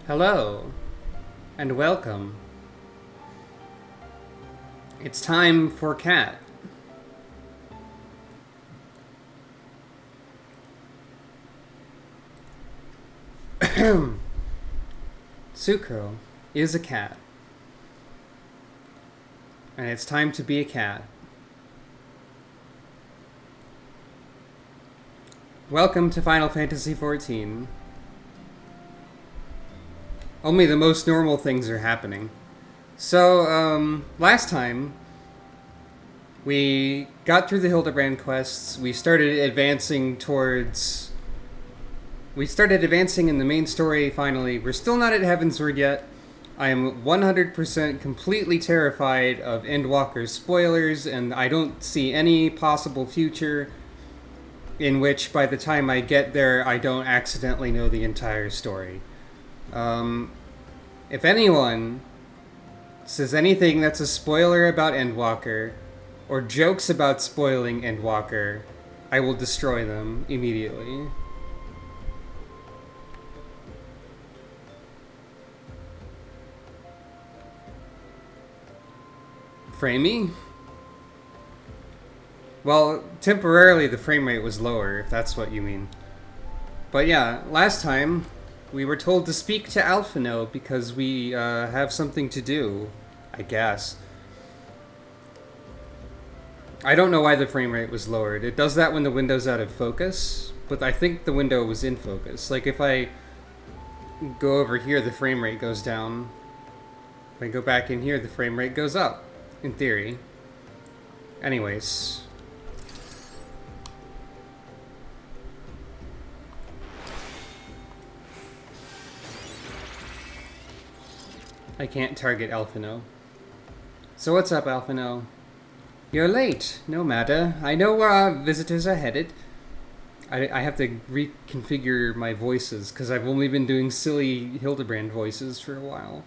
Hello, and welcome. It's time for Cat. Sukro is a cat, and it's time to be a cat. Welcome to Final Fantasy XIV. Only the most normal things are happening. So, last time, we got through the Hildebrand quests, we started advancing in the main story finally. We're still not at Heavensward yet. I am 100% completely terrified of Endwalker spoilers, and I don't see any possible future in which by the time I get there, I don't accidentally know the entire story. If anyone says anything that's a spoiler about Endwalker, or jokes about spoiling Endwalker, I will destroy them immediately. Framey? Well, temporarily the frame rate was lower, if that's what you mean. But yeah, last time we were told to speak to Alphino because we have something to do, I guess. I don't know why the frame rate was lowered. It does that when the window's out of focus, but I think the window was in focus. Like if I go over here, the frame rate goes down. If I go back in here, the frame rate goes up, in theory. Anyways. I can't target Alphino. So what's up, Alphino? You're late. No matter. I know where our visitors are headed. I have to reconfigure my voices, because I've only been doing silly Hildebrand voices for a while.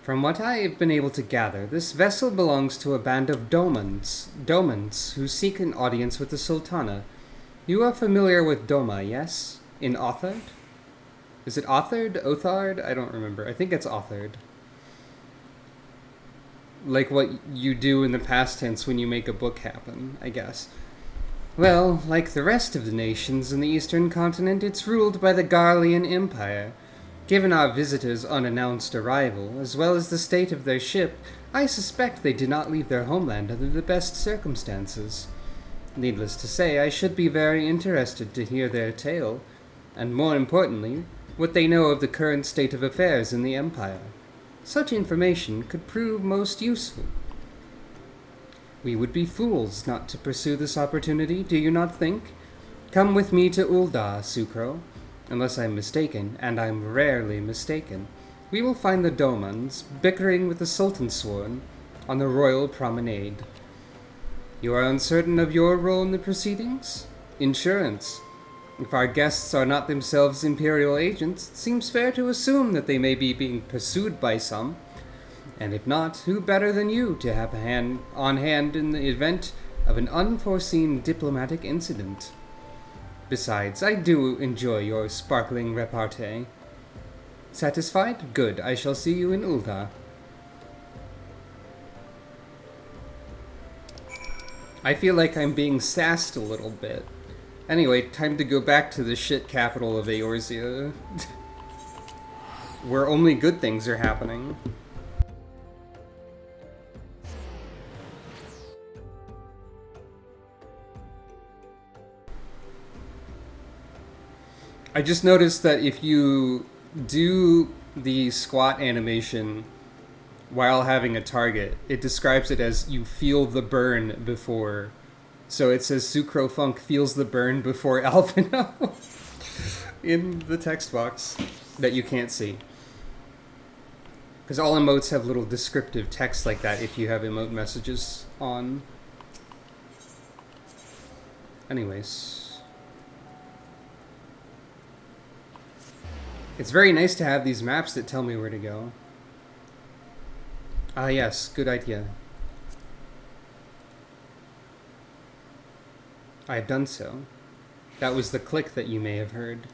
From what I have been able to gather, this vessel belongs to a band of Domans, who seek an audience with the Sultana. You are familiar with Doma, yes? In Othard? Is it Othard? Othard? I don't remember. I think it's Othard. Like what you do in the past tense when you make a book happen, I guess. Well, like the rest of the nations in the eastern continent, it's ruled by the Garlean Empire. Given our visitors' unannounced arrival, as well as the state of their ship, I suspect they did not leave their homeland under the best circumstances. Needless to say, I should be very interested to hear their tale, and more importantly, what they know of the current state of affairs in the Empire. Such information could prove most useful. We would be fools not to pursue this opportunity, do you not think? Come with me to Ul'dah, Sukro. Unless I'm mistaken, and I'm rarely mistaken, we will find the Domans bickering with the Sultansworn on the royal promenade. You are uncertain of your role in the proceedings? Insurance. If our guests are not themselves Imperial agents, it seems fair to assume that they may be being pursued by some. And if not, who better than you to have a hand on hand in the event of an unforeseen diplomatic incident? Besides, I do enjoy your sparkling repartee. Satisfied? Good. I shall see you in Ul'dah. I feel like I'm being sassed a little bit. Anyway, time to go back to the shit capital of Eorzea. Where only good things are happening. I just noticed that if you do the squat animation while having a target, it describes it as you feel the burn before. So it says Sucro Funk feels the burn before Alphino in the text box that you can't see. Because all emotes have little descriptive text like that if you have emote messages on. Anyways. It's very nice to have these maps that tell me where to go. Ah yes, good idea. I have done so. That was the click that you may have heard.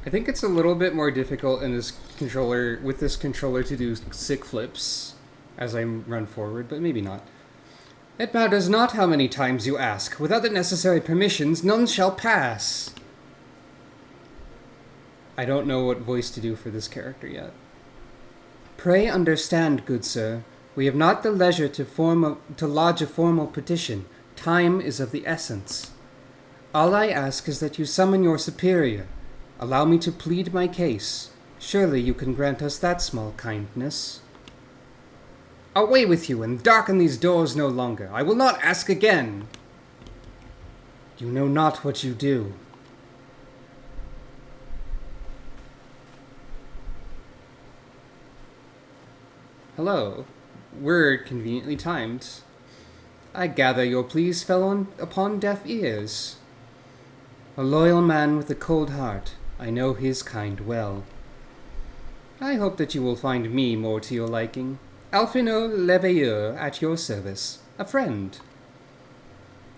I think it's a little bit more difficult in this controller with this controller to do sick flips as I run forward, but maybe not. It matters not how many times you ask. Without the necessary permissions, none shall pass. I don't know what voice to do for this character yet. Pray understand, good sir. We have not the leisure to lodge a formal petition. Time is of the essence. All I ask is that you summon your superior. Allow me to plead my case. Surely you can grant us that small kindness. Away with you, and darken these doors no longer. I will not ask again. You know not what you do. Hello. Word conveniently timed. I gather your pleas fell upon deaf ears. A loyal man with a cold heart. I know his kind well. I hope that you will find me more to your liking. Alphino Leveilleur at your service. A friend.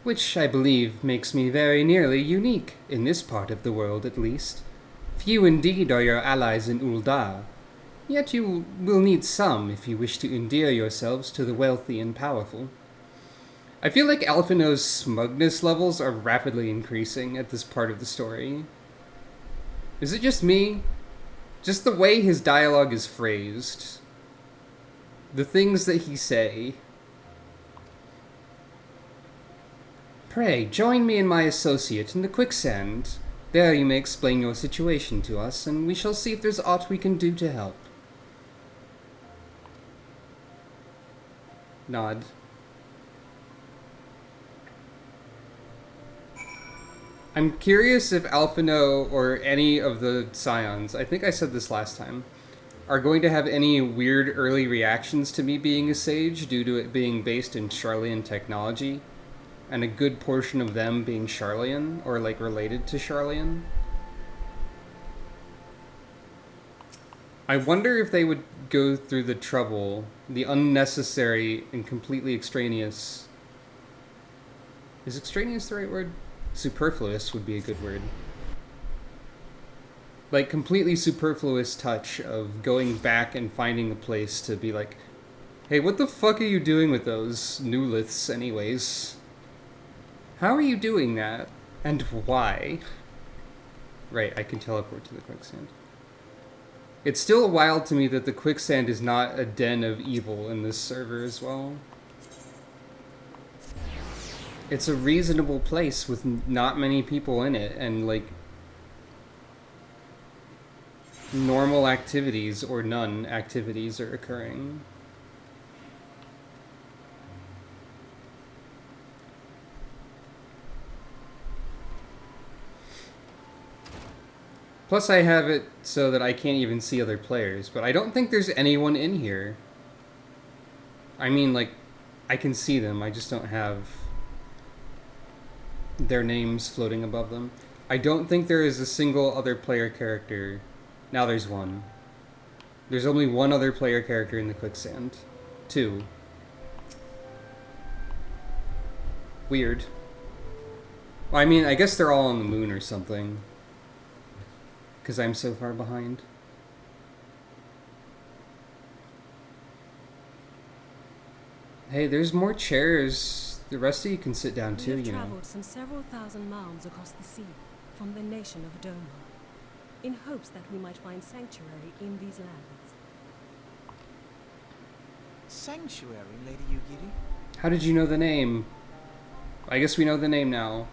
Which, I believe, makes me very nearly unique, in this part of the world at least. Few indeed are your allies in Uldar. Yet you will need some if you wish to endear yourselves to the wealthy and powerful. I feel like Alphino's smugness levels are rapidly increasing at this part of the story. Is it just me? Just the way his dialogue is phrased. The things that he say. Pray, join me and my associate in the quicksand. There you may explain your situation to us, and we shall see if there's aught we can do to help. Nod. I'm curious if Alphino or any of the Scions, I think I said this last time, are going to have any weird early reactions to me being a sage due to it being based in Sharlayan technology, and a good portion of them being Sharlayan, or like related to Sharlayan. I wonder if they would go through the trouble, the unnecessary and completely extraneous... Is extraneous the right word? Superfluous would be a good word. Like, completely superfluous touch of going back and finding the place to be like, hey, what the fuck are you doing with those newliths anyways? How are you doing that? And why? Right, I can teleport to the quicksand. It's still wild to me that the quicksand is not a den of evil in this server as well. It's a reasonable place with not many people in it, and like normal activities or none activities are occurring. Plus I have it so that I can't even see other players, but I don't think there's anyone in here. I mean, like, I can see them, I just don't have their names floating above them. I don't think there is a single other player character. Now there's one. There's only one other player character in the quicksand. Two. Weird. Well, I mean, I guess they're all on the moon or something. Because I'm so far behind. Hey, there's more chairs. The rest of you can sit down too, you know. We have traveled some several thousand miles across the sea from the nation of Doma, in hopes that we might find sanctuary in these lands. Sanctuary, Lady Yugiri? How did you know the name? I guess we know the name now.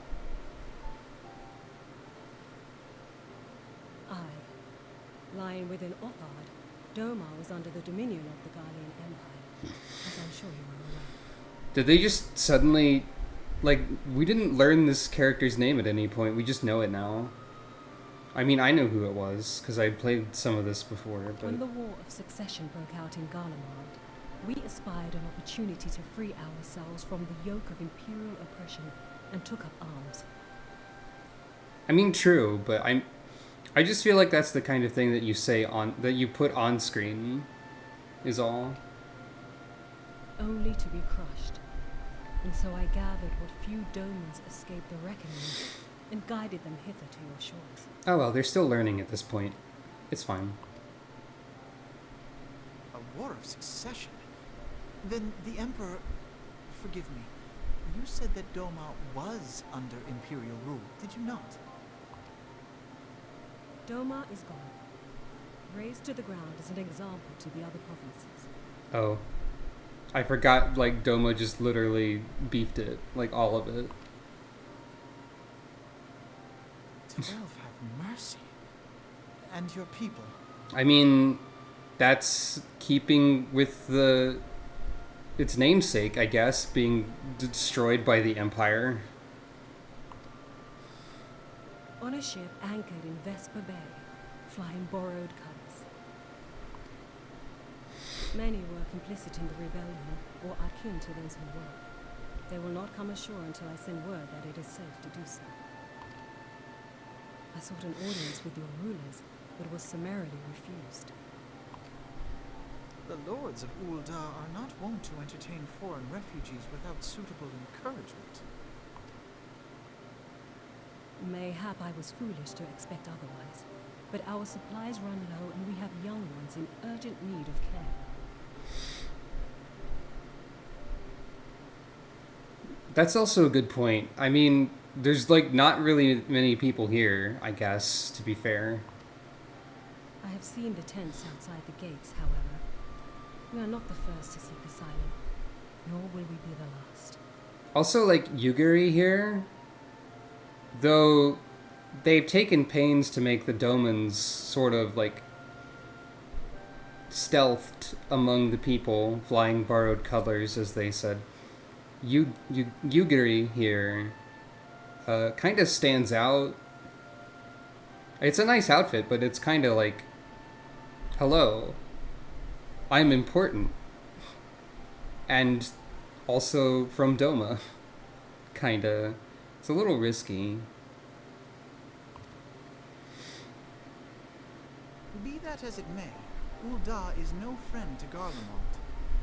Lying within Othard, Doma was under the dominion of the Garlean Empire, as I'm sure you are aware. Did they just suddenly... Like, we didn't learn this character's name at any point, we just know it now. I mean, I know who it was, because I played some of this before, but... When the War of Succession broke out in Garlemald, we espied an opportunity to free ourselves from the yoke of imperial oppression, and took up arms. I mean, true, but I just feel like that's the kind of thing that you say that you put on screen, is all. Only to be crushed. and so I gathered what few domans escaped the reckoning and guided them hither to your shores. Oh well, they're still learning at this point. It's fine. A war of succession? Then the Emperor... Forgive me. You said that Doma was under Imperial rule, did you not? Doma is gone, razed to the ground as an example to the other provinces. Oh. I forgot, like, Doma just literally beefed it. Like, all of it. 12 have mercy. And your people? I mean, that's keeping with its namesake, I guess, being destroyed by the Empire. On a ship anchored in Vesper Bay, flying borrowed colours. Many were complicit in the rebellion, or akin to those who were. They will not come ashore until I send word that it is safe to do so. I sought an audience with your rulers, but was summarily refused. The lords of Ul'dah are not wont to entertain foreign refugees without suitable encouragement. Mayhap I was foolish to expect otherwise, but our supplies run low and we have young ones in urgent need of care. That's also a good point. I mean, there's, like, not really many people here, I guess, to be fair. I have seen the tents outside the gates, however. We are not the first to seek asylum, nor will we be the last. Also, like, Yugiri here, though they've taken pains to make the Domans sort of, like, stealthed among the people, flying borrowed colors, as they said. Yugiri here kind of stands out. It's a nice outfit, but it's kind of like, hello, I'm important. And also from Doma. Kinda. It's a little risky. Be that as it may, Ul'dah is no friend to Garlemald.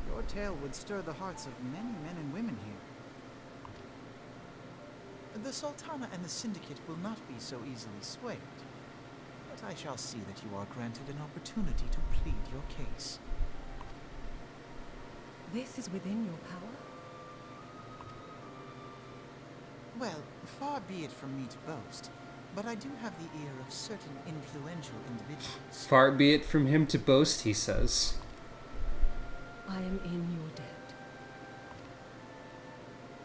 Your tale would stir the hearts of many men and women here. The Sultana and the Syndicate will not be so easily swayed. But I shall see that you are granted an opportunity to plead your case. This is within your power? Well, far be it from me to boast, but I do have the ear of certain influential individuals. Far be it from him to boast, he says. I am in your debt.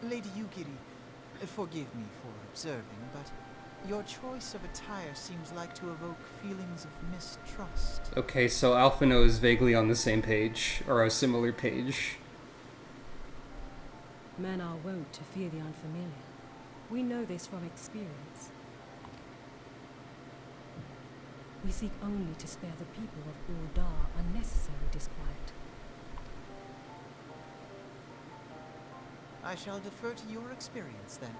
Lady Yugiri, forgive me for observing, but your choice of attire seems like to evoke feelings of mistrust. Okay, so Alphino is vaguely on the same page, or a similar page. Men are wont to fear the unfamiliar. We know this from experience. We seek only to spare the people of Ul'dah unnecessary disquiet. I shall defer to your experience, then.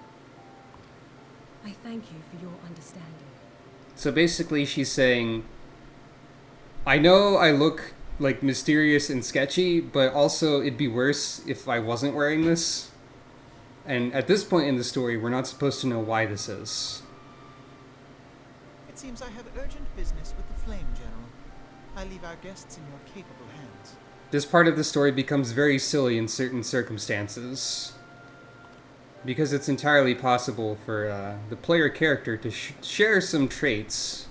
I thank you for your understanding. So basically she's saying, I know I look, like, mysterious and sketchy, but also it'd be worse if I wasn't wearing this. And at this point in the story, we're not supposed to know why this is. It seems I have urgent business with the Flame General. I leave our guests in your capable hands. This part of the story becomes very silly in certain circumstances. Because it's entirely possible for the player character to share some traits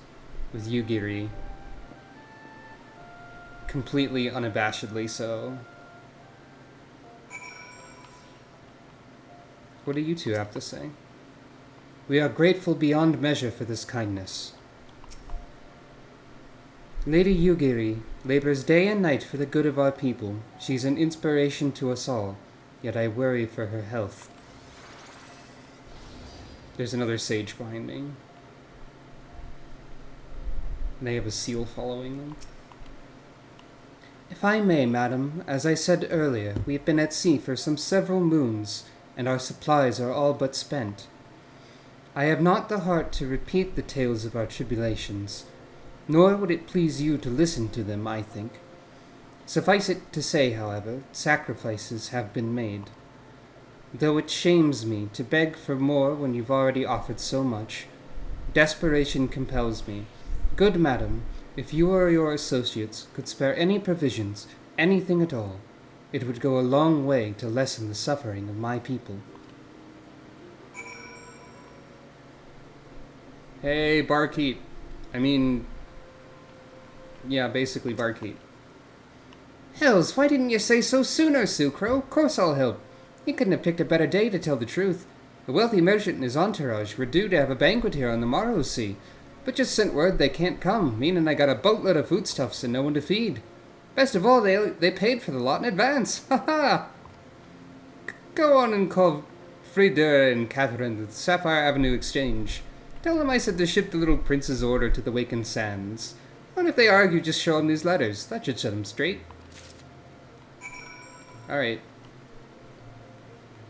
with Yugiri. Completely unabashedly so. What do you two have to say? We are grateful beyond measure for this kindness. Lady Yugiri labors day and night for the good of our people. She's an inspiration to us all, yet I worry for her health. There's another sage behind me. And they have a seal following them. If I may, madam, as I said earlier, we have been at sea for some several moons, and our supplies are all but spent. I have not the heart to repeat the tales of our tribulations, nor would it please you to listen to them, I think. Suffice it to say, however, sacrifices have been made. though it shames me to beg for more when you've already offered so much. Desperation compels me. Good madam, if you or your associates could spare any provisions, anything at all, it would go a long way to lessen the suffering of my people. Hey, barkeep. Yeah, basically barkeep. Hells, why didn't you say so sooner, Sucro? Of course I'll help. He couldn't have picked a better day to tell the truth. The wealthy merchant and his entourage were due to have a banquet here on the morrow, see, but just sent word they can't come, meaning I got a boatload of foodstuffs and no one to feed. Best of all, they paid for the lot in advance. Ha ha! Go on and call Frieder and Catherine at the Sapphire Avenue Exchange. Tell them I said to ship the little prince's order to the Wakened Sands. And if they argue, just show them these letters. That should set them straight. Alright.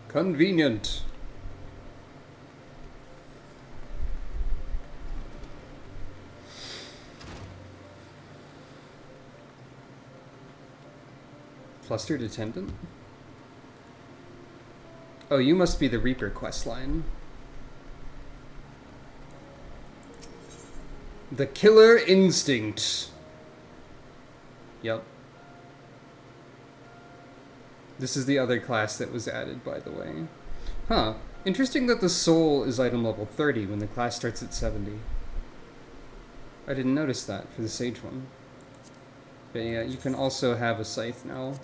Convenient. Flustered attendant? Oh, you must be the Reaper questline. The Killer Instinct. Yep. This is the other class that was added, by the way. Huh. Interesting that the soul is item level 30 when the class starts at 70. I didn't notice that for the sage one. But yeah, you can also have a scythe now.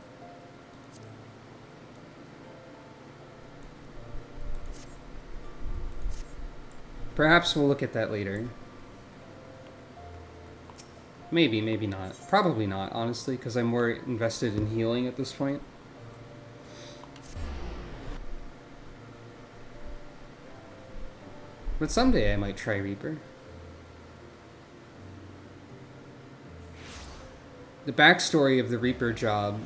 Perhaps we'll look at that later. Maybe, maybe not. Probably not, honestly, because I'm more invested in healing at this point. But someday I might try Reaper. The backstory of the Reaper job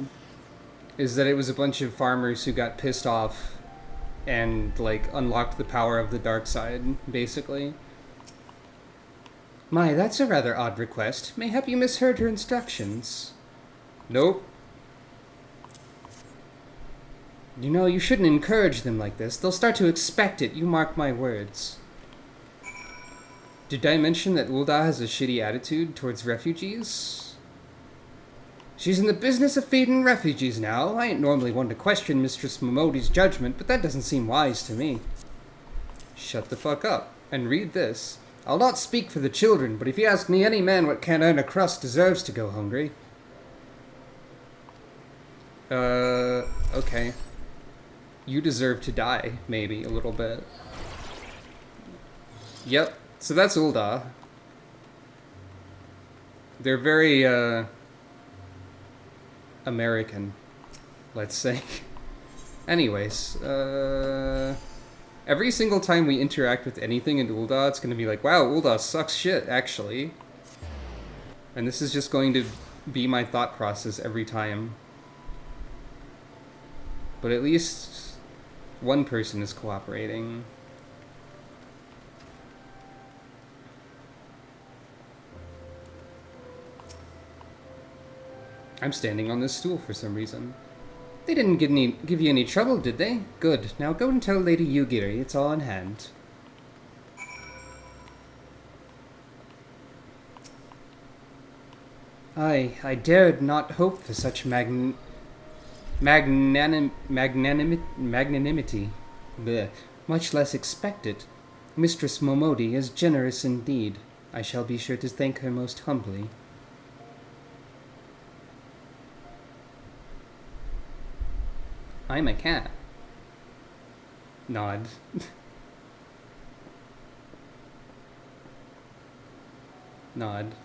is that it was a bunch of farmers who got pissed off and, like, unlocked the power of the dark side, basically. My, that's a rather odd request. Mayhap you misheard her instructions. Nope. You know, you shouldn't encourage them like this. They'll start to expect it, you mark my words. Did I mention that Ulda has a shitty attitude towards refugees? She's in the business of feeding refugees now. I ain't normally one to question Mistress Momodi's judgment, but that doesn't seem wise to me. Shut the fuck up, and read this. I'll not speak for the children, but if you ask me, any man what can't earn a crust deserves to go hungry. Okay. You deserve to die, maybe, a little bit. Yep, so that's Ulda. They're very, American, let's say. Anyways, every single time we interact with anything in Ulda, it's going to be like, wow, Ulda sucks shit, actually. And this is just going to be my thought process every time. But at least one person is cooperating. I'm standing on this stool for some reason. They didn't give you any trouble, did they? Good. Now go and tell Lady Yugiri it's all in hand. I dared not hope for such magnanimity. Bleh. Much less expect it. Mistress Momodi is generous indeed. I shall be sure to thank her most humbly. I'm a cat. Nod. Nod.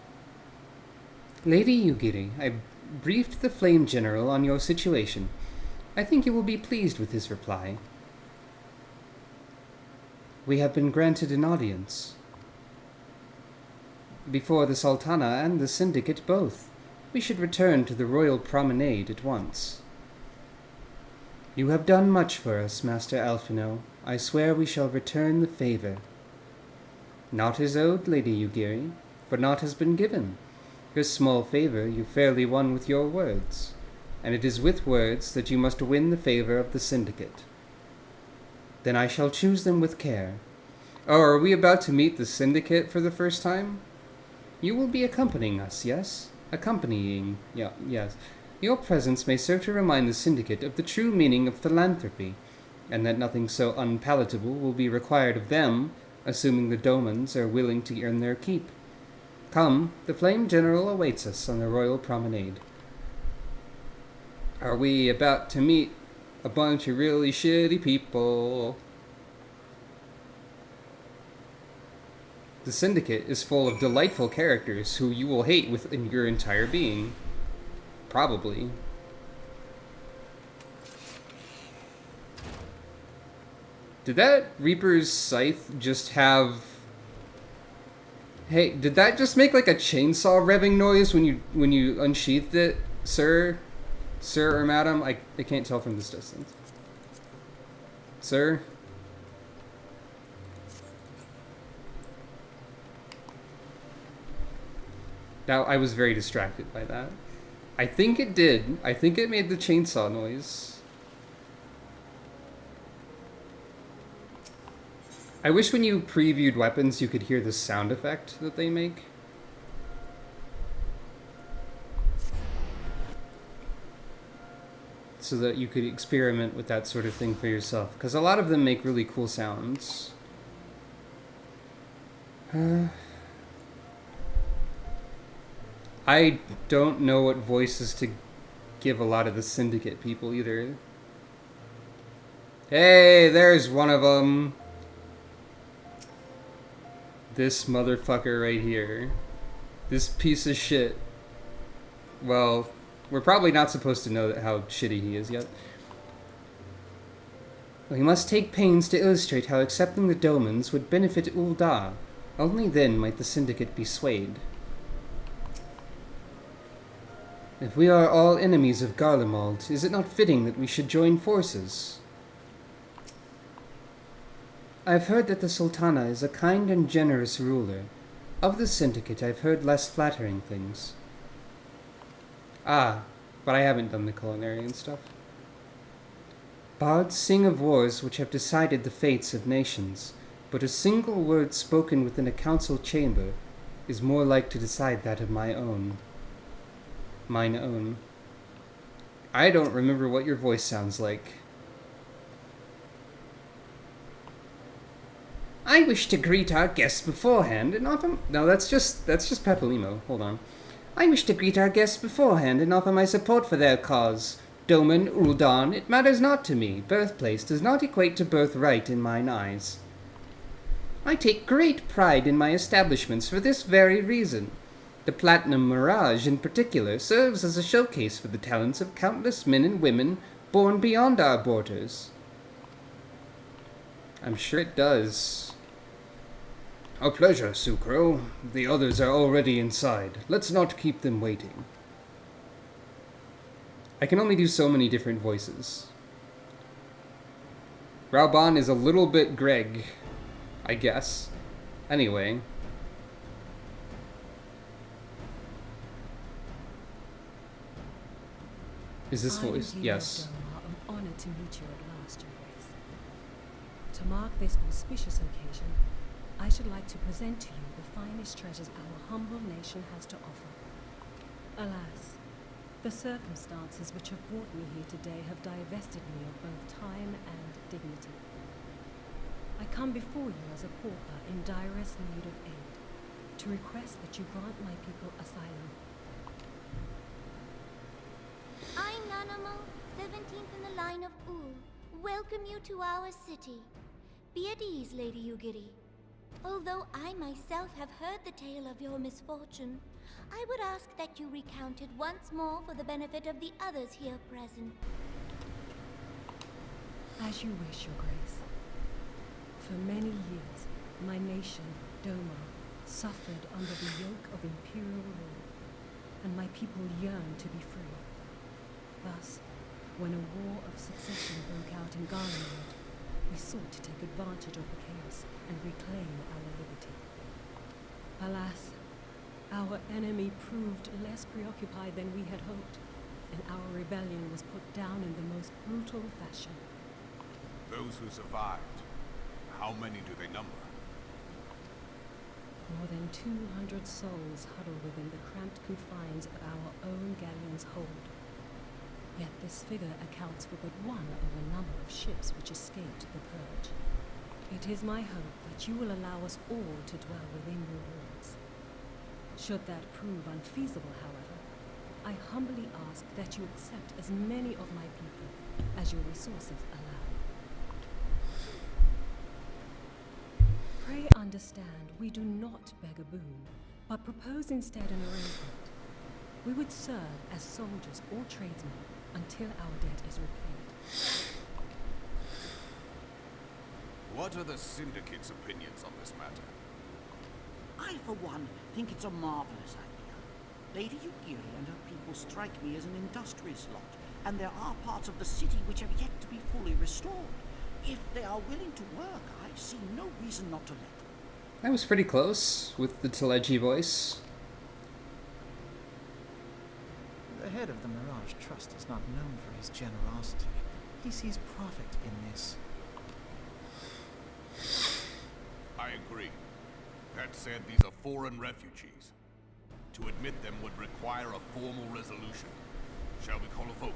Lady Yugiri, I briefed the Flame General on your situation. I think you will be pleased with his reply. We have been granted an audience. Before the Sultana and the Syndicate both. We should return to the Royal Promenade at once. You have done much for us, Master Alphino. I swear we shall return the favor. Naught is owed, Lady Yugiri, for naught has been given. Your small favor you fairly won with your words, and it is with words that you must win the favor of the Syndicate. Then I shall choose them with care. Oh, are we about to meet the Syndicate for the first time? You will be accompanying us, yes? Yes. Your presence may serve to remind the Syndicate of the true meaning of philanthropy, and that nothing so unpalatable will be required of them, assuming the Domans are willing to earn their keep. Come, the Flame General awaits us on the Royal Promenade. Are we about to meet a bunch of really shitty people? The Syndicate is full of delightful characters who you will hate within your entire being. Probably. Did that Reaper's Scythe just have... Hey, did that just make like a chainsaw revving noise when you unsheathed it, sir? Sir or madam? I can't tell from this distance. Sir? Now, I was very distracted by that. I think it did. I think it made the chainsaw noise. I wish when you previewed weapons you could hear the sound effect that they make. So that you could experiment with that sort of thing for yourself. Because a lot of them make really cool sounds. I don't know what voices to give a lot of the Syndicate people either. Hey, there's one of them. This motherfucker right here. This piece of shit. Well, we're probably not supposed to know how shitty he is yet. We must take pains to illustrate how accepting the Domans would benefit Ul'dah. Only then might the Syndicate be swayed. If we are all enemies of Garlemald, is it not fitting that we should join forces? I've heard that the Sultana is a kind and generous ruler. Of the Syndicate, I've heard less flattering things. Ah, but I haven't done the culinary and stuff. Bards sing of wars which have decided the fates of nations, but a single word spoken within a council chamber is more like to decide that of mine own. I don't remember what your voice sounds like. I wish to greet our guests beforehand and offer... No, that's just Pepalimo. Hold on. I wish to greet our guests beforehand and offer my support for their cause. Doman, Ul'dah, it matters not to me. Birthplace does not equate to birthright in mine eyes. I take great pride in my establishments for this very reason. The Platinum Mirage, in particular, serves as a showcase for the talents of countless men and women born beyond our borders. I'm sure it does. A pleasure, Sucro. The others are already inside. Let's not keep them waiting. I can only do so many different voices. Rauban is a little bit Greg, I guess. Anyway... Is this voice? Yes. I'm honored to meet you at last, Your Grace. To mark this auspicious occasion, I should like to present to you the finest treasures our humble nation has to offer. Alas, the circumstances which have brought me here today have divested me of both time and dignity. I come before you as a pauper in direst need of aid, to request that you grant my people asylum. I, Nanamo, 17th in the line of Ul, welcome you to our city. Be at ease, Lady Ugiri. Although I myself have heard the tale of your misfortune, I would ask that you recount it once more for the benefit of the others here present. As you wish, Your Grace. For many years, my nation, Doma, suffered under the yoke of imperial rule, and my people yearned to be free. Thus, when a war of succession broke out in Garlemald, we sought to take advantage of the chaos and reclaim our liberty. Alas, our enemy proved less preoccupied than we had hoped, and our rebellion was put down in the most brutal fashion. Those who survived, how many do they number? More than 200 souls huddle within the cramped confines of our own galleon's hold. Yet this figure accounts for but one of a number of ships which escaped the purge. It is my hope that you will allow us all to dwell within your walls. Should that prove unfeasible, however, I humbly ask that you accept as many of my people as your resources allow. Pray understand, we do not beg a boon, but propose instead an arrangement. We would serve as soldiers or tradesmen until our debt is repaid. What are the Syndicate's opinions on this matter? I, for one, think it's a marvelous idea. Lady Yugiri and her people strike me as an industrious lot, and there are parts of the city which have yet to be fully restored. If they are willing to work, I see no reason not to let them. That was pretty close with the Teleji voice. The head of the Mirage Trust is not known for his generosity. He sees profit in this. I agree. That said, these are foreign refugees. To admit them would require a formal resolution. Shall we call a vote?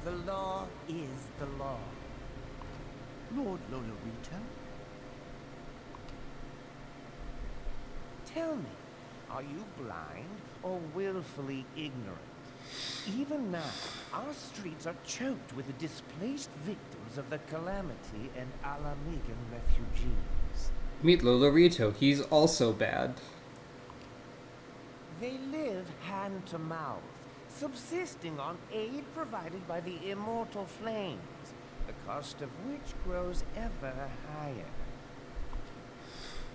The law is the law. Lord Lolorito? Tell me, are you blind or willfully ignorant? Even now, our streets are choked with the displaced victims of the Calamity and Alamigan refugees. Meet Lolorito, he's also bad. They live hand to mouth, subsisting on aid provided by the immortal flames, the cost of which grows ever higher.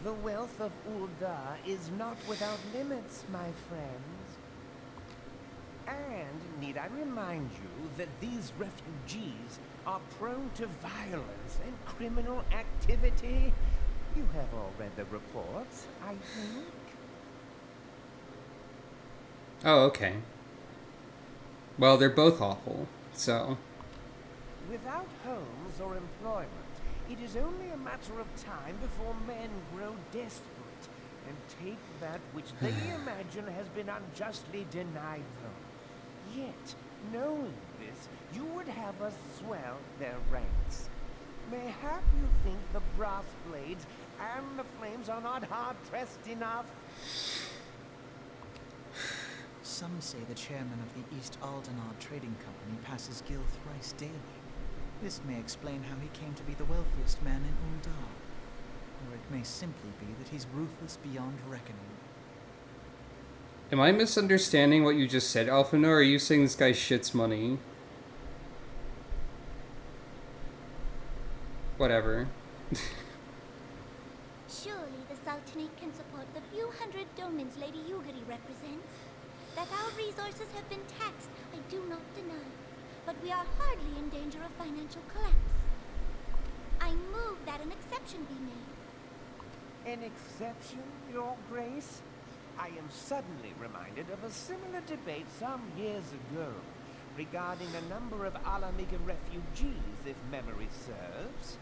The wealth of Ul'dah is not without limits, my friends. And need I remind you that these refugees are prone to violence and criminal activity? You have all read the reports, I think. Oh, okay. Well, they're both awful, so... Without homes or employment, it is only a matter of time before men grow desperate and take that which they imagine has been unjustly denied them. Yet, knowing this, you would have us swell their ranks. Mayhap you think the brass blades and the flames are not hard-pressed enough? Some say the chairman of the East Aldenard Trading Company passes Gil thrice daily. This may explain how he came to be the wealthiest man in Ul'dah. Or it may simply be that he's ruthless beyond reckoning. Am I misunderstanding what you just said, Alphino, or are you saying this guy shits money? Whatever. Surely the Sultanate can support the few hundred domins Lady Yugiri represents. That our resources have been taxed, I do not deny. But we are hardly in danger of financial collapse. I move that an exception be made. An exception, Your Grace? I am suddenly reminded of a similar debate some years ago regarding a number of Alamigan refugees, if memory serves.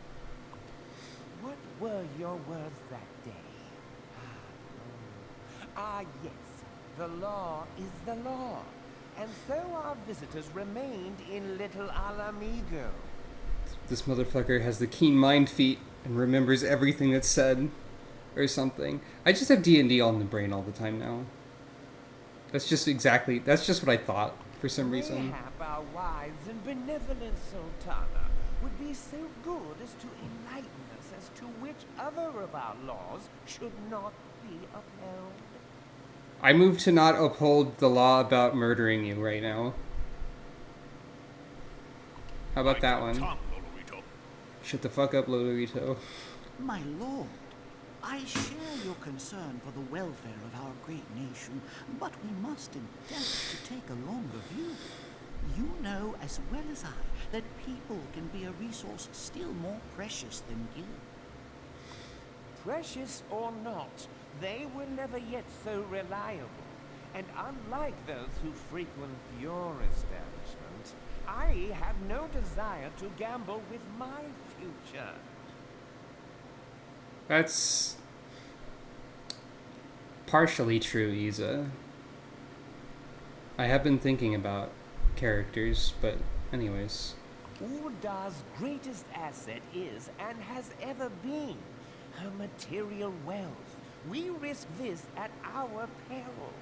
What were your words that day? Yes. The law is the law, and so our visitors remained in Little Alamigo. This motherfucker has the keen mind feat and remembers everything that's said, or something. I just have D&D on the brain all the time now. That's just what I thought, for some reason. Mayhap our wise and benevolent Sultana would be so good as to enlighten us as to which other of our laws should not be upheld. I move to not uphold the law about murdering you right now. How about that one? Tom, Lolorito. Shut the fuck up, Lolorito. My lord, I share your concern for the welfare of our great nation, but we must endeavor to take a longer view. You know as well as I that people can be a resource still more precious than you. Precious or not, They were never yet so reliable. And unlike those who frequent your establishment, I have no desire to gamble with my future. That's partially true, Isa. I have been thinking about characters, but anyways. Uldar's greatest asset is, and has ever been, her material wealth. We risk this at our peril.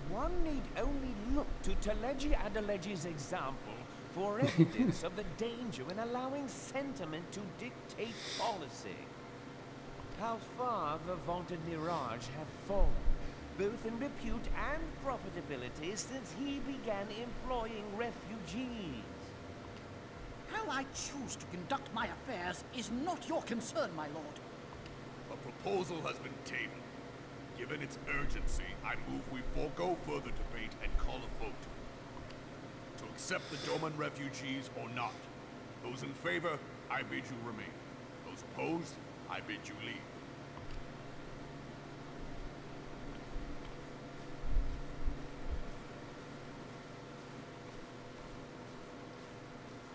One need only look to Teleji Adeleji's example for evidence of the danger in allowing sentiment to dictate policy. How far the vaunted Mirage have fallen, both in repute and profitability, since he began employing refugees. How I choose to conduct my affairs is not your concern, my lord. A proposal has been tabled. Given its urgency, I move we forego further debate and call a vote. To accept the Doman refugees or not. Those in favor, I bid you remain. Those opposed, I bid you leave.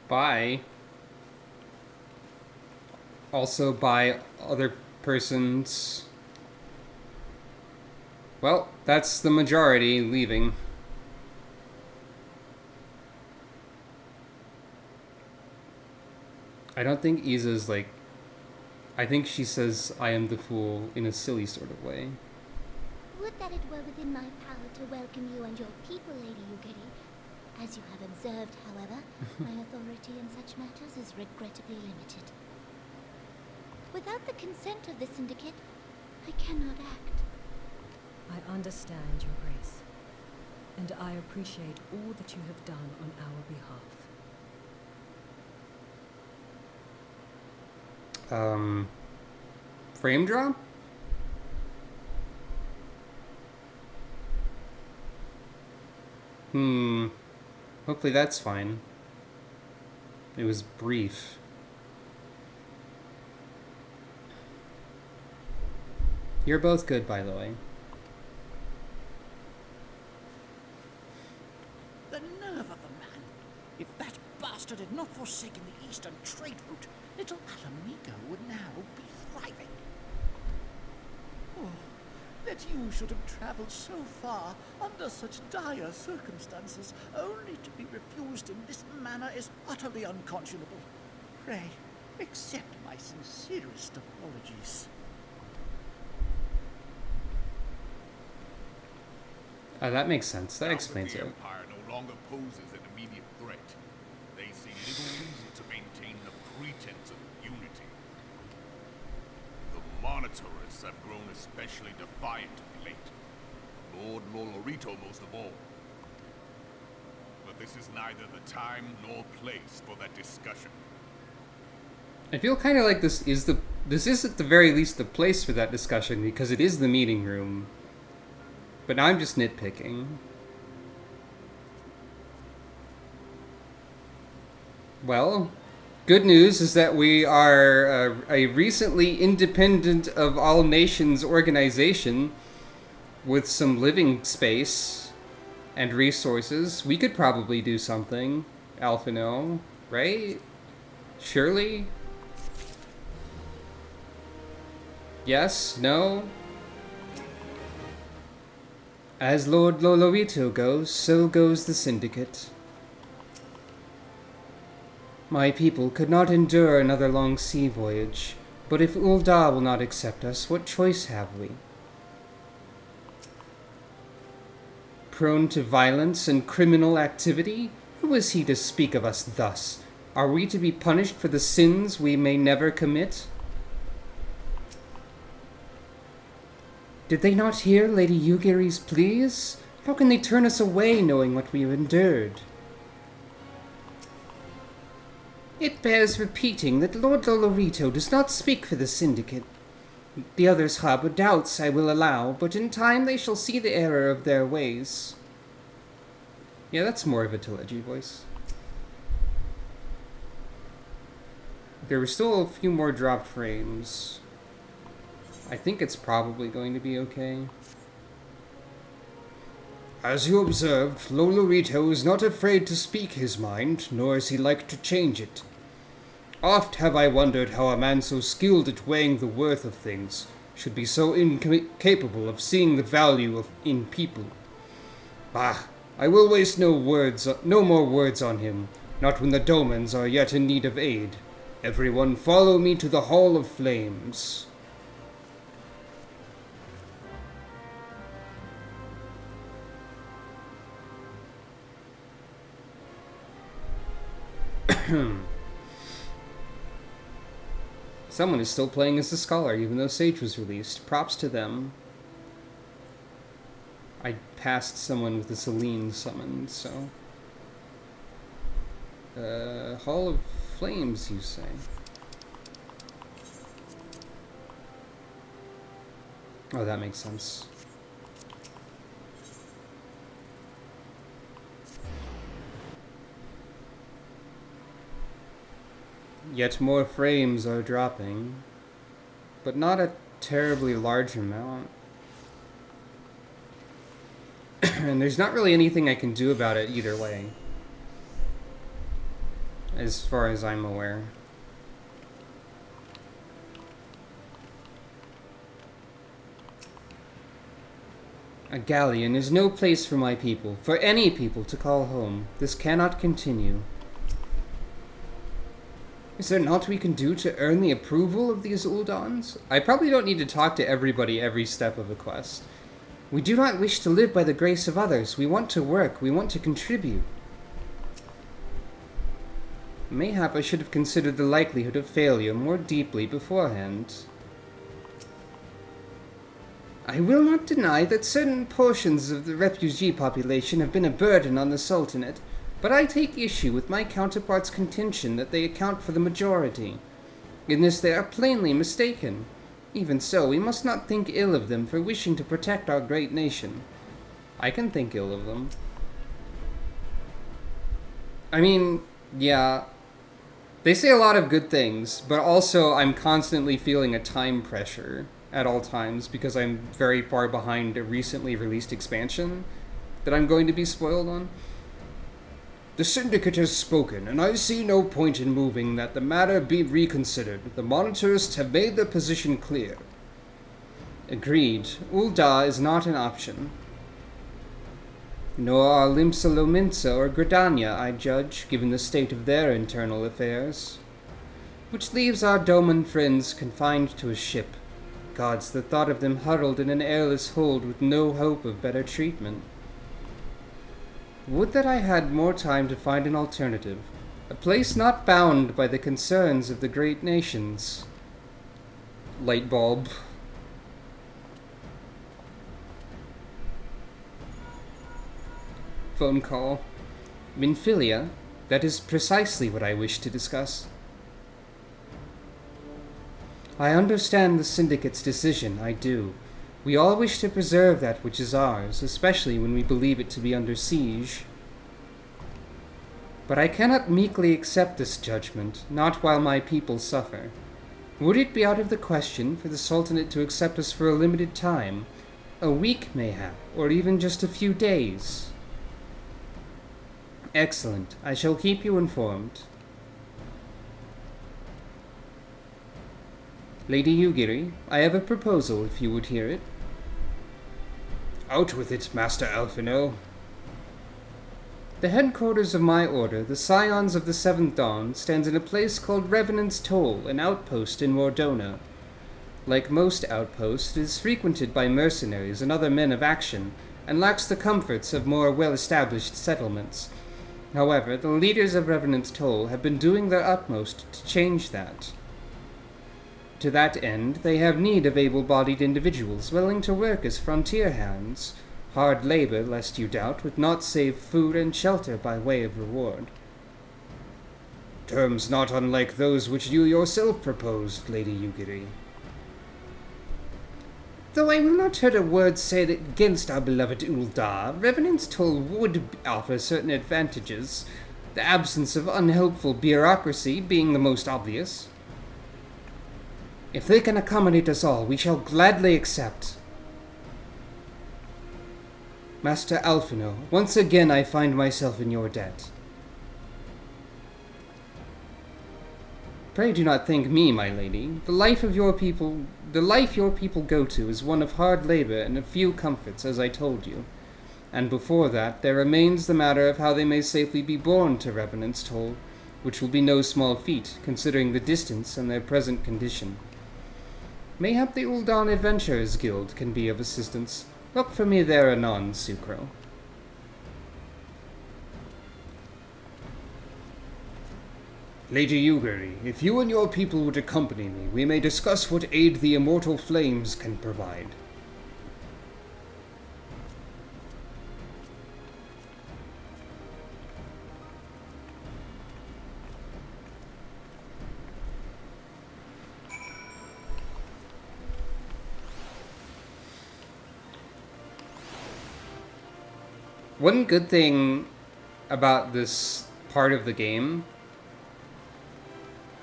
By also by other persons. Well, that's the majority leaving. I don't think Isa's like... I think she says, I am the fool, in a silly sort of way. Would that it were within my power to welcome you and your people, Lady Yugiri. As you have observed, however, my authority in such matters is regrettably limited. Without the consent of the Syndicate, I cannot act. I understand, Your Grace, and I appreciate all that you have done on our behalf. Frame drop? Hopefully that's fine. It was brief. You're both good, by the way. The nerve of the man! If that bastard had not forsaken the eastern trade route, little Alamigo would now be thriving. Oh, that you should have traveled so far under such dire circumstances, only to be refused in this manner is utterly unconscionable. Pray, accept my sincerest apologies. That makes sense. That Now explains that the it. Empire no longer poses an immediate threat, they see little reason to maintain the pretense of unity. The Monitorists have grown especially defiant of late. Lord Lolorito most of all. But this is neither the time nor place for that discussion. I feel kind of like this is at the very least the place for that discussion, because it is the meeting room. But I'm just nitpicking. Well, good news is that we are a recently independent of all nations organization with some living space and resources. We could probably do something, Alphino, right? Surely? Yes? No? As Lord Lolorito goes, so goes the Syndicate. My people could not endure another long sea voyage, but if Uldar will not accept us, what choice have we? Prone to violence and criminal activity? Who is he to speak of us thus? Are we to be punished for the sins we may never commit? Did they not hear Lady Yugiri's pleas? How can they turn us away knowing what we have endured? It bears repeating that Lord Lolorito does not speak for the Syndicate. The others harbor doubts, I will allow, but in time they shall see the error of their ways. Yeah, that's more of a Teleji voice. There were still a few more dropped frames. I think it's probably going to be okay. As you observed, Lolorito is not afraid to speak his mind, nor is he like to change it. Oft have I wondered how a man so skilled at weighing the worth of things should be so incapable of seeing the value in people. Bah, I will waste no more words on him, not when the Domans are yet in need of aid. Everyone follow me to the Hall of Flames. Someone is still playing as the Scholar, even though Sage was released. Props to them. I passed someone with the Celine summon, so... Hall of Flames, you say? Oh, that makes sense. Yet more frames are dropping, but not a terribly large amount. And there's not really anything I can do about it either way, as far as I'm aware. A galleon is no place for my people, for any people to call home. This cannot continue. Is there naught we can do to earn the approval of these Uldans? I probably don't need to talk to everybody every step of a quest. We do not wish to live by the grace of others. We want to work. We want to contribute. Mayhap I should have considered the likelihood of failure more deeply beforehand. I will not deny that certain portions of the refugee population have been a burden on the Sultanate, but I take issue with my counterparts' contention that they account for the majority. In this they are plainly mistaken. Even so, we must not think ill of them for wishing to protect our great nation. I can think ill of them. I mean, yeah, they say a lot of good things, but also I'm constantly feeling a time pressure at all times because I'm very far behind a recently released expansion that I'm going to be spoiled on. The Syndicate has spoken, and I see no point in moving that the matter be reconsidered. The monitorists have made their position clear. Agreed. Ul'dah is not an option. Nor are Limsa Lominsa or Gridania, I judge, given the state of their internal affairs. Which leaves our Doman friends confined to a ship. Gods, the thought of them huddled in an airless hold with no hope of better treatment. Would that I had more time to find an alternative, a place not bound by the concerns of the great nations. Light bulb. Phone call. Minfilia, that is precisely what I wish to discuss. I understand the Syndicate's decision, I do. We all wish to preserve that which is ours, especially when we believe it to be under siege. But I cannot meekly accept this judgment, not while my people suffer. Would it be out of the question for the Sultanate to accept us for a limited time? A week, mayhap, or even just a few days? Excellent. I shall keep you informed. Lady Yugiri, I have a proposal, if you would hear it. Out with it, Master Alphino. The headquarters of my order, the Scions of the Seventh Dawn, stands in a place called Revenant's Toll, an outpost in Mordona. Like most outposts, it is frequented by mercenaries and other men of action, and lacks the comforts of more well-established settlements. However, the leaders of Revenant's Toll have been doing their utmost to change that. To that end, they have need of able-bodied individuals willing to work as frontier hands, hard labor, lest you doubt, with naught save food and shelter by way of reward. Terms not unlike those which you yourself proposed, Lady Yugiri. Though I will not hear a word said against our beloved Ul'dah, Revenant's Toll would offer certain advantages, the absence of unhelpful bureaucracy being the most obvious. If they can accommodate us all, we shall gladly accept. Master Alphino, once again I find myself in your debt. Pray do not thank me, my lady. The life your people go to is one of hard labor and a few comforts, as I told you. And before that, there remains the matter of how they may safely be borne to Revenant's Toll, which will be no small feat, considering the distance and their present condition. Mayhap the Uldan Adventurers Guild can be of assistance. Look for me there anon, Sucro. Lady Yugiri, if you and your people would accompany me, we may discuss what aid the immortal flames can provide. One good thing about this part of the game,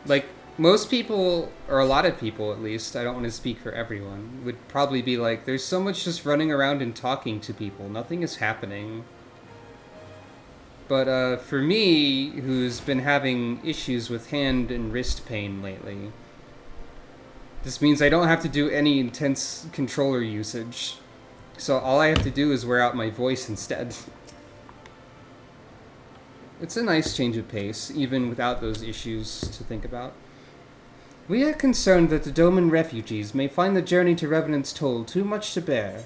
like, most people, or a lot of people at least, I don't want to speak for everyone, would probably be like, there's so much just running around and talking to people, nothing is happening. But for me, who's been having issues with hand and wrist pain lately, this means I don't have to do any intense controller usage. So all I have to do is wear out my voice instead. It's a nice change of pace, even without those issues to think about. We are concerned that the Doman refugees may find the journey to Revenant's Toll too much to bear.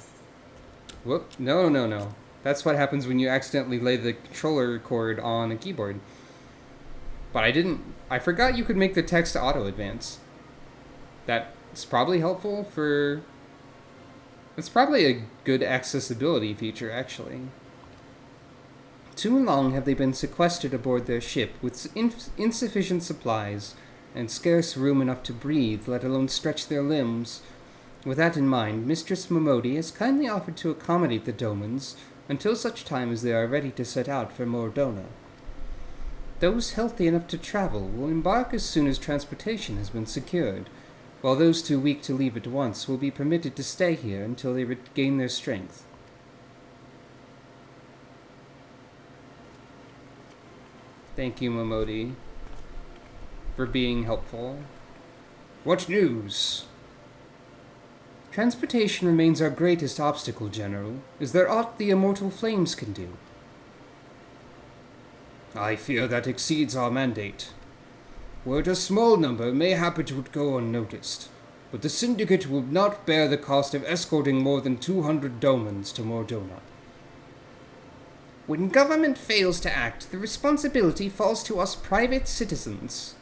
Whoop, no. That's what happens when you accidentally lay the controller cord on a keyboard. But I forgot you could make the text auto-advance. That's probably helpful for... It's probably a good accessibility feature, actually. Too long have they been sequestered aboard their ship with insufficient supplies and scarce room enough to breathe, let alone stretch their limbs. With that in mind, Mistress Momodi has kindly offered to accommodate the Domans until such time as they are ready to set out for Mordona. Those healthy enough to travel will embark as soon as transportation has been secured, while those too weak to leave at once will be permitted to stay here until they regain their strength. Thank you, Momodi, for being helpful. What news? Transportation remains our greatest obstacle, General. Is there aught the immortal flames can do? I fear that exceeds our mandate. Were it a small number, mayhap it would go unnoticed, but the Syndicate will not bear the cost of escorting more than 200 Domans to Mordona. When government fails to act, the responsibility falls to us private citizens.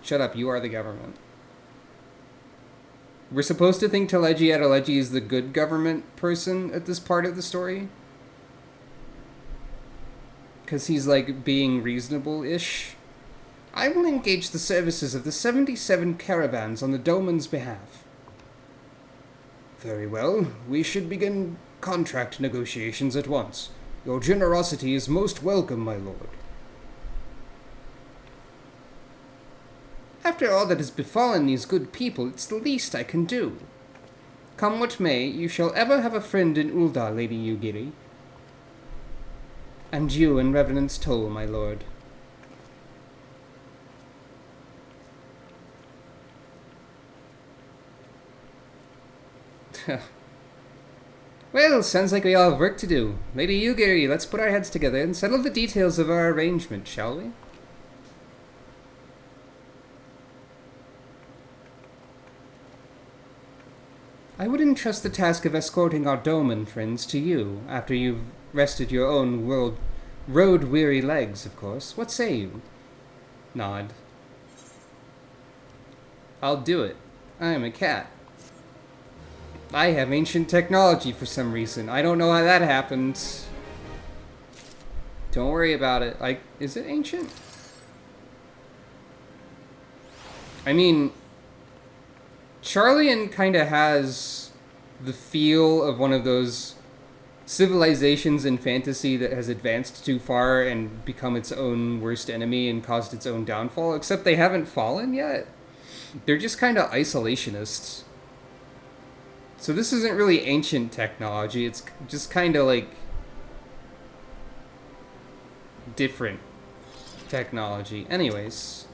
Shut up, you are the government. We're supposed to think Teleji Adeleji is the good government person at this part of the story? Because he's, like, being reasonable-ish? I will engage the services of the 77 caravans on the Doman's behalf. Very well. We should begin contract negotiations at once. Your generosity is most welcome, my lord. After all that has befallen these good people, it's the least I can do. Come what may, you shall ever have a friend in Ulda, Lady Yugiri. And you in Revenant's Toll, my lord. Well, sounds like we all have work to do. Lady Yugiri, let's put our heads together and settle the details of our arrangement, shall we? I would entrust the task of escorting our Doman friends to you, after you've rested your own road-weary legs, of course. What say you? Nod. I'll do it. I am a cat. I have ancient technology for some reason. I don't know how that happened. Don't worry about it. Like, is it ancient? I mean, Charlian kind of has the feel of one of those civilizations in fantasy that has advanced too far and become its own worst enemy and caused its own downfall, except they haven't fallen yet. They're just kind of isolationists. So this isn't really ancient technology, it's just kind of like different technology. Anyways.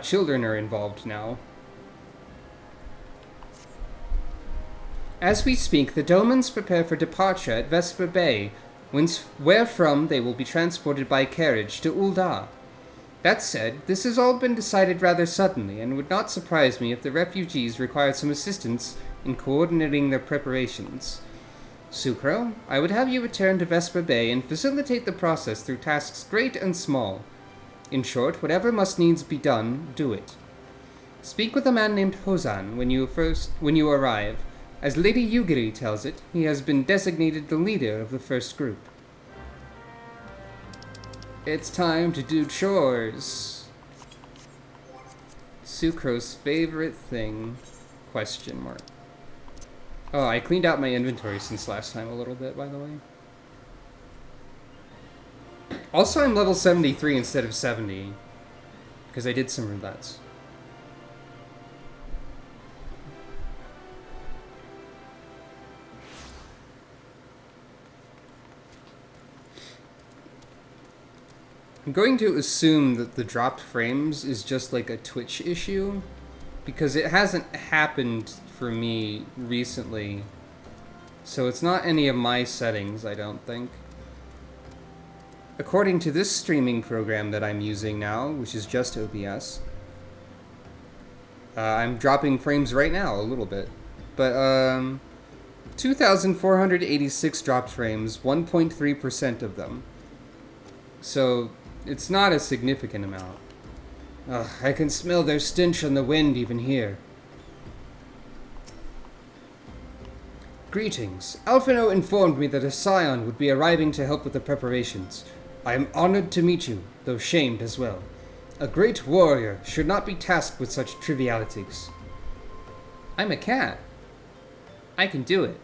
Children are involved now. As we speak, the Domans prepare for departure at Vesper Bay, wherefrom they will be transported by carriage to Ul'dah. That said, this has all been decided rather suddenly, and would not surprise me if the refugees required some assistance in coordinating their preparations. Sucro, I would have you return to Vesper Bay and facilitate the process through tasks great and small. In short, whatever must needs be done, do it. Speak with a man named Hozan when you arrive. As Lady Yugiri tells it, he has been designated the leader of the first group. It's time to do chores. Sucro's favorite thing? Question mark. Oh, I cleaned out my inventory since last time a little bit, by the way. Also, I'm level 73 instead of 70. Because I did some roulettes. I'm going to assume that the dropped frames is just like a Twitch issue, because it hasn't happened for me recently. So it's not any of my settings, I don't think. According to this streaming program that I'm using now, which is just OBS, I'm dropping frames right now a little bit. But 2,486 dropped frames, 1.3% of them. So it's not a significant amount. Ugh, I can smell their stench on the wind even here. Greetings. Alphino informed me that a scion would be arriving to help with the preparations. I am honored to meet you, though shamed as well. A great warrior should not be tasked with such trivialities. I'm a cat. I can do it.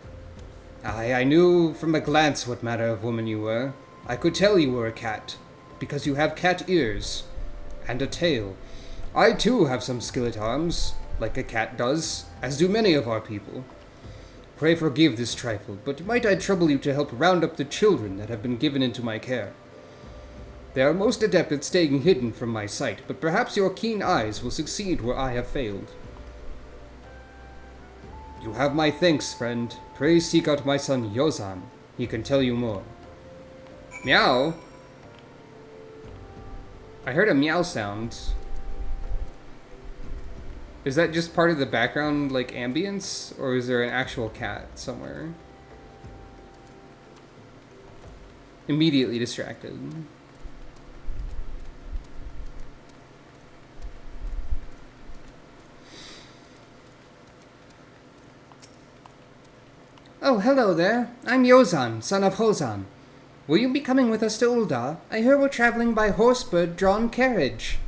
I knew from a glance what manner of woman you were. I could tell you were a cat, because you have cat ears, and a tail. I too have some skill at arms, like a cat does, as do many of our people. Pray forgive this trifle, but might I trouble you to help round up the children that have been given into my care? They are most adept at staying hidden from my sight, but perhaps your keen eyes will succeed where I have failed. You have my thanks, friend. Pray seek out my son Yozan. He can tell you more. Meow? I heard a meow sound. Is that just part of the background, like, ambience? Or is there an actual cat somewhere? Immediately distracted. Oh, hello there. I'm Yozan, son of Hozan. Will you be coming with us to Ul'dah? I hear we're traveling by horsebird-drawn carriage.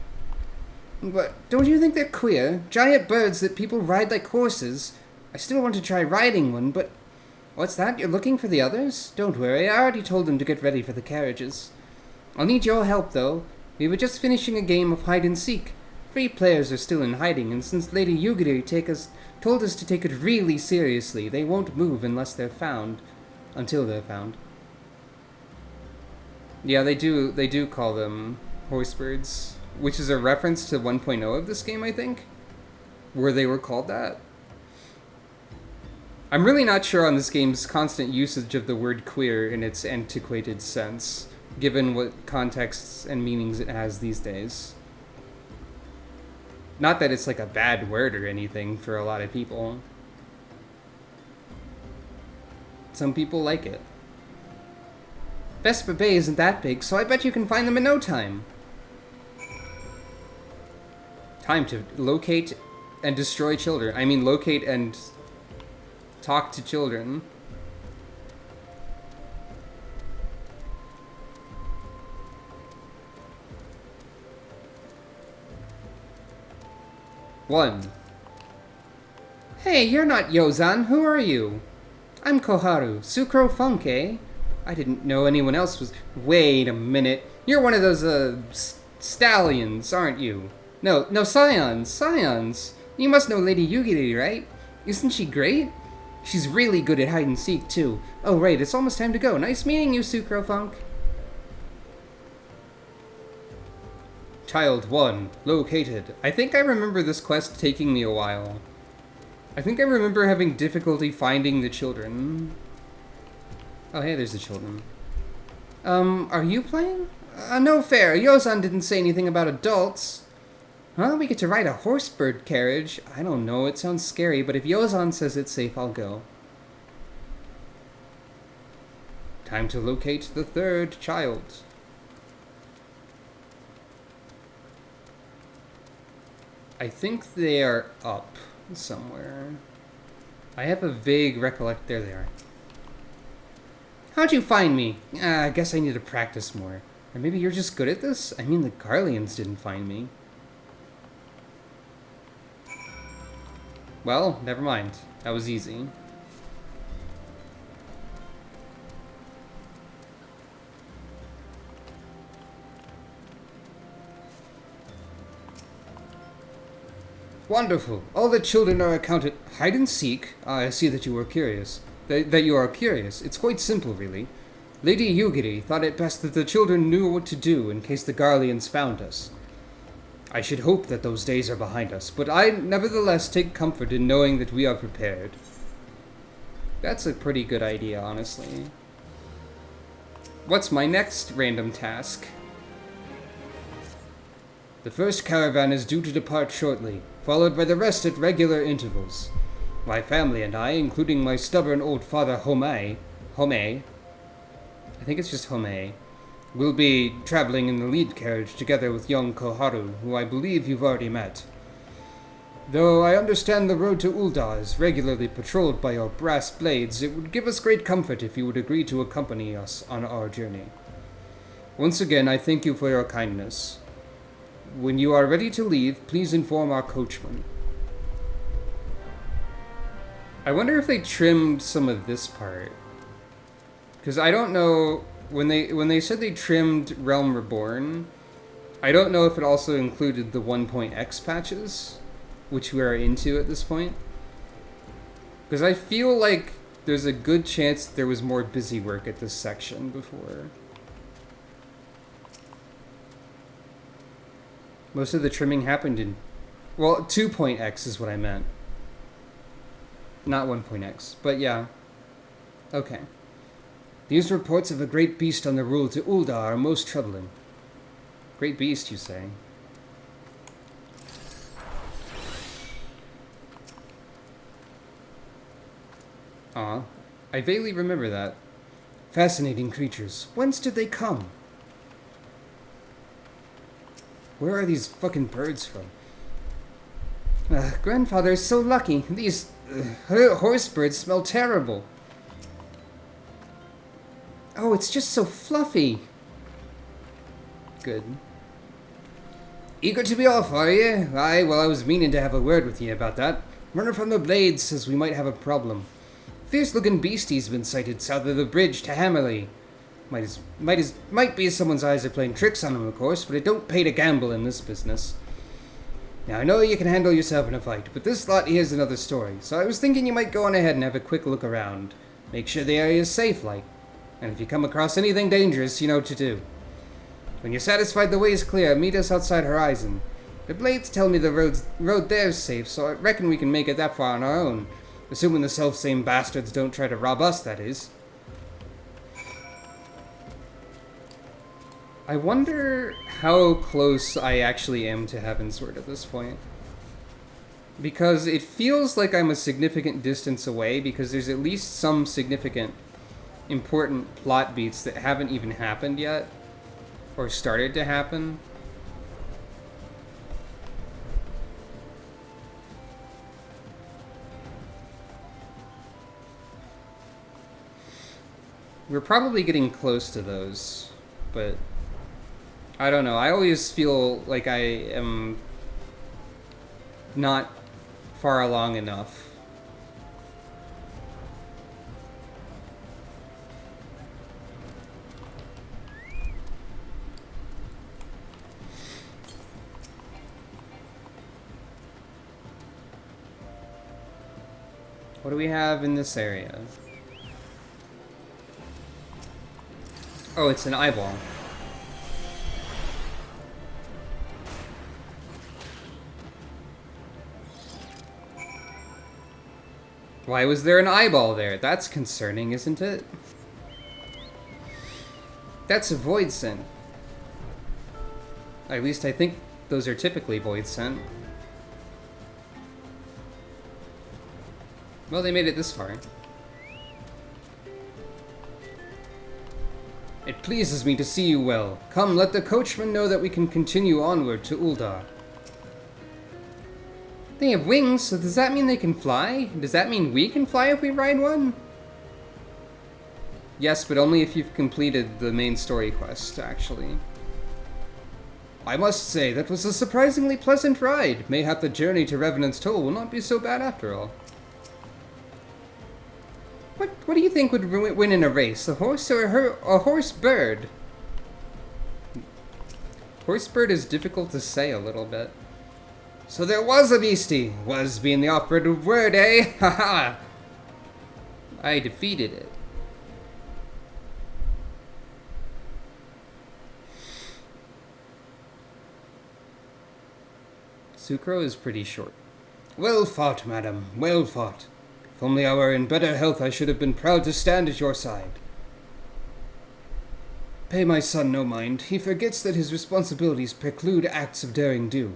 But don't you think they're queer? Giant birds that people ride like horses. I still want to try riding one, but... What's that? You're looking for the others? Don't worry, I already told them to get ready for the carriages. I'll need your help, though. We were just finishing a game of hide-and-seek. 3 players are still in hiding, and since Lady Yugiri told us to take it really seriously, they won't move unless they're found. Until they're found. Yeah, they do call them horsebirds, which is a reference to 1.0 of this game, I think, where they were called that. I'm really not sure on this game's constant usage of the word queer in its antiquated sense, given what contexts and meanings it has these days. Not that it's like a bad word or anything for a lot of people. Some people like it. Vesper Bay isn't that big, so I bet you can find them in no time. Time to locate and destroy children. I mean, locate and talk to children. One. Hey, you're not Yozan. Who are you? I'm Koharu. Sucro Funk, eh? I didn't know anyone else was... Wait a minute. You're one of those, stallions, aren't you? No, scions, scions. You must know Lady Yugiri, right? Isn't she great? She's really good at hide and seek, too. Oh, right, it's almost time to go. Nice meeting you, Sucrofunk. Child 1, located. I think I remember this quest taking me a while. I think I remember having difficulty finding the children. Oh, hey, there's the children. Are you playing? No fair. Yozan didn't say anything about adults. Huh? We get to ride a horsebird carriage. I don't know. It sounds scary, but if Yozan says it's safe, I'll go. Time to locate the third child. I think they are up somewhere. I have a vague recollect. There they are. How'd you find me? I guess I need to practice more. Or maybe you're just good at this? I mean, the Garleans didn't find me. Well, never mind. That was easy. Wonderful. All the children are accounted. Hide and seek? I see that you are curious. That you are curious. It's quite simple, really. Lady Yugiri thought it best that the children knew what to do in case the Garleans found us. I should hope that those days are behind us, but I nevertheless take comfort in knowing that we are prepared. That's a pretty good idea, honestly. What's my next random task? The first caravan is due to depart shortly, followed by the rest at regular intervals. My family and I, including my stubborn old father Home, I think it's just Home, will be traveling in the lead carriage together with young Koharu, who I believe you've already met. Though I understand the road to Ul'dah is regularly patrolled by your brass blades, it would give us great comfort if you would agree to accompany us on our journey. Once again, I thank you for your kindness. When you are ready to leave, please inform our coachman. I wonder if they trimmed some of this part. Because I don't know, when they said they trimmed Realm Reborn, I don't know if it also included the 1.x patches, which we are into at this point. Because I feel like there's a good chance there was more busy work at this section before. Most of the trimming happened in... Well, 2.x is what I meant. Not 1.x, but yeah. Okay. These reports of a great beast on the road to Ul'dah are most troubling. Great beast, you say? Ah, I vaguely remember that. Fascinating creatures. Whence did they come? Where are these fucking birds from? Grandfather is so lucky. These horse birds smell terrible. Oh, it's just so fluffy. Good. Eager to be off, are you? Aye, well, I was meaning to have a word with you about that. Runner from the Blades says we might have a problem. Fierce-looking beastie's been sighted south of the bridge to Hammerley. Might be someone's eyes are playing tricks on him, of course, but it don't pay to gamble in this business. Now, I know you can handle yourself in a fight, but this lot here's another story, so I was thinking you might go on ahead and have a quick look around. Make sure the area is safe, like. And if you come across anything dangerous, you know what to do. When you're satisfied the way is clear, meet us outside Horizon. The Blades tell me the road there's safe, so I reckon we can make it that far on our own. Assuming the self-same bastards don't try to rob us, that is. I wonder how close I actually am to Heavensward at this point. Because it feels like I'm a significant distance away, because there's at least some significant, important plot beats that haven't even happened yet. Or started to happen. We're probably getting close to those, but I don't know. I always feel like I am not far along enough. What do we have in this area? Oh, it's an eyeball. Why was there an eyeball there? That's concerning, isn't it? That's a void scent. At least I think those are typically void scent. Well, they made it this far. It pleases me to see you well. Come, let the coachman know that we can continue onward to Uldar. They have wings, so does that mean they can fly? Does that mean we can fly if we ride one? Yes, but only if you've completed the main story quest, actually. I must say, that was a surprisingly pleasant ride. Mayhap the journey to Revenant's Toll will not be so bad after all. What do you think would win in a race? A horse or a horse-bird? Horse-bird is difficult to say a little bit. So there was a beastie. Was being the operative word, eh? Haha! I defeated it. Sucro is pretty short. Well fought, madam. Well fought. If only I were in better health, I should have been proud to stand at your side. Pay my son no mind. He forgets that his responsibilities preclude acts of daring do.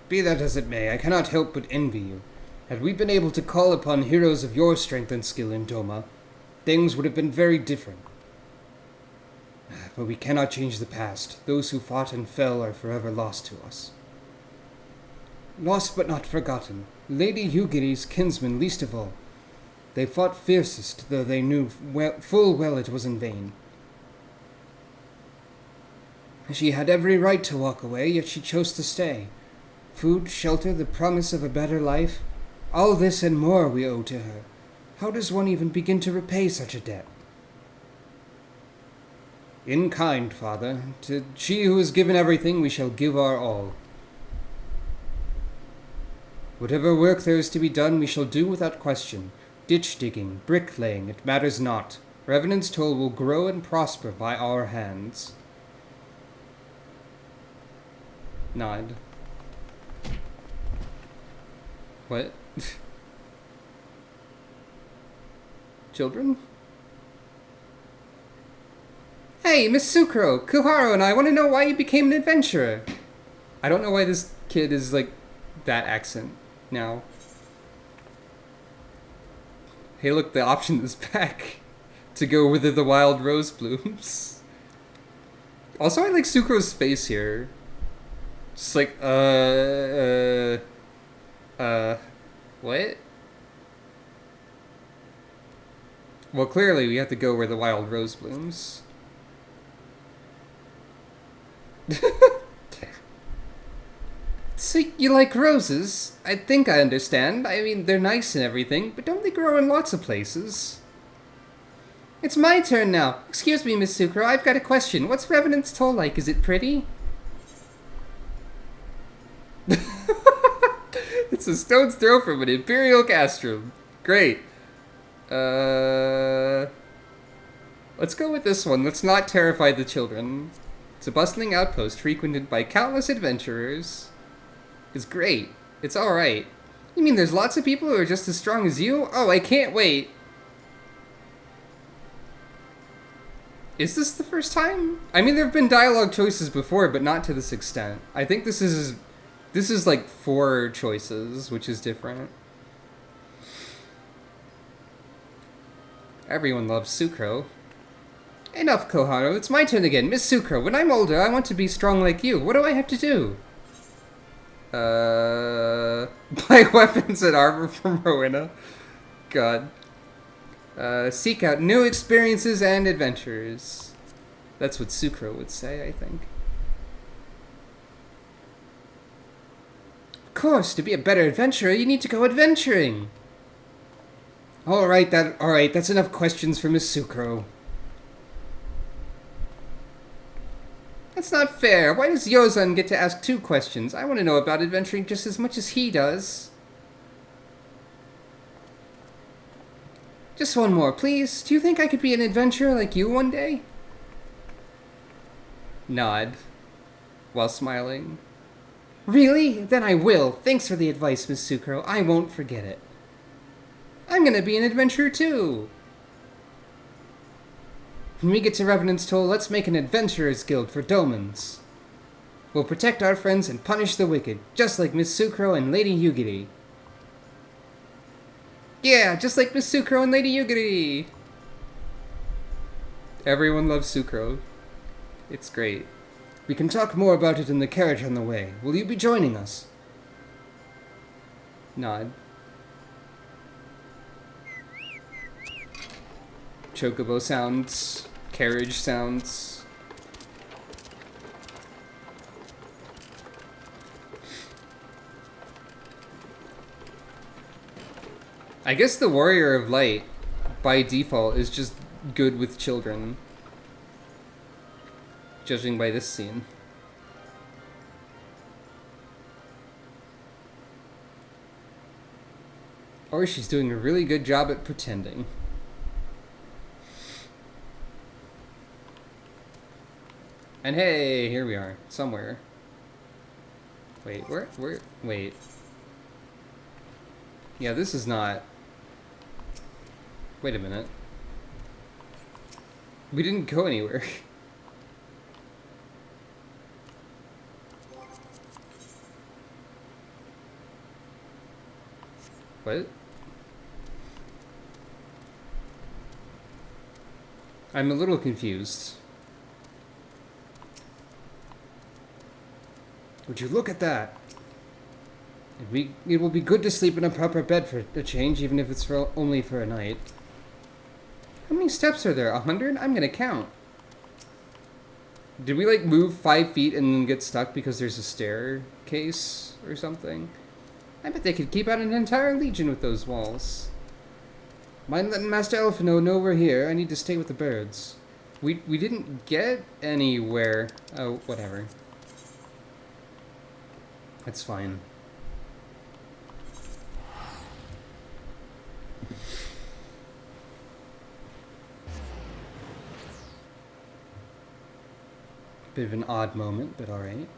Be that as it may, I cannot help but envy you. Had we been able to call upon heroes of your strength and skill in Doma, things would have been very different. But we cannot change the past. Those who fought and fell are forever lost to us. Lost but not forgotten. Lady Yugiri's kinsmen least of all. They fought fiercest, though they knew full well it was in vain. She had every right to walk away, yet she chose to stay. Food, shelter, the promise of a better life, all this and more we owe to her. How does one even begin to repay such a debt? In kind, Father. To she who has given everything, we shall give our all. Whatever work there is to be done, we shall do without question. Ditch digging, bricklaying, it matters not. Revenant's Toll will grow and prosper by our hands. Nod. What? Children? Hey, Miss Sucro, Kuharo and I want to know why you became an adventurer. I don't know why this kid is like that accent now. Hey, look, the option is back to go wither the wild rose blooms. Also, I like Sucro's face here. Just like, what? Well, clearly we have to go where the wild rose blooms. So you like roses? I think I understand. I mean, they're nice and everything, but don't they grow in lots of places? It's my turn now. Excuse me, Miss Sucro, I've got a question. What's Revenant's Toll like? Is it pretty? It's a stone's throw from an Imperial castrum. Great. Let's go with this one. Let's not terrify the children. It's a bustling outpost frequented by countless adventurers. It's great. It's alright. You mean there's lots of people who are just as strong as you? Oh, I can't wait. Is this the first time? I mean, there have been dialogue choices before, but not to this extent. I think this is like 4 choices, which is different. Everyone loves Sucro. Enough, Koharu. It's my turn again. Miss Sucro, when I'm older, I want to be strong like you. What do I have to do? Buy weapons and armor from Rowena. God. Seek out new experiences and adventures. That's what Sucro would say, I think. Of course, to be a better adventurer, you need to go adventuring. Alright, that's enough questions for Miss Sucro. That's not fair. Why does Yozan get to ask 2 questions? I want to know about adventuring just as much as he does. Just one more, please. Do you think I could be an adventurer like you one day? Nod, while smiling. Really? Then I will. Thanks for the advice, Miss Sucro. I won't forget it. I'm gonna be an adventurer too. When we get to Revenant's Toll, let's make an adventurers guild for Domans. We'll protect our friends and punish the wicked, just like Miss Sucro and Lady Yugiri. Yeah, just like Miss Sucro and Lady Yugiri! Everyone loves Sucro. It's great. We can talk more about it in the carriage on the way. Will you be joining us? Nod. Chocobo sounds. Carriage sounds. I guess the Warrior of Light, by default, is just good with children. Judging by this scene. Or she's doing a really good job at pretending. And hey, here we are. Somewhere. Wait, wait. Yeah, this is not... Wait a minute. We didn't go anywhere. What? I'm a little confused. Would you look at that? It will be good to sleep in a proper bed for a change, even if it's only for a night. How many steps are there? 100? I'm gonna count. Did we, like, move 5 feet and then get stuck because there's a staircase or something? I bet they could keep out an entire legion with those walls. Mind letting Master Elfino know we're here. I need to stay with the birds. We didn't get anywhere. Oh, whatever. That's fine. Bit of an odd moment, but alright.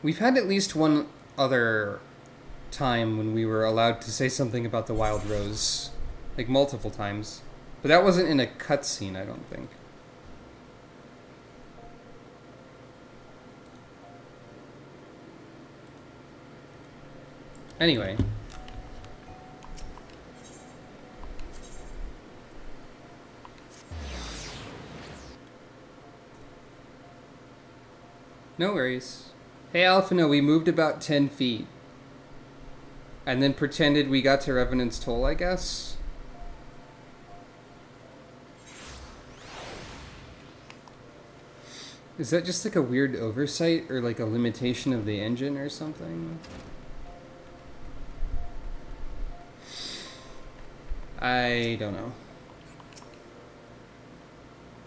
We've had at least one other time when we were allowed to say something about the Wild Rose. Like, multiple times. But that wasn't in a cutscene, I don't think. Anyway. No worries. Hey, Alphino, we moved about 10 feet. And then pretended we got to Revenant's Toll, I guess? Is that just like a weird oversight or like a limitation of the engine or something? I don't know.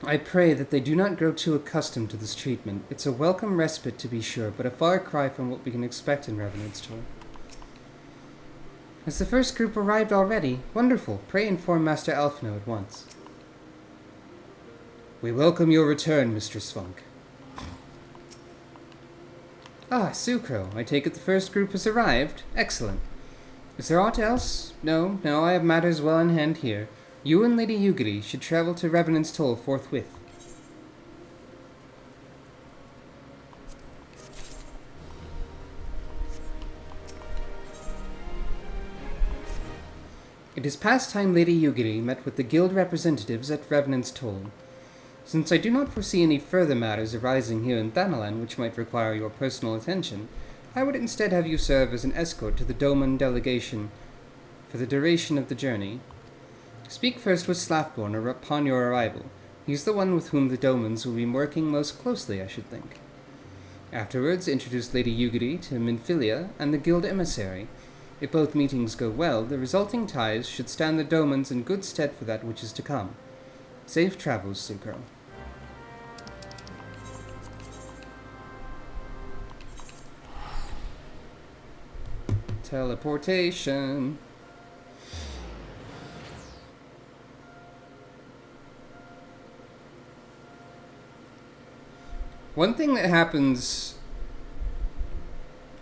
I pray that they do not grow too accustomed to this treatment. It's a welcome respite to be sure, but a far cry from what we can expect in Revenant's Toll. Has the first group arrived already? Wonderful. Pray inform Master Alphino at once. We welcome your return, Mistress Funk. Ah, Sucro. I take it the first group has arrived. Excellent. Is there aught else? No, I have matters well in hand here. You and Lady Yugiri should travel to Revenant's Toll forthwith. It is past time Lady Yugiri met with the guild representatives at Revenant's Toll. Since I do not foresee any further matters arising here in Thanalan which might require your personal attention, I would instead have you serve as an escort to the Doman delegation for the duration of the journey. Speak first with Slafborn upon your arrival. He's the one with whom the Domans will be working most closely, I should think. Afterwards, introduce Lady Yugiri to Minfilia and the guild emissary. If both meetings go well, the resulting ties should stand the Domans in good stead for that which is to come. Safe travels, Sucro. Teleportation. One thing that happens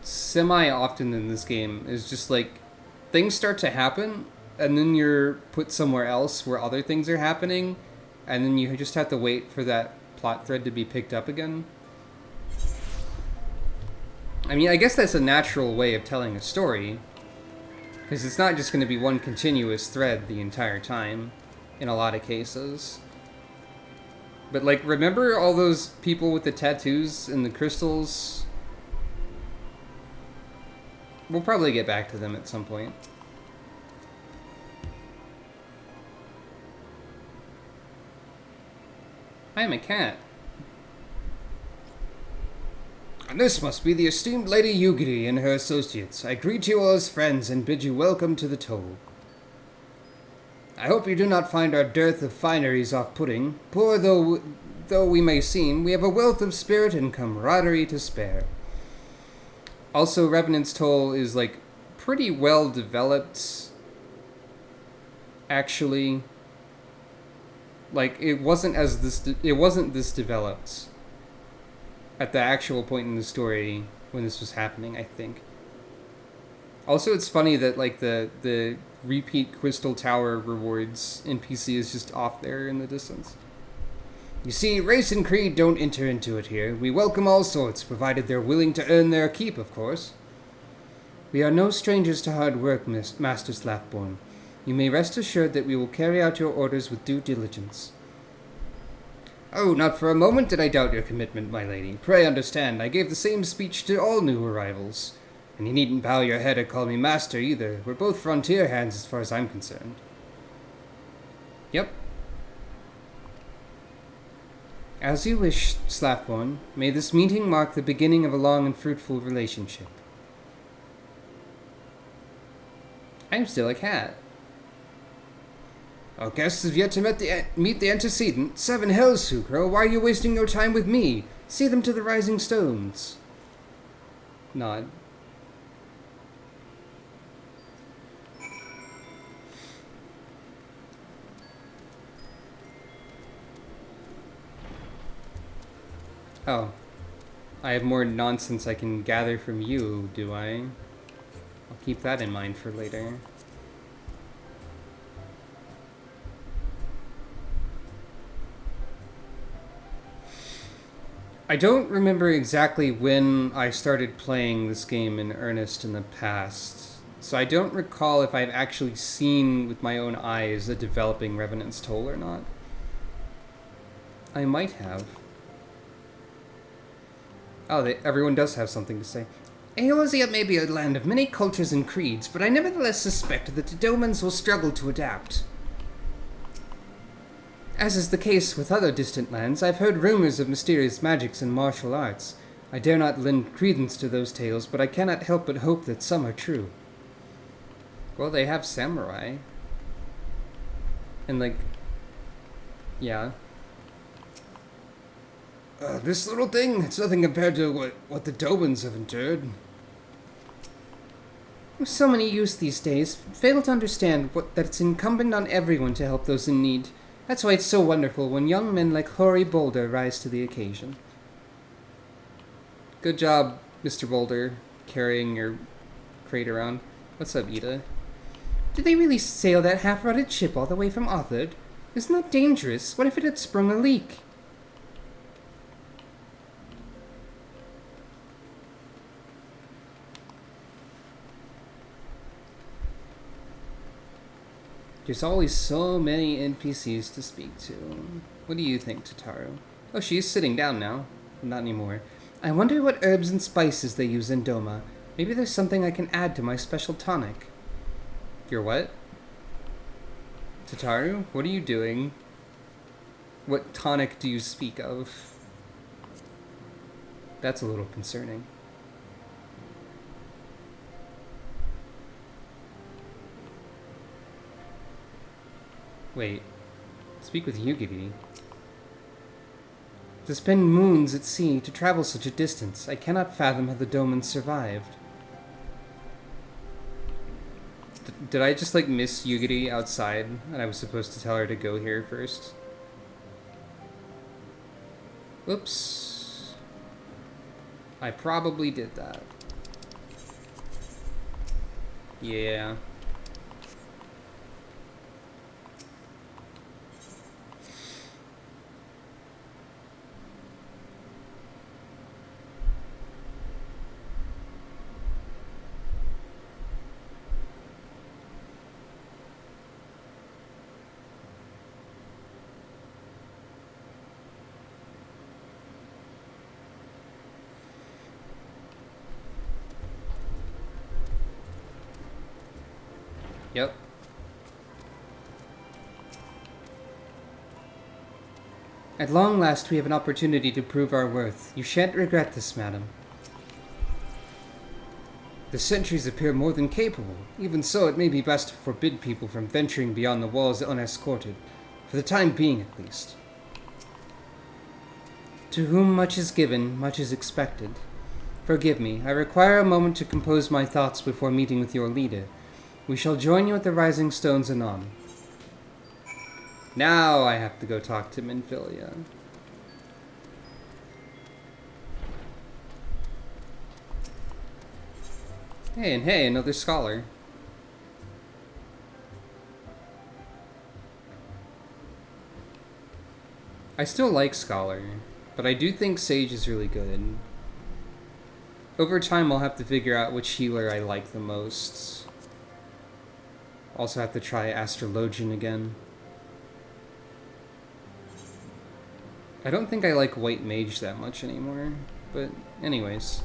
semi-often in this game is just like things start to happen and then you're put somewhere else where other things are happening and then you just have to wait for that plot thread to be picked up again. I mean, I guess that's a natural way of telling a story, because it's not just going to be one continuous thread the entire time, in a lot of cases. But, like, remember all those people with the tattoos and the crystals? We'll probably get back to them at some point. I am a cat. And this must be the esteemed Lady Yugiri and her associates. I greet you all as friends and bid you welcome to the toll. I hope you do not find our dearth of fineries off-putting. Poor though we may seem, we have a wealth of spirit and camaraderie to spare. Also, Revenant's Toll is, like, pretty well developed, actually. Like, it wasn't this developed at the actual point in the story when this was happening, I think. Also, it's funny that, like, the repeat Crystal Tower rewards NPC is just off there in the distance. You see, race and creed don't enter into it here. We welcome all sorts, provided they're willing to earn their keep, of course. We are no strangers to hard work, Master Slathborn. You may rest assured that we will carry out your orders with due diligence. Oh, not for a moment did I doubt your commitment, my lady. Pray understand, I gave the same speech to all new arrivals. And you needn't bow your head or call me master either. We're both frontier hands as far as I'm concerned. Yep. As you wish, Slathborn. May this meeting mark the beginning of a long and fruitful relationship. I'm still a cat. Our guests have yet to meet the antecedent. 7 hells, Sucro. Why are you wasting your time with me? See them to the rising stones. Nod. Oh. I have more nonsense I can gather from you, do I? I'll keep that in mind for later. I don't remember exactly when I started playing this game in earnest in the past, so I don't recall if I've actually seen with my own eyes the developing Revenant's Toll or not. I might have. Oh, everyone does have something to say. Eorzea may be a land of many cultures and creeds, but I nevertheless suspect that the Domans will struggle to adapt. As is the case with other distant lands, I've heard rumors of mysterious magics and martial arts. I dare not lend credence to those tales, but I cannot help but hope that some are true. Well, they have samurai. And, like, yeah. This little thing, it's nothing compared to what the Domans have endured. So many youths these days fail to understand that it's incumbent on everyone to help those in need. That's why it's so wonderful when young men like Hoary Boulder rise to the occasion. Good job, Mr. Boulder, carrying your crate around. What's up, Ida? Did they really sail that half-rotted ship all the way from Othard? Isn't that dangerous? What if it had sprung a leak? There's always so many NPCs to speak to. What do you think, Tataru? Oh, she's sitting down now. Not anymore. I wonder what herbs and spices they use in Doma. Maybe there's something I can add to my special tonic. Your what? Tataru, what are you doing? What tonic do you speak of? That's a little concerning. Wait. Speak with Yugiri. To spend moons at sea, to travel such a distance, I cannot fathom how the Domans survived. Did I just, like, miss Yugiri outside, and I was supposed to tell her to go here first? Oops. I probably did that. Yeah. Yep. At long last we have an opportunity to prove our worth. You shan't regret this, madam. The sentries appear more than capable. Even so, it may be best to forbid people from venturing beyond the walls unescorted. For the time being, at least. To whom much is given, much is expected. Forgive me, I require a moment to compose my thoughts before meeting with your leader. We shall join you at the Rising Stones anon. Now I have to go talk to Minfilia. Hey, and hey, another scholar. I still like Scholar, but I do think Sage is really good. Over time, I'll have to figure out which healer I like the most. Also have to try Astrologian again. I don't think I like White Mage that much anymore, but anyways.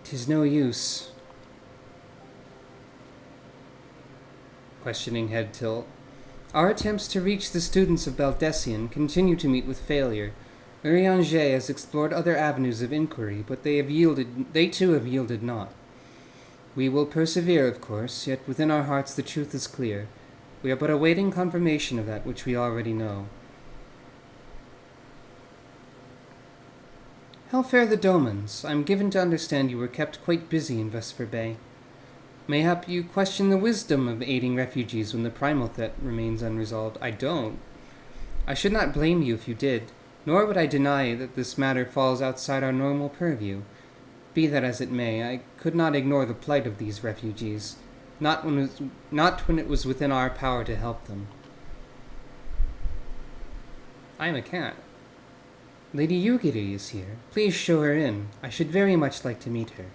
'Tis no use. Questioning head tilt. Our attempts to reach the students of Baldessian continue to meet with failure. Urianger has explored other avenues of inquiry, but they too have yielded naught. We will persevere, of course, yet within our hearts the truth is clear. We are but awaiting confirmation of that which we already know. How fare the Domans? I am given to understand you were kept quite busy in Vesper Bay. Mayhap you question the wisdom of aiding refugees when the primal threat remains unresolved. I don't. I should not blame you if you did, nor would I deny that this matter falls outside our normal purview. Be that as it may, I could not ignore the plight of these refugees, not when it was within our power to help them. I am a cat. Lady Yugiri is here. Please show her in. I should very much like to meet her.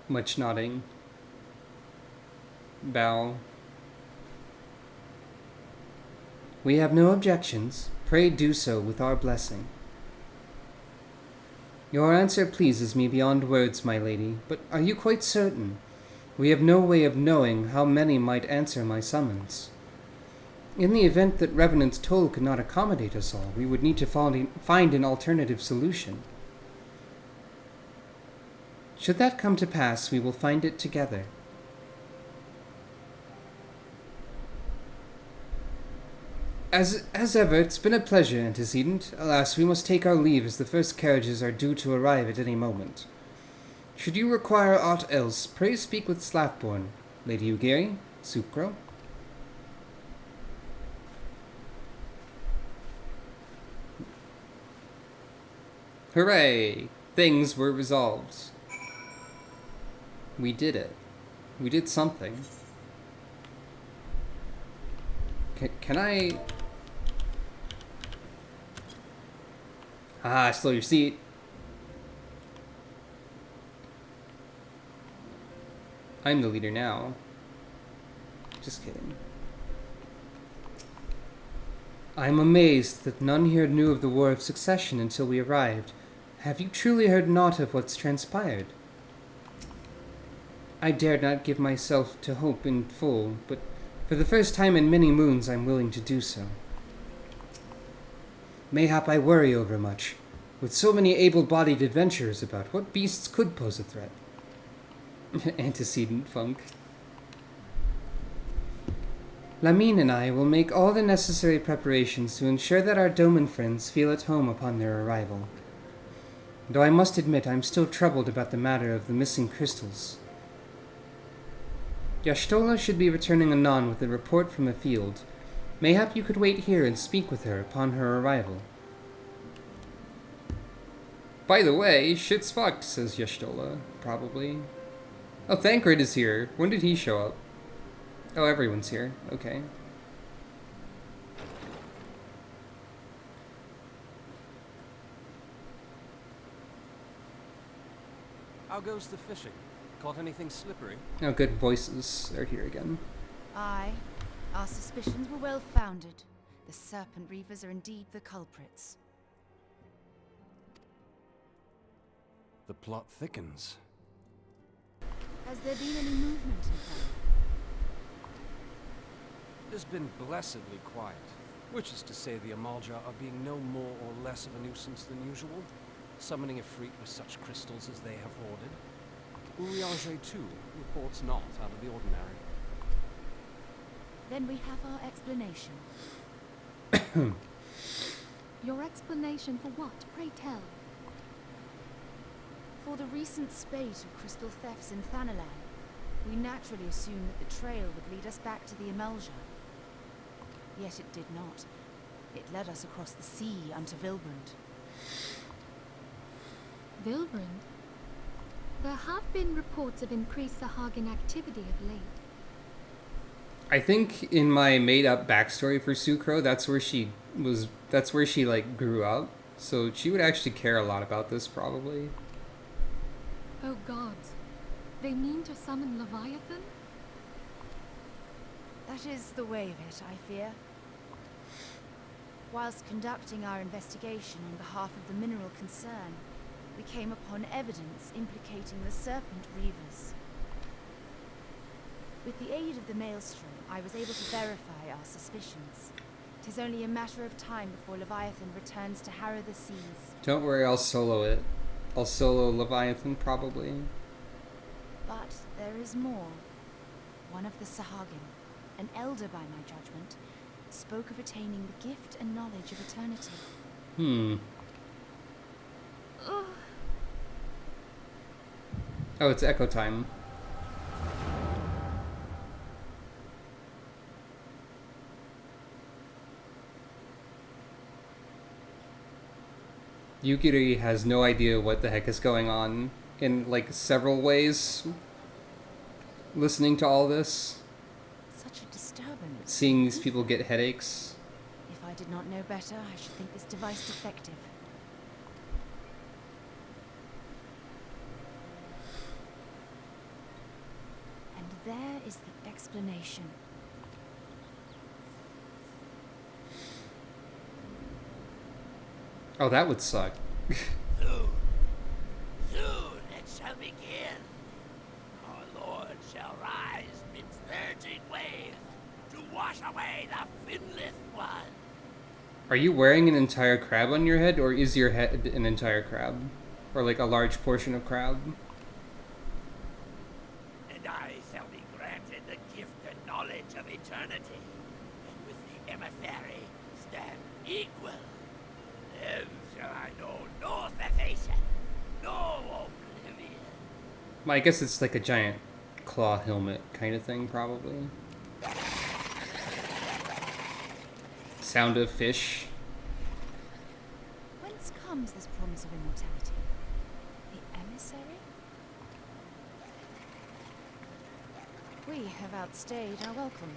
Much nodding. Bow. We have no objections. Pray do so with our blessing. Your answer pleases me beyond words, my lady, but are you quite certain? We have no way of knowing how many might answer my summons. In the event that Revenant's toll could not accommodate us all, we would need to find an alternative solution. Should that come to pass, we will find it together. As ever, it's been a pleasure, antecedent. Alas, we must take our leave as the first carriages are due to arrive at any moment. Should you require aught else, pray speak with Slathborn, Lady Ugiri, Sucro. Hooray! Things were resolved. We did it. We did something. Can I... Ah, slow your seat. I'm the leader now. Just kidding. I am amazed that none here knew of the War of Succession until we arrived. have you truly heard naught of what's transpired? I dared not give myself to hope in full, but for the first time in many moons I'm willing to do so. Mayhap I worry overmuch. With so many able-bodied adventurers about, what beasts could pose a threat? Antecedent funk. Lamine and I will make all the necessary preparations to ensure that our Doman friends feel at home upon their arrival. Though I must admit I'm still troubled about the matter of the missing crystals. Yashtola should be returning anon with a report from the field. Mayhap you could wait here and speak with her upon her arrival. By the way, shit's fucked, says Yashtola, probably. Oh, Thancred is here. When did he show up? Oh, everyone's here. Okay. How goes the fishing? Caught anything slippery? Oh, good voices are here again. Aye. Our suspicions were well founded. The Serpent Reavers are indeed the culprits. The plot thickens. Has there been any movement in town? There's been blessedly quiet, which is to say the Amalja are being no more or less of a nuisance than usual, summoning a freak with such crystals as they have hoarded. Urianger, too, reports not out of the ordinary. Then we have our explanation. Your explanation for what, pray tell? For the recent spate of crystal thefts in Thanalan, we naturally assumed that the trail would lead us back to the Amalja. Yet it did not. It led us across the sea unto Vilbrand. Vilbrand? There have been reports of increased Sahagin activity of late. I think in my made-up backstory for Sucro, that's where she like grew up. So she would actually care a lot about this, probably. Oh gods. They mean to summon Leviathan? That is the way of it, I fear. Whilst conducting our investigation on behalf of the mineral concern, we came upon evidence implicating the Serpent Reavers. With the aid of the Maelstrom, I was able to verify our suspicions. 'Tis only a matter of time before Leviathan returns to harrow the seas. Don't worry, I'll solo it. I'll solo Leviathan, probably. But there is more. One of the Sahagin, an elder by my judgment, spoke of attaining the gift and knowledge of eternity. Oh, it's echo time. Yukiri has no idea what the heck is going on in, like, several ways. Listening to all this. Such a disturbance. Seeing these people get headaches. If I did not know better, I should think this device defective. And there is the explanation. Oh, that would suck. Soon it shall begin. Our Lord shall rise midst surging waves to wash away the finless one. Are you wearing an entire crab on your head, or is your head an entire crab? Or like a large portion of crab? And I shall be granted the gift and knowledge of eternity, and with the emissary stand equal. Then shall I know no cessation, no oblivion. Well, I guess it's like a giant claw helmet kind of thing, probably. Sound of fish. Whence comes this promise of immortality? The emissary? We have outstayed our welcome.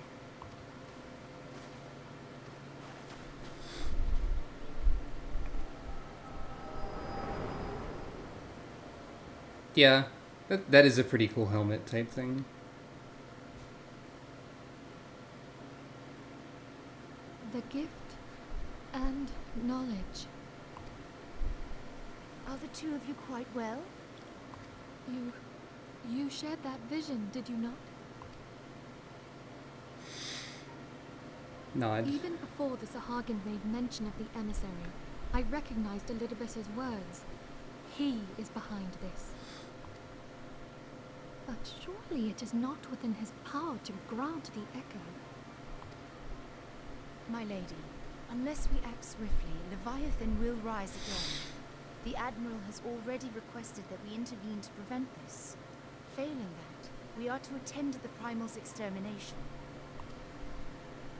Yeah, that is a pretty cool helmet type thing. The gift and knowledge. Are the two of you quite well? You shared that vision, did you not? Nod. Even before the Sahagin made mention of the emissary, I recognized Elidibus's words. He is behind this. But surely it is not within his power to grant the echo. My lady, unless we act swiftly, Leviathan will rise again. The Admiral has already requested that we intervene to prevent this. Failing that, we are to attend to the Primal's extermination.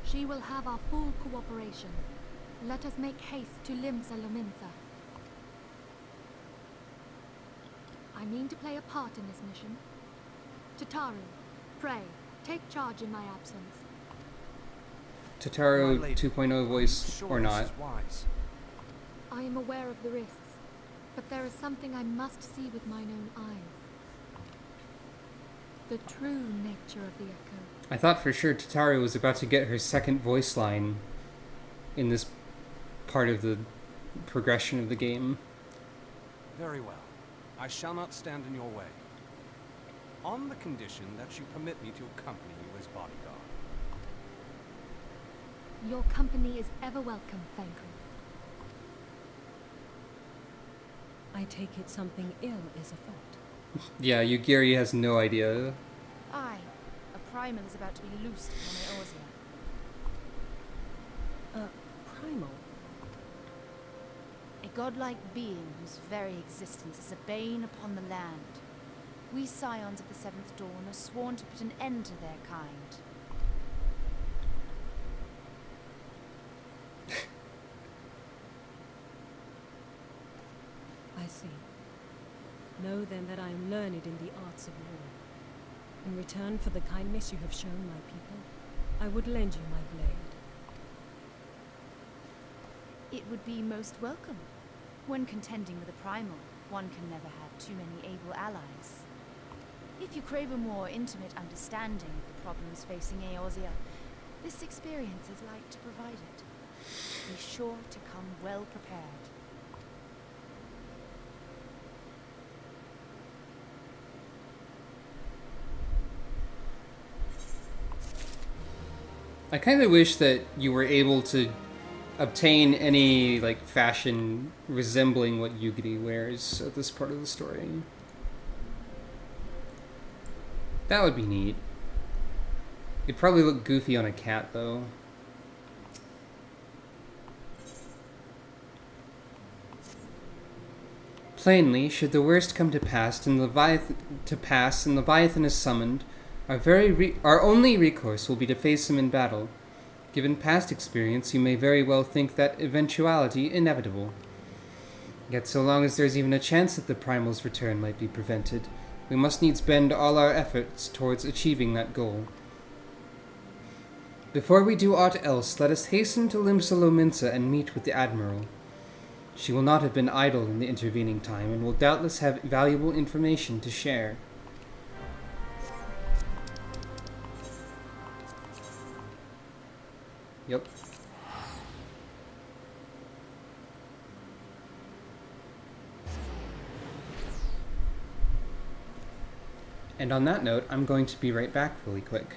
She will have our full cooperation. Let us make haste to Limsa Lominsa. I mean to play a part in this mission. Tataru, pray, take charge in my absence. Tataru My lady, 2.0 voice sure or this not. is wise. I am aware of the risks, but there is something I must see with mine own eyes. The true nature of the echo. I thought for sure Tataru was about to get her second voice line in this part of the progression of the game. Very well. I shall not stand in your way. On the condition that you permit me to accompany you as bodyguard. Your company is ever welcome, Thancred. I take it something ill is afoot. Yeah, Yugiri has no idea. Aye, a primal is about to be loosed upon Eorzea. Primal? A godlike being whose very existence is a bane upon the land. We scions of the Seventh Dawn are sworn to put an end to their kind. I see. Know then that I am learned in the arts of war. In return for the kindness you have shown my people, I would lend you my blade. It would be most welcome. When contending with a primal, one can never have too many able allies. If you crave a more intimate understanding of the problems facing Eorzea, this experience is like to provide it. Be sure to come well prepared. I kind of wish that you were able to obtain any like fashion resembling what Yugiri wears at this part of the story. That would be neat. It'd probably look goofy on a cat, though. Plainly, should the worst come to pass and Leviathan is summoned, our only recourse will be to face him in battle. Given past experience, you may very well think that eventuality inevitable. Yet so long as there's even a chance that the Primal's return might be prevented, we must needs bend all our efforts towards achieving that goal. Before we do aught else, let us hasten to Limsa Lominsa and meet with the Admiral. She will not have been idle in the intervening time, and will doubtless have valuable information to share. Yep. And on that note, I'm going to be right back really quick.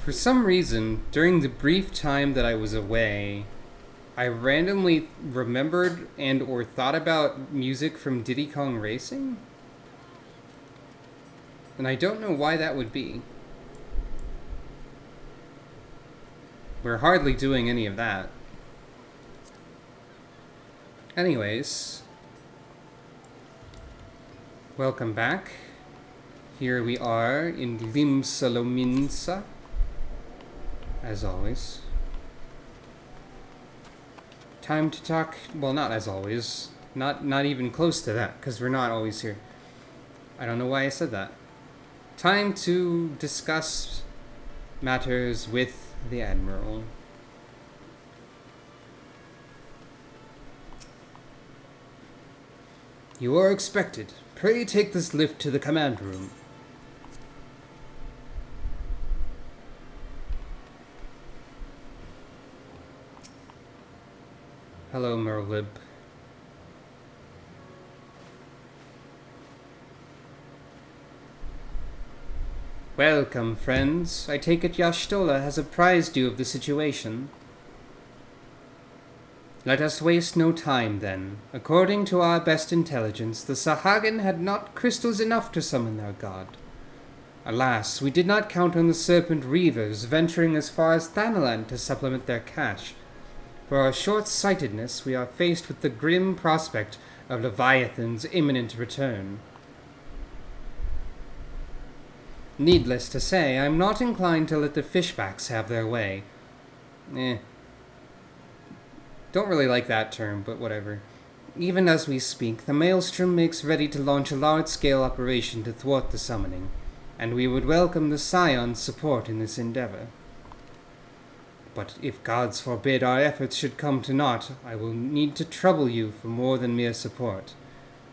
For some reason, during the brief time that I was away, I randomly remembered and or thought about music from Diddy Kong Racing. And I don't know why that would be. We're hardly doing any of that. Anyways, welcome back. Here we are in Limsalominsa, as always. Time to talk, well, not as always, not even close to that, because we're not always here. I don't know why I said that. Time to discuss matters with the Admiral. You are expected. Pray take this lift to the command room. Hello, Merlib. Welcome, friends. I take it Yashtola has apprised you of the situation. Let us waste no time, then. According to our best intelligence, the Sahagin had not crystals enough to summon their god. Alas, we did not count on the Serpent Reavers venturing as far as Thanalan to supplement their cache. For our short-sightedness, we are faced with the grim prospect of Leviathan's imminent return. Needless to say, I'm not inclined to let the fishbacks have their way. Don't really like that term, but whatever. Even as we speak, the Maelstrom makes ready to launch a large-scale operation to thwart the summoning, and we would welcome the Scion's support in this endeavor. But if gods forbid our efforts should come to naught, I will need to trouble you for more than mere support,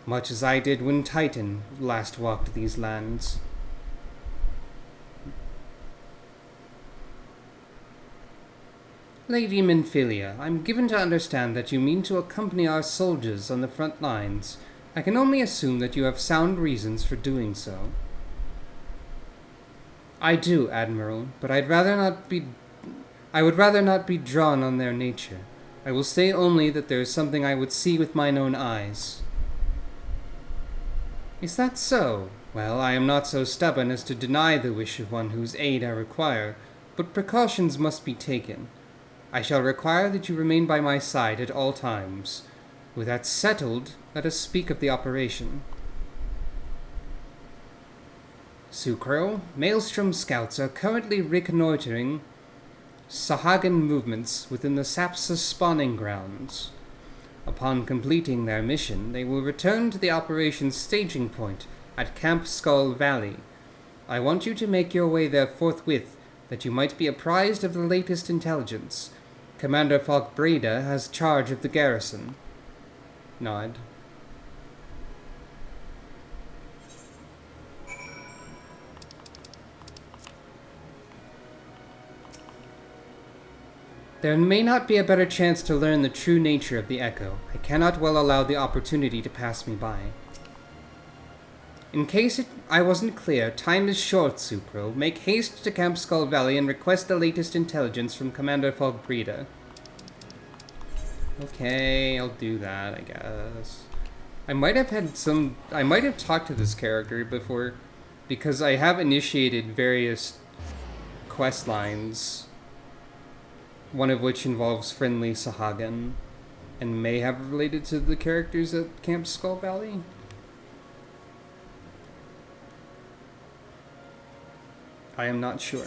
much as I did when Titan last walked these lands. Lady Minfilia, I'm given to understand that you mean to accompany our soldiers on the front lines. I can only assume that you have sound reasons for doing so. I do, Admiral, but I would rather not be drawn on their nature. I will say only that there is something I would see with mine own eyes. Is that so? Well, I am not so stubborn as to deny the wish of one whose aid I require, but precautions must be taken. I shall require that you remain by my side at all times. With that settled, let us speak of the operation. Sucro, Maelstrom scouts are currently reconnoitering Sahagin movements within the Sapsa spawning grounds. Upon completing their mission, they will return to the operation's staging point at Camp Skull Valley. I want you to make your way there forthwith, that you might be apprised of the latest intelligence. Commander Falkbreda has charge of the garrison. Nod. There may not be a better chance to learn the true nature of the Echo. I cannot well allow the opportunity to pass me by. In case I wasn't clear, time is short, Supro. Make haste to Camp Skull Valley and request the latest intelligence from Commander Falkbreda. Okay, I'll do that, I guess. I might have talked to this character before, because I have initiated various quest lines, one of which involves friendly Sahagin, and may have related to the characters at Camp Skull Valley. I am not sure.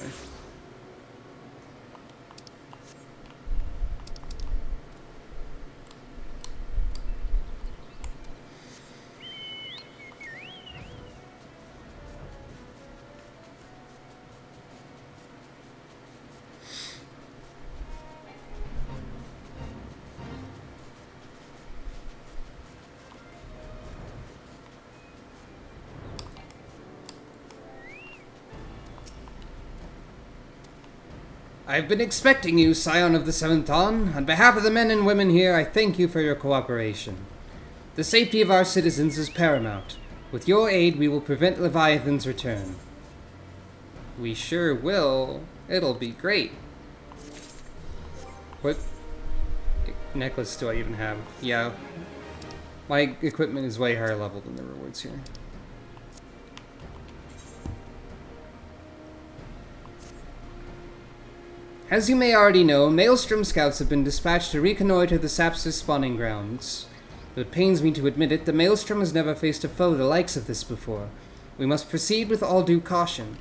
I've been expecting you, Scion of the Seventh Dawn. On behalf of the men and women here, I thank you for your cooperation. The safety of our citizens is paramount. With your aid, we will prevent Leviathan's return. We sure will. It'll be great. What necklace do I even have? Yeah. My equipment is way higher level than the rewards here. As you may already know, Maelstrom scouts have been dispatched to reconnoiter the Sapsis spawning grounds. It pains me to admit it, the Maelstrom has never faced a foe the likes of this before. We must proceed with all due caution.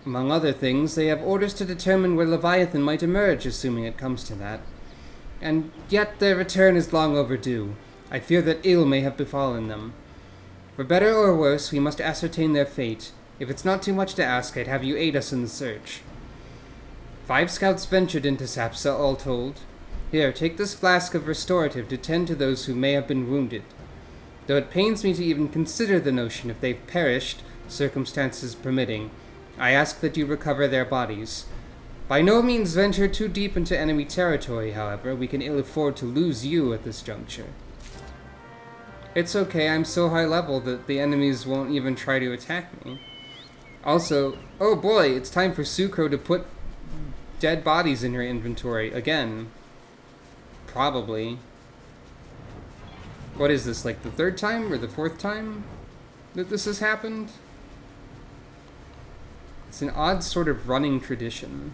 Among other things, they have orders to determine where Leviathan might emerge, assuming it comes to that. And yet their return is long overdue. I fear that ill may have befallen them. For better or worse, we must ascertain their fate. If it's not too much to ask, I'd have you aid us in the search. 5 scouts ventured into Sapsa, all told. Here, take this flask of restorative to tend to those who may have been wounded. Though it pains me to even consider the notion if they've perished, circumstances permitting, I ask that you recover their bodies. By no means venture too deep into enemy territory, however. We can ill afford to lose you at this juncture. It's okay, I'm so high level that the enemies won't even try to attack me. Also, oh boy, it's time for Sucro to put dead bodies in her inventory again. Probably. What is this, like the 3rd time or the 4th time that this has happened? It's an odd sort of running tradition.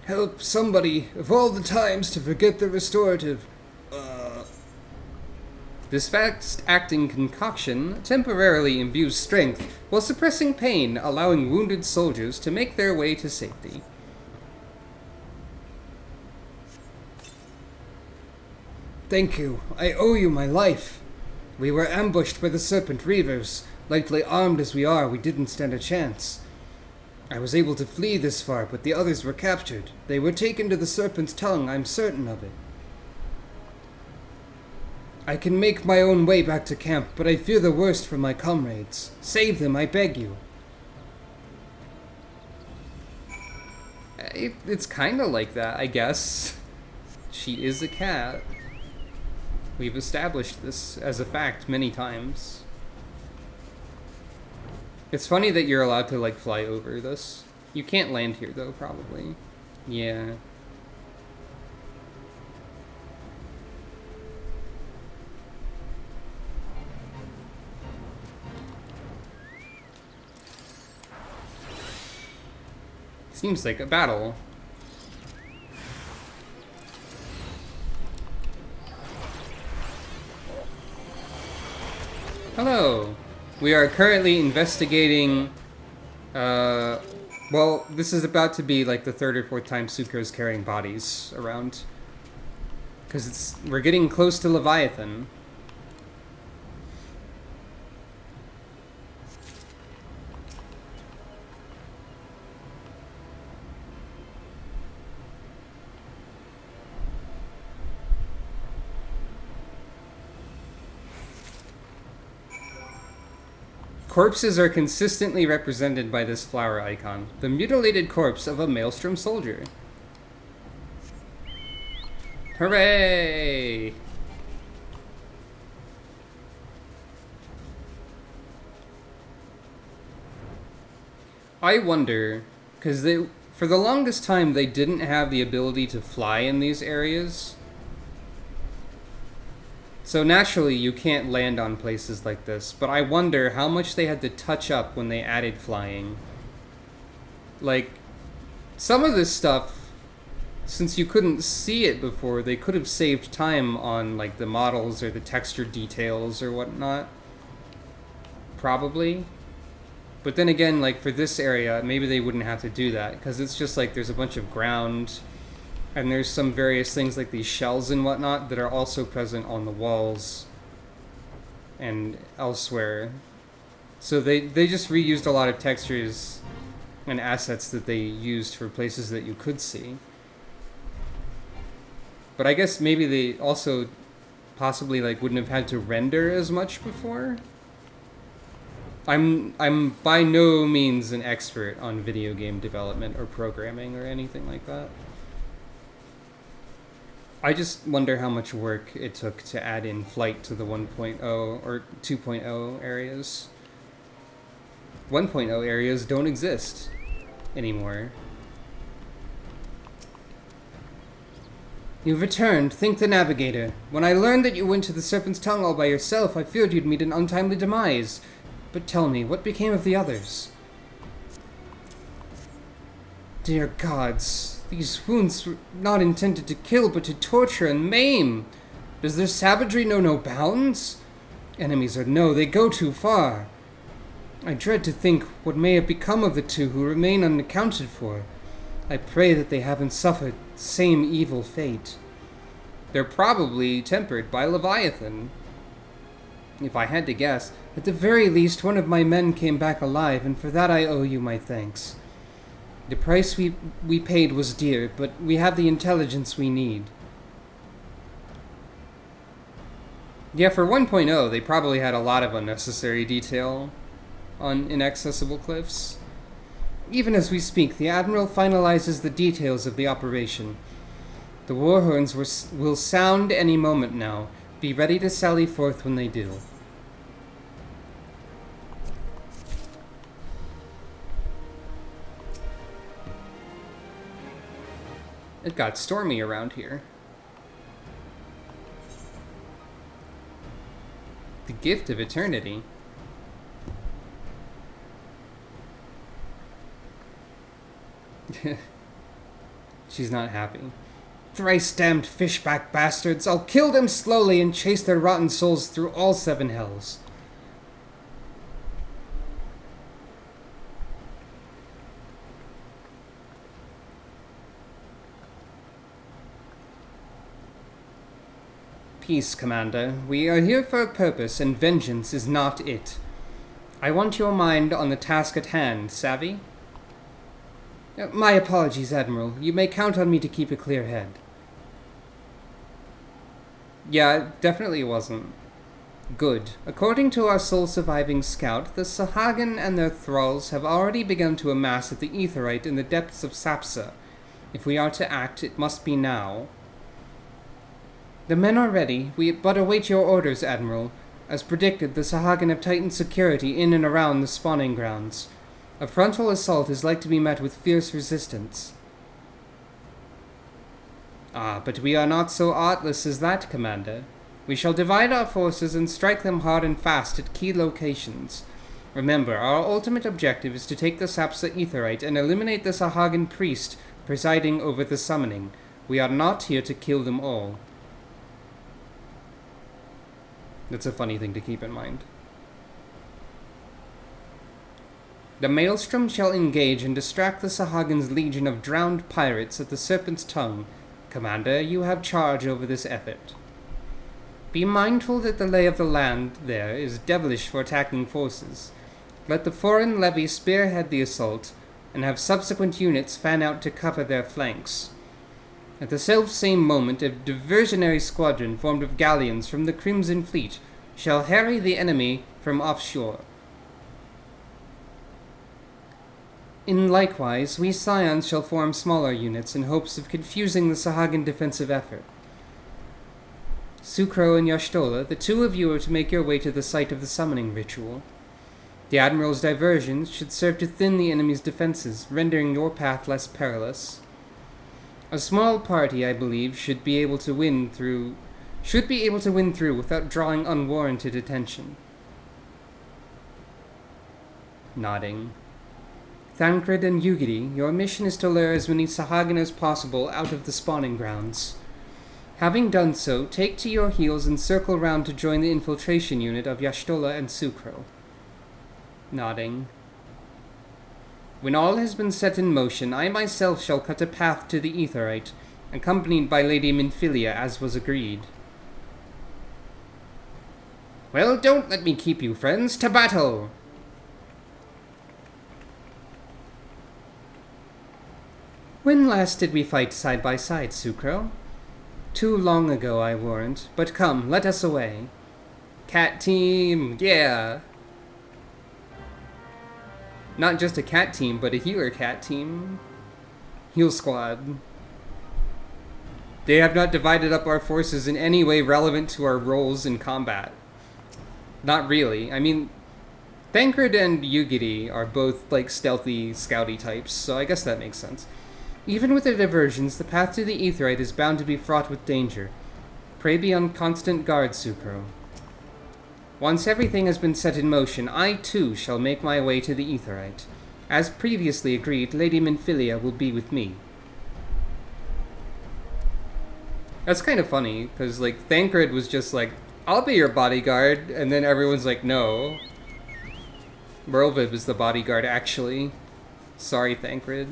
Help somebody, of all the times to forget the restorative. This fast-acting concoction temporarily imbues strength while suppressing pain, allowing wounded soldiers to make their way to safety. Thank you. I owe you my life. We were ambushed by the Serpent Reavers. Lightly armed as we are, we didn't stand a chance. I was able to flee this far, but the others were captured. They were taken to the Serpent's Tongue, I'm certain of it. I can make my own way back to camp, but I fear the worst for my comrades. Save them, I beg you. It's kind of like that, I guess. She is a cat. We've established this as a fact many times. It's funny that you're allowed to, like, fly over this. You can't land here, though, probably. Yeah. Seems like a battle. Hello. We are currently investigating, well, this is about to be like the 3rd or 4th time Sucro's carrying bodies around. Because we're getting close to Leviathan. Corpses are consistently represented by this flower icon, the mutilated corpse of a Maelstrom soldier. Hooray! I wonder, because for the longest time they didn't have the ability to fly in these areas. So naturally, you can't land on places like this, but I wonder how much they had to touch up when they added flying. Like, some of this stuff, since you couldn't see it before, they could have saved time on, like, the models or the texture details or whatnot. Probably. But then again, like, for this area, maybe they wouldn't have to do that, because it's just like there's a bunch of ground. And there's some various things like these shells and whatnot that are also present on the walls and elsewhere. So they just reused a lot of textures and assets that they used for places that you could see. But I guess maybe they also possibly like wouldn't have had to render as much before. I'm by no means an expert on video game development or programming or anything like that. I just wonder how much work it took to add in flight to the 1.0 or 2.0 areas. 1.0 areas don't exist anymore. You've returned, think the navigator. When I learned that you went to the Serpent's Tongue all by yourself, I feared you'd meet an untimely demise. But tell me, what became of the others? Dear gods, these wounds were not intended to kill, but to torture and maim. Does their savagery know no bounds? Enemies or no, they go too far. I dread to think what may have become of the two who remain unaccounted for. I pray that they haven't suffered the same evil fate. They're probably tempered by Leviathan. If I had to guess, at the very least one of my men came back alive, and for that I owe you my thanks. The price we paid was dear, but we have the intelligence we need. Yeah, for 1.0, they probably had a lot of unnecessary detail on inaccessible cliffs. Even as we speak, the Admiral finalizes the details of the operation. The war horns will sound any moment now. Be ready to sally forth when they do. It got stormy around here. The gift of eternity. She's not happy. Thrice damned fishback bastards! I'll kill them slowly and chase their rotten souls through all 7 hells. Peace, Commander. We are here for a purpose, and vengeance is not it. I want your mind on the task at hand, savvy? My apologies, Admiral. You may count on me to keep a clear head. Yeah, it definitely wasn't. Good. According to our sole surviving scout, the Sahagin and their thralls have already begun to amass at the Aetheryte in the depths of Sapsa. If we are to act, it must be now. The men are ready. We but await your orders, Admiral. As predicted, the Sahagin have tightened security in and around the spawning grounds. A frontal assault is like to be met with fierce resistance. Ah, but we are not so artless as that, Commander. We shall divide our forces and strike them hard and fast at key locations. Remember, our ultimate objective is to take the Sapsa Aetheryte and eliminate the Sahagin priest presiding over the summoning. We are not here to kill them all. That's a funny thing to keep in mind. The Maelstrom shall engage and distract the Sahagin's legion of drowned pirates at the Serpent's Tongue. Commander, you have charge over this effort. Be mindful that the lay of the land there is devilish for attacking forces. Let the foreign levy spearhead the assault, and have subsequent units fan out to cover their flanks. At the self-same moment, a diversionary squadron formed of galleons from the Crimson Fleet shall harry the enemy from offshore. In likewise, we Scions shall form smaller units in hopes of confusing the Sahagin defensive effort. Sucro and Yashtola, the two of you are to make your way to the site of the summoning ritual. The Admiral's diversions should serve to thin the enemy's defenses, rendering your path less perilous. A small party, I believe, should be able to win through without drawing unwarranted attention. Nodding. Thancred and Yugiri, your mission is to lure as many Sahagin as possible out of the spawning grounds. Having done so, take to your heels and circle round to join the infiltration unit of Yashtola and Sucro. Nodding. When all has been set in motion, I myself shall cut a path to the Aetheryte, accompanied by Lady Minfilia, as was agreed. Well, don't let me keep you, friends. To battle! When last did we fight side by side, Sucro? Too long ago, I warrant. But come, let us away. Cat team, yeah! Not just a cat team, but a healer cat team. Heal squad. They have not divided up our forces in any way relevant to our roles in combat. Not really. I mean, Thancred and Yugiri are both, like, stealthy, scouty types, so I guess that makes sense. Even with their diversions, the path to the Aetheryte is bound to be fraught with danger. Pray be on constant guard, Sucro. Once everything has been set in motion, I, too, shall make my way to the Aetheryte. As previously agreed, Lady Minfilia will be with me. That's kind of funny, because, like, Thancred was just like, I'll be your bodyguard, and then everyone's like, no. Merlviv is the bodyguard, actually. Sorry, Thancred.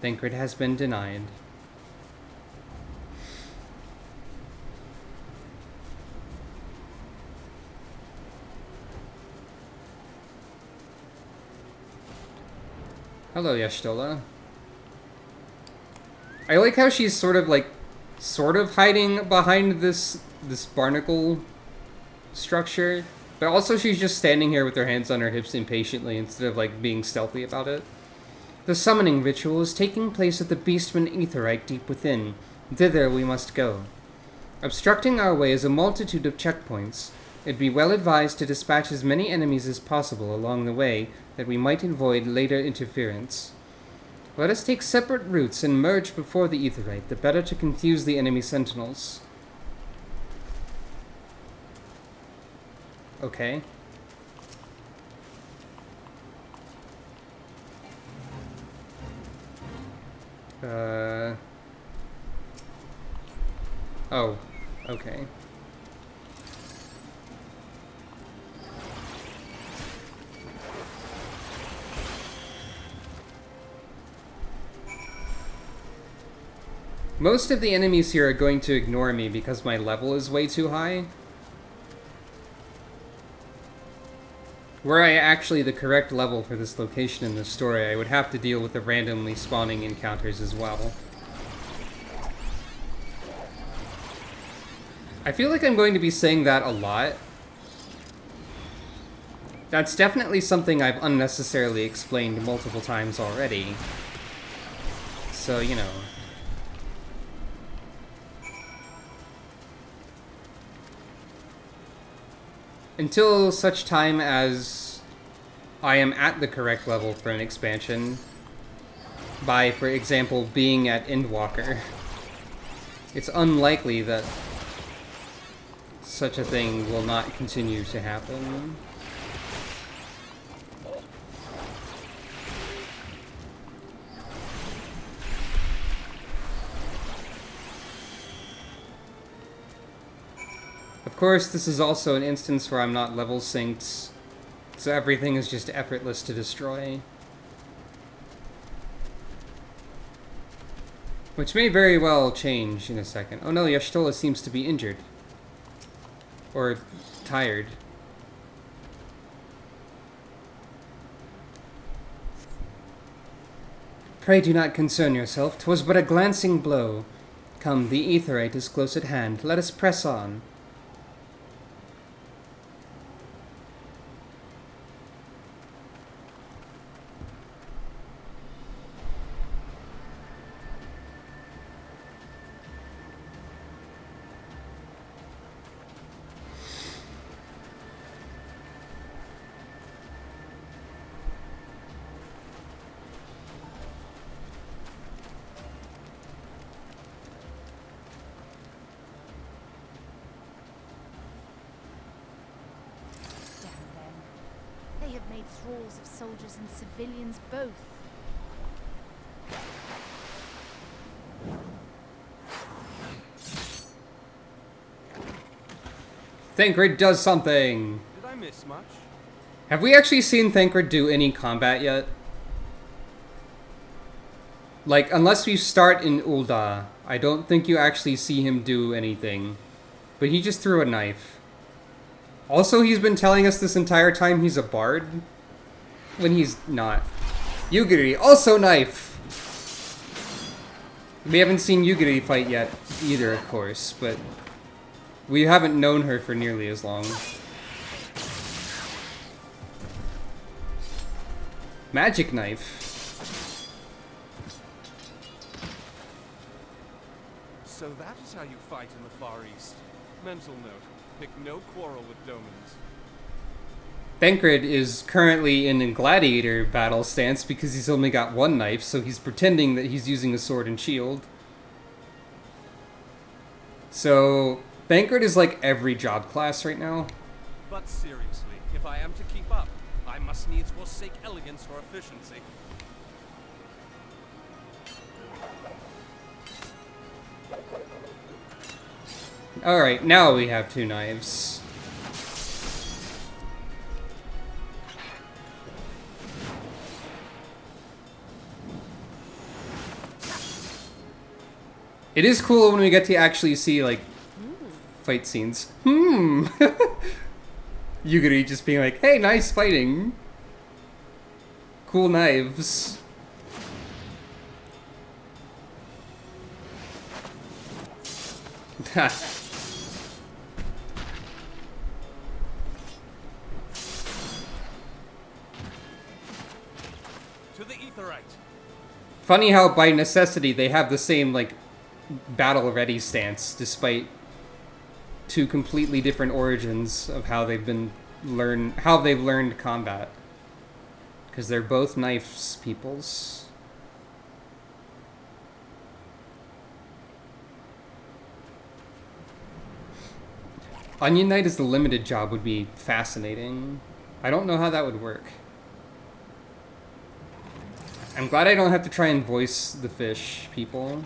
Thancred has been denied. Hello, Y'shtola. I like how she's sort of hiding behind this barnacle structure, but also she's just standing here with her hands on her hips impatiently instead of, like, being stealthy about it. The summoning ritual is taking place at the Beastman Aetheryte deep within. Thither we must go. Obstructing our way is a multitude of checkpoints. It'd be well advised to dispatch as many enemies as possible along the way, that we might avoid later interference. Let us take separate routes and merge before the Aetheryte, the better to confuse the enemy sentinels. Okay. Oh, okay. Most of the enemies here are going to ignore me because my level is way too high. Were I actually the correct level for this location in the story, I would have to deal with the randomly spawning encounters as well. I feel like I'm going to be saying that a lot. That's definitely something I've unnecessarily explained multiple times already. So, you know. Until such time as I am at the correct level for an expansion, by, for example, being at Endwalker, it's unlikely that such a thing will not continue to happen. Of course, this is also an instance where I'm not level synced, so everything is just effortless to destroy. Which may very well change in a second. Oh no, Y'shtola seems to be injured. Or tired. Pray do not concern yourself. 'Twas but a glancing blow. Come, the Aetheryte is close at hand. Let us press on. Thralls of soldiers and civilians both. Thancred does something! Did I miss much? Have we actually seen Thancred do any combat yet? Like, unless we start in Ul'dah, I don't think you actually see him do anything. But he just threw a knife. Also, he's been telling us this entire time he's a bard. When he's not. Yugiri, also knife! We haven't seen Yugiri fight yet either, of course, but we haven't known her for nearly as long. Magic knife. So that is how you fight in the Far East. Mental note, pick no quarrel with Domans. Thancred is currently in a gladiator battle stance because he's only got one knife, so he's pretending that he's using a sword and shield. So, Thancred is like every job class right now. But seriously, if I am to keep up, I must needs forsake elegance for efficiency. Alright, now we have two knives. It is cool when we get to actually see, like, fight scenes. Yugiri just being like, hey, nice fighting. Cool knives. Ha. To the Aetheryte. Funny how by necessity they have the same, like, battle ready stance, despite two completely different origins of how they've learned combat. Because they're both knives peoples. Onion Knight as the limited job would be fascinating. I don't know how that would work. I'm glad I don't have to try and voice the fish people.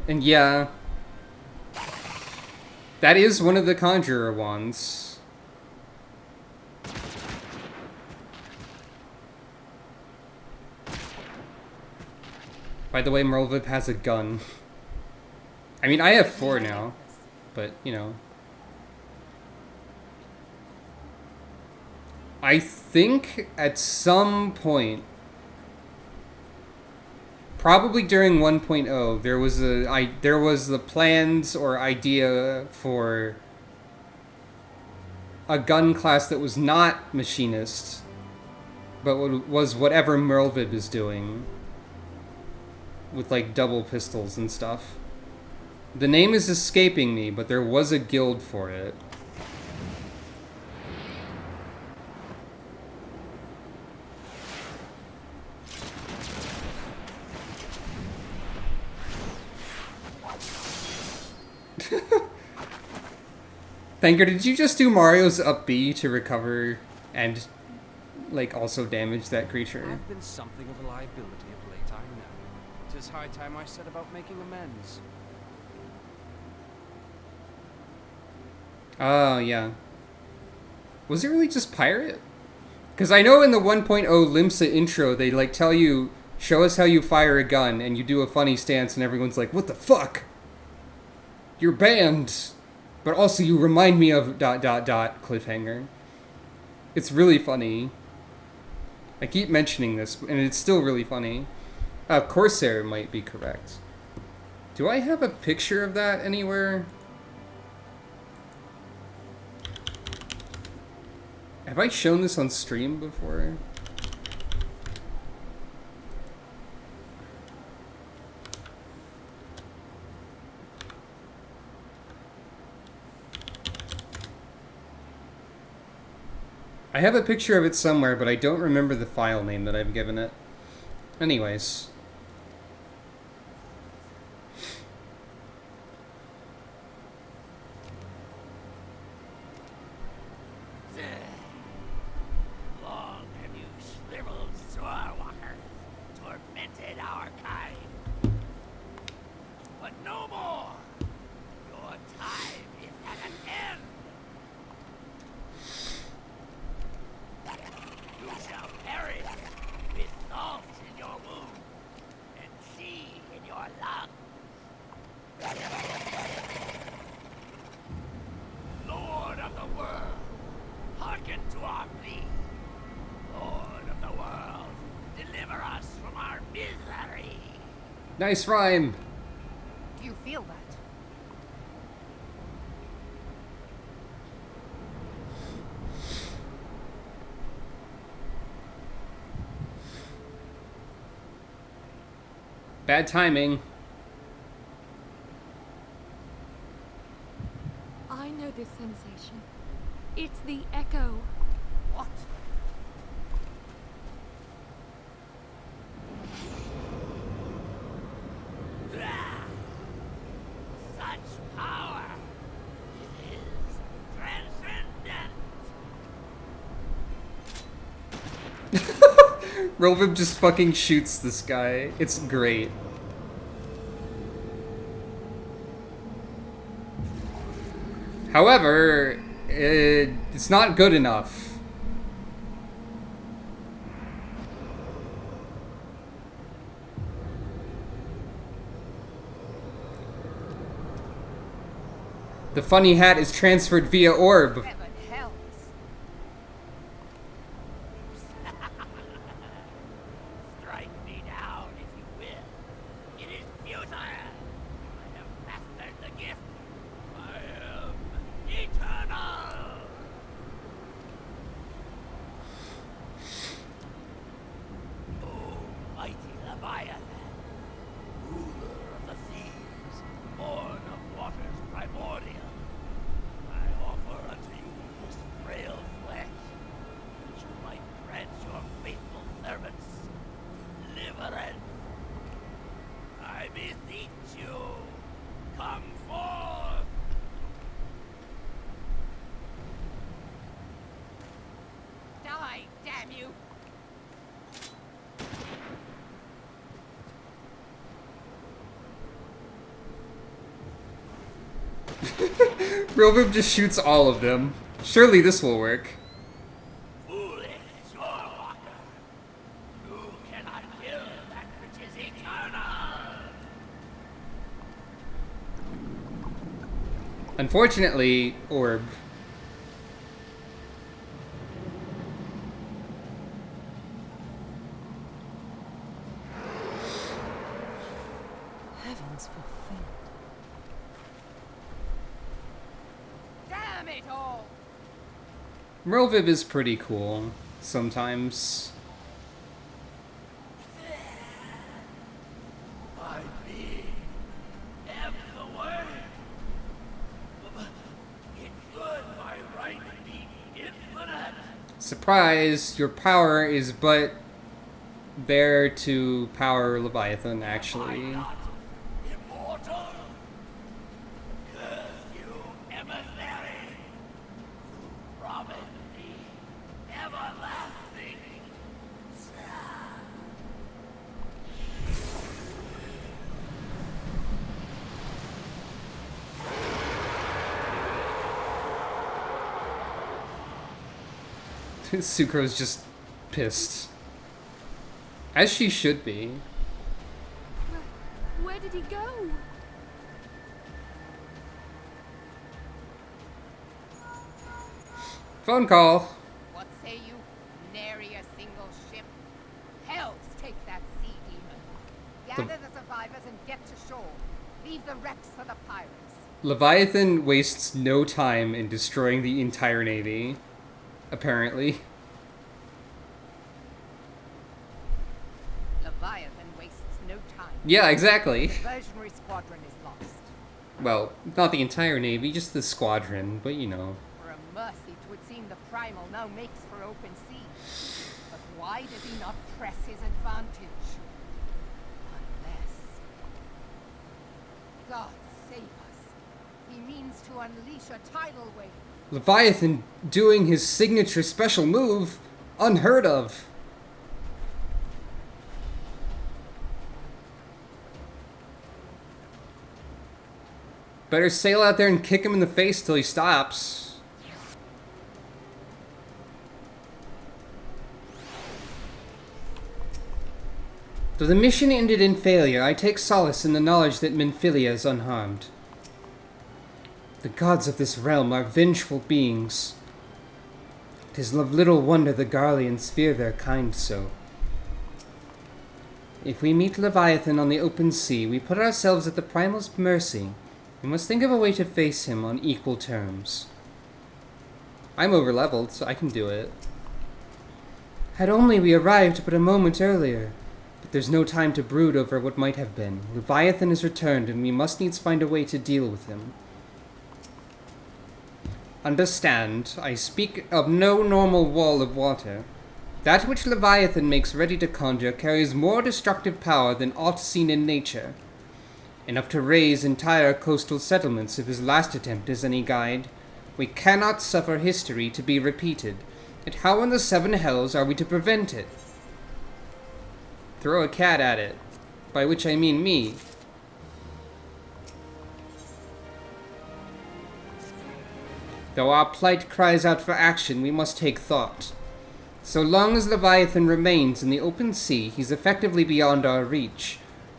And yeah, that is one of the Conjurer wands. By the way, Merlvip has a gun. I mean, I have 4 now, but, you know. I think at some point, probably during 1.0, there was the plans or idea for a gun class that was not machinist, but was whatever Merlvip is doing, with like double pistols and stuff. The name is escaping me, but there was a guild for it. Thanker, did you just do Mario's up B to recover and, like, also damage that creature? I've been something of a liability of late, I know. 'Tis high time I set about making amends. Oh, yeah. Was it really just pirate? Because I know in the 1.0 Limsa intro, they, like, tell you, show us how you fire a gun, and you do a funny stance, and everyone's like, what the fuck? You're banned! But also, you remind me of ... cliffhanger. It's really funny. I keep mentioning this, and it's still really funny. Corsair might be correct. Do I have a picture of that anywhere? Have I shown this on stream before? I have a picture of it somewhere, but I don't remember the file name that I've given it. Anyways. Long have you shriveled, Swordwalker, tormented our kind. But no more. Your time is at an end. You shall perish with salt in your wound and sea in your lungs. Lord of the world, hearken to our plea. Lord of the world, deliver us from our misery. Nice rhyme! Do you feel that? Bad timing. I know this sensation. It's the echo. What? Ah! Such power! It is transcendent! Rovim just fucking shoots this guy. It's great. However, it's not good enough. The funny hat is transferred via orb. Heaven helps! Strike me down if you will. It is futile! I have mastered the gift! I am eternal! Oh, mighty leviathan, ruler of the seas, born of waters primordial, I offer unto you this frail flesh, that you might grant your faithful servants deliverance. I beseech you, come forth! Die, damn you! Rovim just shoots all of them. Surely this will work. Foolish shorewalker! You cannot kill that which is eternal! Unfortunately, orb. Heavens fulfilled. Damn it all! Rovim is pretty cool sometimes. I be am the word. It should by right be infinite. Surprise, your power is but there to power Leviathan, actually. Not immortal. Curse you, emissary. Promise me everlasting. Sucro's just pissed. As she should be. Where did he go? Phone call. What say you? Nary a single ship? Hells take that sea demon. Gather the survivors and get to shore. Leave the wrecks for the pirates. Leviathan wastes no time in destroying the entire navy. Apparently. Leviathan wastes no time. Yeah, exactly. The Versionary squadron is lost. Well, not the entire navy, just the squadron, but you know. For a mercy, 'twould seem the primal now makes for open sea. But why does he not press his advantage? Unless... God save us. He means to unleash a tidal wave. Leviathan doing his signature special move? Unheard of. Better sail out there and kick him in the face till he stops. Though the mission ended in failure, I take solace in the knowledge that Minfilia is unharmed. The gods of this realm are vengeful beings. 'Tis of little wonder the Garleans fear their kind so. If we meet Leviathan on the open sea, we put ourselves at the Primal's mercy. We must think of a way to face him on equal terms. I'm overleveled, so I can do it. Had only we arrived but a moment earlier. But there's no time to brood over what might have been. Leviathan has returned, and we must needs find a way to deal with him. Understand, I speak of no normal wall of water. That which Leviathan makes ready to conjure carries more destructive power than aught seen in nature. Enough to raze entire coastal settlements if his last attempt is any guide. We cannot suffer history to be repeated. Yet how in the seven hells are we to prevent it? Throw a cat at it. By which I mean me. Though our plight cries out for action, we must take thought. So long as Leviathan remains in the open sea, he's effectively beyond our reach.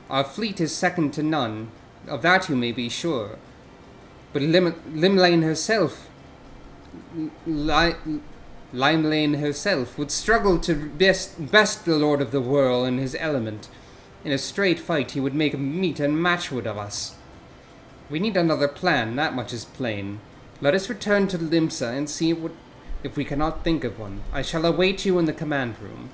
Our fleet is second to none. Of that you may be sure. But Limlane herself... Limlane herself would struggle to best the Lord of the Whirl in his element. In a straight fight, he would make meat and matchwood of us. We need another plan, that much is plain. Let us return to Limsa and see if we cannot think of one. I shall await you in the command room.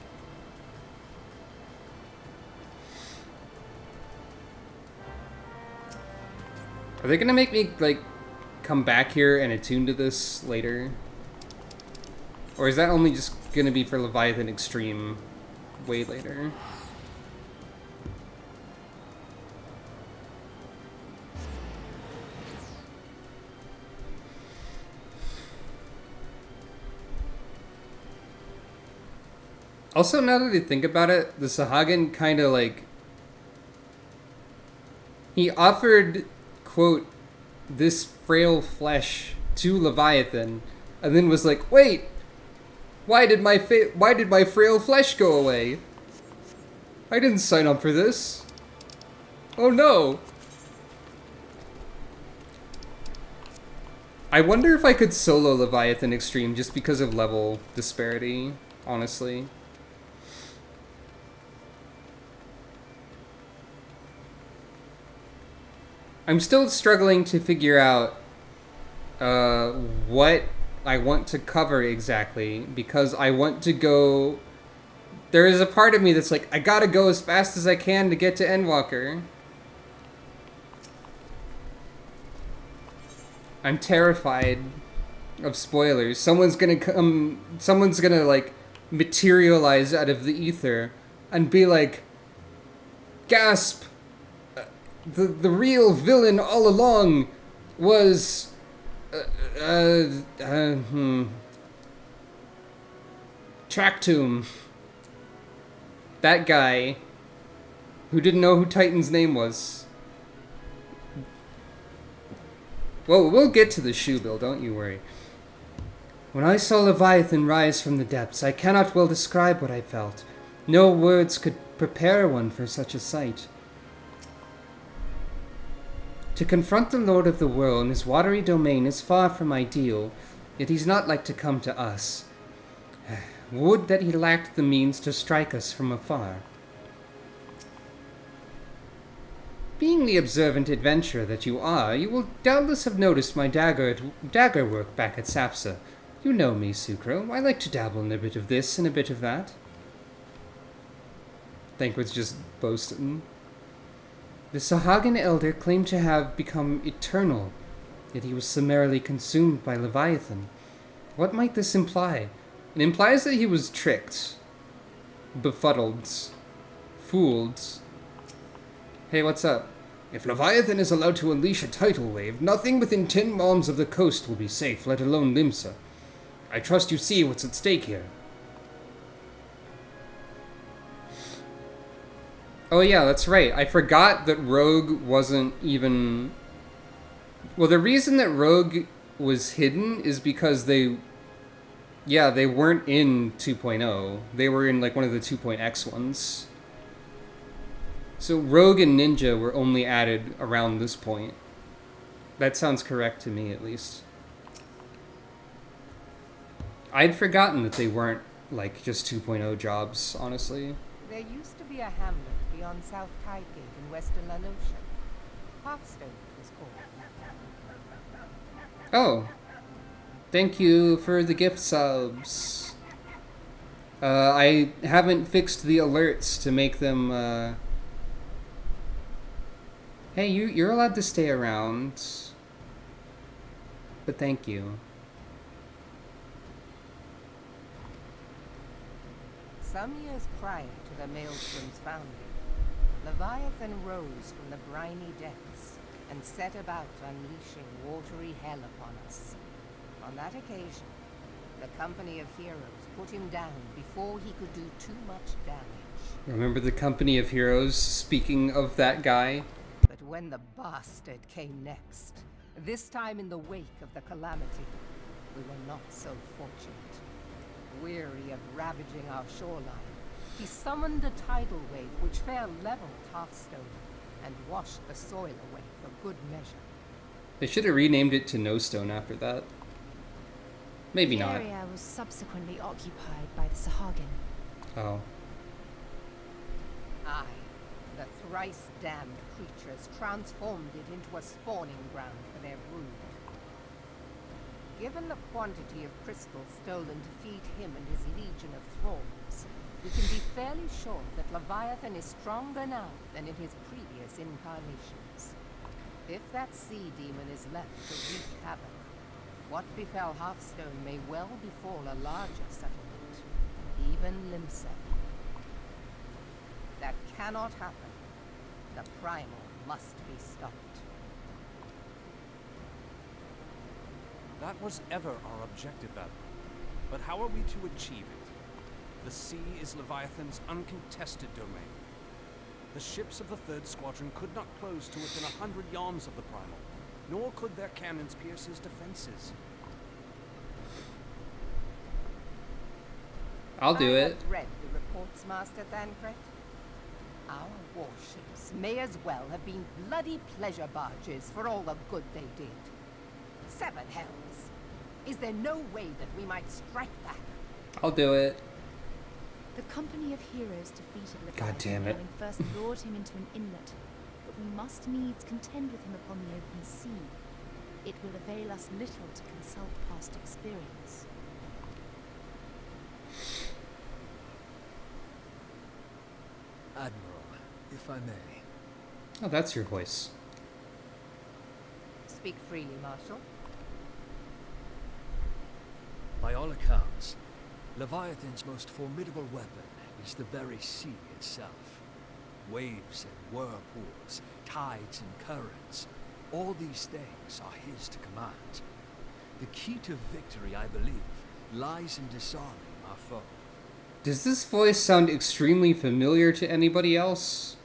Are they gonna make me, like, come back here and attune to this later? Or is that only just gonna be for Leviathan Extreme way later? Also, now that I think about it, the Sahagin kind of, like... He offered, quote, this frail flesh to Leviathan, and then was like, wait! Why did my frail flesh go away? I didn't sign up for this. Oh no! I wonder if I could solo Leviathan Extreme just because of level disparity, honestly. I'm still struggling to figure out what I want to cover exactly, because I want to go... There is a part of me that's like, I gotta go as fast as I can to get to Endwalker. I'm terrified of spoilers. Someone's gonna like materialize out of the ether and be like, gasp! The real villain all along was Tractomb. That guy who didn't know who Titan's name was. Well, we'll get to the shoe bill, don't you worry. When I saw Leviathan rise from the depths, I cannot well describe what I felt. No words could prepare one for such a sight. To confront the Lord of the Whirl in his watery domain is far from ideal, yet he's not like to come to us. Would that he lacked the means to strike us from afar. Being the observant adventurer that you are, you will doubtless have noticed my dagger work back at Sapsa. You know me, Sucro. I like to dabble in a bit of this and a bit of that. Thankwood's just boasting. The Sahagin elder claimed to have become eternal, yet he was summarily consumed by Leviathan. What might this imply? It implies that he was tricked, befuddled, fooled. Hey, what's up? If Leviathan is allowed to unleash a tidal wave, nothing within 10 miles of the coast will be safe, let alone Limsa. I trust you see what's at stake here. Oh yeah, that's right. I forgot that Rogue wasn't even... Well, the reason that Rogue was hidden is because they weren't in 2.0. They were in like one of the 2.x ones. So Rogue and Ninja were only added around this point. That sounds correct to me, at least. I'd forgotten that they weren't like just 2.0 jobs, honestly. There used to be a hamlet beyond South Tidegate in western Lanosha. Hearthstone it was called. Oh. Thank you for the gift subs. I haven't fixed the alerts to make them, Hey, you're allowed to stay around. But thank you. Some years prior to the Maelstrom's founding, Leviathan rose from the briny depths and set about unleashing watery hell upon us. On that occasion, the Company of Heroes put him down before he could do too much damage. Remember the Company of Heroes, speaking of that guy? But when the bastard came next, this time in the wake of the calamity, we were not so fortunate. Weary of ravaging our shoreline, he summoned a tidal wave which fair leveled Hearthstone and washed the soil away for good measure. They should have renamed it to No Stone after that. Maybe the not. The area was subsequently occupied by the Sahagin. Oh. Aye, the thrice-damned creatures transformed it into a spawning ground for their brood. Given the quantity of crystal stolen to feed him and his legion of thralls, we can be fairly sure that Leviathan is stronger now than in his previous incarnations. If that sea demon is left to wreak havoc, what befell Hearthstone may well befall a larger settlement, even Limsa. That cannot happen. The primal must be stopped. That was ever our objective, Admiral. But how are we to achieve it? The sea is Leviathan's uncontested domain. The ships of the 3rd Squadron could not close to within 100 yards of the primal, nor could their cannons pierce his defenses. I'll do it. I have read the reports, Master Thancred. Our warships may as well have been bloody pleasure barges for all the good they did. 7 hells. Is there no way that we might strike back? I'll do it. The Company of Heroes defeated Leviathan, God damn it. having first lured him into an inlet, but we must needs contend with him upon the open sea. It will avail us little to consult past experience. Admiral, if I may. Oh, that's your voice. Speak freely, Marshal. By all accounts, Leviathan's most formidable weapon is the very sea itself. Waves and whirlpools, tides and currents, all these things are his to command. The key to victory, I believe, lies in disarming our foe. Does this voice sound extremely familiar to anybody else?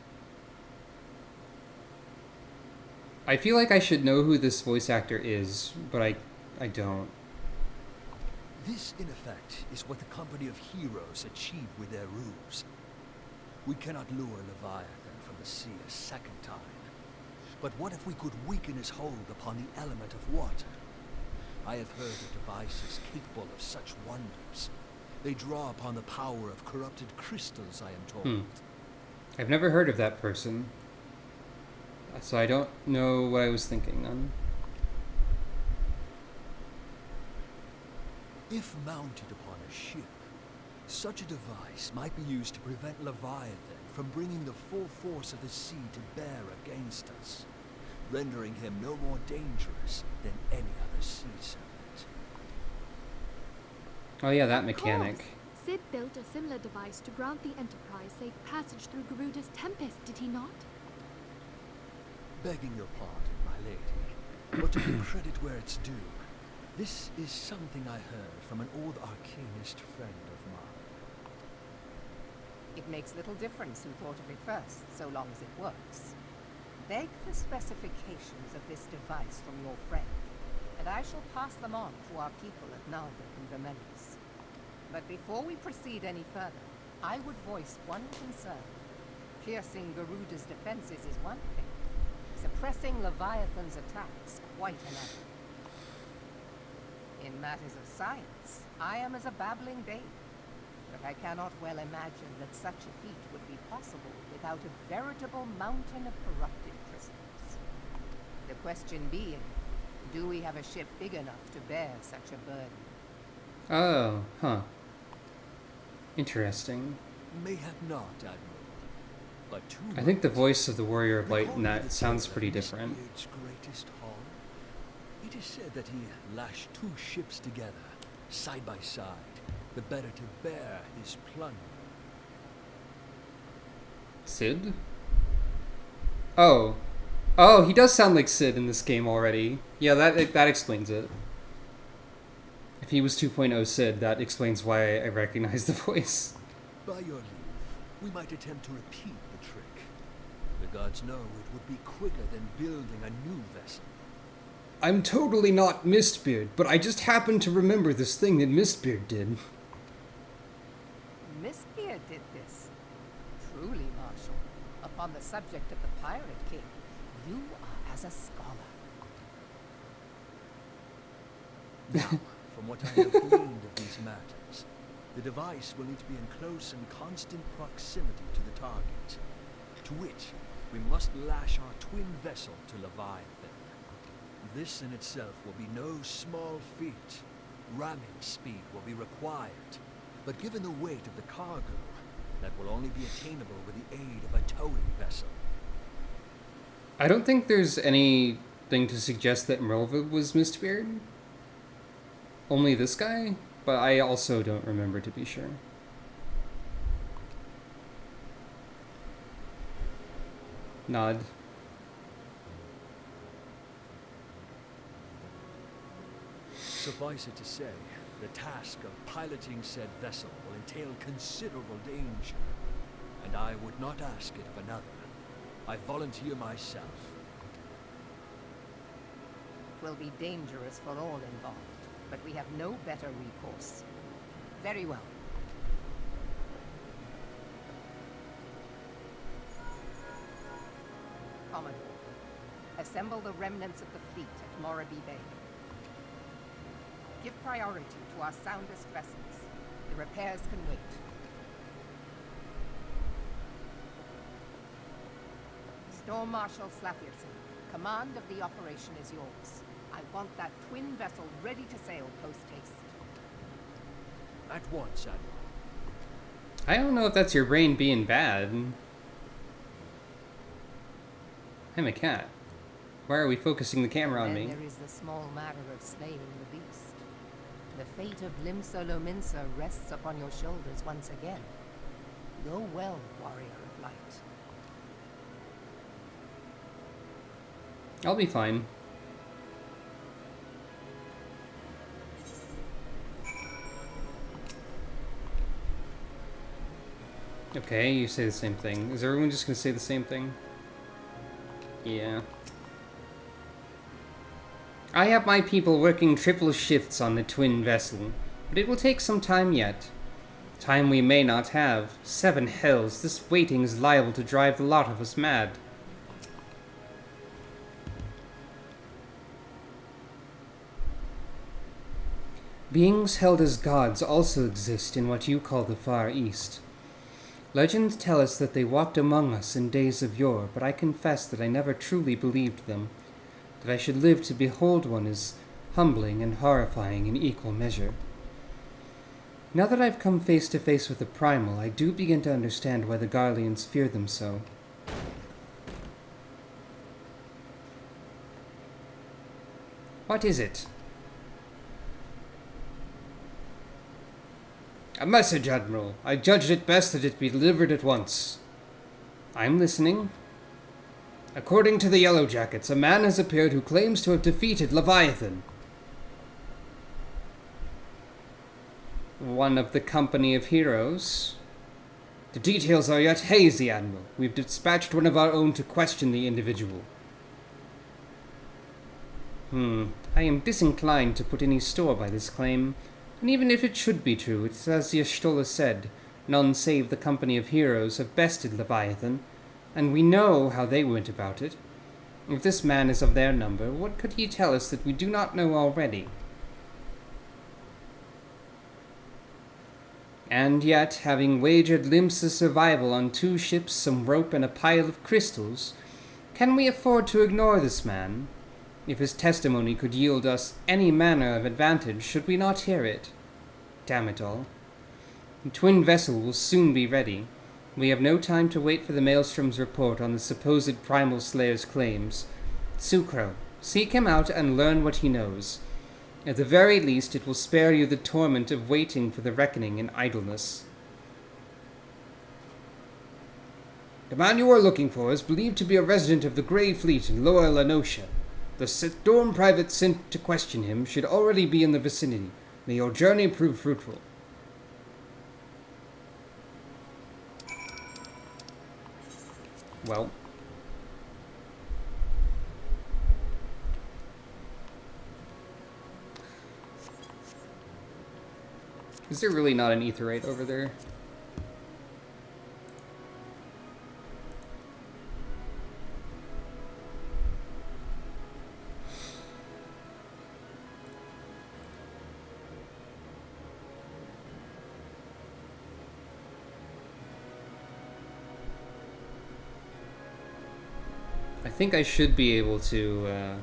I feel like I should know who this voice actor is, but I don't. This, in effect, is what the Company of Heroes achieved with their ruse. We cannot lure Leviathan from the sea a second time. But what if we could weaken his hold upon the element of water? I have heard of devices capable of such wonders. They draw upon the power of corrupted crystals, I am told. I've never heard of that person. So I don't know what I was thinking then. If mounted upon a ship, such a device might be used to prevent Leviathan from bringing the full force of the sea to bear against us, rendering him no more dangerous than any other sea serpent. Oh yeah, that mechanic. Sid built a similar device to grant the Enterprise safe passage through Garuda's Tempest, did he not? Begging your pardon, my lady, but to give credit where it's due, this is something I heard from an old arcanist friend of mine. It makes little difference who thought of it first, so long as it works. Beg the specifications of this device from your friend, and I shall pass them on to our people at Nalgok and Vermelis. But before we proceed any further, I would voice one concern. Piercing Garuda's defenses is one thing. Suppressing Leviathan's attacks, quite another. In matters of science, I am as a babbling babe. But I cannot well imagine that such a feat would be possible without a veritable mountain of corrupted crystals. The question being, do we have a ship big enough to bear such a burden? Oh, huh. Interesting. Mayhap not, Admiral. But two I think the words. voice of the Warrior of Light Recall in me that the sounds tale pretty of different. Mistbeard's greatest haul. It is said that he lashed two ships together, side by side, the better to bear his plunder. Sid? Oh. Oh, he does sound like Sid in this game already. Yeah, that explains it. If he was 2.0 Sid, that explains why I recognize the voice. By your leave, we might attempt to repeat the trick. The gods know it would be quicker than building a new vessel. I'm totally not Mistbeard, but I just happened to remember this thing that Mistbeard did. Mistbeard did this. Truly, Marshal, upon the subject of the Pirate King, you are as a scholar. Now, from what I have gleaned of these matters, the device will need to be in close and constant proximity to the target, to which we must lash our twin vessel to Leviathan. This in itself will be no small feat. Ramming speed will be required, but given the weight of the cargo, that will only be attainable with the aid of a towing vessel. I don't think there's anything to suggest that Merlva was Mistbeard. Only this guy? But I also don't remember, to be sure. Nod. Suffice it to say, the task of piloting said vessel will entail considerable danger, and I would not ask it of another. I volunteer myself. It will be dangerous for all involved, but we have no better recourse. Very well. Commodore, assemble the remnants of the fleet at Morabee Bay. Give priority to our soundest vessels. The repairs can wait. Storm Marshal Slafierson, command of the operation is yours. I want that twin vessel ready to sail post-haste. At once, Admiral. I don't know if that's your brain being bad. I'm a cat. Why are we focusing the camera on me? Then there is the small matter of slaying the beast. The fate of Limsa Lominsa rests upon your shoulders once again. Go well, warrior of light. I'll be fine. Okay, you say the same thing. Is everyone just gonna say the same thing? Yeah. I have my people working triple shifts on the twin vessel, but it will take some time yet. Time we may not have. 7 hells, this waiting is liable to drive the lot of us mad. Beings held as gods also exist in what you call the Far East. Legends tell us that they walked among us in days of yore, but I confess that I never truly believed them. That I should live to behold one is humbling and horrifying in equal measure. Now that I've come face to face with the primal, I do begin to understand why the Garleans fear them so. What is it? A message, Admiral. I judged it best that it be delivered at once. I'm listening. According to the Yellow Jackets, a man has appeared who claims to have defeated Leviathan. One of the company of heroes? The details are yet hazy, Admiral. We've dispatched one of our own to question the individual. I am disinclined to put any store by this claim. And even if it should be true, it's as Y'shtola said, none save the company of heroes have bested Leviathan, and we know how they went about it. If this man is of their number, what could he tell us that we do not know already? And yet, having wagered Limsa's survival on 2 ships, some rope, and a pile of crystals, can we afford to ignore this man? If his testimony could yield us any manner of advantage, should we not hear it? Damn it all. The twin vessel will soon be ready. We have no time to wait for the Maelstrom's report on the supposed Primal Slayer's claims. Sucro, seek him out and learn what he knows. At the very least, it will spare you the torment of waiting for the reckoning in idleness. The man you are looking for is believed to be a resident of the Grey Fleet in Lower Lanosha. The Storm Private sent to question him should already be in the vicinity. May your journey prove fruitful. Well. Is there really not an aetheryte over there? I think I should be able to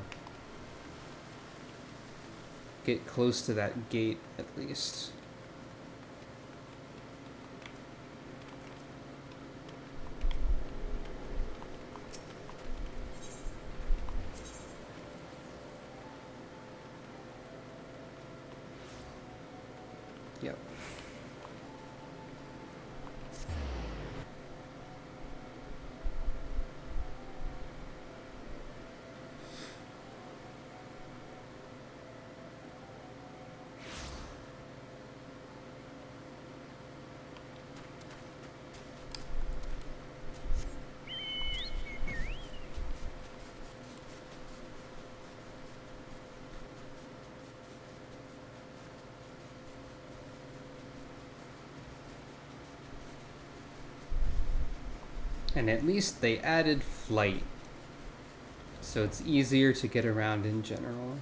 get close to that gate at least. Yep. And at least they added flight, so it's easier to get around in general.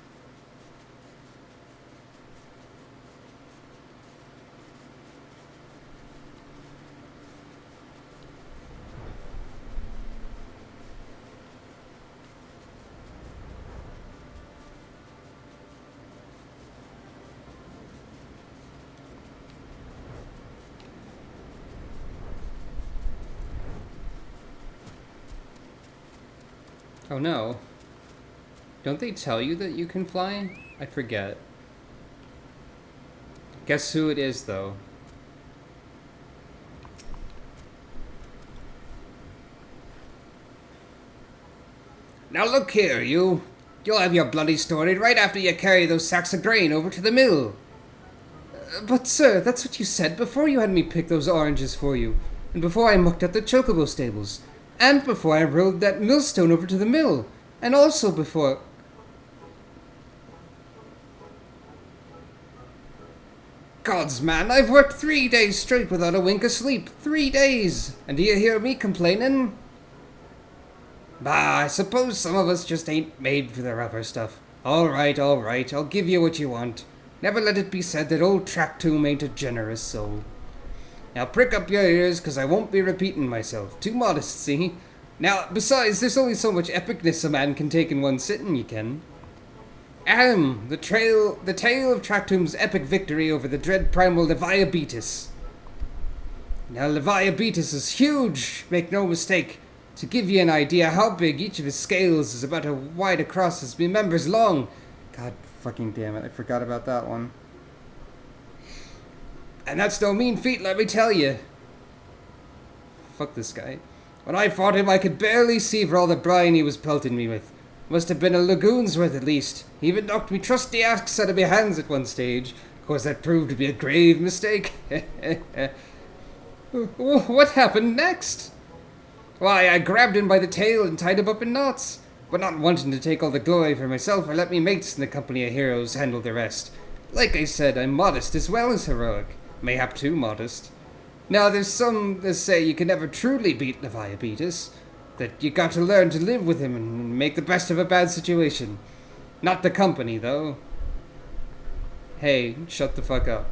Oh no. Don't they tell you that you can fly? I forget. Guess who it is, though? Now look here, you. You'll have your bloody story right after you carry those sacks of grain over to the mill. But sir, that's what you said before you had me pick those oranges for you, and before I mucked at the chocobo stables. And before I rode that millstone over to the mill. And also before... Gods, man, I've worked 3 days straight without a wink of sleep. 3 days! And do you hear me complaining? Bah, I suppose some of us just ain't made for the rougher stuff. Alright, I'll give you what you want. Never let it be said that old Tracktomb ain't a generous soul. Now prick up your ears, cause I won't be repeating myself. Too modest, see? Now, besides, there's only so much epicness a man can take in one sitting, you can. The tale of Tracktomb's epic victory over the dread primal Leviathan. Now, Leviathan is huge, make no mistake. To give you an idea how big, each of his scales is about as wide across as me members long. God fucking damn it, I forgot about that one. And that's no mean feat, let me tell you. Fuck this guy. When I fought him, I could barely see for all the brine he was pelting me with. Must have been a lagoon's worth at least. He even knocked me trusty axe out of my hands at one stage. Of course, that proved to be a grave mistake. What happened next? Why, I grabbed him by the tail and tied him up in knots. But not wanting to take all the glory for myself, I let me mates in the company of heroes handle the rest. Like I said, I'm modest as well as heroic. Mayhap too modest. Now, there's some that say you can never truly beat Leviathan, that you got to learn to live with him and make the best of a bad situation. Not the company, though. Hey, shut the fuck up.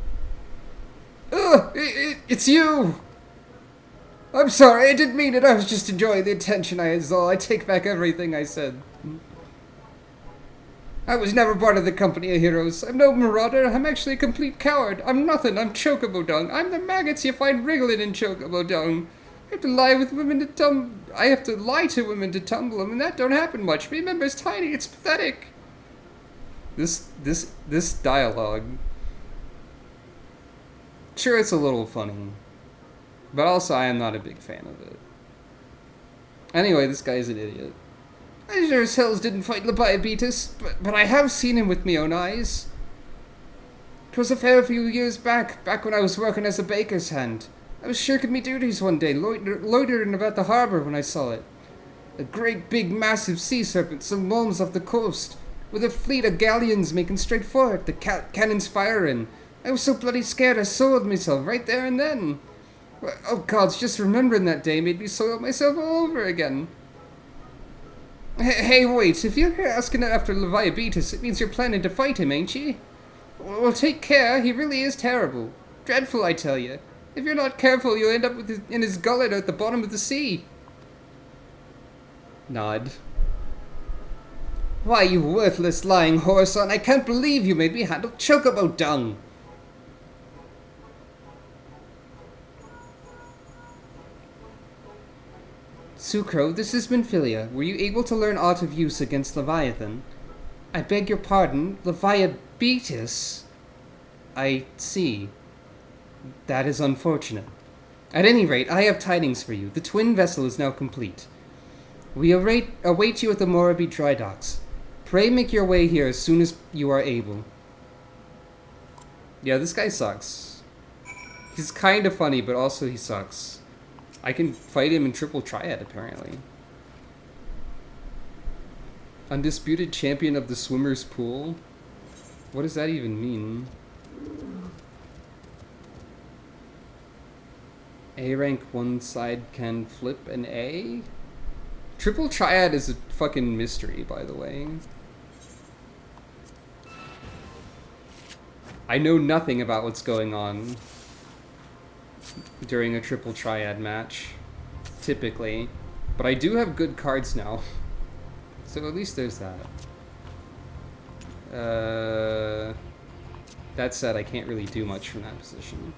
Ugh, it's you! I'm sorry, I didn't mean it, I was just enjoying the attention I saw. I take back everything I said. I was never part of the company of heroes. I'm no marauder. I'm actually a complete coward. I'm nothing. I'm chocobo dung. I'm the maggots you find wriggling in chocobo dung. I have to lie with women to I have to lie to women to tumble them, and that don't happen much. Remember, it's tiny. It's pathetic. This dialogue. Sure, it's a little funny, but also I am not a big fan of it. Anyway, this guy's an idiot. I sure as hells didn't fight Leviathan, but I have seen him with me own eyes. 'Twas a fair few years back when I was working as a baker's hand. I was shirking me duties one day, loitering about the harbour when I saw it. A great big massive sea serpent some miles off the coast, with a fleet of galleons making straight for it, the cannons firing. I was so bloody scared I soiled myself right there and then. Oh gods, just remembering that day made me soil myself all over again. Hey, wait, if you're here asking after Leviathan, it means you're planning to fight him, ain't ye? Well, take care, he really is terrible. Dreadful, I tell you. If you're not careful, you'll end up in his gullet at the bottom of the sea. Nod. Why, you worthless lying whoreson, I can't believe you made me handle chocobo dung. Sucro, this is Minfilia. Were you able to learn aught of use against Leviathan? I beg your pardon, Leviathan? I see. That is unfortunate. At any rate, I have tidings for you. The twin vessel is now complete. We await you at the Moraby dry docks. Pray make your way here as soon as you are able. Yeah, this guy sucks. He's kind of funny, but also he sucks. I can fight him in triple triad, apparently. Undisputed champion of the swimmer's pool? What does that even mean? A rank one side can flip an A? Triple triad is a fucking mystery, by the way. I know nothing about what's going on during a triple triad match, typically. But I do have good cards now. So at least there's that. That said, I can't really do much from that position.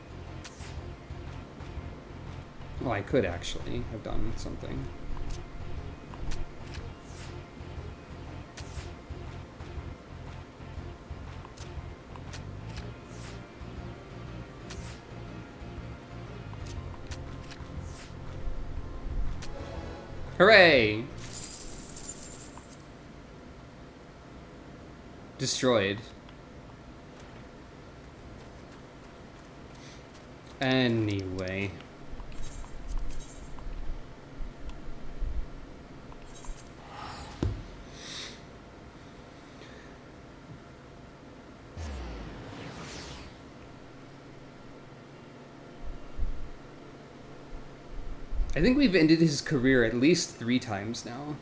Well, I could actually have done something. Hooray! Destroyed. Anyway. I think we've ended his career at least 3 times now.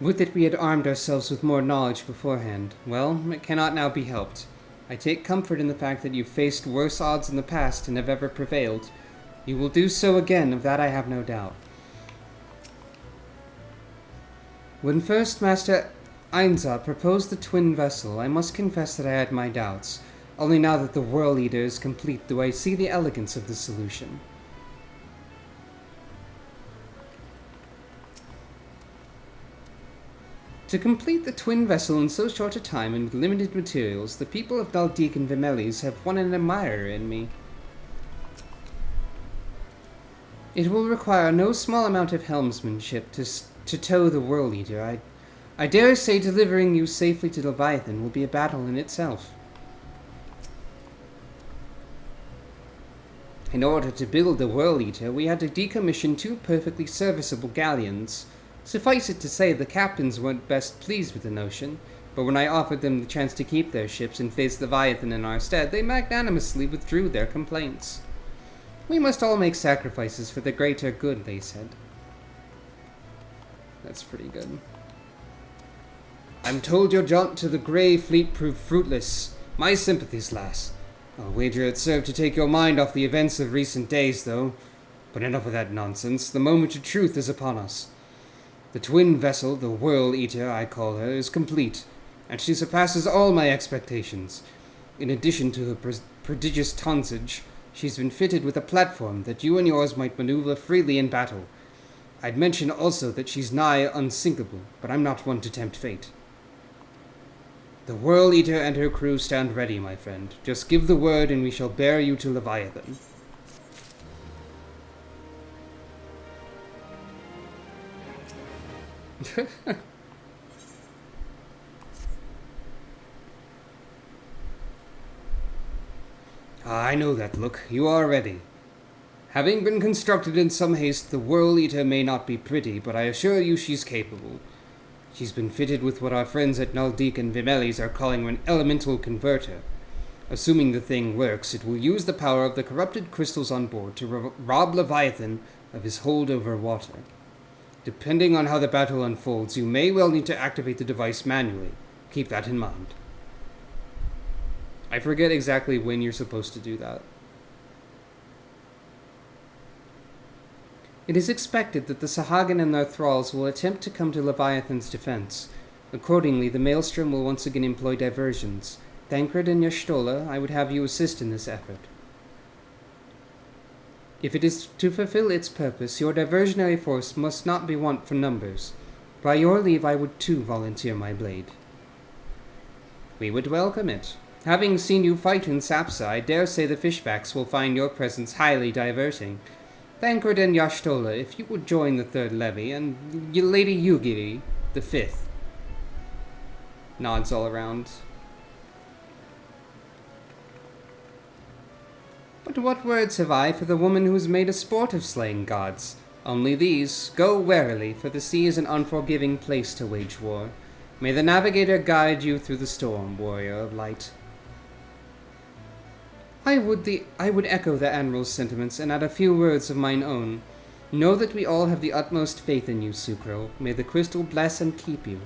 Would that we had armed ourselves with more knowledge beforehand. Well, it cannot now be helped. I take comfort in the fact that you've faced worse odds in the past and have ever prevailed. You will do so again, of that I have no doubt. When first Master Ainza proposed the twin vessel, I must confess that I had my doubts. Only now that the World Eater is complete do I see the elegance of the solution. To complete the twin vessel in so short a time and with limited materials, the people of Daldik and Vimelis have won an admirer in me. It will require no small amount of helmsmanship to tow the World Eater. I dare say delivering you safely to Leviathan will be a battle in itself. In order to build the World Eater, we had to decommission 2 perfectly serviceable galleons. Suffice it to say, the captains weren't best pleased with the notion, but when I offered them the chance to keep their ships and face Leviathan in our stead, they magnanimously withdrew their complaints. We must all make sacrifices for the greater good, they said. That's pretty good. I'm told your jaunt to the Grey Fleet proved fruitless. My sympathies, lass. I'll wager it served to take your mind off the events of recent days, though. But enough of that nonsense. The moment of truth is upon us. The twin vessel, the Whirl Eater, I call her, is complete, and she surpasses all my expectations. In addition to her prodigious tonnage, she's been fitted with a platform that you and yours might maneuver freely in battle. I'd mention also that she's nigh unsinkable, but I'm not one to tempt fate. The Whirl Eater and her crew stand ready, my friend. Just give the word and we shall bear you to Leviathan. I know that look. You are ready. Having been constructed in some haste, the Whirl Eater may not be pretty, but I assure you she's capable. She's been fitted with what our friends at Naldik and Vimelis are calling an elemental converter. Assuming the thing works, it will use the power of the corrupted crystals on board to rob Leviathan of his hold over water. Depending on how the battle unfolds, you may well need to activate the device manually. Keep that in mind. I forget exactly when you're supposed to do that. It is expected that the Sahagin and their thralls will attempt to come to Leviathan's defense. Accordingly, the Maelstrom will once again employ diversions. Thancred and Y'shtola, I would have you assist in this effort. If it is to fulfill its purpose, your diversionary force must not be want for numbers. By your leave, I would too volunteer my blade. We would welcome it. Having seen you fight in Sapsa, I dare say the fishbacks will find your presence highly diverting. Thancred and Y'shtola, if you would join the third levy, and Lady Yugiri, the fifth. Nods all around. But what words have I for the woman who has made a sport of slaying gods? Only these: go warily, for the sea is an unforgiving place to wage war. May the navigator guide you through the storm, warrior of light. I would echo the Admiral's sentiments and add a few words of mine own. Know that we all have the utmost faith in you, Sucro. May the crystal bless and keep you.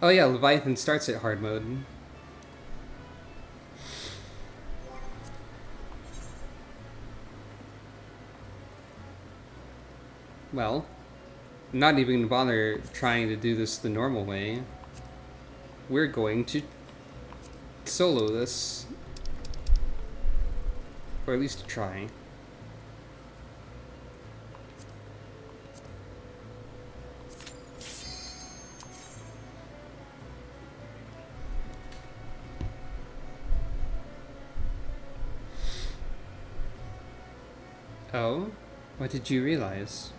Oh yeah, Leviathan starts at hard mode. Well, I'm not even gonna bother trying to do this the normal way. We're going to solo this. Or at least try. Oh? What did you realize?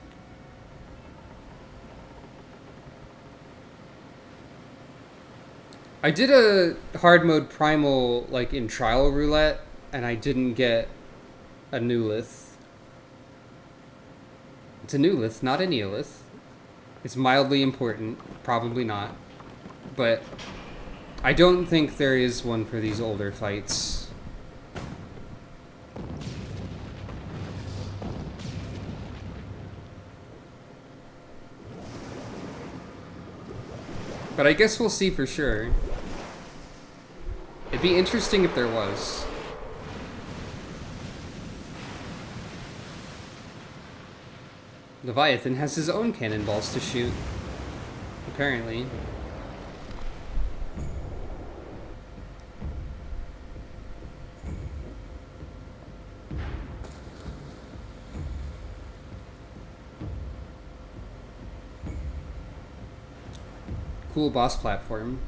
I did a hard mode primal, like, in trial roulette, and I didn't get a Newlith. It's a Newlith, not a Neolith. It's mildly important, probably not. But I don't think there is one for these older fights. But I guess we'll see for sure. It'd be interesting if there was. Leviathan has his own cannonballs to shoot. Apparently. Cool boss platform.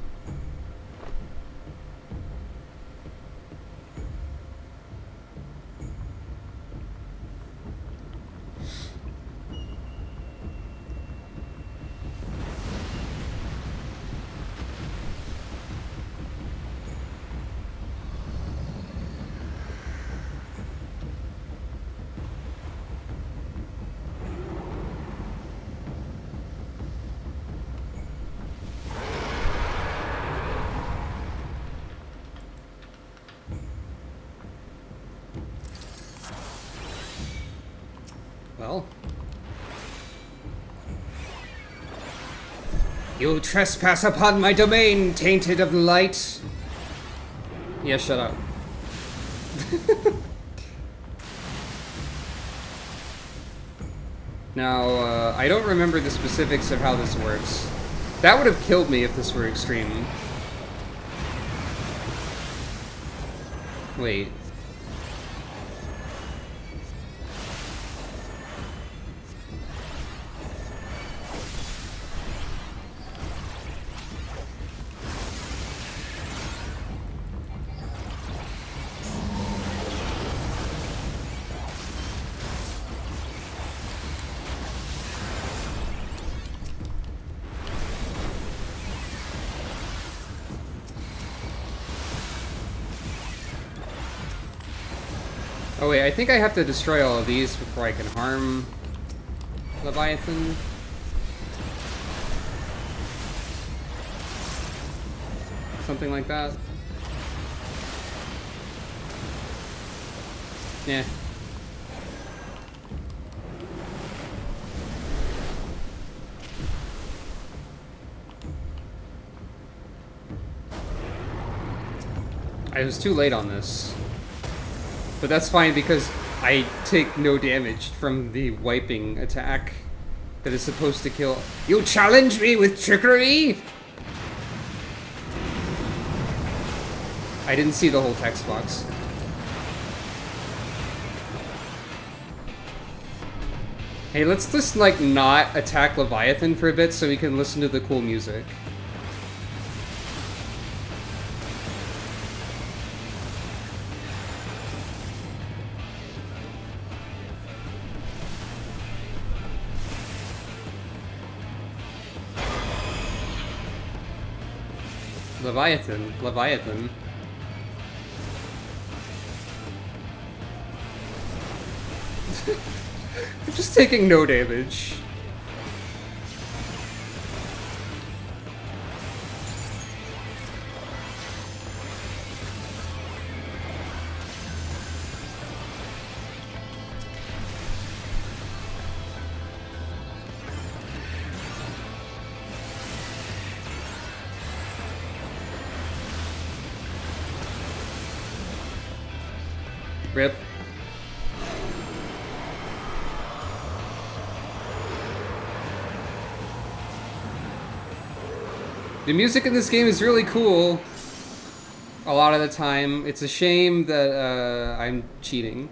Well. You trespass upon my domain, tainted of light. Yeah, shut up. Now, I don't remember the specifics of how this works. That would have killed me if this were extreme. Wait. Oh wait, I think I have to destroy all of these before I can harm Leviathan. Something like that. Yeah. I was too late on this. But that's fine because I take no damage from the wiping attack that is supposed to kill. You challenge me with trickery? I didn't see the whole text box. Hey, let's just like not attack Leviathan for a bit so we can listen to the cool music. Leviathan, Leviathan. I'm just taking no damage. Rip. The music in this game is really cool. A lot of the time. It's a shame that I'm cheating.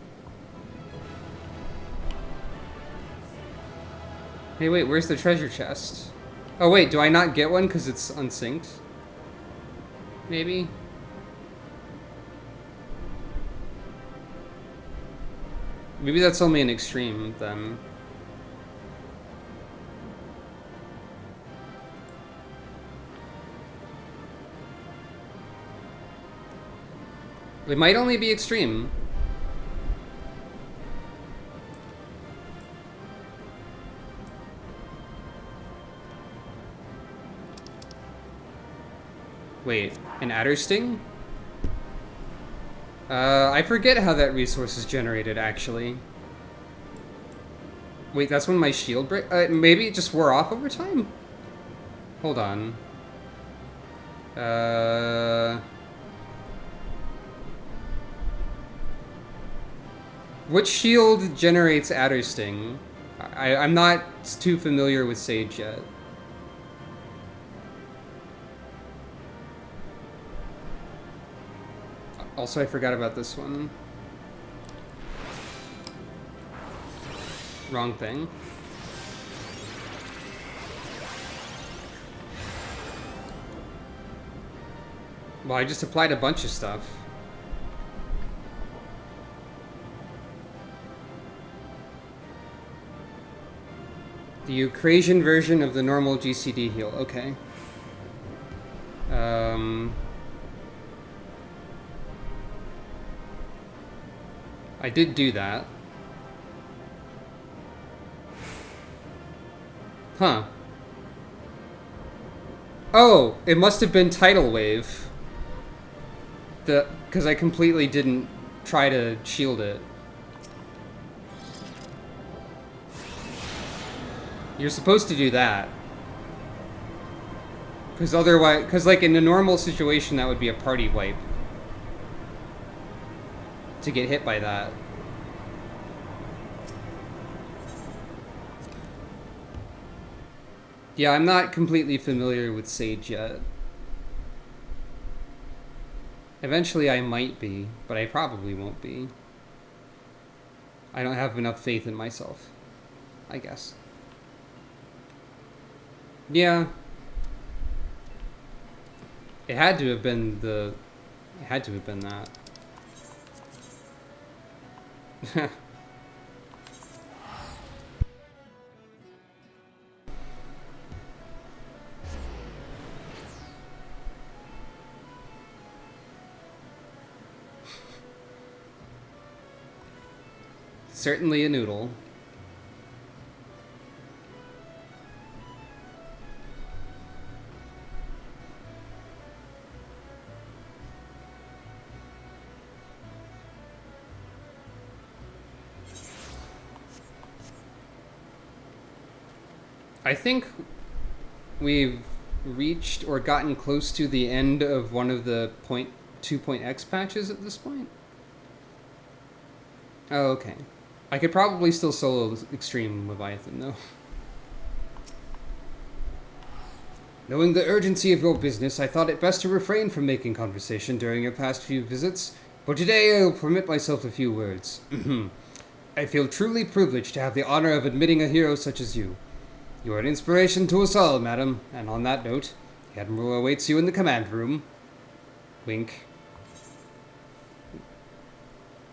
Hey, wait, where's the treasure chest? Oh, wait, do I not get one because it's unsynced? Maybe? Maybe that's only an extreme, then. It might only be extreme. Wait, an adder sting? I forget how that resource is generated, actually. Wait, that's when my shield break? Maybe it just wore off over time? Hold on. Which shield generates adder sting? I'm not too familiar with Sage yet. Also, I forgot about this one. Wrong thing. Well, I just applied a bunch of stuff. The Ukrainian version of the normal GCD heal. Okay. I did do that. Huh. Oh, it must have been Tidal Wave. Because I completely didn't try to shield it. You're supposed to do that. Because otherwise, because like in a normal situation, that would be a party wipe. To get hit by that. Yeah, I'm not completely familiar with Sage yet. Eventually I might be, but I probably won't be. I don't have enough faith in myself, I guess. Yeah. It had to have been the... It had to have been that. Certainly a noodle. I think we've reached or gotten close to the end of one of the 2.x patches at this point. Oh, okay. I could probably still solo Extreme Leviathan, though. Knowing the urgency of your business, I thought it best to refrain from making conversation during your past few visits, but today I will permit myself a few words. I feel truly privileged to have the honor of admitting a hero such as you. You are an inspiration to us all, madam, and on that note, the Admiral awaits you in the command room. Wink.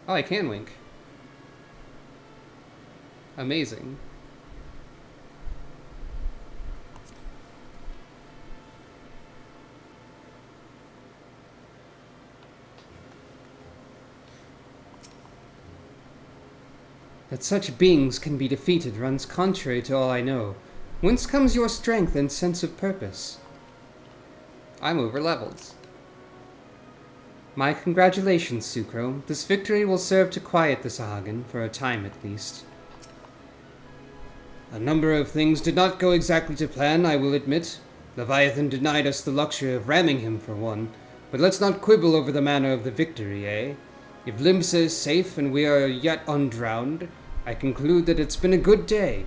Oh, I can wink. Amazing. That such beings can be defeated runs contrary to all I know. Whence comes your strength and sense of purpose? I'm over-leveled. My congratulations, Sucro. This victory will serve to quiet the Sahagin, for a time at least. A number of things did not go exactly to plan, I will admit. Leviathan denied us the luxury of ramming him, for one. But let's not quibble over the manner of the victory, eh? If Limsa is safe and we are yet undrowned, I conclude that it's been a good day.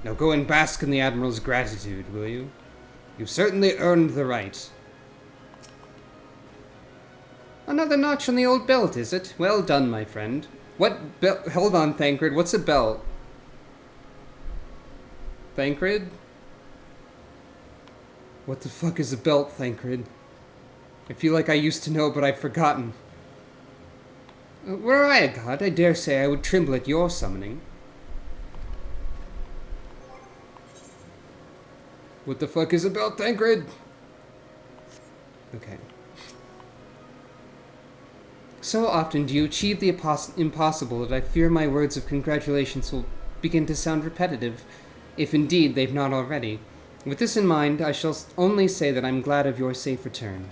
Now go and bask in the Admiral's gratitude, will you? You've certainly earned the right. Another notch on the old belt, is it? Well done, my friend. What belt? Hold on, Thancred. What's a belt? Thancred? What the fuck is a belt, Thancred? I feel like I used to know, but I've forgotten. Were I a god, I dare say I would tremble at your summoning. What the fuck is a belt, Thancred? Okay. So often do you achieve the impossible that I fear my words of congratulations will begin to sound repetitive, if indeed they've not already. With this in mind, I shall only say that I'm glad of your safe return.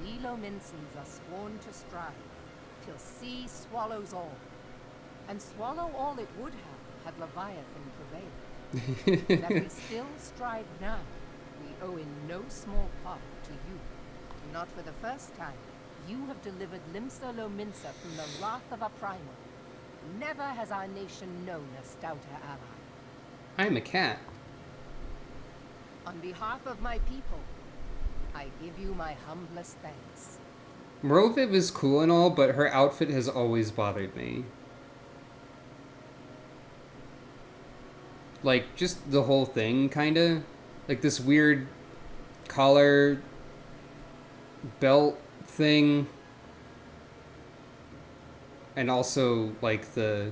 We Lominsons are sworn to strive, till sea swallows all. And swallow all it would have, had Leviathan prevailed. That we still strive now, we owe in no small part to you. Not for the first time, you have delivered Limsa Lominsa from the wrath of a primal. Never has our nation known a stouter ally. I'm a cat. On behalf of my people, I give you my humblest thanks. Moroviv is cool and all, but her outfit has always bothered me. Like, just the whole thing, kinda. Like this weird collar belt thing. And also, like, the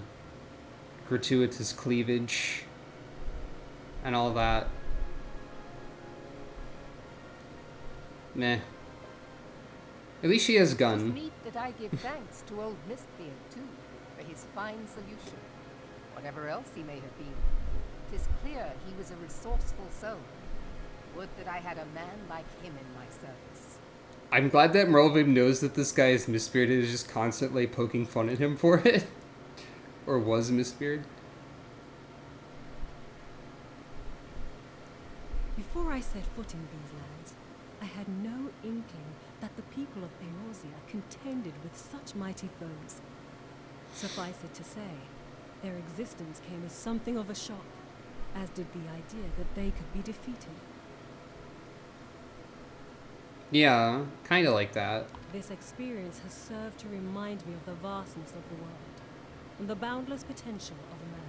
gratuitous cleavage and all that. Meh. At least she has gun. It's meet that I give thanks to old Mistbeard, too, for his fine solution. Whatever else he may have been, 'tis clear he was a resourceful soul. Would that I had a man like him in my service. I'm glad that Merlvim knows that this guy is Mistbeard and is just constantly poking fun at him for it. Or was Mistbeard. Before I set foot in these lands, I had no inkling that the people of Eorzea contended with such mighty foes. Suffice it to say, their existence came as something of a shock, as did the idea that they could be defeated. Yeah, kind of like that. This experience has served to remind me of the vastness of the world, and the boundless potential of man.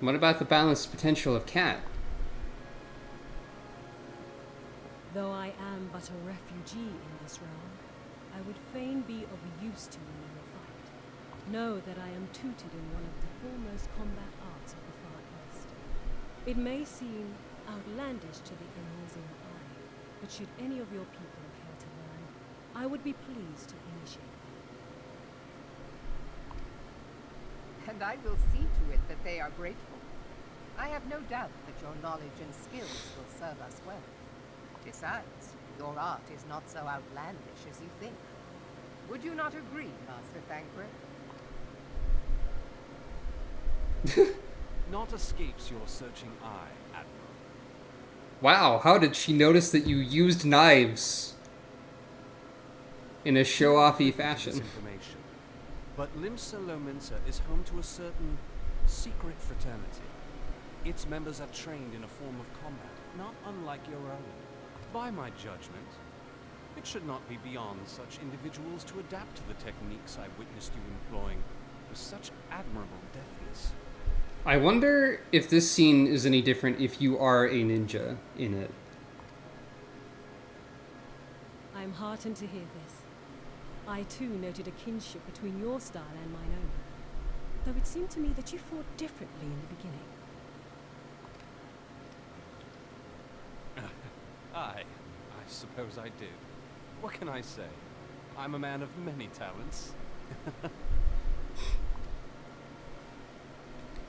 What about the boundless potential of Cat? Though I am but a refugee in this realm, I would fain be of use to you in your fight. Know that I am tutored in one of the foremost combat arts of the Far East. It may seem outlandish to the Eorzean eye, but should any of your people care to learn, I would be pleased to initiate them. And I will see to it that they are grateful. I have no doubt that your knowledge and skills will serve us well. Besides, your art is not so outlandish as you think. Would you not agree, Master Thancred? Naught escapes your searching eye, Admiral. Wow, how did she notice that you used knives in a show-offy fashion? Information. But Limsa Lominsa is home to a certain secret fraternity. Its members are trained in a form of combat, not unlike your own. By my judgment, it should not be beyond such individuals to adapt to the techniques I witnessed you employing with such admirable deftness. I wonder if this scene is any different if you are a ninja in it. I am heartened to hear this. I too noted a kinship between your style and mine own, though it seemed to me that you fought differently in the beginning. I suppose I did. What can I say? I'm a man of many talents.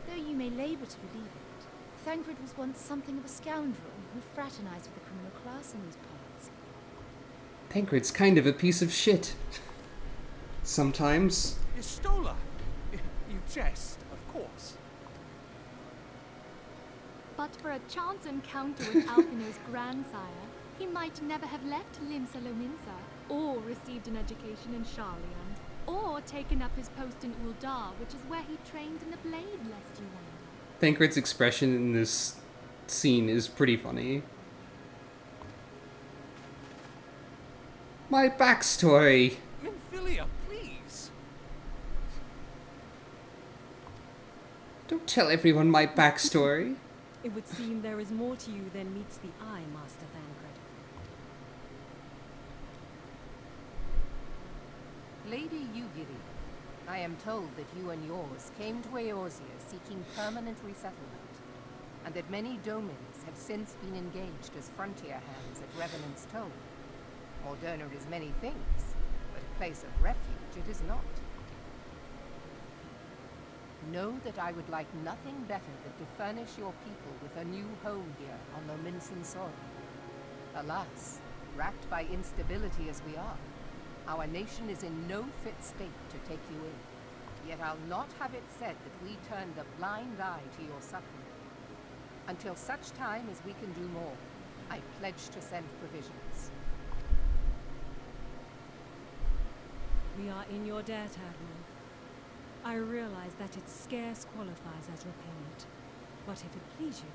Though you may labour to believe it, Thancred was once something of a scoundrel who fraternized with the criminal class in these parts. Tancred's kind of a piece of shit. Sometimes. Istola! You jest, of course. But for a chance encounter with Alpino's grandsire, he might never have left Limsa Lominsa, or received an education in Sharlayan, or taken up his post in Uldar, which is where he trained in the blade, lest you wonder. Tancred's expression in this scene is pretty funny. My backstory! Minfilia, please! Don't tell everyone my backstory. It would seem there is more to you than meets the eye, Master Thancred. Lady Yugiri, I am told that you and yours came to Eorzea seeking permanent resettlement, and that many domins have since been engaged as frontier hands at Revenant's Toll. Mordona is many things, but a place of refuge it is not. Know that I would like nothing better than to furnish your people with a new home here on Lominsan soil. Alas, racked by instability as we are, our nation is in no fit state to take you in. Yet I'll not have it said that we turned a blind eye to your suffering. Until such time as we can do more, I pledge to send provisions. We are in your debt, Admiral. I realize that it scarce qualifies as repayment, but if it please you,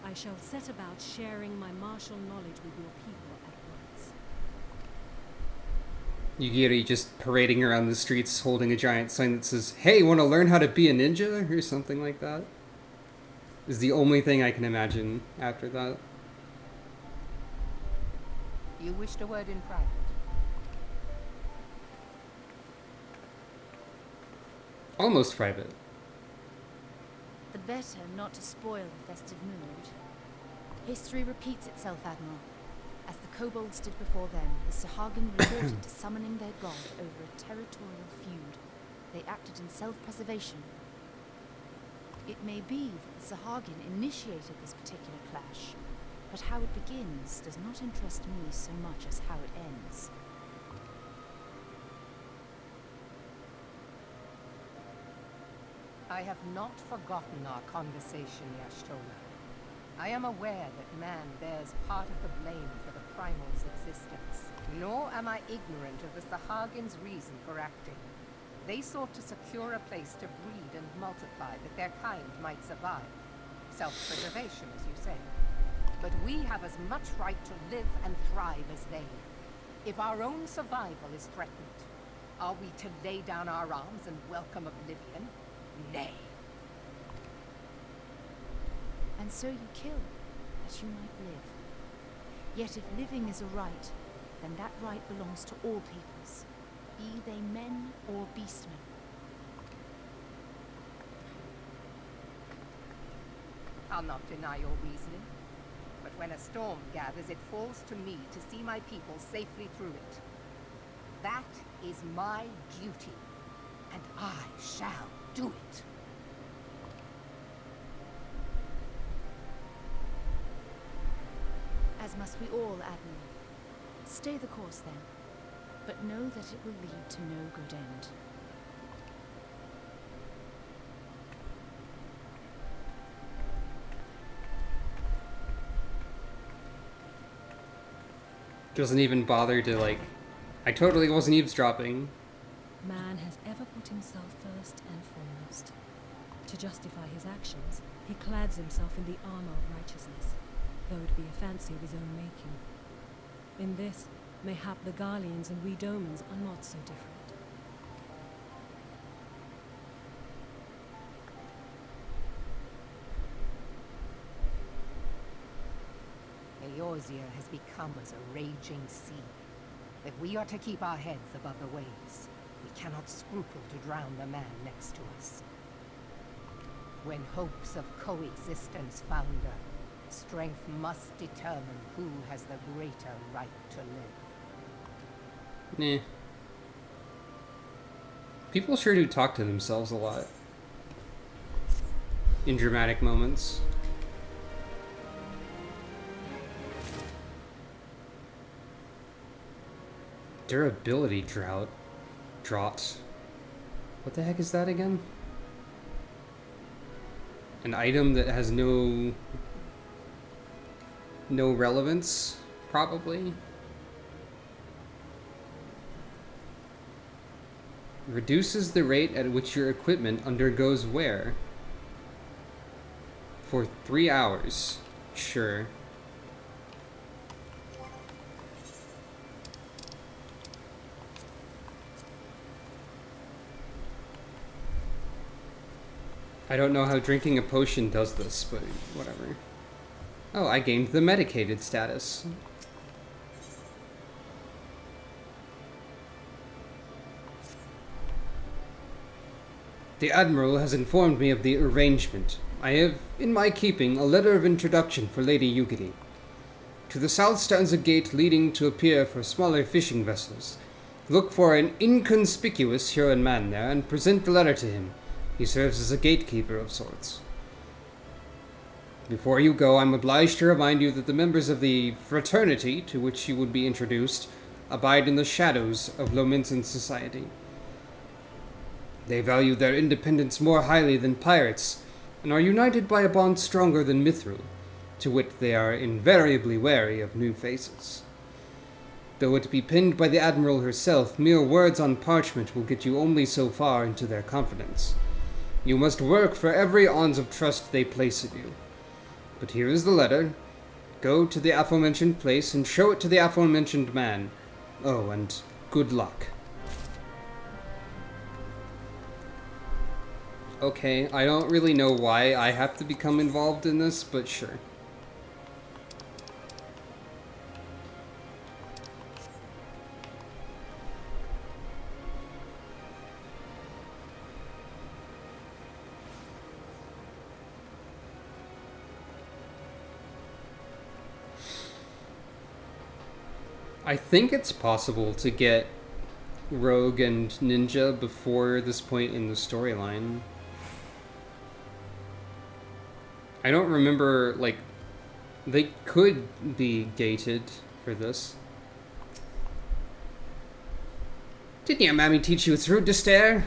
I shall set about sharing my martial knowledge with your people at once. Yugiri just parading around the streets holding a giant sign that says, "Hey, want to learn how to be a ninja?" or something like that. Is the only thing I can imagine after that. You wished a word in private. Almost private. The better not to spoil the festive mood. History repeats itself, Admiral. As the kobolds did before them, the Sahagin resorted to summoning their god over a territorial feud. They acted in self-preservation. It may be that the Sahagin initiated this particular clash, but how it begins does not interest me so much as how it ends. I have not forgotten our conversation, Yashtola. I am aware that man bears part of the blame for the primal's existence. Nor am I ignorant of the Sahagins' reason for acting. They sought to secure a place to breed and multiply that their kind might survive. Self-preservation, as you say. But we have as much right to live and thrive as they. If our own survival is threatened, are we to lay down our arms and welcome oblivion? Nay. And so you kill, that you might live. Yet if living is a right, then that right belongs to all peoples, be they men or beastmen. I'll not deny your reasoning. But when a storm gathers, it falls to me to see my people safely through it. That is my duty, and I shall do it. As must we all, Admiral. Stay the course then, but know that it will lead to no good end. Doesn't even bother to, like... I totally wasn't eavesdropping. Man has ever put himself first and foremost. To justify his actions, he clads himself in the armor of righteousness, though it be a fancy of his own making. In this, mayhap the Garleans and we Domans are not so different. Eorzea has become as a raging sea. If we are to keep our heads above the waves, we cannot scruple to drown the man next to us. When hopes of coexistence founder, strength must determine who has the greater right to live. Nah. People sure do talk to themselves a lot. In dramatic moments. Durability drought. What the heck is that again? An item that has no relevance, probably. Reduces the rate at which your equipment undergoes wear. For 3 hours. Sure. I don't know how drinking a potion does this, but whatever. Oh, I gained the medicated status. The Admiral has informed me of the arrangement. I have, in my keeping, a letter of introduction for Lady Yugiri. To the south stands a gate leading to a pier for smaller fishing vessels. Look for an inconspicuous Huron man there and present the letter to him. He serves as a gatekeeper of sorts. Before you go, I'm obliged to remind you that the members of the fraternity to which you would be introduced abide in the shadows of Lominsan society. They value their independence more highly than pirates, and are united by a bond stronger than Mithril, to wit they are invariably wary of new faces. Though it be penned by the Admiral herself, mere words on parchment will get you only so far into their confidence. You must work for every ounce of trust they place in you. But here is the letter. Go to the aforementioned place and show it to the aforementioned man. Oh, and good luck. Okay, I don't really know why I have to become involved in this, but sure. I think it's possible to get Rogue and Ninja before this point in the storyline. I don't remember, like, they could be gated for this. Didn't your mammy teach you it's rude to stare?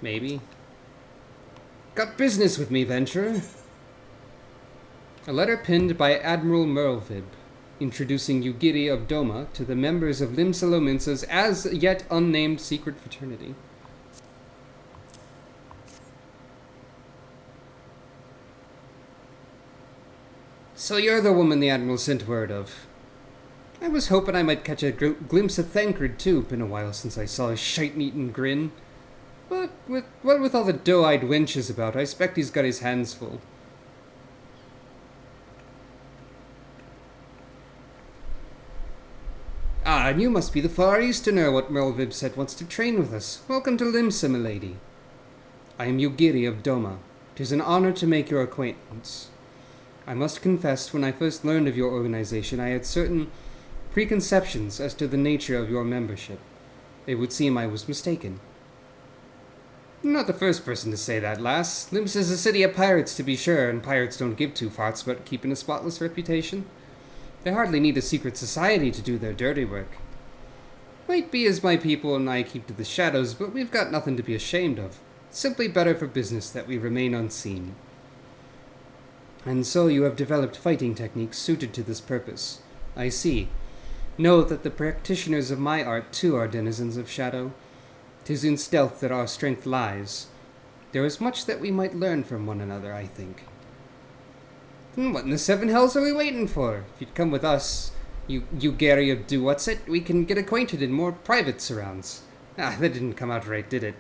Maybe. Got business with me, venturer. A letter pinned by Admiral Merlvib, introducing Ugiri of Doma to the members of Limsalominsa's as yet unnamed secret fraternity. So you're the woman the Admiral sent word of. I was hoping I might catch a glimpse of Thancred too. Been a while since I saw his shite-eaten grin. But with all the doe-eyed wenches about, I expect he's got his hands full. Ah, and you must be the Far Easterner what Merlvib said wants to train with us. Welcome to Limsa, milady. I am Ugiri of Doma. 'Tis an honor to make your acquaintance. I must confess, when I first learned of your organization, I had certain preconceptions as to the nature of your membership. It would seem I was mistaken. I'm not the first person to say that, lass. Limsa is a city of pirates, to be sure, and pirates don't give two farts about keeping a spotless reputation. They hardly need a secret society to do their dirty work. Might be as my people and I keep to the shadows, but we've got nothing to be ashamed of. It's simply better for business that we remain unseen. And so you have developed fighting techniques suited to this purpose. I see. Know that the practitioners of my art too are denizens of shadow. 'Tis in stealth that our strength lies. There is much that we might learn from one another, I think. What in the seven hells are we waiting for? If you'd come with us, you Gary of Do-What's-It, we can get acquainted in more private surrounds. Ah, that didn't come out right, did it?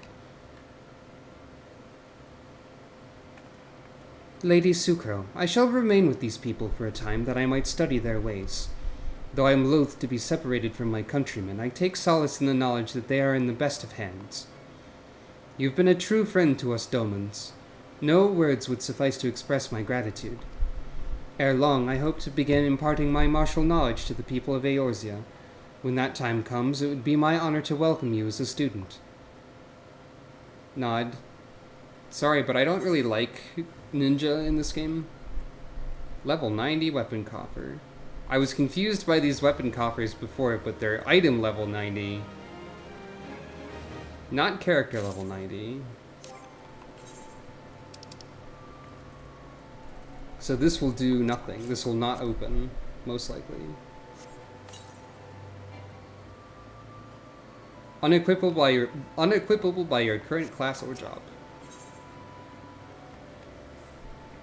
Lady Sucro, I shall remain with these people for a time that I might study their ways. Though I am loath to be separated from my countrymen, I take solace in the knowledge that they are in the best of hands. You've been a true friend to us Domans. No words would suffice to express my gratitude. Ere long, I hope to begin imparting my martial knowledge to the people of Eorzea. When that time comes, it would be my honor to welcome you as a student. Nod. Sorry, but I don't really like ninja in this game. Level 90 weapon coffer. I was confused by these weapon coffers before, but they're item level 90. Not character level 90. So this will do nothing. This will not open, most likely. Unequipable by your current class or job.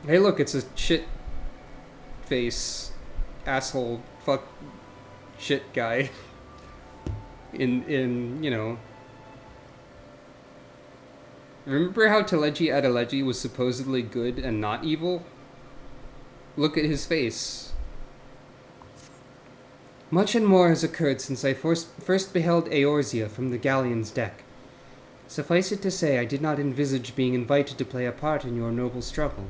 Hey look, it's a shit face asshole fuck shit guy in you know, remember how Teleji Adeleji was supposedly good and not evil? Look at his face. Much and more has occurred since I first beheld Eorzea from the galleon's deck. Suffice it to say, I did not envisage being invited to play a part in your noble struggle.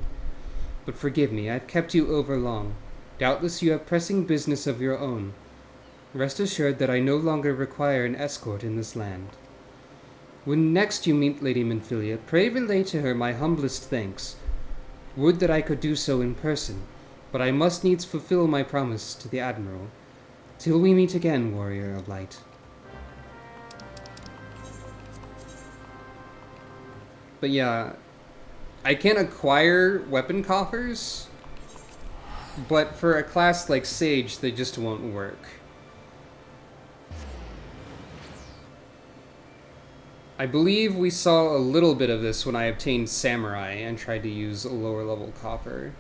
But forgive me, I've kept you over long. Doubtless you have pressing business of your own. Rest assured that I no longer require an escort in this land. When next you meet Lady Minfilia, pray relay to her my humblest thanks. Would that I could do so in person, but I must needs fulfill my promise to the Admiral. Till we meet again, Warrior of Light. But yeah, I can acquire weapon coffers, but for a class like Sage, they just won't work. I believe we saw a little bit of this when I obtained Samurai and tried to use a lower level coffer.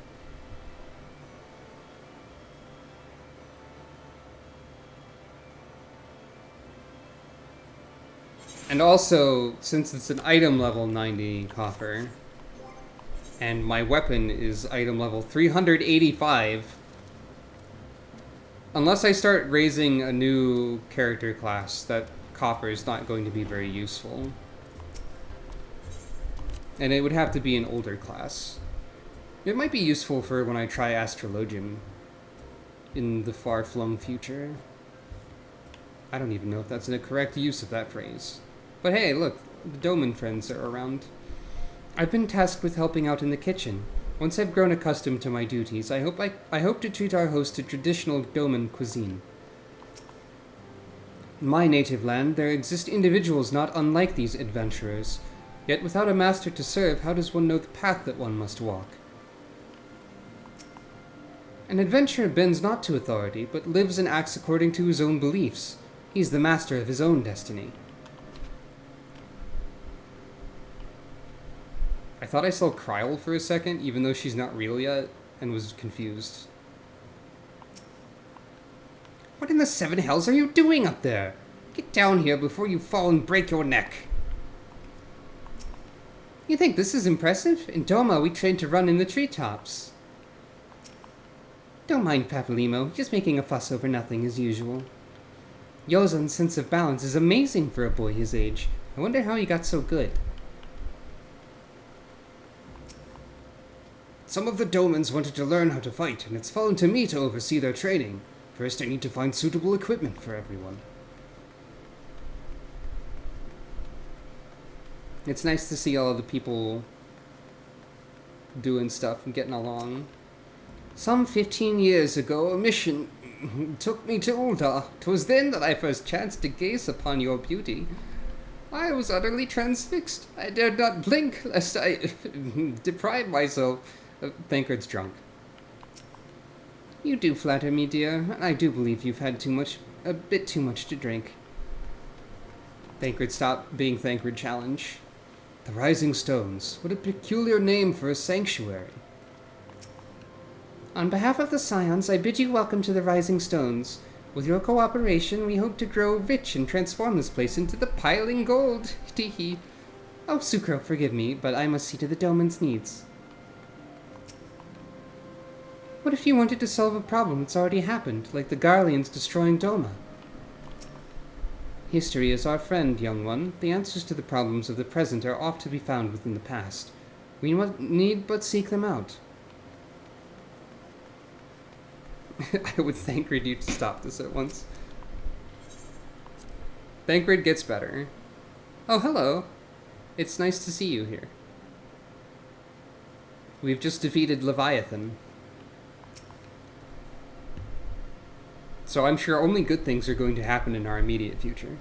And also, since it's an item level 90 coffer, and my weapon is item level 385, unless I start raising a new character class, that coffer is not going to be very useful. And it would have to be an older class. It might be useful for when I try Astrologium in the far-flung future. I don't even know if that's a correct use of that phrase. But hey, look, the Doman friends are around. I've been tasked with helping out in the kitchen. Once I've grown accustomed to my duties, I hope to treat our host to traditional Doman cuisine. In my native land, there exist individuals not unlike these adventurers, Yet without a master to serve, how does one know the path that one must walk? An adventurer bends not to authority, but lives and acts according to his own beliefs. He's the master of his own destiny. I thought I saw Kryl for a second, even though she's not real yet, and was confused. What in the seven hells are you doing up there? Get down here before you fall and break your neck. You think this is impressive? In Doma, we train to run in the treetops. Don't mind Papalimo, just making a fuss over nothing as usual. Yozan's sense of balance is amazing for a boy his age. I wonder how he got so good. Some of the Domans wanted to learn how to fight, and it's fallen to me to oversee their training. First, I need to find suitable equipment for everyone. It's nice to see all of the people doing stuff and getting along. Some 15 years ago, a mission took me to Ul'dah. 'Twas then that I first chanced to gaze upon your beauty. I was utterly transfixed. I dared not blink, lest I deprive myself. Thancred's drunk. You do flatter me, dear, and I do believe you've had a bit too much to drink. Thancred, stop being Thancred challenge. The Rising Stones. What a peculiar name for a sanctuary. On behalf of the Scions, I bid you welcome to the Rising Stones. With your cooperation, we hope to grow rich and transform this place into the piling gold. Teehee. Oh, Sucro, forgive me, but I must see to the Doman's needs. What if you wanted to solve a problem that's already happened, like the Garleans destroying Doma? History is our friend, young one. The answers to the problems of the present are oft to be found within the past. We need but seek them out. I would Thancred you to stop this at once. Thancred gets better. Oh, hello. It's nice to see you here. We've just defeated Leviathan. So I'm sure only good things are going to happen in our immediate future.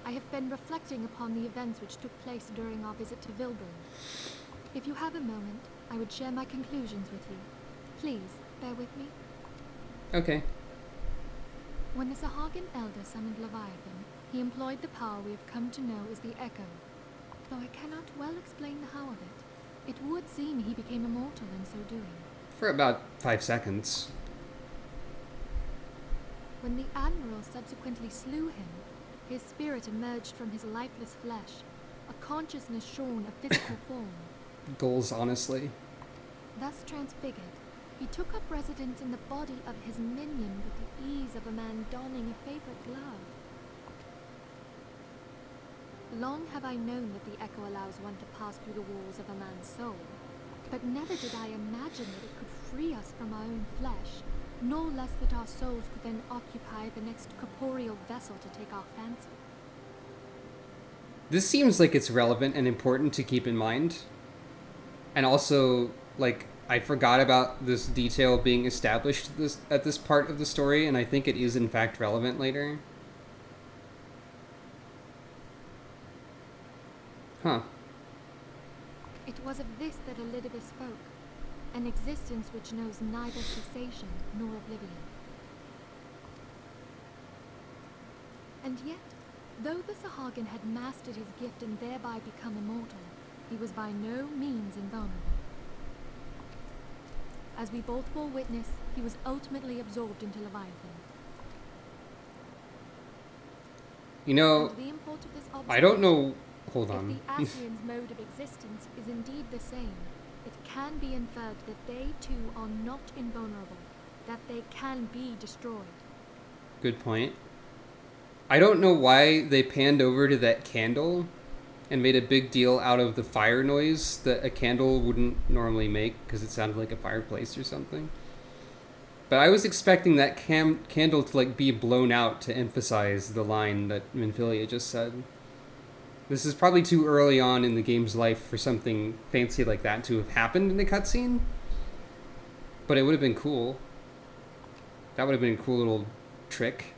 I have been reflecting upon the events which took place during our visit to Vilburn. If you have a moment, I would share my conclusions with you. Please, bear with me. Okay. When the Sahagin Elder summoned Leviathan, he employed the power we have come to know as the Echo. Though I cannot well explain the how of it, it would seem he became immortal in so doing. For about 5 seconds. When the Admiral subsequently slew him, his spirit emerged from his lifeless flesh, a consciousness shorn of physical form. Goals, honestly. Thus transfigured, he took up residence in the body of his minion with the ease of a man donning a favorite glove. Long have I known that the Echo allows one to pass through the walls of a man's soul, but never did I imagine that it could free us from our own flesh, nor less that our souls could then occupy the next corporeal vessel to take our fancy. This seems like it's relevant and important to keep in mind. And also, like, I forgot about this detail being established at this part of the story, and I think it is in fact relevant later. Huh. It was of this that Elidibus spoke, an existence which knows neither cessation nor oblivion. And yet, though the Sahagin had mastered his gift and thereby become immortal, he was by no means invulnerable. As we both bore witness, he was ultimately absorbed into Leviathan. You know, And the import of this I don't know. Hold on. If the Asrian's mode of existence is indeed the same, it can be inferred that they too are not invulnerable, that they can be destroyed. Good point. I don't know why they panned over to that candle and made a big deal out of the fire noise that a candle wouldn't normally make because it sounded like a fireplace or something. But I was expecting that candle to like be blown out to emphasize the line that Minfilia just said. This is probably too early on in the game's life for something fancy like that to have happened in the cutscene. But it would have been cool. That would have been a cool little trick.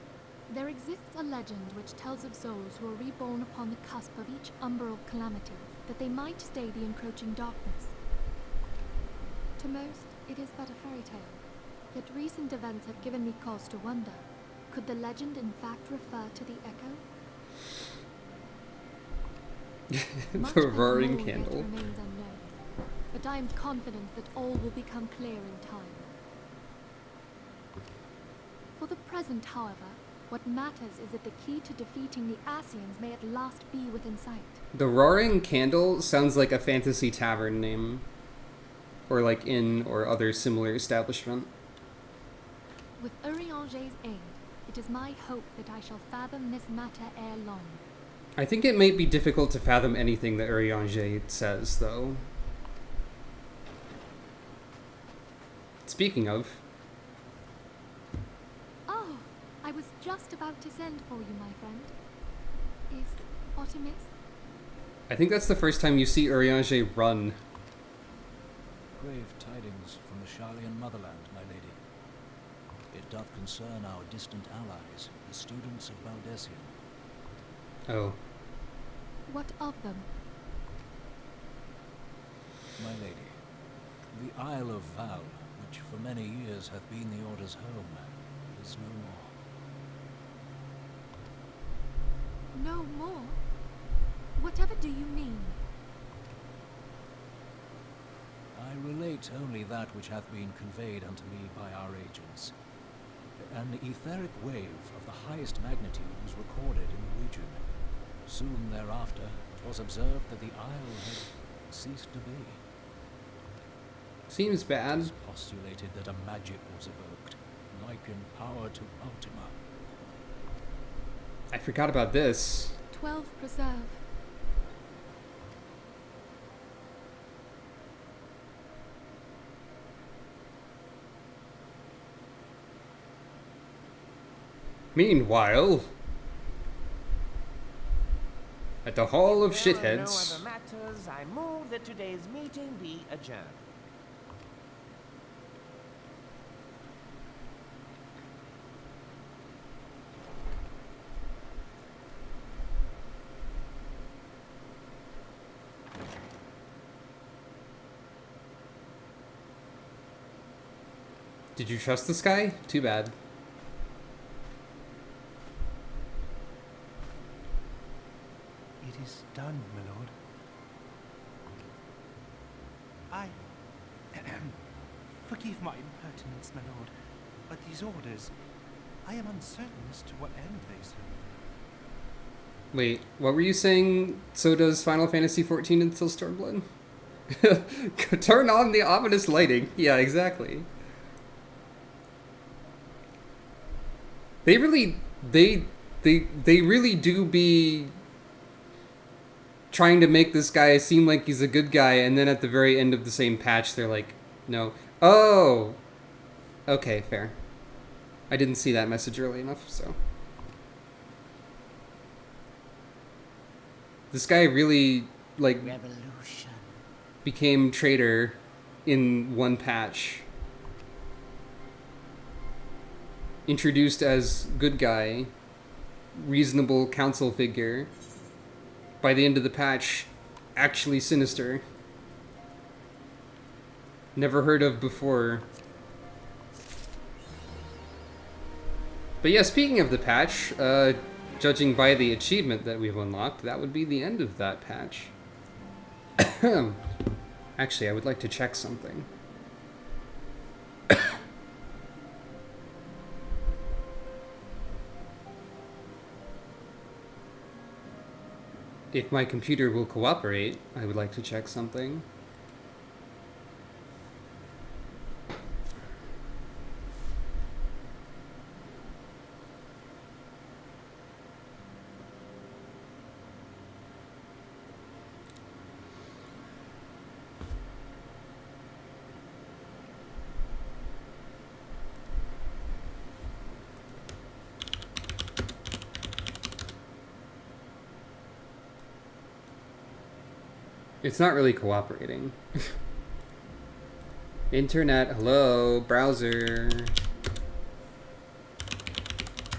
There exists a legend which tells of souls who are reborn upon the cusp of each umbral calamity, that they might stay the encroaching darkness. To most, it is but a fairy tale. Yet recent events have given me cause to wonder. Could the legend in fact refer to the echo? The roaring Much candle. yet remains unknown, but I am confident that all will become clear in time. For the present, however, what matters is that the key to defeating the Asians may at last be within sight. The Roaring Candle sounds like a fantasy tavern name. Or like inn or other similar establishment. With Urianger's aid, it is my hope that I shall fathom this matter ere long. I think it might be difficult to fathom anything that Urianger says, though. Speaking of... Oh, I was just about to send for you, my friend. Is Artemis? I think that's the first time you see Urianger run. Grave tidings from the Charlian motherland, my lady. It doth concern our distant allies, the students of Valdesian. Oh. What of them? My lady, the Isle of Val, which for many years hath been the Order's home, is no more. No more? Whatever do you mean? I relate only that which hath been conveyed unto me by our agents. An etheric wave of the highest magnitude was recorded in the region. Soon thereafter, it was observed that the isle had ceased to be. Seems bad. It was postulated that a magic was evoked, like in power to Ultima. I forgot about this. 12 preserve. Meanwhile, at the Hall of If there are Shitheads... no other matters, I move that today's meeting be adjourned. Did you trust this guy? Too bad. It is done, my lord. I... Forgive my impertinence, my lord, but these orders, I am uncertain as to what end they serve. Wait, what were you saying? So does Final Fantasy XIV until Stormblood? Turn on the ominous lighting. Yeah, exactly. They really... They really do be... trying to make this guy seem like he's a good guy, and then at the very end of the same patch, they're like, no. Oh! Okay, fair. I didn't see that message early enough, so... This guy really, like, Revolution. became traitor in one patch. Introduced as good guy, reasonable council figure. By the end of the patch, actually sinister. Never heard of before. But yeah, speaking of the patch, judging by the achievement that we've unlocked, that would be the end of that patch. Actually, I would like to check something. If my computer will cooperate, I would like to check something. It's not really cooperating. Internet, hello, browser.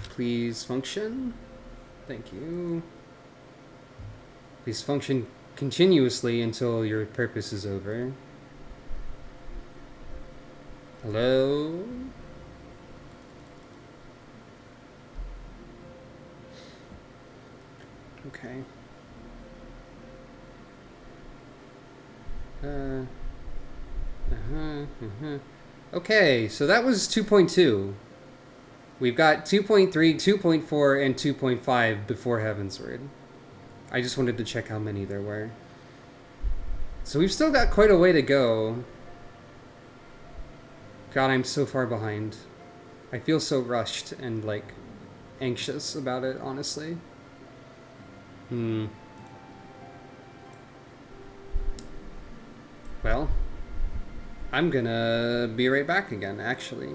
Please function. Thank you. Please function continuously until your purpose is over. Hello? Okay. Okay, so that was 2.2. We've got 2.3, 2.4, and 2.5 before Heavensward. I just wanted to check how many there were. So we've still got quite a way to go. God, I'm so far behind. I feel so rushed and, like, anxious about it, honestly. Well, I'm gonna be right back again, actually.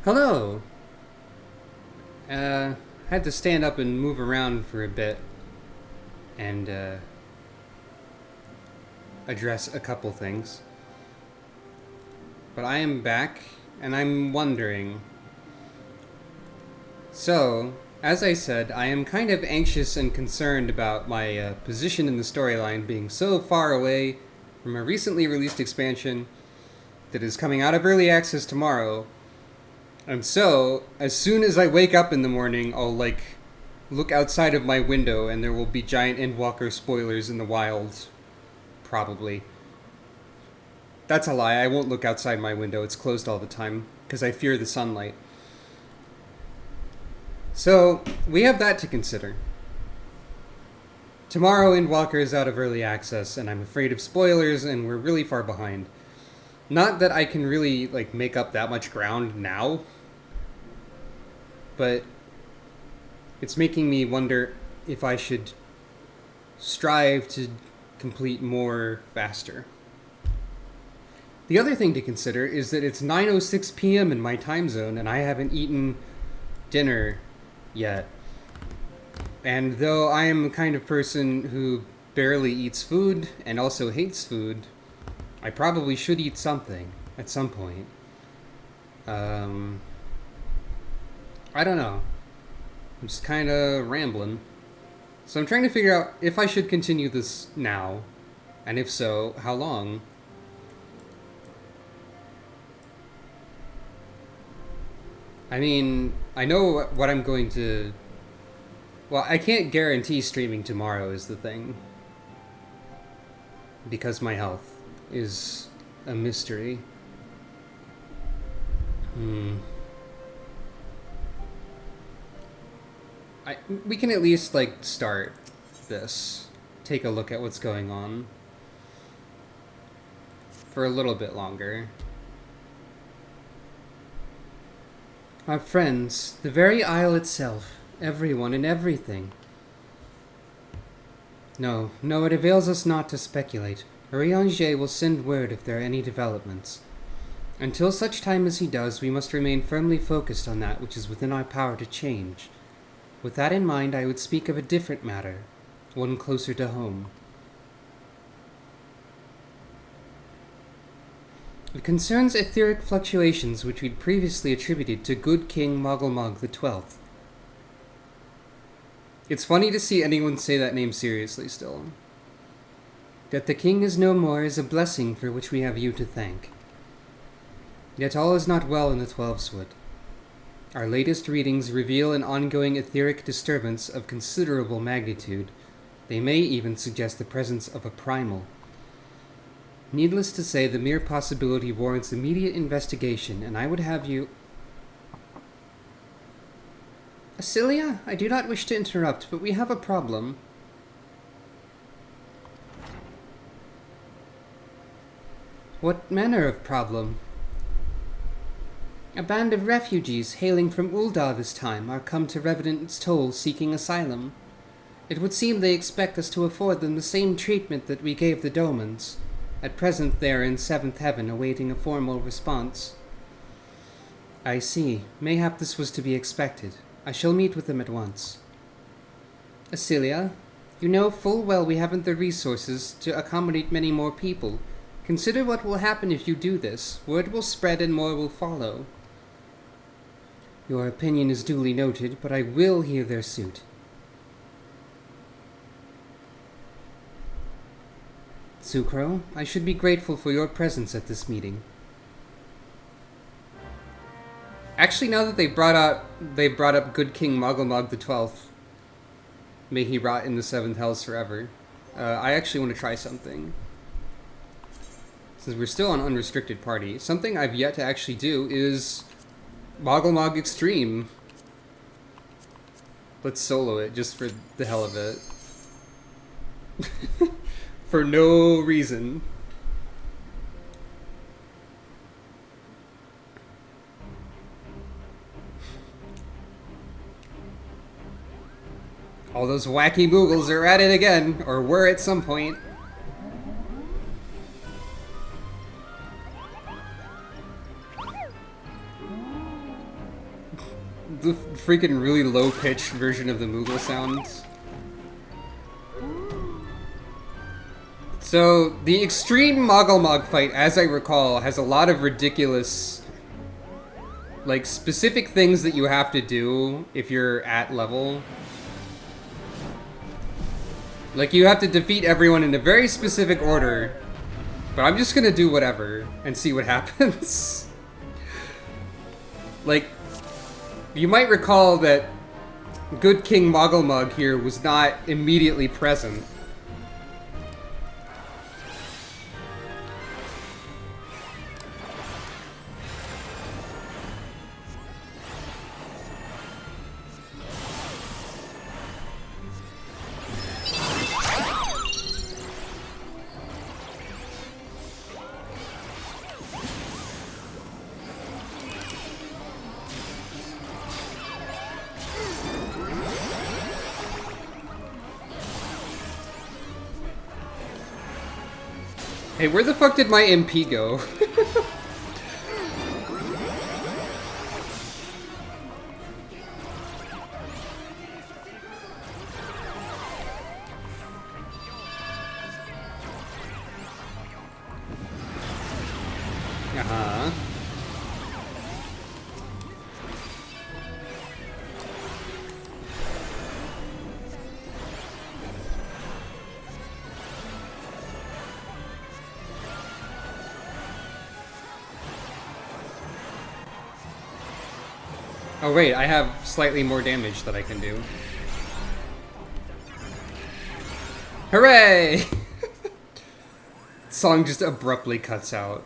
Hello! Had to stand up and move around for a bit and address a couple things. But I am back, and I'm wondering. So, as I said, I am kind of anxious and concerned about my position in the storyline being so far away from a recently released expansion that is coming out of early access tomorrow. And so, as soon as I wake up in the morning, I'll, look outside of my window and there will be giant Endwalker spoilers in the wild. Probably. That's a lie, I won't look outside my window, it's closed all the time, because I fear the sunlight. So, we have that to consider. Tomorrow, Endwalker is out of early access, and I'm afraid of spoilers, and we're really far behind. Not that I can really, make up that much ground now, but it's making me wonder if I should strive to complete more faster. The other thing to consider is that it's 9:06 p.m. in my time zone, and I haven't eaten dinner yet. And though I am the kind of person who barely eats food and also hates food, I probably should eat something at some point. I don't know. I'm just kind of rambling. So I'm trying to figure out if I should continue this now, and if so, how long. I mean, I know what I'm going to... Well, I can't guarantee streaming tomorrow is the thing. Because my health is a mystery. We can at least, start this. Take a look at what's going on. For a little bit longer. Our friends, the very isle itself, everyone and everything. No, it avails us not to speculate. Urianger will send word if there are any developments. Until such time as he does, we must remain firmly focused on that which is within our power to change. With that in mind, I would speak of a different matter, one closer to home. It concerns etheric fluctuations which we'd previously attributed to good King Mogglmog XII. It's funny to see anyone say that name seriously still. That the king is no more is a blessing for which we have you to thank. Yet all is not well in the Twelveswood. Our latest readings reveal an ongoing etheric disturbance of considerable magnitude. They may even suggest the presence of a primal. Needless to say, the mere possibility warrants immediate investigation, and I would have you... Acelia, I do not wish to interrupt, but we have a problem. What manner of problem? A band of refugees hailing from Ul'dah this time are come to Revenant's Toll seeking asylum. It would seem they expect us to afford them the same treatment that we gave the Domans. At present they are in 7th Heaven awaiting a formal response. I see. Mayhap this was to be expected. I shall meet with them at once. Acelia, you know full well we haven't the resources to accommodate many more people. Consider what will happen if you do this. Word will spread and more will follow. Your opinion is duly noted, but I will hear their suit. Sucro, I should be grateful for your presence at this meeting. Actually, now that they've brought up good King Mogglmog XII, may he rot in the 7th Hells forever, I actually want to try something. Since we're still on unrestricted party, something I've yet to actually do is Mogglmog Extreme. Let's solo it just for the hell of it. For no reason. All those wacky Moogles are at it again, or were at some point. freaking really low-pitched version of the Moogle sound. So, the extreme Moggle fight, as I recall, has a lot of ridiculous, like, specific things that you have to do if you're at level. Like, you have to defeat everyone in a very specific order, but I'm just gonna do whatever and see what happens. Like, you might recall that good King Mogglemug here was not immediately present. Hey, where the fuck did my MP go? Uh-huh. Oh wait, I have slightly more damage that I can do. Hooray! Song just abruptly cuts out.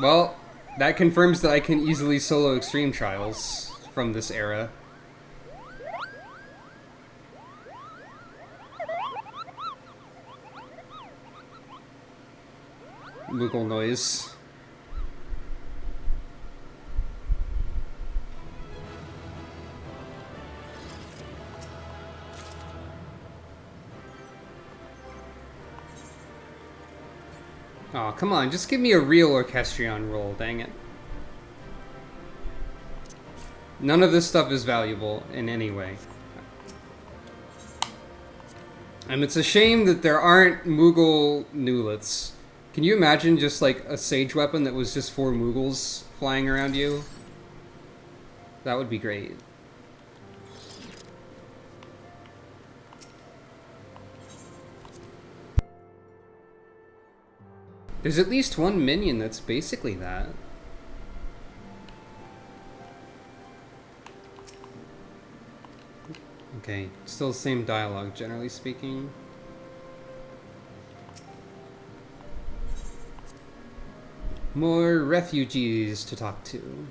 Well, that confirms that I can easily solo Extreme Trials from this era. Moogle noise. Aw, come on, just give me a real Orchestrion roll, dang it. None of this stuff is valuable in any way. And it's a shame that there aren't Moogle Nulets. Can you imagine just like a Sage weapon that was just 4 Moogles flying around you? That would be great. There's at least one minion that's basically that. Okay, still the same dialogue, generally speaking. More refugees to talk to.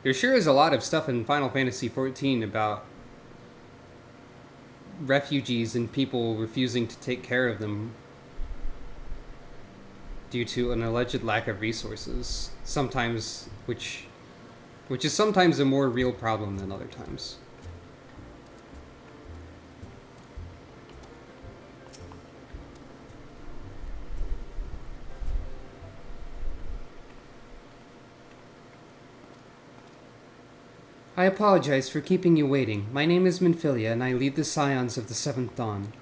There sure is a lot of stuff in Final Fantasy XIV about refugees and people refusing to take care of them due to an alleged lack of resources, sometimes which is sometimes a more real problem than other times. I apologize for keeping you waiting. My name is Minfilia, and I lead the Scions of the Seventh Dawn.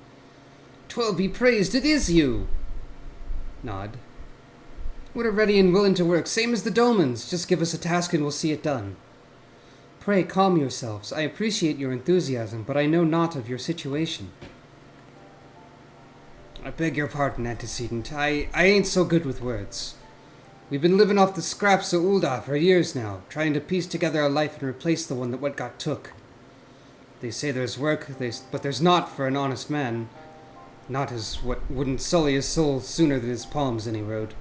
'Twill be praised, it is you! Nod. We're ready and willing to work, same as the Domans. Just give us a task and we'll see it done. Pray calm yourselves. I appreciate your enthusiasm, but I know naught of your situation. I beg your pardon, antecedent. I ain't so good with words. We've been living off the scraps of Ul'dah for years now, trying to piece together a life and replace the one that what got took. They say there's work, but there's not for an honest man. Not as what wouldn't sully his soul sooner than his palms any road.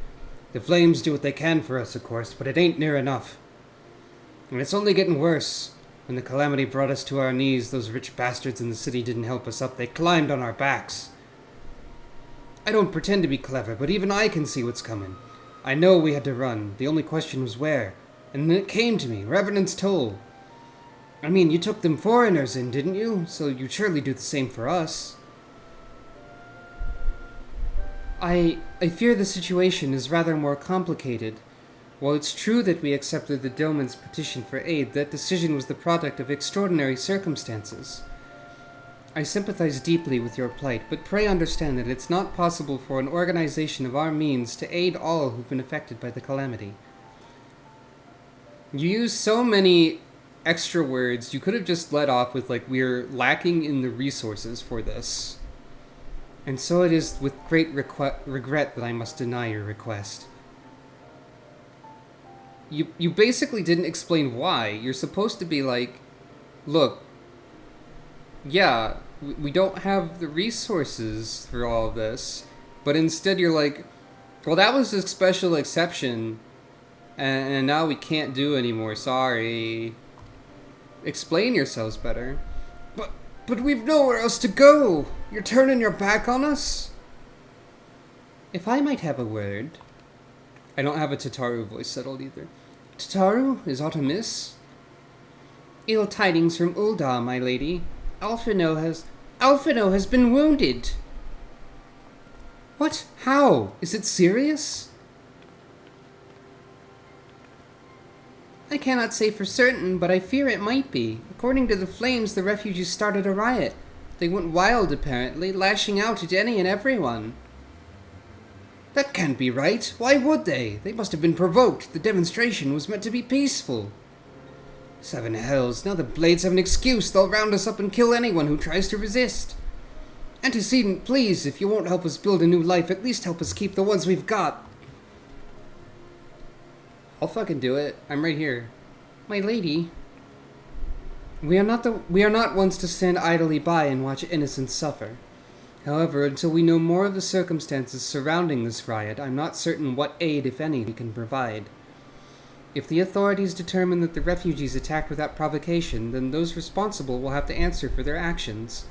The flames do what they can for us, of course, but it ain't near enough. And it's only getting worse. When the calamity brought us to our knees, those rich bastards in the city didn't help us up. They climbed on our backs. I don't pretend to be clever, but even I can see what's coming. I know we had to run. The only question was where. And then it came to me, Revenant's Toll. I mean, you took them foreigners in, didn't you? So you'd surely do the same for us. I fear the situation is rather more complicated. While it's true that we accepted the Doman's petition for aid, that decision was the product of extraordinary circumstances. I sympathize deeply with your plight, but pray understand that it's not possible for an organization of our means to aid all who've been affected by the calamity. You use so many extra words, you could have just let off with, like, we're lacking in the resources for this. And so it is with great regret that I must deny your request. You basically didn't explain why. You're supposed to be like, look, yeah, we don't have the resources for all of this, but instead you're like, well, that was a special exception, and now we can't do anymore, sorry. Explain yourselves better. But we've nowhere else to go! You're turning your back on us? If I might have a word... I don't have a Tataru voice settled either. Tataru, is aught amiss? Ill tidings from Ul'dah, my lady. Alphino has been wounded. What? How? Is it serious? I cannot say for certain, but I fear it might be. According to the flames, the refugees started a riot. They went wild, apparently, lashing out at any and everyone. That can't be right. Why would they? They must have been provoked. The demonstration was meant to be peaceful. Seven hells, now the Blades have an excuse. They'll round us up and kill anyone who tries to resist. Antecedent, please, if you won't help us build a new life, at least help us keep the ones we've got. I'll fucking do it. I'm right here. My lady. We are not ones to stand idly by and watch innocents suffer. However, until we know more of the circumstances surrounding this riot, I'm not certain what aid, if any, we can provide. If the authorities determine that the refugees attacked without provocation, then those responsible will have to answer for their actions.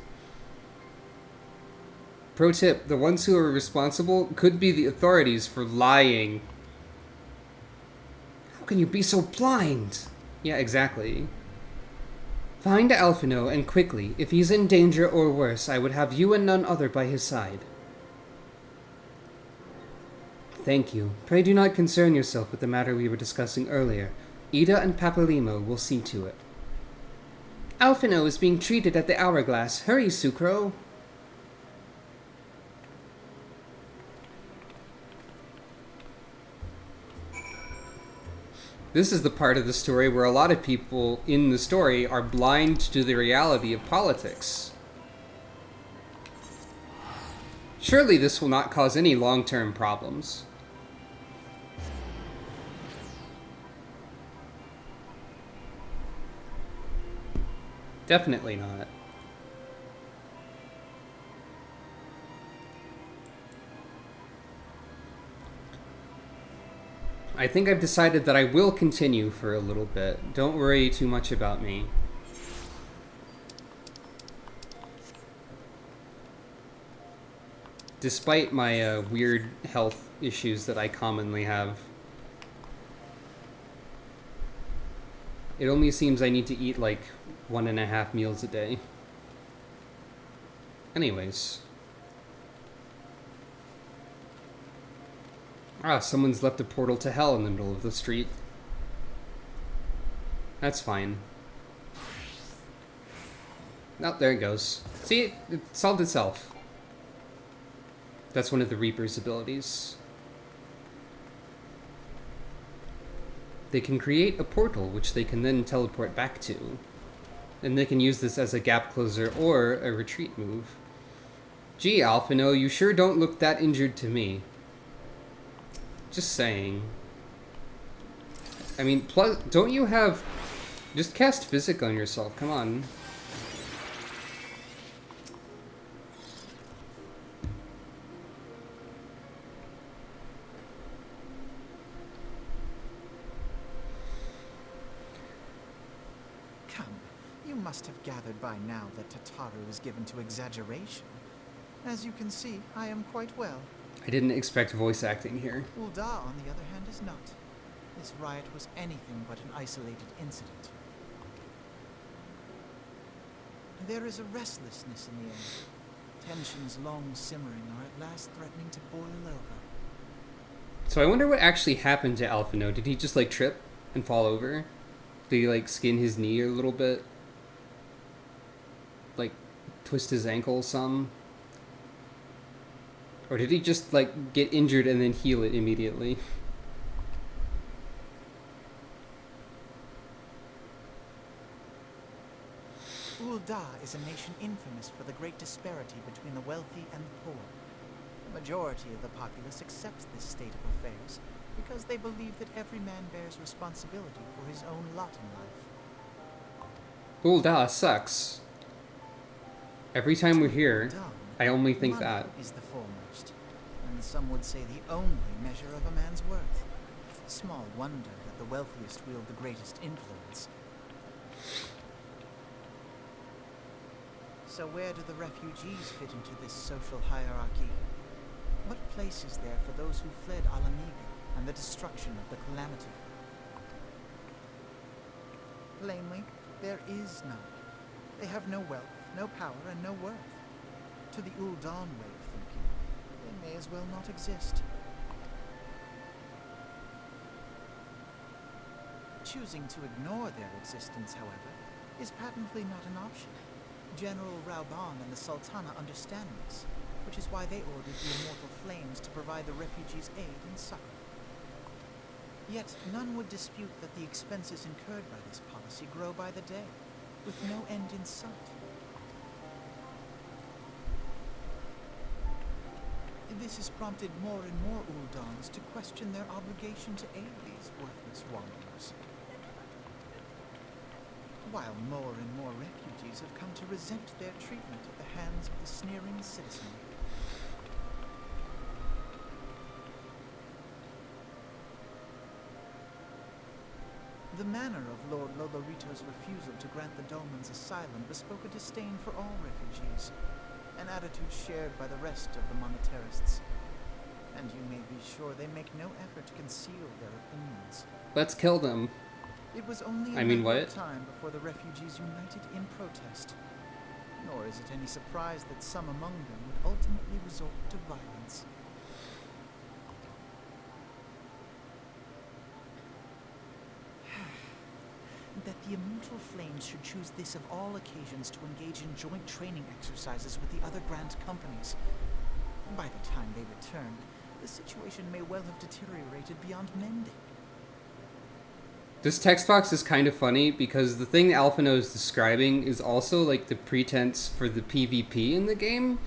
Pro tip, the ones who are responsible could be the authorities for lying. How can you be so blind? Yeah, exactly. Find Alphino, and quickly. If he's in danger or worse, I would have you and none other by his side. Thank you. Pray do not concern yourself with the matter we were discussing earlier. Ida and Papalimo will see to it. Alphino is being treated at the Hourglass. Hurry, Sucro. This is the part of the story where a lot of people in the story are blind to the reality of politics. Surely this will not cause any long-term problems. Definitely not. I think I've decided that I will continue for a little bit. Don't worry too much about me. Despite my weird health issues that I commonly have. It only seems I need to eat like 1.5 meals a day. Anyways. Ah, someone's left a portal to hell in the middle of the street. That's fine. Oh, there it goes. See, it solved itself. That's one of the Reaper's abilities. They can create a portal, which they can then teleport back to. And they can use this as a gap closer or a retreat move. Gee, Alphino, you sure don't look that injured to me. Just saying. I mean, plus, don't you have... Just cast Physic on yourself, come on. Come, you must have gathered by now that Tataru is given to exaggeration. As you can see, I am quite well. I didn't expect voice acting here. Ul'dah, on the other hand, is not. This riot was anything but an isolated incident. There is a restlessness in the air. Tensions long simmering are at last threatening to boil over. So I wonder what actually happened to Alphino. Did he just like trip and fall over? Did he like skin his knee a little bit? Like twist his ankle some? Or did he just like get injured and then heal it immediately? Ul'dah is a nation infamous for the great disparity between the wealthy and the poor. The majority of the populace accepts this state of affairs because they believe that every man bears responsibility for his own lot in life. Ul'dah sucks. Every time we're here, I only think money that. is the foremost, and some would say the only measure of a man's worth. Small wonder that the wealthiest wield the greatest influence. So where do the refugees fit into this social hierarchy? What place is there for those who fled Alamiga and the destruction of the Calamity? Plainly, there is none. They have no wealth, no power, and no worth. To the Ul'dan way of thinking, they may as well not exist. Choosing to ignore their existence, however, is patently not an option. General Reborn and the Sultana understand this, which is why they ordered the Immortal Flames to provide the refugees aid and succor. Yet none would dispute that the expenses incurred by this policy grow by the day, with no end in sight. This has prompted more and more Uldans to question their obligation to aid these worthless wanderers. While more and more refugees have come to resent their treatment at the hands of the sneering citizenry. The manner of Lord Lolorito's refusal to grant the Dolmens asylum bespoke a disdain for all refugees, an attitude shared by the rest of the monetarists. And you may be sure they make no effort to conceal their opinions. Let's kill them. It was only a matter of time before the refugees united in protest. Nor is it any surprise that some among them would ultimately resort to violence. That the Immortal Flames should choose this of all occasions to engage in joint training exercises with the other Grand Companies. By the time they returned, the situation may well have deteriorated beyond mending. This text box is kind of funny because the thing Alphino is describing is also like the pretense for the PvP in the game.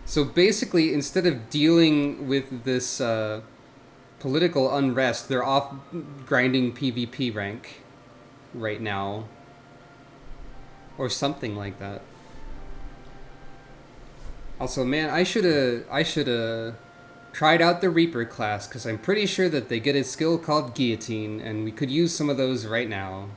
So basically, instead of dealing with this political unrest, they're off grinding PvP rank right now. Or something like that. Also, man, I should've tried out the Reaper class, because I'm pretty sure that they get a skill called Guillotine, and we could use some of those right now.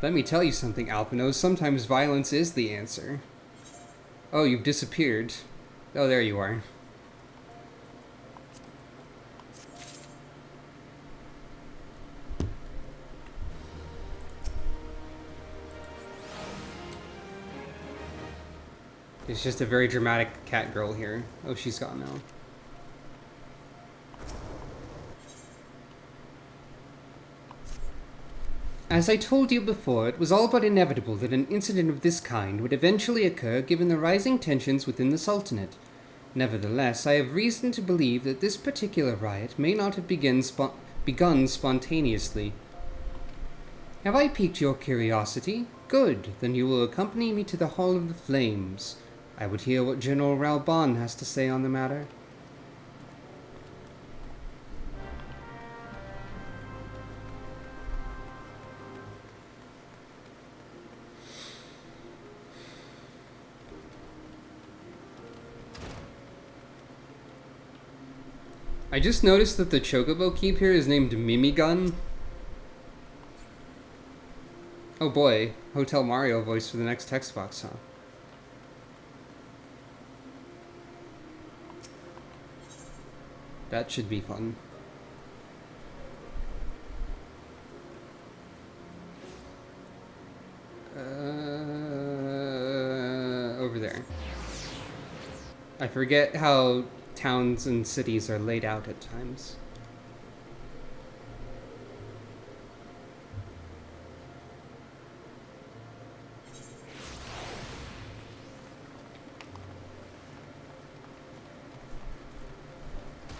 Let me tell you something, Alphino. Sometimes violence is the answer. Oh, you've disappeared. Oh, there you are. It's just a very dramatic cat girl here. Oh, she's gone now. As I told you before, it was all but inevitable that an incident of this kind would eventually occur given the rising tensions within the Sultanate. Nevertheless, I have reason to believe that this particular riot may not have begun spontaneously. Have I piqued your curiosity? Good, then you will accompany me to the Hall of the Flames. I would hear what General Reborn has to say on the matter. I just noticed that the Chocobo Keep here is named Mimigun. Oh boy, Hotel Mario voice for the next text box, huh? That should be fun. Over there. I forget how towns and cities are laid out at times.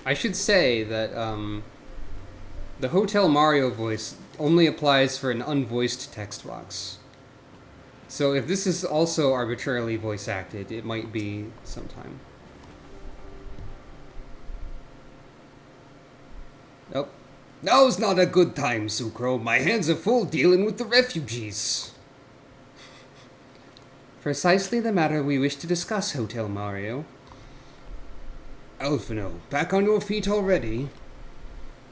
I should say that the Hotel Mario voice only applies for an unvoiced text box. So if this is also arbitrarily voice acted, it might be sometime. Nope. Now's not a good time, Sucro. My hands are full dealing with the refugees. Precisely the matter we wish to discuss, Hotel Mario. Alphino, back on your feet already?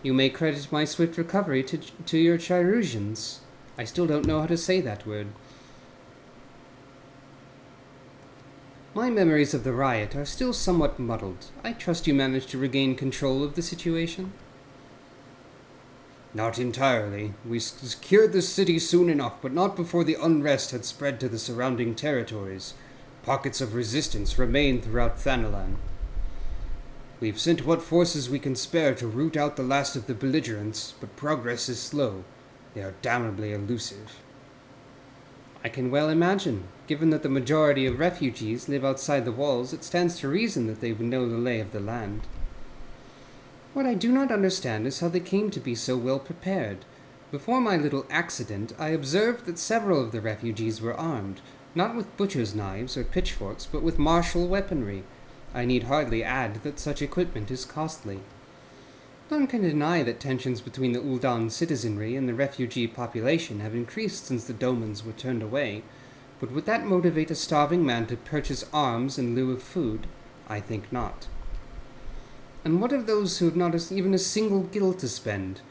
You may credit my swift recovery to your Chirusians. I still don't know how to say that word. My memories of the riot are still somewhat muddled. I trust you managed to regain control of the situation? Not entirely. We secured the city soon enough, but not before the unrest had spread to the surrounding territories. Pockets of resistance remain throughout Thanalan. We've sent what forces we can spare to root out the last of the belligerents, but progress is slow. They are damnably elusive. I can well imagine. Given that the majority of refugees live outside the walls, it stands to reason that they would know the lay of the land. What I do not understand is how they came to be so well prepared. Before my little accident, I observed that several of the refugees were armed, not with butcher's knives or pitchforks, but with martial weaponry. I need hardly add that such equipment is costly. None can deny that tensions between the Ul'dan citizenry and the refugee population have increased since the Domans were turned away, but would that motivate a starving man to purchase arms in lieu of food? I think not. And what of those who have not even a single gil to spend,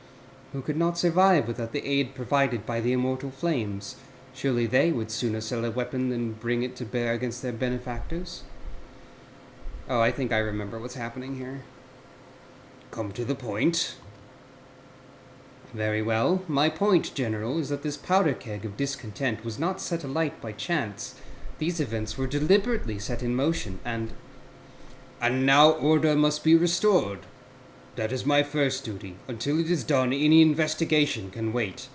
who could not survive without the aid provided by the immortal flames? Surely they would sooner sell a weapon than bring it to bear against their benefactors? Oh, I think I remember what's happening here. Come to the point. Very well. My point, General, is that this powder keg of discontent was not set alight by chance. These events were deliberately set in motion, and now order must be restored. That is my first duty. Until it is done, any investigation can wait.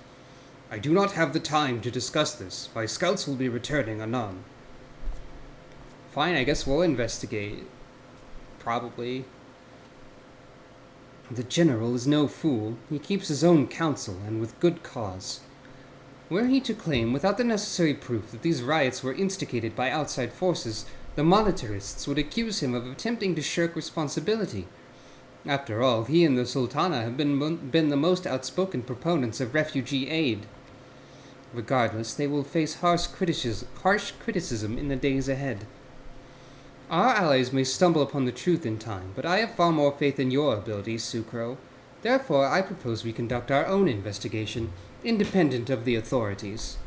I do not have the time to discuss this. My scouts will be returning anon. Fine, I guess we'll investigate. Probably. The General is no fool. He keeps his own counsel, and with good cause. Were he to claim, without the necessary proof, that these riots were instigated by outside forces, the monetarists would accuse him of attempting to shirk responsibility. After all, he and the Sultana have been the most outspoken proponents of refugee aid. Regardless, they will face harsh criticism in the days ahead. Our allies may stumble upon the truth in time, but I have far more faith in your abilities, Sucro. Therefore, I propose we conduct our own investigation, independent of the authorities.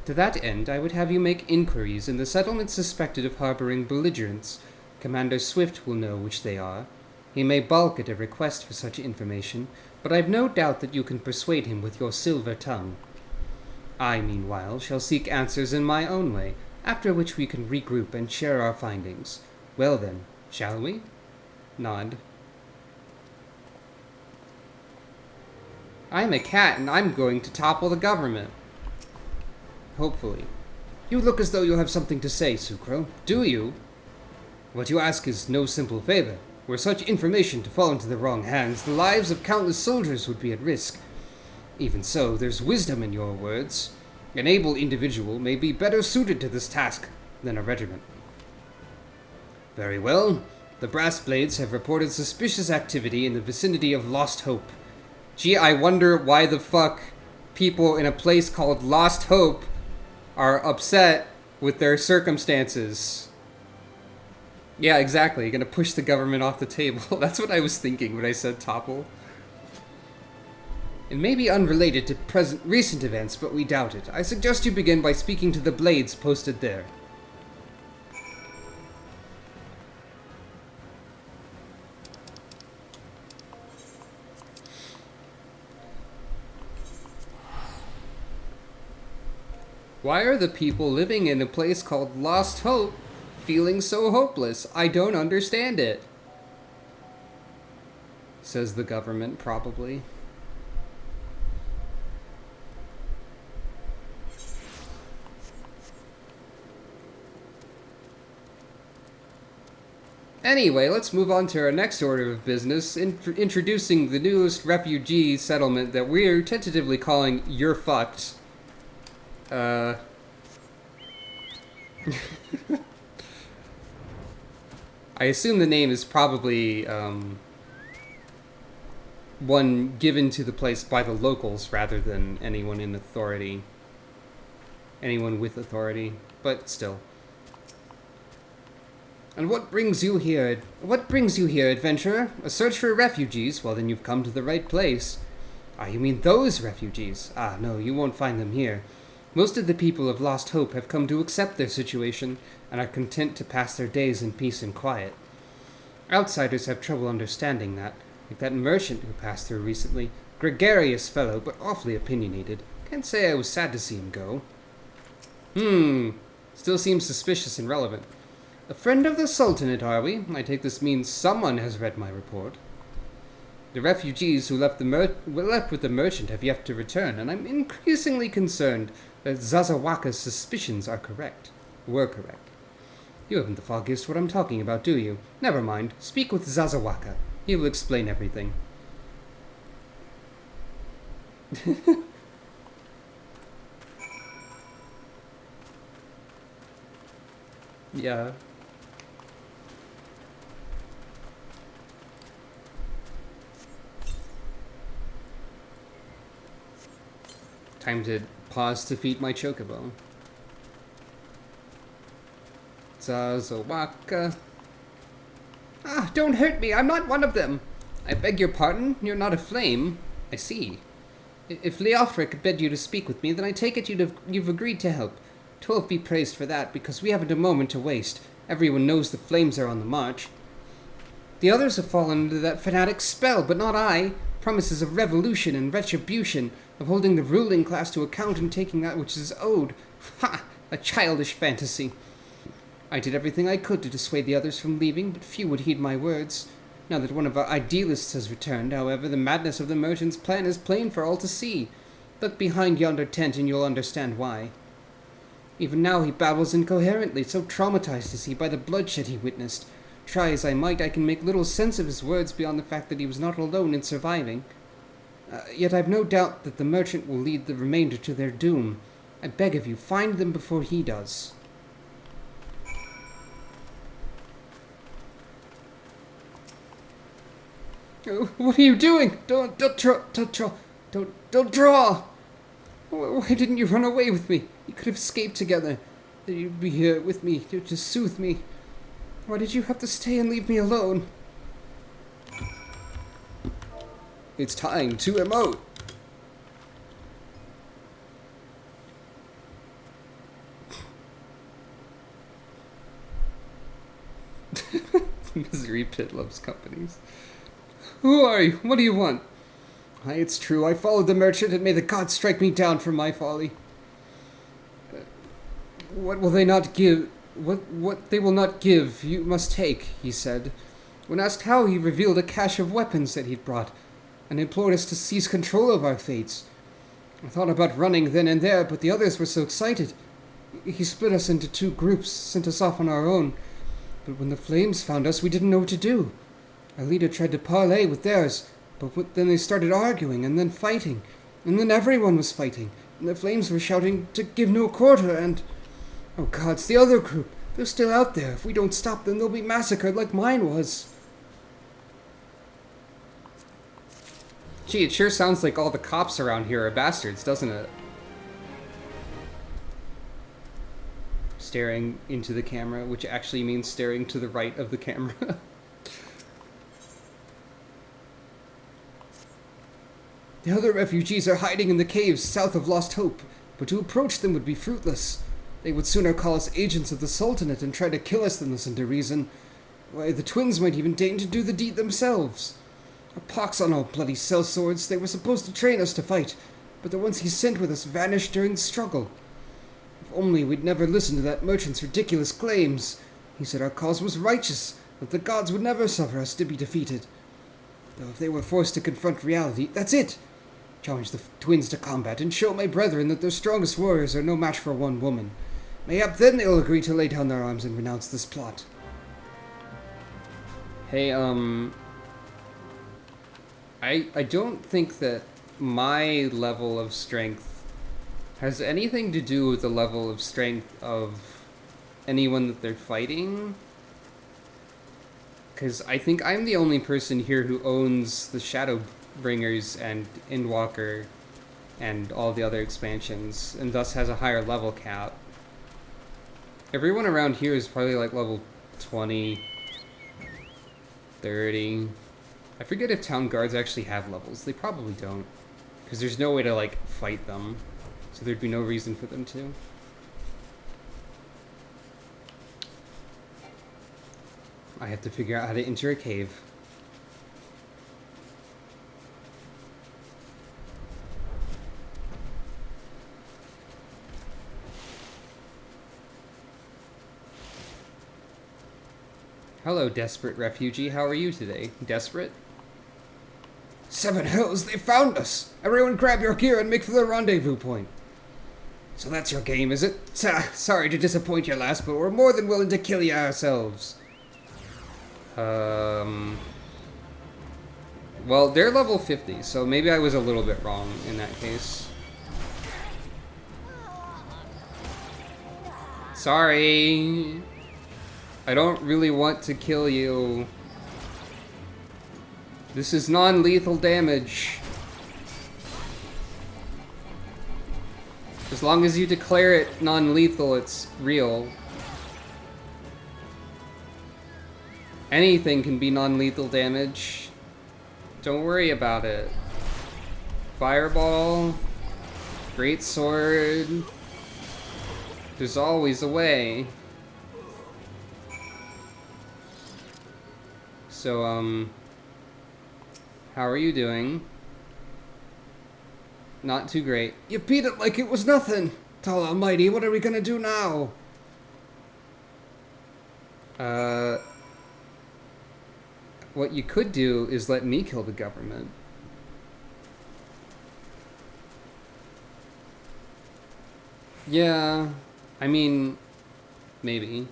To that end, I would have you make inquiries in the settlements suspected of harboring belligerents. Commander Swift will know which they are. He may balk at a request for such information, but I've no doubt that you can persuade him with your silver tongue. I, meanwhile, shall seek answers in my own way, after which we can regroup and share our findings. Well then, shall we? Nod. I'm a cat and I'm going to topple the government. Hopefully. You look as though you have something to say, Sucro. Do you? What you ask is no simple favor. Were such information to fall into the wrong hands, the lives of countless soldiers would be at risk. Even so, there's wisdom in your words. An able individual may be better suited to this task than a regiment. Very well. The Brass Blades have reported suspicious activity in the vicinity of Lost Hope. Gee, I wonder why the fuck people in a place called Lost Hope are upset with their circumstances. Yeah, exactly. You're gonna push the government off the table. That's what I was thinking when I said topple. It may be unrelated to recent events, but we doubt it. I suggest you begin by speaking to the Blades posted there. Why are the people living in a place called Lost Hope feeling so hopeless? I don't understand it. Says the government, probably. Anyway, let's move on to our next order of business, introducing the newest refugee settlement that we're tentatively calling You're Fucked. I assume the name is probably one given to the place by the locals rather than anyone in authority. Anyone with authority, but still. And what brings you here? What brings you here, adventurer? A search for refugees? Well, then you've come to the right place. Ah, you mean those refugees? Ah, no, you won't find them here. Most of the people of Lost Hope have come to accept their situation and are content to pass their days in peace and quiet. Outsiders have trouble understanding that, like that merchant who passed through recently. Gregarious fellow, but awfully opinionated. Can't say I was sad to see him go. Still seems suspicious and relevant. A friend of the Sultanate, are we? I take this means someone has read my report. The refugees who left with the merchant have yet to return, and I'm increasingly concerned that Zazawaka's suspicions were correct. You haven't the foggiest what I'm talking about, do you? Never mind. Speak with Zazawaka. He will explain everything. Yeah. Time to pause to feed my chocobo. Zazawaka. Ah, don't hurt me. I'm not one of them. I beg your pardon. You're not a flame. I see. If Leofric bid you to speak with me, then I take it you've agreed to help. 12 be praised for that, because we haven't a moment to waste. Everyone knows the flames are on the march. The others have fallen under that fanatic spell, but not I. Promises of revolution and retribution, of holding the ruling class to account and taking that which is owed. Ha! A childish fantasy. I did everything I could to dissuade the others from leaving, but few would heed my words. Now that one of our idealists has returned, however, the madness of the merchant's plan is plain for all to see. Look behind yonder tent and you'll understand why. Even now he babbles incoherently, so traumatized is he by the bloodshed he witnessed. Try as I might, I can make little sense of his words beyond the fact that he was not alone in surviving. Yet I've no doubt that the merchant will lead the remainder to their doom. I beg of you, find them before he does. Oh, what are you doing? Don't draw! Why didn't you run away with me? You could have escaped together. Then you'd be here with me to soothe me. Why did you have to stay and leave me alone? It's time to emote. Misery Pit loves companies. Who are you? What do you want? Aye, it's true. I followed the merchant, and may the gods strike me down for my folly. What will they not give? What they will not give, you must take, he said. When asked how, he revealed a cache of weapons that he'd brought, and implored us to seize control of our fates. I thought about running then and there, but the others were so excited. He split us into 2 groups, sent us off on our own. But when the flames found us, we didn't know what to do. Our leader tried to parley with theirs, but then they started arguing, and then fighting. And then everyone was fighting, and the flames were shouting to give no quarter, and... Oh God, it's the other group. They're still out there. If we don't stop them, they'll be massacred like mine was. Gee, it sure sounds like all the cops around here are bastards, doesn't it? Staring into the camera, which actually means staring to the right of the camera. The other refugees are hiding in the caves south of Lost Hope, but to approach them would be fruitless. They would sooner call us agents of the Sultanate and try to kill us than listen to reason. Why, the twins might even deign to do the deed themselves. A pox on all bloody sellswords. They were supposed to train us to fight, but the ones he sent with us vanished during the struggle. If only we'd never listened to that merchant's ridiculous claims. He said our cause was righteous, that the gods would never suffer us to be defeated. Though if they were forced to confront reality, that's it! Challenge the twins to combat and show my brethren that their strongest warriors are no match for one woman. Mayhap then they'll agree to lay down their arms and renounce this plot. Hey, I don't think that my level of strength has anything to do with the level of strength of anyone that they're fighting. Because I think I'm the only person here who owns the Shadowbringers and Endwalker and all the other expansions, and thus has a higher level cap. Everyone around here is probably like level 20, 30. I forget if town guards actually have levels. They probably don't, because there's no way to like fight them, so there'd be no reason for them to. I have to figure out how to enter a cave. Hello, desperate refugee. How are you today? Desperate? 7 hells, they found us! Everyone grab your gear and make for the rendezvous point. So that's your game, is it? Sorry to disappoint you, lass, but we're more than willing to kill you ourselves. Well, they're level 50, so maybe I was a little bit wrong in that case. Sorry. I don't really want to kill you. This is non-lethal damage. As long as you declare it non-lethal, it's real. Anything can be non-lethal damage. Don't worry about it. Fireball. Great sword. There's always a way. So, how are you doing? Not too great. You beat it like it was nothing. Tall Almighty, what are we gonna do now? What you could do is let me kill the government. Yeah, I mean, maybe.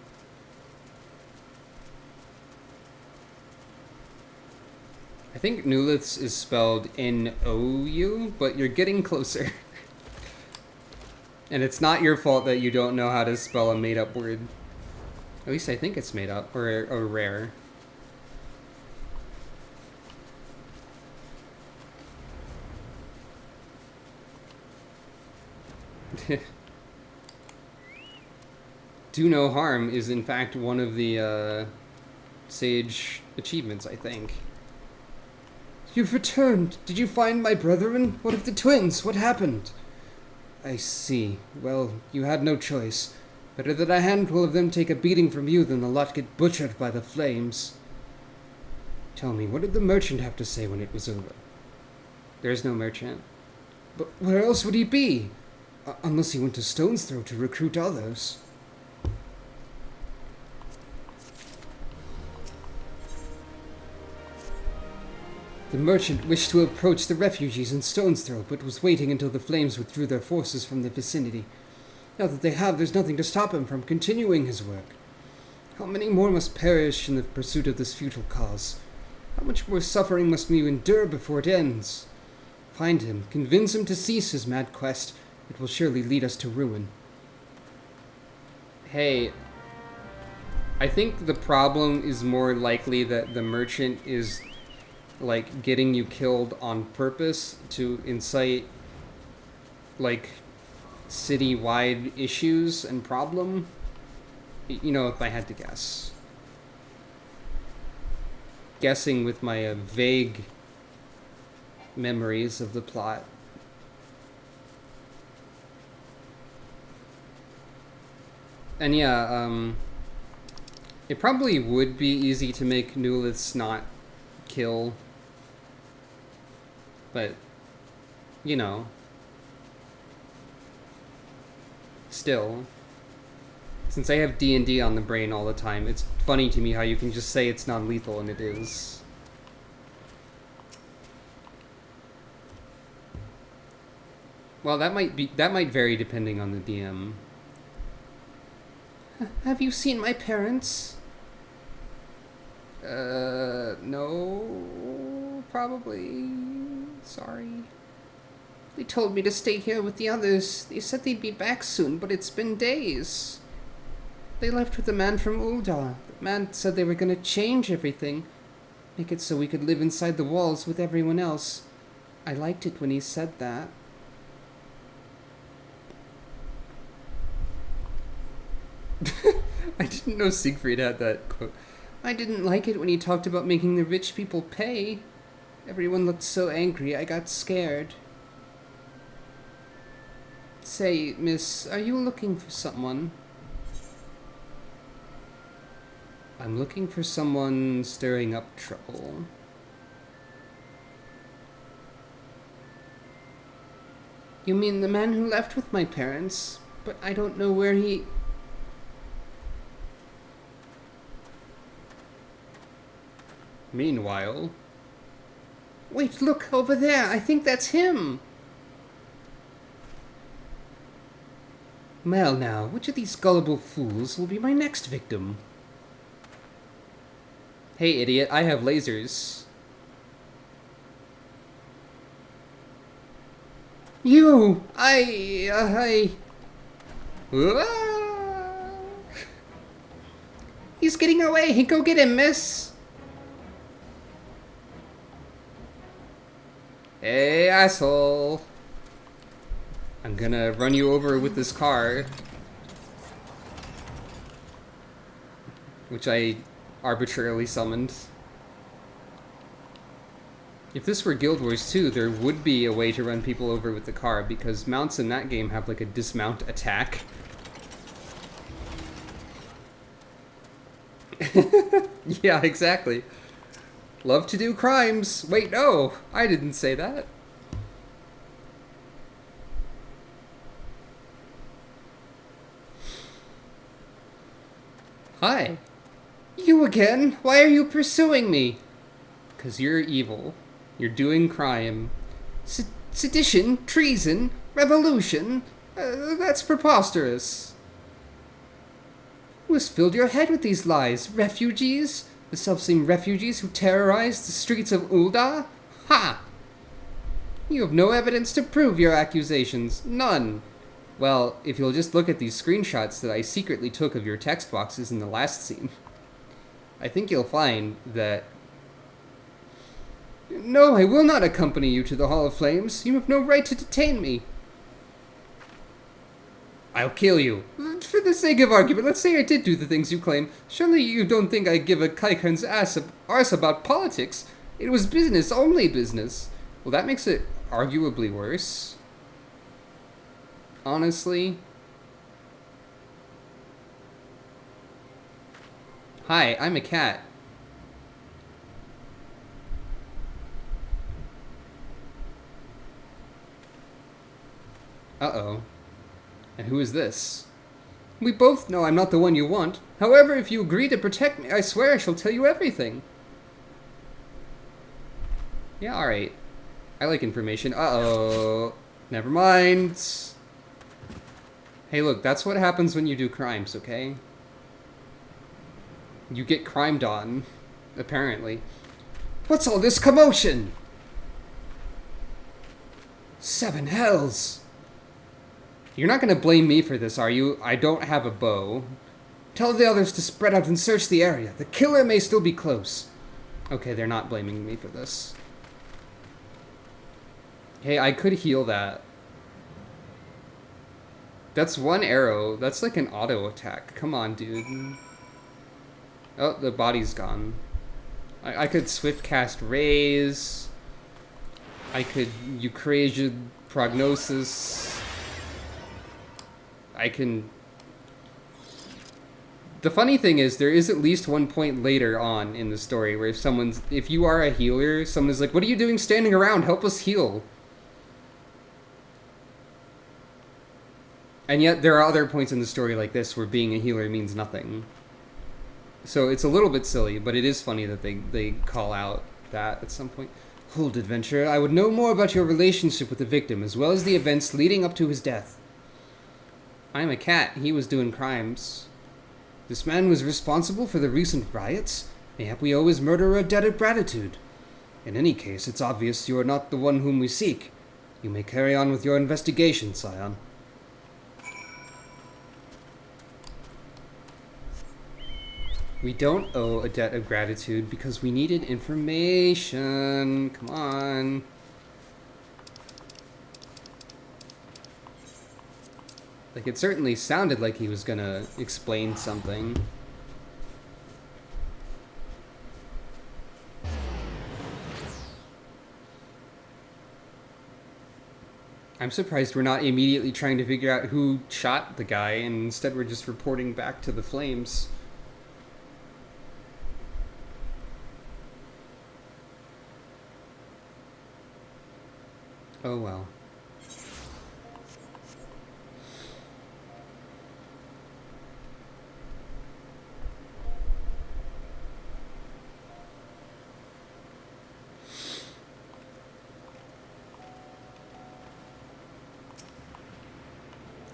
I think Nulith's is spelled N-O-U, but you're getting closer. And it's not your fault that you don't know how to spell a made-up word. At least I think it's made up, or rare. Do no harm is in fact one of the sage achievements, I think. You've returned. Did you find my brethren? What of the twins? What happened? I see. Well, you had no choice. Better that a handful of them take a beating from you than the lot get butchered by the flames. Tell me, what did the merchant have to say when it was over? There's no merchant. But where else would he be? Unless he went to Stone's Throw to recruit others. The merchant wished to approach the refugees in Stone's Throw, but was waiting until the flames withdrew their forces from the vicinity. Now that they have, there's nothing to stop him from continuing his work. How many more must perish in the pursuit of this futile cause? How much more suffering must we endure before it ends? Find him, convince him to cease his mad quest. It will surely lead us to ruin. Hey, I think the problem is more likely that the merchant is like getting you killed on purpose to incite like city-wide issues and problem. You know, if I had to guess. Guessing with my vague memories of the plot. And yeah, it probably would be easy to make Nulith's not kill. But, you know, still, Since I have D&D on the brain all the time, it's funny to me how you can just say it's non-lethal and it is. Well, that might vary depending on the DM. Have you seen my parents? No, probably. Sorry. They told me to stay here with the others. They said they'd be back soon, but it's been days. They left with the man from Uldar. The man said they were going to change everything. Make it so we could live inside the walls with everyone else. I liked it when he said that. I didn't know Siegfried had that quote. I didn't like it when he talked about making the rich people pay. Everyone looked so angry, I got scared. Say, miss, are you looking for someone? I'm looking for someone stirring up trouble. You mean the man who left with my parents? But I don't know where he... Meanwhile... Wait, look, over there! I think that's him! Well now, which of these gullible fools will be my next victim? Hey idiot, I have lasers. You! He's getting away! Hey, go get him, miss! Hey, asshole! I'm gonna run you over with this car. Which I arbitrarily summoned. If this were Guild Wars 2, there would be a way to run people over with the car, because mounts in that game have like a dismount attack. Yeah, exactly. Love to do crimes. Wait, no, I didn't say that. Hi. You again? Why are you pursuing me? 'Cause you're evil. You're doing crime. Sedition, treason, revolution. That's preposterous. Who has filled your head with these lies? Refugees? The self-same refugees who terrorized the streets of Uldar? Ha! You have no evidence to prove your accusations. None. Well, if you'll just look at these screenshots that I secretly took of your text boxes in the last scene, I think you'll find that... No, I will not accompany you to the Hall of Flames. You have no right to detain me. I'll kill you. For the sake of argument, let's say I did do the things you claim. Surely you don't think I give a kaikan's arse about politics. It was business, only business. Well, that makes it arguably worse. Honestly. Hi, I'm a cat. Uh-oh. And who is this? We both know I'm not the one you want. However, if you agree to protect me, I swear I shall tell you everything. Yeah, alright. I like information. Uh-oh. Never mind. Hey, look, that's what happens when you do crimes, okay? You get crimed on, apparently. What's all this commotion? Seven hells! You're not gonna blame me for this, are you? I don't have a bow. Tell the others to spread out and search the area. The killer may still be close. Okay, they're not blaming me for this. Hey, I could heal that. That's one arrow. That's like an auto attack. Come on, dude. Oh, the body's gone. I could swift cast Raise. I could Eucrasian Prognosis. I can... The funny thing is, there is at least one point later on in the story where if you are a healer, someone's like, what are you doing standing around? Help us heal. And yet there are other points in the story like this where being a healer means nothing. So it's a little bit silly, but it is funny that they call out that at some point. Hold, adventurer. I would know more about your relationship with the victim, as well as the events leading up to his death. I'm a cat. He was doing crimes. This man was responsible for the recent riots? Mayhap we owe his murderer a debt of gratitude. In any case, it's obvious you are not the one whom we seek. You may carry on with your investigation, Scion. We don't owe a debt of gratitude because we needed information. Come on. Like, it certainly sounded like he was gonna explain something. I'm surprised we're not immediately trying to figure out who shot the guy, and instead we're just reporting back to the flames. Oh well.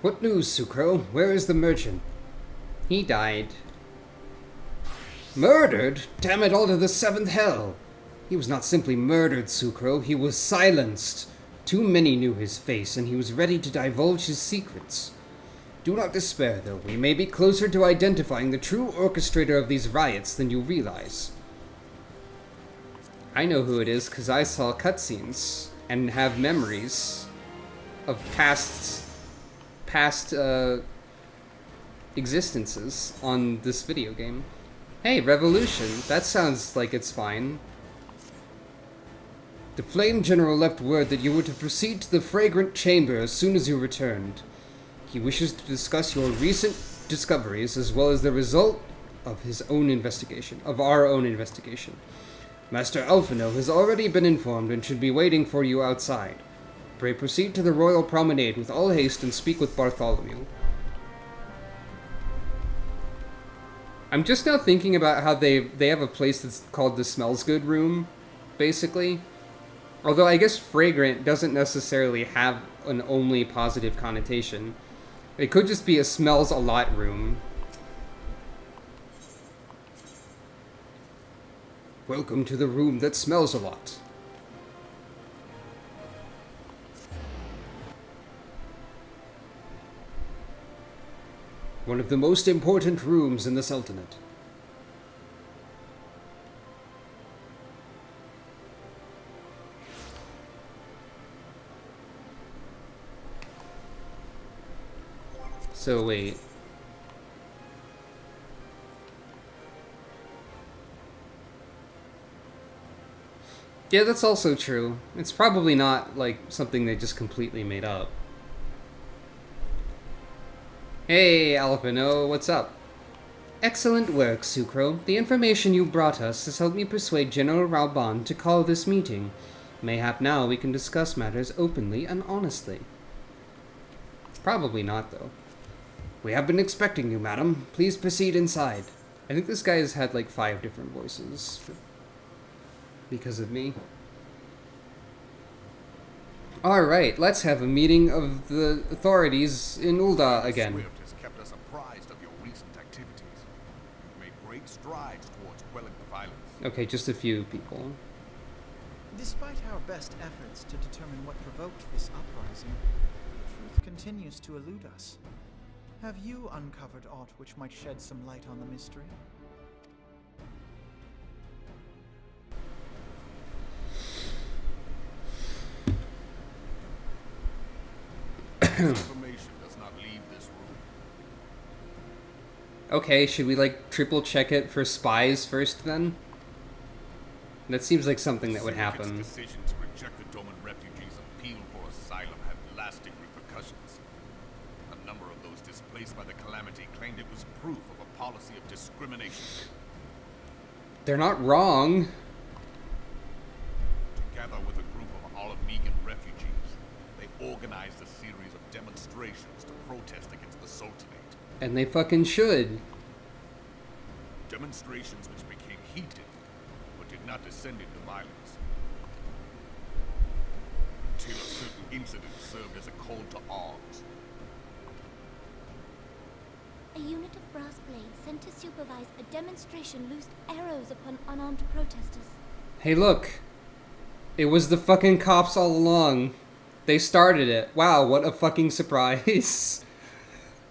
What news, Sucro? Where is the merchant? He died. Murdered? Damn it all to the seventh hell! He was not simply murdered, Sucro. He was silenced. Too many knew his face, and he was ready to divulge his secrets. Do not despair, though. We may be closer to identifying the true orchestrator of these riots than you realize. I know who it is because I saw cutscenes and have memories of past existences on this video game. Hey, Revolution. That sounds like it's fine. The Flame General left word that you were to proceed to the Fragrant Chamber as soon as you returned. He wishes to discuss your recent discoveries as well as the result of his own investigation, of our own investigation. Master Alphino has already been informed and should be waiting for you outside. Pray proceed to the Royal Promenade with all haste and speak with Bartholomew. I'm just now thinking about how they have a place that's called the Smells Good Room, basically. Although I guess fragrant doesn't necessarily have an only positive connotation. It could just be a smells a lot room. Welcome to the room that smells a lot. One of the most important rooms in the Sultanate. So wait. Yeah, that's also true. It's probably not, like, something they just completely made up. Hey, Alphino, what's up? Excellent work, Sucro. The information you brought us has helped me persuade General Rauban to call this meeting. Mayhap now we can discuss matters openly and honestly. Probably not, though. We have been expecting you, madam. Please proceed inside. I think this guy has had like 5 different voices because of me. Alright, let's have a meeting of the authorities in Ul'dah again. Swift has kept us apprised of your recent activities. You've made great strides towards quelling the violence. Okay, just a few people. Despite our best efforts to determine what provoked this uprising, the truth continues to elude us. Have you uncovered aught which might shed some light on the mystery? Information does not leave this room. Okay, should we like triple check it for spies first then? That seems like something that would happen. Its decision to reject the Doman refugees' appeal for asylum had lasting repercussions. A number of those displaced by the calamity claimed it was proof of a policy of discrimination. They're not wrong. Together with a group of Olive Megan refugees, they organized organized a series of demonstrations to protest against the Sultanate. And they fucking should. Demonstrations which became heated, but did not descend into violence. Until a certain incident served as a call to arms. A unit of brass blades sent to supervise a demonstration loosed arrows upon unarmed protesters. Hey, look. It was the fucking cops all along. They started it. Wow, what a fucking surprise.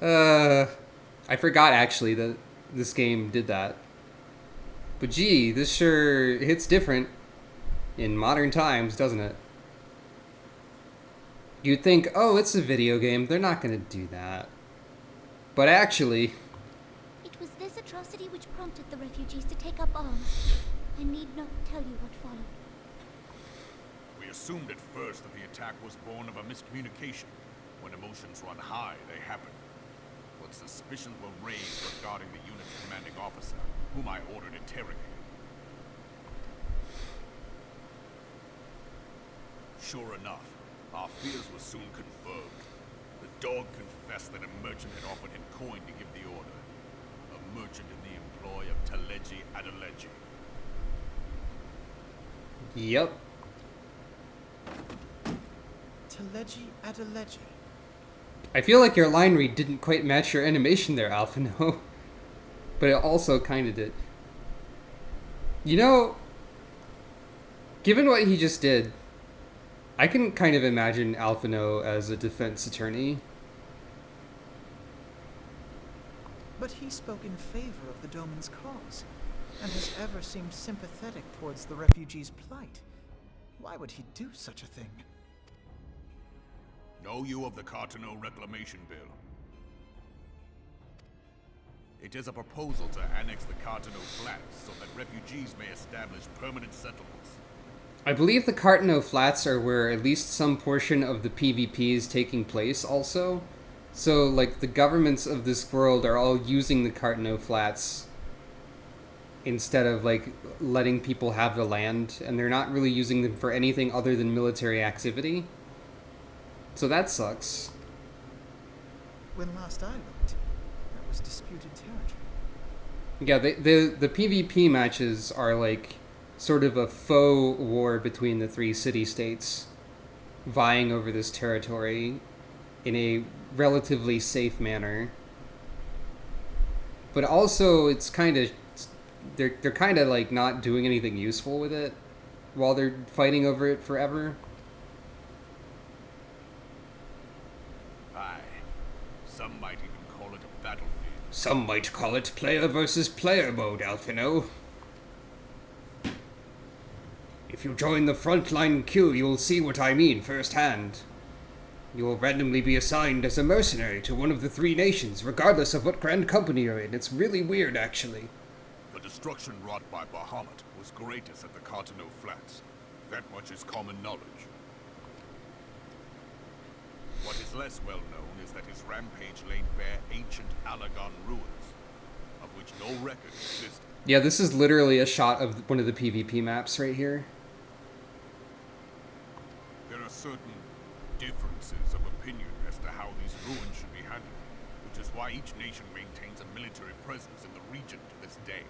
I forgot, actually, that this game did that. But gee, this sure hits different in modern times, doesn't it? You'd think, oh, it's a video game. They're not going to do that. But actually... It was this atrocity which prompted the refugees to take up arms. I need not tell you what followed. We assumed at first that the attack was born of a miscommunication. When emotions run high, they happen. But suspicions were raised regarding the unit's commanding officer, whom I ordered interrogated. Sure enough, our fears were soon confirmed. The dog confessed that a merchant had offered him coin to give the order. A merchant in the employ of Teleji Adeleji. Yep. Teleji Adeleji. I feel like your line read didn't quite match your animation there, Alphino. But it also kind of did. You know, given what he just did, I can kind of imagine Alphino as a defense attorney. But he spoke in favor of the Doman's cause, and has ever seemed sympathetic towards the refugees' plight. Why would he do such a thing? Know you of the Cartano Reclamation Bill? It is a proposal to annex the Cartano Flats so that refugees may establish permanent settlements. I believe the Cartano Flats are where at least some portion of the PvP is taking place also. So, like, the governments of this world are all using the Cartano Flats instead of, like, letting people have the land, and they're not really using them for anything other than military activity. So that sucks. When last I looked, that was disputed territory. Yeah, the PvP matches are, like, sort of a faux war between the three city-states vying over this territory in a relatively safe manner. But also, it's kind of... They're kind of, like, not doing anything useful with it while they're fighting over it forever. Aye. Some might even call it a battlefield. Some might call it player versus player mode, Alphino. If you join the frontline queue, you'll see what I mean firsthand. You will randomly be assigned as a mercenary to one of the three nations, regardless of what grand company you're in. It's really weird, actually. The destruction wrought by Bahamut was greatest at the Cartano Flats. That much is common knowledge. What is less well known is that his rampage laid bare ancient Alagon ruins, of which no record existed. Yeah, this is literally a shot of one of the PvP maps right here. There are certain differences of opinion as to how these ruins should be handled, which is why each nation maintains a military presence in the region to this day.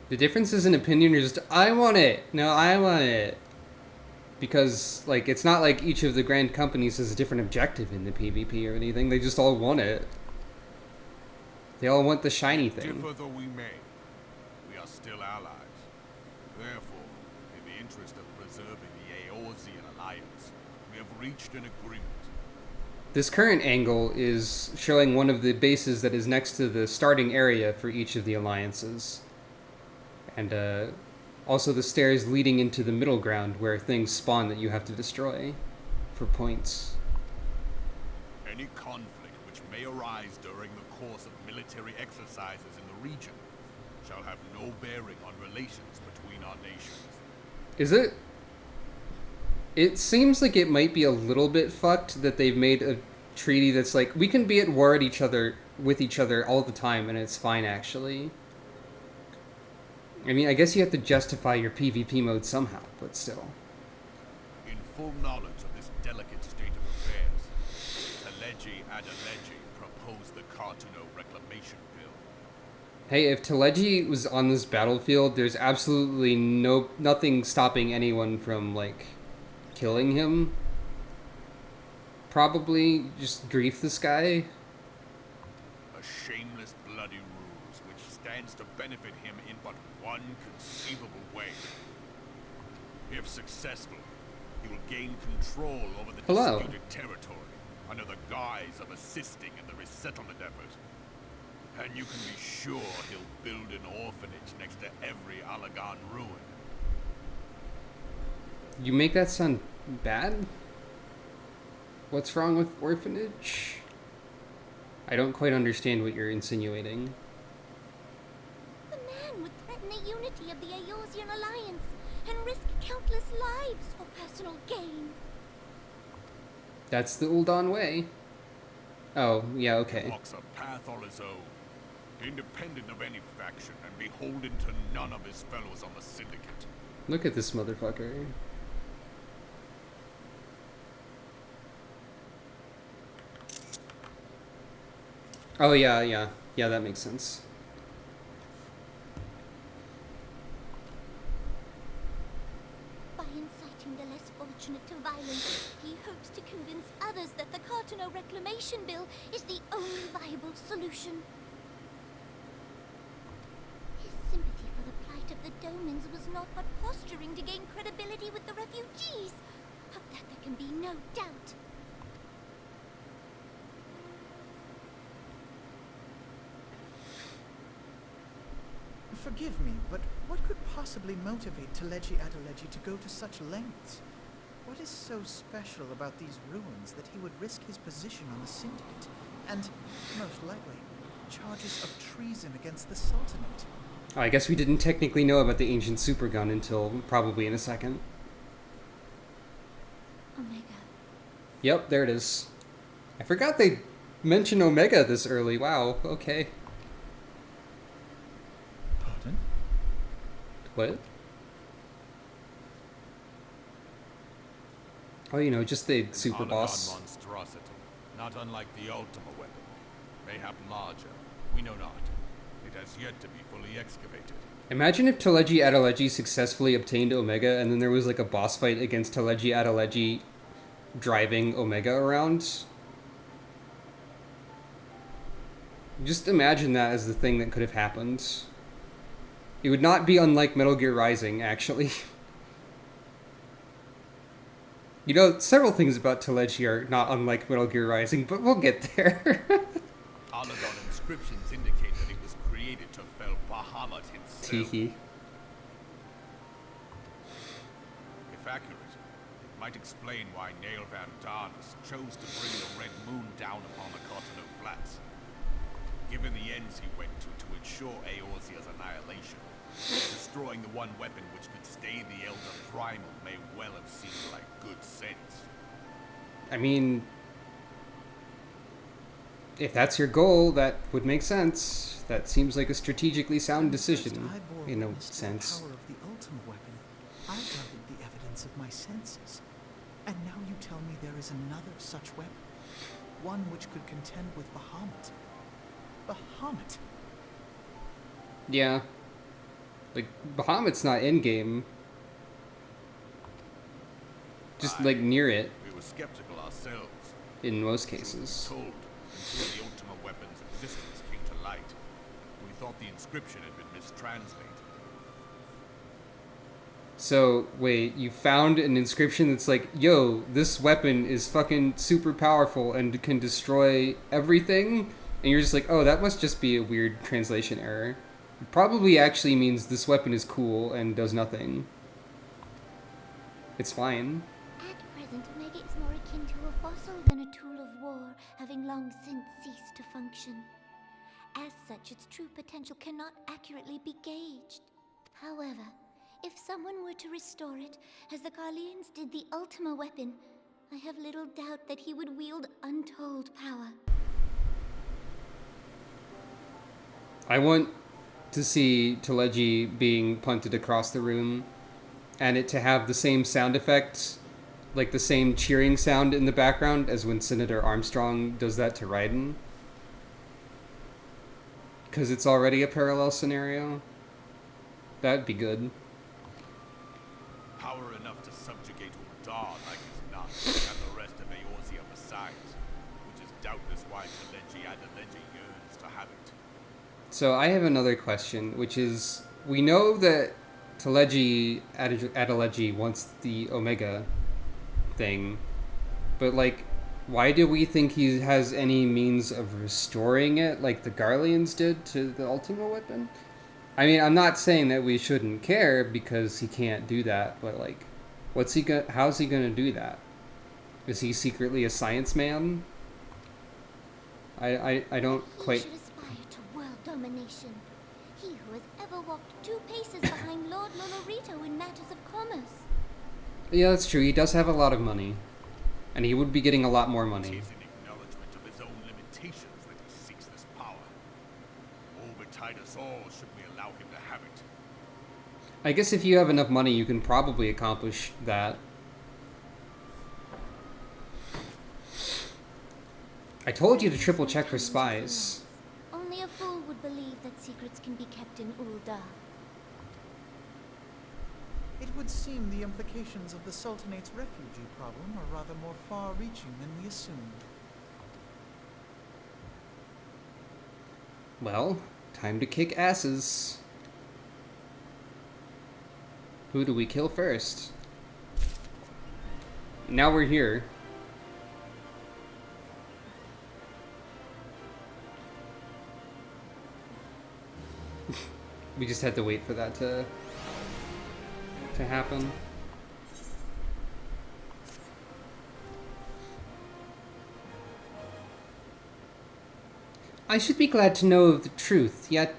The differences in opinion are just, I want it! No, I want it! Because, like, it's not like each of the grand companies has a different objective in the PvP or anything. They just all want it. They all want the shiny thing. Differ though we may, we are still allies. Therefore, in the interest of preserving the Eorzean alliance, we have reached an agreement. This current angle is showing one of the bases that is next to the starting area for each of the alliances. And, also the stairs leading into the middle ground where things spawn that you have to destroy for points. Any conflict which may arise during the course of military exercises in the region shall have no bearing on relations between our nations. Is it? It seems like it might be a little bit fucked that they've made a treaty that's like, we can be at war with each other all the time and it's fine, actually. I mean, I guess you have to justify your PvP mode somehow, but still. In full knowledge of this delicate state of affairs, Teleji Adeleji proposed the Cartuno Reclamation Bill. Hey, if Teleji was on this battlefield, there's absolutely nothing stopping anyone from, like, killing him. Probably just grief this guy. A shameless bloody ruse which stands to benefit him in but one conceivable way. If successful, he will gain control over the disputed territory under the guise of assisting in the resettlement effort. And you can be sure he'll build an orphanage next to every Allagan ruin. You make that sound bad? What's wrong with orphanage? I don't quite understand what you're insinuating. The man would threaten the unity of the Eorzean Alliance and risk countless lives for personal gain. That's the Uldan way. Oh, yeah, okay. He walks a path all his own, independent of any faction and beholden to none of his fellows on the Syndicate. Look at this motherfucker. Oh, yeah. Yeah, that makes sense. By inciting the less fortunate to violence, he hopes to convince others that the Cartuno Reclamation Bill is the only viable solution. His sympathy for the plight of the Domans was not but posturing to gain credibility with the refugees. Of that there can be no doubt. Forgive me, but what could possibly motivate Teleji Adeleji to go to such lengths? What is so special about these ruins that he would risk his position on the Syndicate, and, most likely, charges of treason against the Sultanate? Oh, I guess we didn't technically know about the ancient supergun until probably in a second. Omega. Yep, there it is. I forgot they mentioned Omega this early. Wow, okay. Pardon? What? Oh, you know, just the super Allagan boss. monstrosity, not unlike the Ultima weapon. Mayhap larger, we know not. It has yet to be fully excavated. Imagine if Teleji Adeleji successfully obtained Omega and then there was like a boss fight against Teleji Adeleji driving Omega around. Just imagine that as the thing that could have happened. It would not be unlike Metal Gear Rising, actually. You know, several things about Teleji are not unlike Metal Gear Rising, but we'll get there. Allagan inscriptions indicate that it was created to fell Bahamut himself. Teehee. If accurate, it might explain why Nail Van Darnus chose to bring the Red Moon down upon the Cartuno Flats. Given the ends he went to ensure Eorzea's annihilation, destroying the one weapon which could stay the Elder Primal may well have seemed like good sense. I mean, if that's your goal, that would make sense. That seems like a strategically sound decision, in a sense. The power of the Ultima weapon, I doubted the evidence of my senses. And now you tell me there is another such weapon. One which could contend with Bahamut. Bahamut? Yeah. Like, Bahamut's not in-game. Just, like, near it. We were skeptical ourselves. In most cases. Told until the Ultima weapon's existence came to light. We thought the inscription had been mistranslated. So, wait, you found an inscription that's like, yo, this weapon is fucking super powerful and can destroy everything? And you're just like, oh, that must just be a weird translation error. It probably actually means this weapon is cool and does nothing. It's fine. At present, Omega is more akin to a fossil than a tool of war, having long since ceased to function. As such, its true potential cannot accurately be gauged. However, if someone were to restore it, as the Garleans did the Ultima weapon, I have little doubt that he would wield untold power. I want to see Teleji being punted across the room, and it to have the same sound effects like the same cheering sound in the background as when Senator Armstrong does that to Raiden. Because it's already a parallel scenario. That'd be good. Power enough to subjugate Uldar like as not, and the rest of Eorzea besides, which is doubtless why Teleji Adeleji yearns to have it. So I have another question, which is, we know that Teleji Adeleji wants the Omega thing, but like, why do we think he has any means of restoring it like the Garleans did to the Ultima weapon? I mean, I'm not saying that we shouldn't care because he can't do that, but like, how's he gonna do that? Is he secretly a science man? I don't quite... He should aspire to world domination. He who has ever walked 2 paces behind Lord Lolorito in matters of commerce. Yeah, that's true. He does have a lot of money. And he would be getting a lot more money. It is in acknowledgement of his own limitations that he seeks this power. Woe betide us all should we allow him to have it. I guess if you have enough money, you can probably accomplish that. I told you to triple check for spies. Only a fool would believe that secrets can be kept in Uldar. It would seem the implications of the Sultanate's refugee problem are rather more far-reaching than we assumed. Well, time to kick asses. Who do we kill first? Now we're here. We just had to wait for that to happen. I should be glad to know of the truth, yet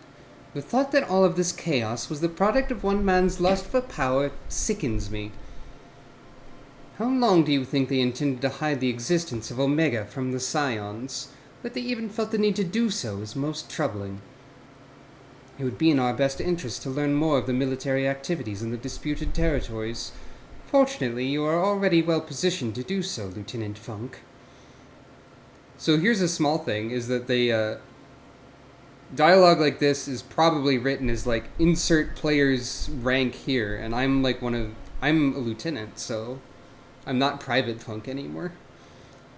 the thought that all of this chaos was the product of one man's lust for power sickens me. How long do you think they intended to hide the existence of Omega from the Scions? That they even felt the need to do so is most troubling. It would be in our best interest to learn more of the military activities in the disputed territories. Fortunately, you are already well positioned to do so, Lieutenant Funk. So here's a small thing, is that they, dialogue like this is probably written as, like, insert player's rank here, and I'm, like, I'm a lieutenant, so I'm not Private Funk anymore.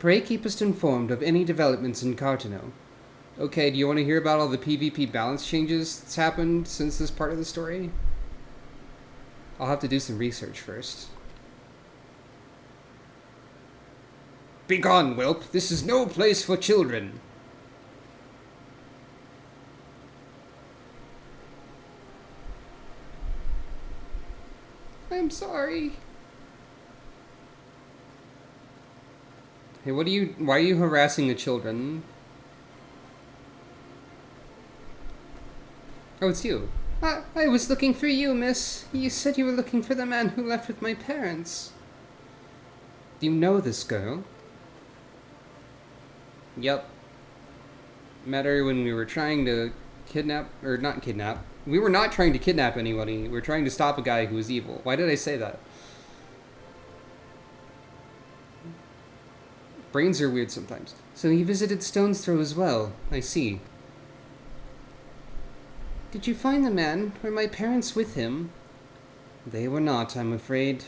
Pray keep us informed of any developments in Cartano. Okay, do you want to hear about all the PvP balance changes that's happened since this part of the story? I'll have to do some research first. Begone, whelp. This is no place for children. I'm sorry. Hey, why are you harassing the children? Oh, it's you. I was looking for you, miss. You said you were looking for the man who left with my parents. Do you know this girl? Yep. Met her when we were trying to kidnap, or not kidnap. We were not trying to kidnap anybody. We were trying to stop a guy who was evil. Why did I say that? Brains are weird sometimes. So he visited Stone's Throw as well. I see. Did you find the man? Were my parents with him? They were not, I'm afraid.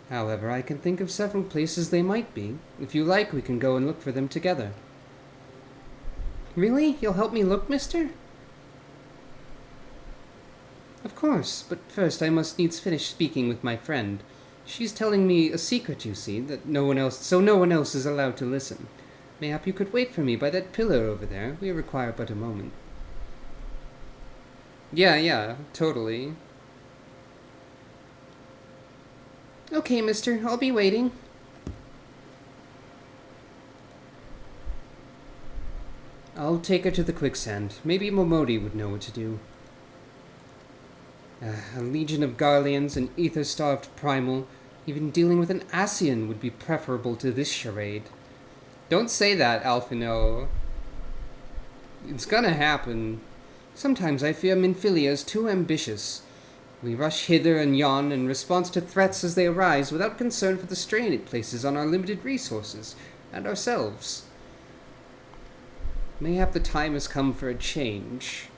However, I can think of several places they might be. If you like, we can go and look for them together. Really? You'll help me look, mister? Of course, but first I must needs finish speaking with my friend. She's telling me a secret, you see, that no one else is allowed to listen. Mayhap you could wait for me by that pillar over there. We require but a moment. Yeah, totally. Okay, mister, I'll be waiting. I'll take her to the quicksand. Maybe Momodi would know what to do. A legion of Garleans, an ether-starved primal, even dealing with an Ascian would be preferable to this charade. Don't say that, Alphino. It's gonna happen. Sometimes I fear Minfilia is too ambitious. We rush hither and yon in response to threats as they arise without concern for the strain it places on our limited resources and ourselves. Mayhap the time has come for a change.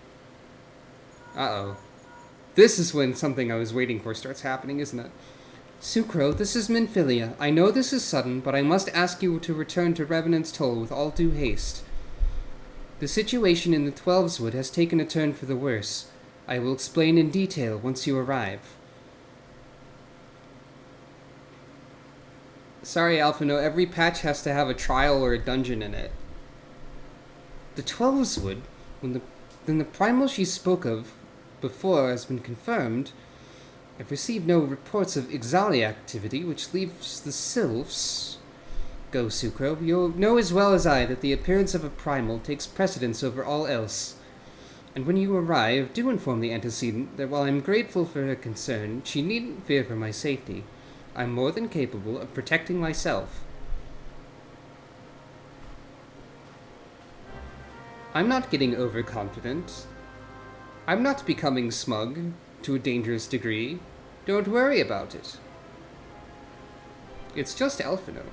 Uh-oh. This is when something I was waiting for starts happening, isn't it? Sucro, this is Minfilia. I know this is sudden, but I must ask you to return to Revenant's Toll with all due haste. The situation in the Twelveswood has taken a turn for the worse. I will explain in detail once you arrive. Sorry, Alphino, every patch has to have a trial or a dungeon in it. The Twelveswood, when the primal she spoke of before has been confirmed, I've received no reports of Ixalia activity, which leaves the Sylphs... Go, Sucro. You'll know as well as I that the appearance of a primal takes precedence over all else. And when you arrive, do inform the antecedent that while I'm grateful for her concern, she needn't fear for my safety. I'm more than capable of protecting myself. I'm not getting overconfident. I'm not becoming smug to a dangerous degree. Don't worry about it. It's just Alphino.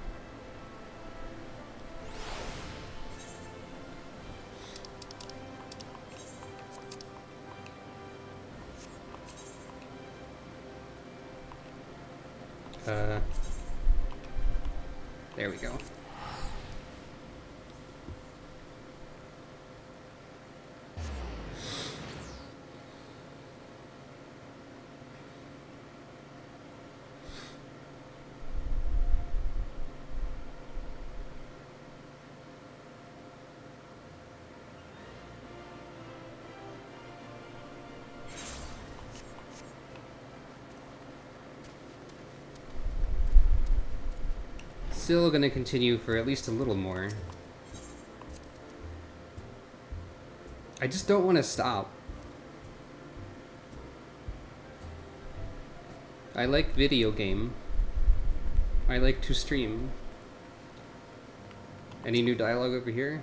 There we go. Still gonna continue for at least a little more. I just don't want to stop. I like video game. I like to stream. Any new dialogue over here?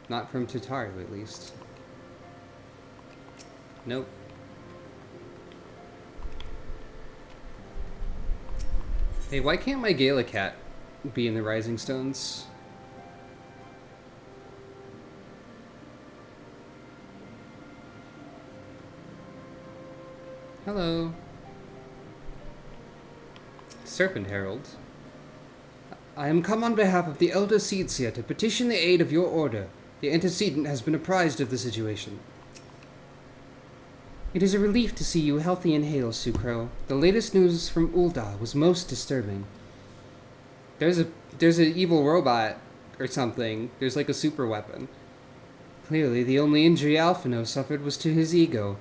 Not from Tataru, at least. Nope. Hey, why can't my Gala cat be in the Rising Stones? Hello. Serpent Herald. I am come on behalf of the Elder Seedseer to petition the aid of your order. The antecedent has been apprised of the situation. It is a relief to see you healthy and hale, Sucro. The latest news from Ul'dah was most disturbing. There's an evil robot or something. There's like a super weapon. Clearly, the only injury Alphino suffered was to his ego.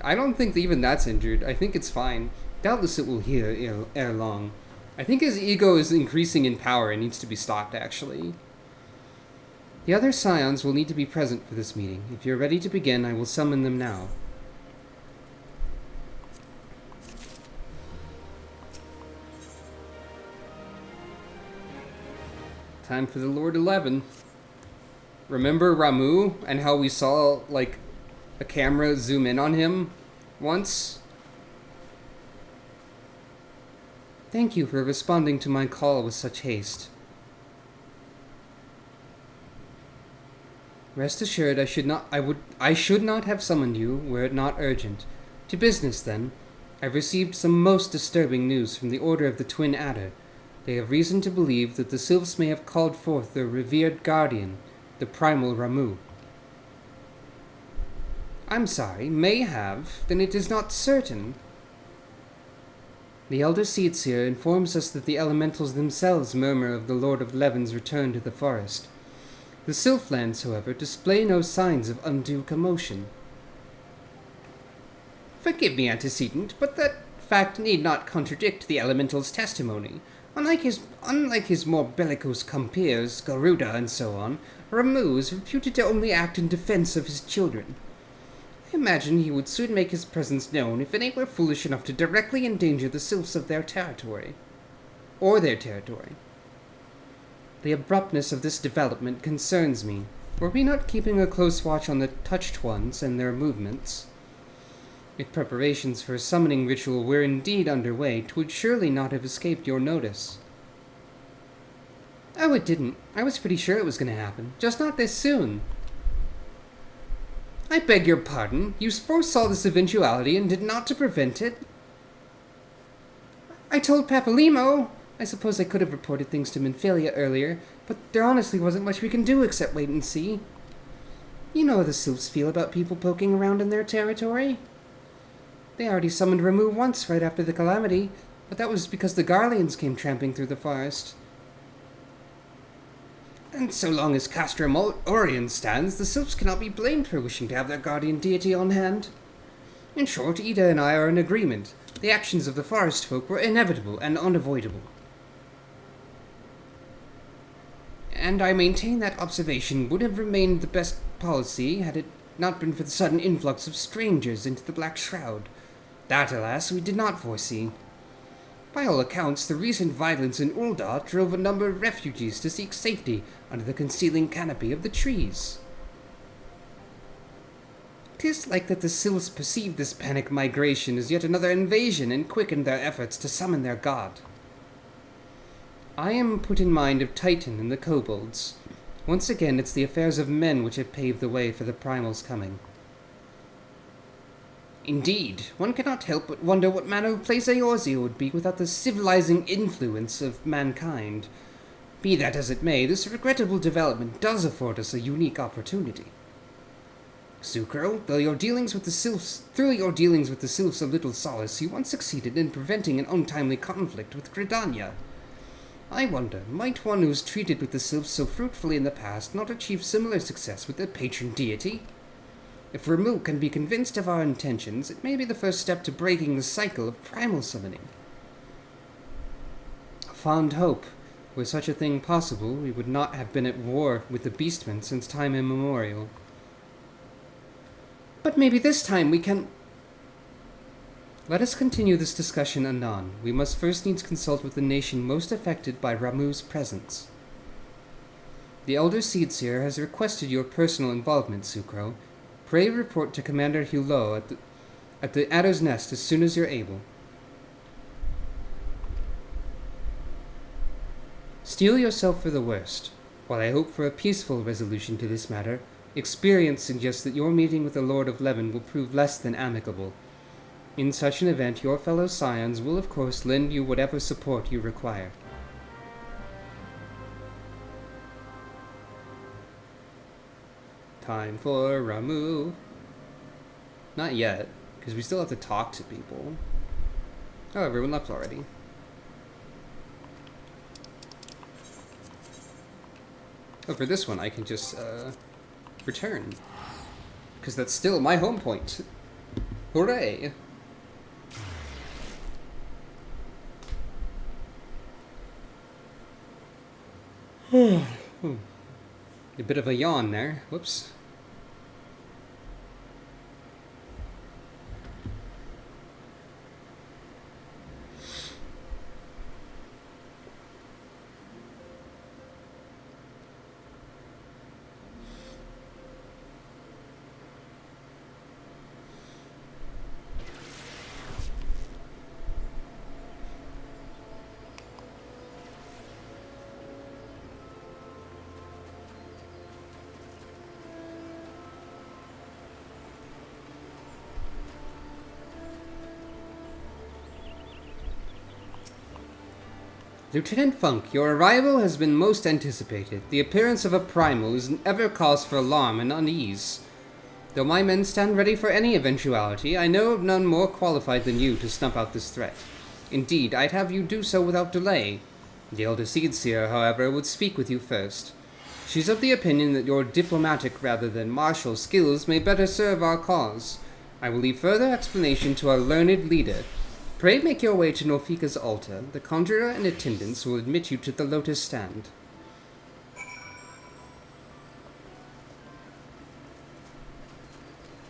I don't think even that's injured. I think it's fine. Doubtless it will heal ere long. I think his ego is increasing in power and needs to be stopped, actually. The other scions will need to be present for this meeting. If you're ready to begin, I will summon them now. Time for the Lord 11. Remember Ramuh and how we saw, like, a camera zoom in on him once? Thank you for responding to my call with such haste. Rest assured, I should not have summoned you were it not urgent. To business, then. I've received some most disturbing news from the Order of the Twin Adder. They have reason to believe that the Sylphs may have called forth their revered guardian, the primal Ramuh. I'm sorry, may have, then it is not certain. The Elder Seedseer informs us that the elementals themselves murmur of the Lord of Leven's return to the forest. The Sylphlands, however, display no signs of undue commotion. Forgive me, antecedent, but that fact need not contradict the elemental's testimony. Unlike his more bellicose compeers, Garuda and so on, Ramuh is reputed to only act in defense of his children. I imagine he would soon make his presence known if any were foolish enough to directly endanger the Sylphs of their territory. The abruptness of this development concerns me. Were we not keeping a close watch on the Touched Ones and their movements? If preparations for a summoning ritual were indeed underway, 'twould surely not have escaped your notice. Oh, it didn't. I was pretty sure it was going to happen. Just not this soon. I beg your pardon. You foresaw this eventuality and did naught to prevent it? I told Papalimo. I suppose I could have reported things to Minfilia earlier, but there honestly wasn't much we can do except wait and see. You know how the Sylphs feel about people poking around in their territory. They already summoned Ramuh once right after the calamity, but that was because the Garleans came tramping through the forest. And so long as Castrum Orion stands, the Sylphs cannot be blamed for wishing to have their guardian deity on hand. In short, Ida and I are in agreement. The actions of the forest folk were inevitable and unavoidable. And I maintain that observation would have remained the best policy had it not been for the sudden influx of strangers into the Black Shroud. That, alas, we did not foresee. By all accounts, the recent violence in Ul'dah drove a number of refugees to seek safety under the concealing canopy of the trees. 'Tis like that the Sylphs perceived this panic migration as yet another invasion and quickened their efforts to summon their god. I am put in mind of Titan and the kobolds. Once again, it's the affairs of men which have paved the way for the Primal's coming. Indeed, one cannot help but wonder what manner of place Eorzea would be without the civilizing influence of mankind. Be that as it may, this regrettable development does afford us a unique opportunity. Sucro, through your dealings with the Sylphs of Little Solace, you once succeeded in preventing an untimely conflict with Gridania. I wonder, might one who's treated with the Sylphs so fruitfully in the past not achieve similar success with their patron deity? If Ramuh can be convinced of our intentions, it may be the first step to breaking the cycle of primal summoning. A fond hope. Were such a thing possible, we would not have been at war with the Beastmen since time immemorial. But maybe this time we can... Let us continue this discussion anon. We must first needs consult with the nation most affected by Ramuh's presence. The Elder Seedseer has requested your personal involvement, Sucro. Pray report to Commander Hulot at the Adder's Nest as soon as you're able. Steel yourself for the worst. While I hope for a peaceful resolution to this matter, experience suggests that your meeting with the Lord of Leven will prove less than amicable. In such an event, your fellow scions will of course lend you whatever support you require. Time for Ramuh. Not yet, because we still have to talk to people. Oh, everyone left already. Oh, for this one, I can just, return. Because that's still my home point. Hooray! A bit of a yawn there. Whoops. Lieutenant Funk, your arrival has been most anticipated. The appearance of a primal is an ever cause for alarm and unease. Though my men stand ready for any eventuality, I know of none more qualified than you to snuff out this threat. Indeed, I'd have you do so without delay. The Elder Seedseer, however, would speak with you first. She's of the opinion that your diplomatic rather than martial skills may better serve our cause. I will leave further explanation to our learned leader. Pray make your way to Norfika's altar. The conjurer and attendants will admit you to the lotus stand.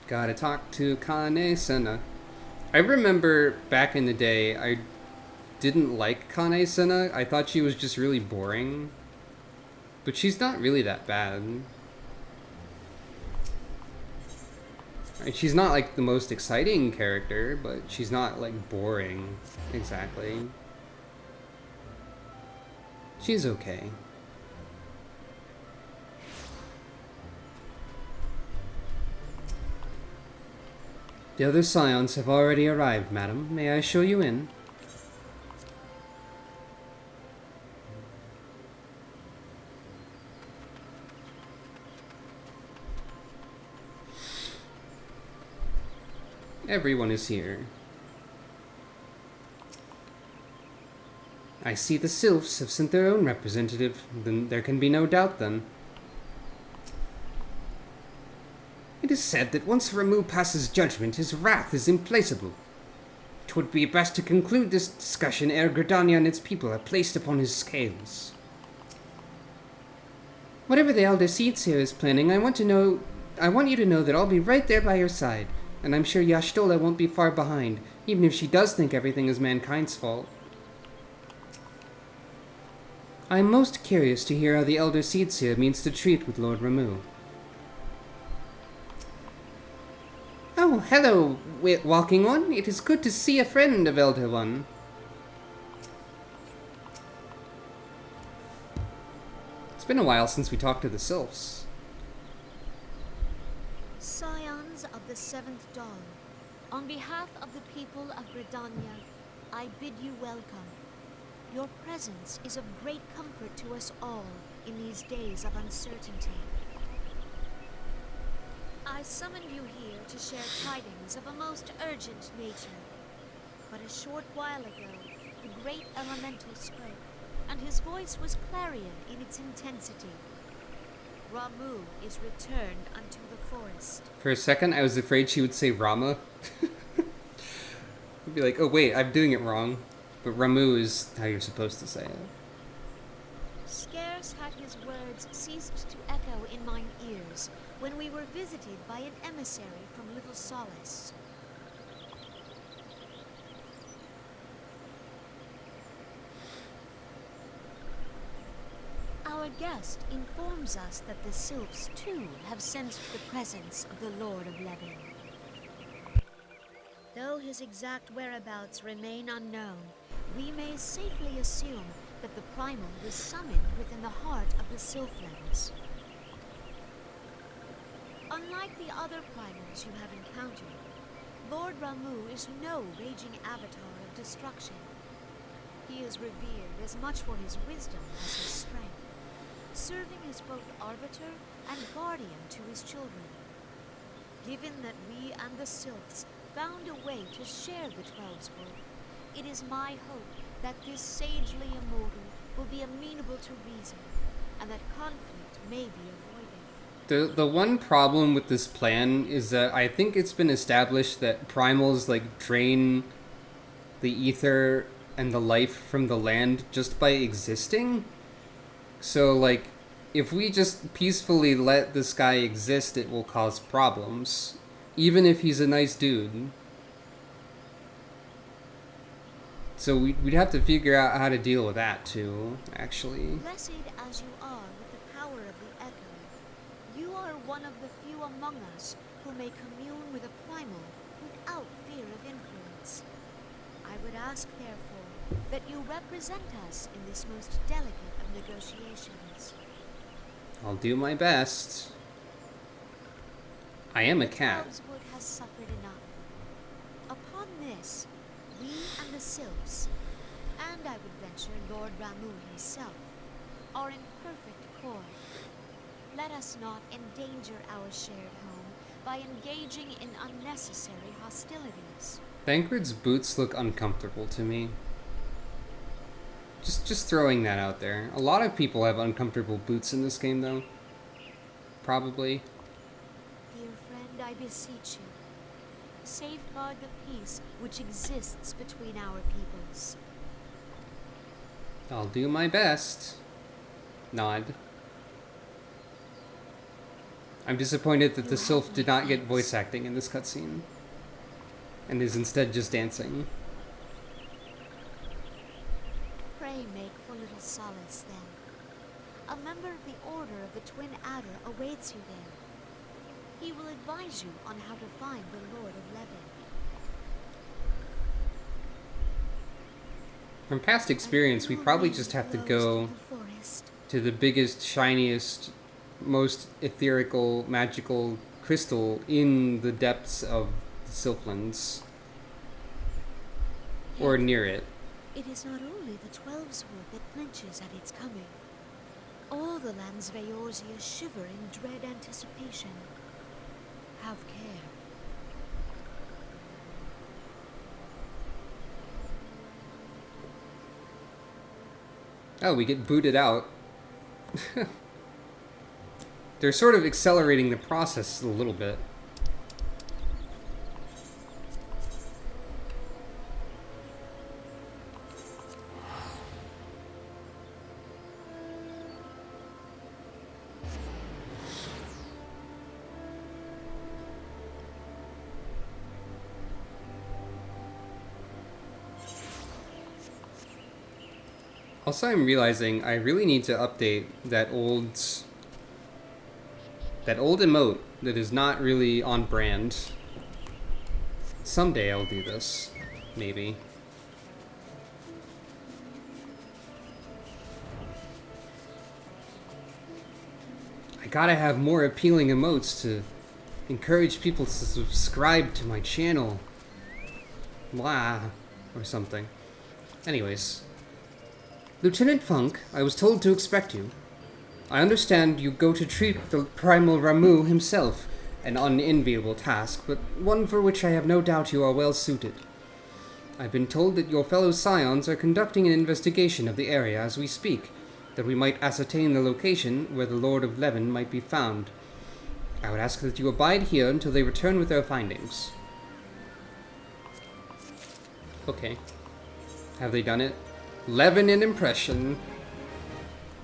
Gotta talk to Kane-sama. I remember back in the day, I didn't like Kane-sama. I thought she was just really boring. But she's not really that bad. She's not like the most exciting character, but she's not like boring exactly. She's okay. The other scions have already arrived, madam. May I show you in? Everyone is here. I see the sylphs have sent their own representative. Then there can be no doubt then. It is said that once Ramuh passes judgment, his wrath is implacable. It would be best to conclude this discussion ere Gridania and its people are placed upon his scales. Whatever the Elder Seedseer is planning, I want you to know that I'll be right there by your side, and I'm sure Y'ashtola won't be far behind, even if she does think everything is mankind's fault. I'm most curious to hear how the Elder Seedseer means to treat with Lord Ramuh. Oh, hello, Walking One. It is good to see a friend of Elder One. It's been a while since we talked to the sylphs. Scions of the Seventh Dawn, on behalf of the people of Gridania, I bid you welcome. Your presence is of great comfort to us all in these days of uncertainty. I summoned you here to share tidings of a most urgent nature. But a short while ago, the great elemental spoke, and his voice was clarion in its intensity. Ramuh is returned unto the forest. For a second, I was afraid she would say Rama. I'd be like, oh wait, I'm doing it wrong. But Ramuh is how you're supposed to say it. Scarce had his words ceased to echo in mine ears when we were visited by an emissary from Little Solace. Our guest informs us that the sylphs too have sensed the presence of the Lord of Levin. Though his exact whereabouts remain unknown, we may safely assume that the primal was summoned within the heart of the Sylphlands. Unlike the other primals you have encountered, Lord Ramuh is no raging avatar of destruction. He is revered as much for his wisdom as his strength, serving as both arbiter and guardian to his children. Given that we and the Sylphs found a way to share the Twelve's work, it is my hope that this sagely immortal will be amenable to reason, and that conflict may be avoided. The one problem with this plan is that I think it's been established that primals like drain the ether and the life from the land just by existing. So like if we just peacefully let this guy exist, it will cause problems, even if he's a nice dude. So we'd have to figure out how to deal with that too, actually. Blessed as you are with the power of the Echo, you are one of the few among us who may commune with a primal without fear of influence. I would ask, therefore, that you represent us in this most delicate of negotiations. I'll do my best. I am a cat. Wood has suffered enough. Upon this, we and the Sylphs, and I would venture Lord Ramuh himself, are in perfect accord. Let us not endanger our shared home by engaging in unnecessary hostilities. Thancred's boots look uncomfortable to me. Just throwing that out there. A lot of people have uncomfortable boots in this game, though. Probably. Dear friend, I beseech you, safeguard the peace which exists between our peoples. I'll do my best. Nod. I'm disappointed that the Sylph did not get voice acting in this cutscene, and is instead just dancing. Pray make for Little Solace, then. A member of the Order of the Twin Adder awaits you there. He will advise you on how to find the Lord of Levin. From past experience, we probably just have to go to the biggest, shiniest, most etherical, magical crystal in the depths of the Sylphlands. Or near it. It is not only the 12's word that flinches at its coming. All the land's Veorsia shiver in dread anticipation. Have care. Oh, we get booted out. They're sort of accelerating the process a little bit. Also, I'm realizing I really need to update that old emote that is not really on brand. Someday I'll do this, maybe. I gotta have more appealing emotes to encourage people to subscribe to my channel. Blah, or something. Anyways. Lieutenant Funk, I was told to expect you. I understand you go to treat the primal Ramuh himself, an unenviable task, but one for which I have no doubt you are well suited. I've been told that your fellow Scions are conducting an investigation of the area as we speak, that we might ascertain the location where the Lord of Levin might be found. I would ask that you abide here until they return with their findings. Okay. Have they done it? Levin in Impression.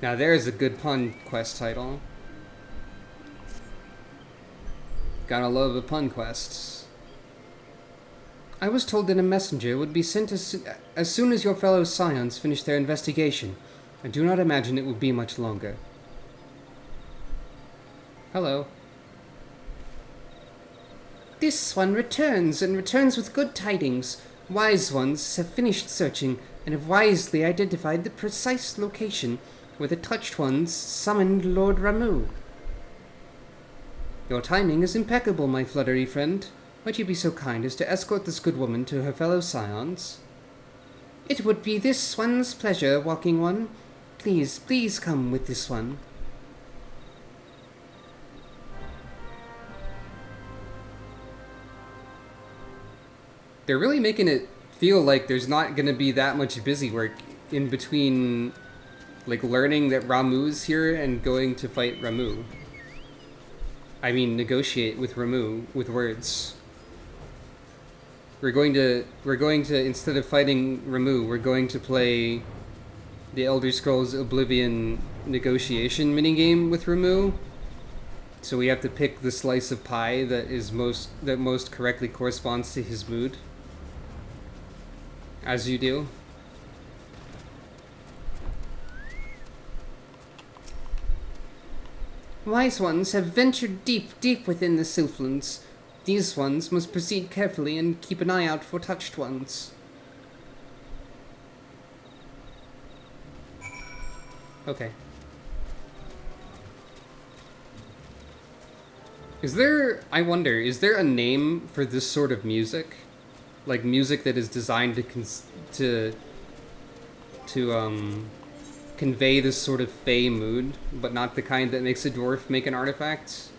Now there's a good pun quest title. Gotta love a pun quest. I was told that a messenger would be sent as soon as your fellow Scions finish their investigation. I do not imagine it will be much longer. Hello. This one returns, and returns with good tidings. Wise ones have finished searching, and have wisely identified the precise location where the Touched Ones summoned Lord Ramuh. Your timing is impeccable, my fluttery friend. Might you be so kind as to escort this good woman to her fellow Scions? It would be this one's pleasure, Walking One. Please, please come with this one. They're really making it feel like there's not going to be that much busy work in between, like, learning that Ramuh's here and going to fight Ramuh. I mean, negotiate with Ramuh with words. We're going to, instead of fighting Ramuh, we're going to play the Elder Scrolls Oblivion negotiation minigame with Ramuh. So we have to pick the slice of pie that most correctly corresponds to his mood. As you do. Wise ones have ventured deep, deep within the Sylphlands. These ones must proceed carefully and keep an eye out for Touched Ones. Okay. I wonder, is there a name for this sort of music? Like music that is designed to convey this sort of fey mood, but not the kind that makes a dwarf make an artifact?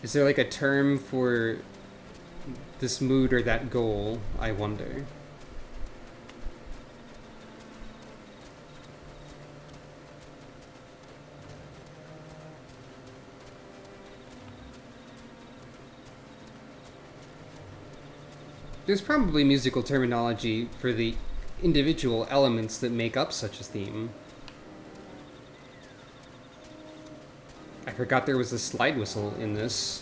Is there like a term for this mood or that goal, I wonder? There's probably musical terminology for the individual elements that make up such a theme. I forgot there was a slide whistle in this.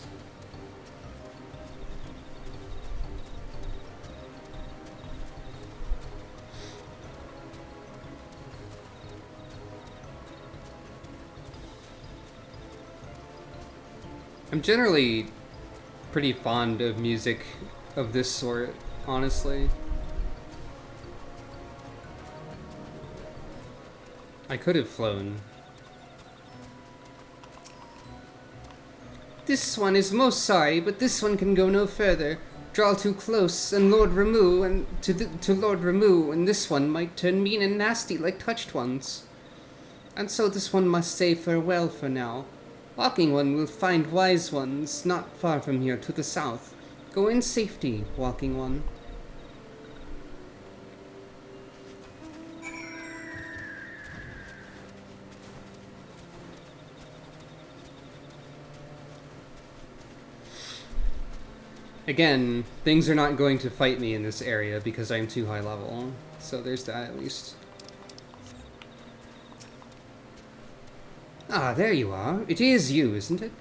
I'm generally pretty fond of music of this sort, honestly. I could have flown. This one is most sorry, but this one can go no further. Draw too close, and Lord Ramuh, and to Lord Ramuh, and this one might turn mean and nasty like touched ones. And so this one must say farewell for now. Walking One will find wise ones not far from here to the south. Go in safety, Walking One. Again, things are not going to fight me in this area because I'm too high level. So there's that at least. Ah, there you are. It is you, isn't it?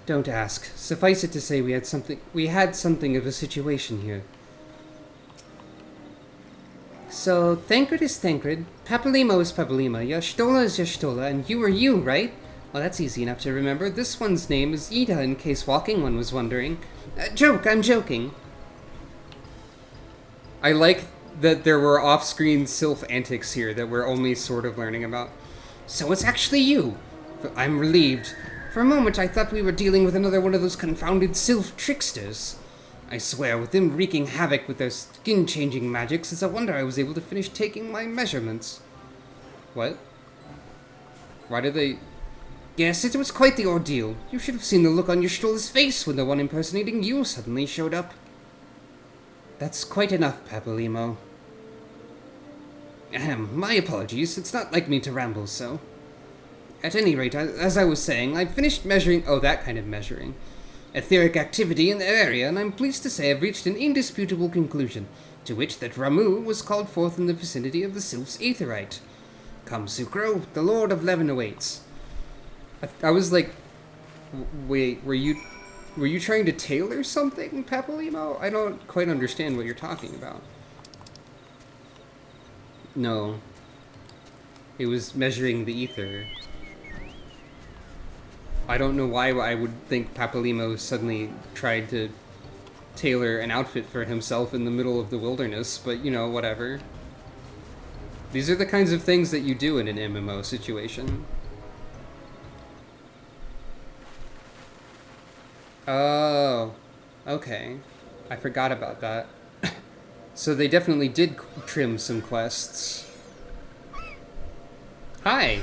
Don't ask. Suffice it to say we had something of a situation here. So, Thancred is Thancred, Papalimo is Papalima, Y'shtola is Y'shtola, and you are you, right? Well, that's easy enough to remember. This one's name is Ida, in case Walking One was wondering. I'm joking. I like that there were off-screen sylph antics here that we're only sort of learning about. So it's actually you. I'm relieved. For a moment I thought we were dealing with another one of those confounded sylph tricksters. I swear, with them wreaking havoc with their skin-changing magics, it's a wonder I was able to finish taking my measurements. What? Why did they... Yes, it was quite the ordeal. You should have seen the look on Y'shtola's face when the one impersonating you suddenly showed up. That's quite enough, Papalimo. My apologies. It's not like me to ramble so. At any rate, as I was saying, I've finished measuring... Oh, that kind of measuring. Etheric activity in the area, and I'm pleased to say I've reached an indisputable conclusion, to which that Ramuh was called forth in the vicinity of the Sylph's Aetherite. Come, Sucro, the Lord of Leven awaits. I was like, wait, were you trying to tailor something, Papalimo? I don't quite understand what you're talking about. No. It was measuring the ether. I don't know why I would think Papalimo suddenly tried to tailor an outfit for himself in the middle of the wilderness, but you know, whatever. These are the kinds of things that you do in an MMO situation. Oh, okay. I forgot about that. So they definitely did trim some quests. Hi!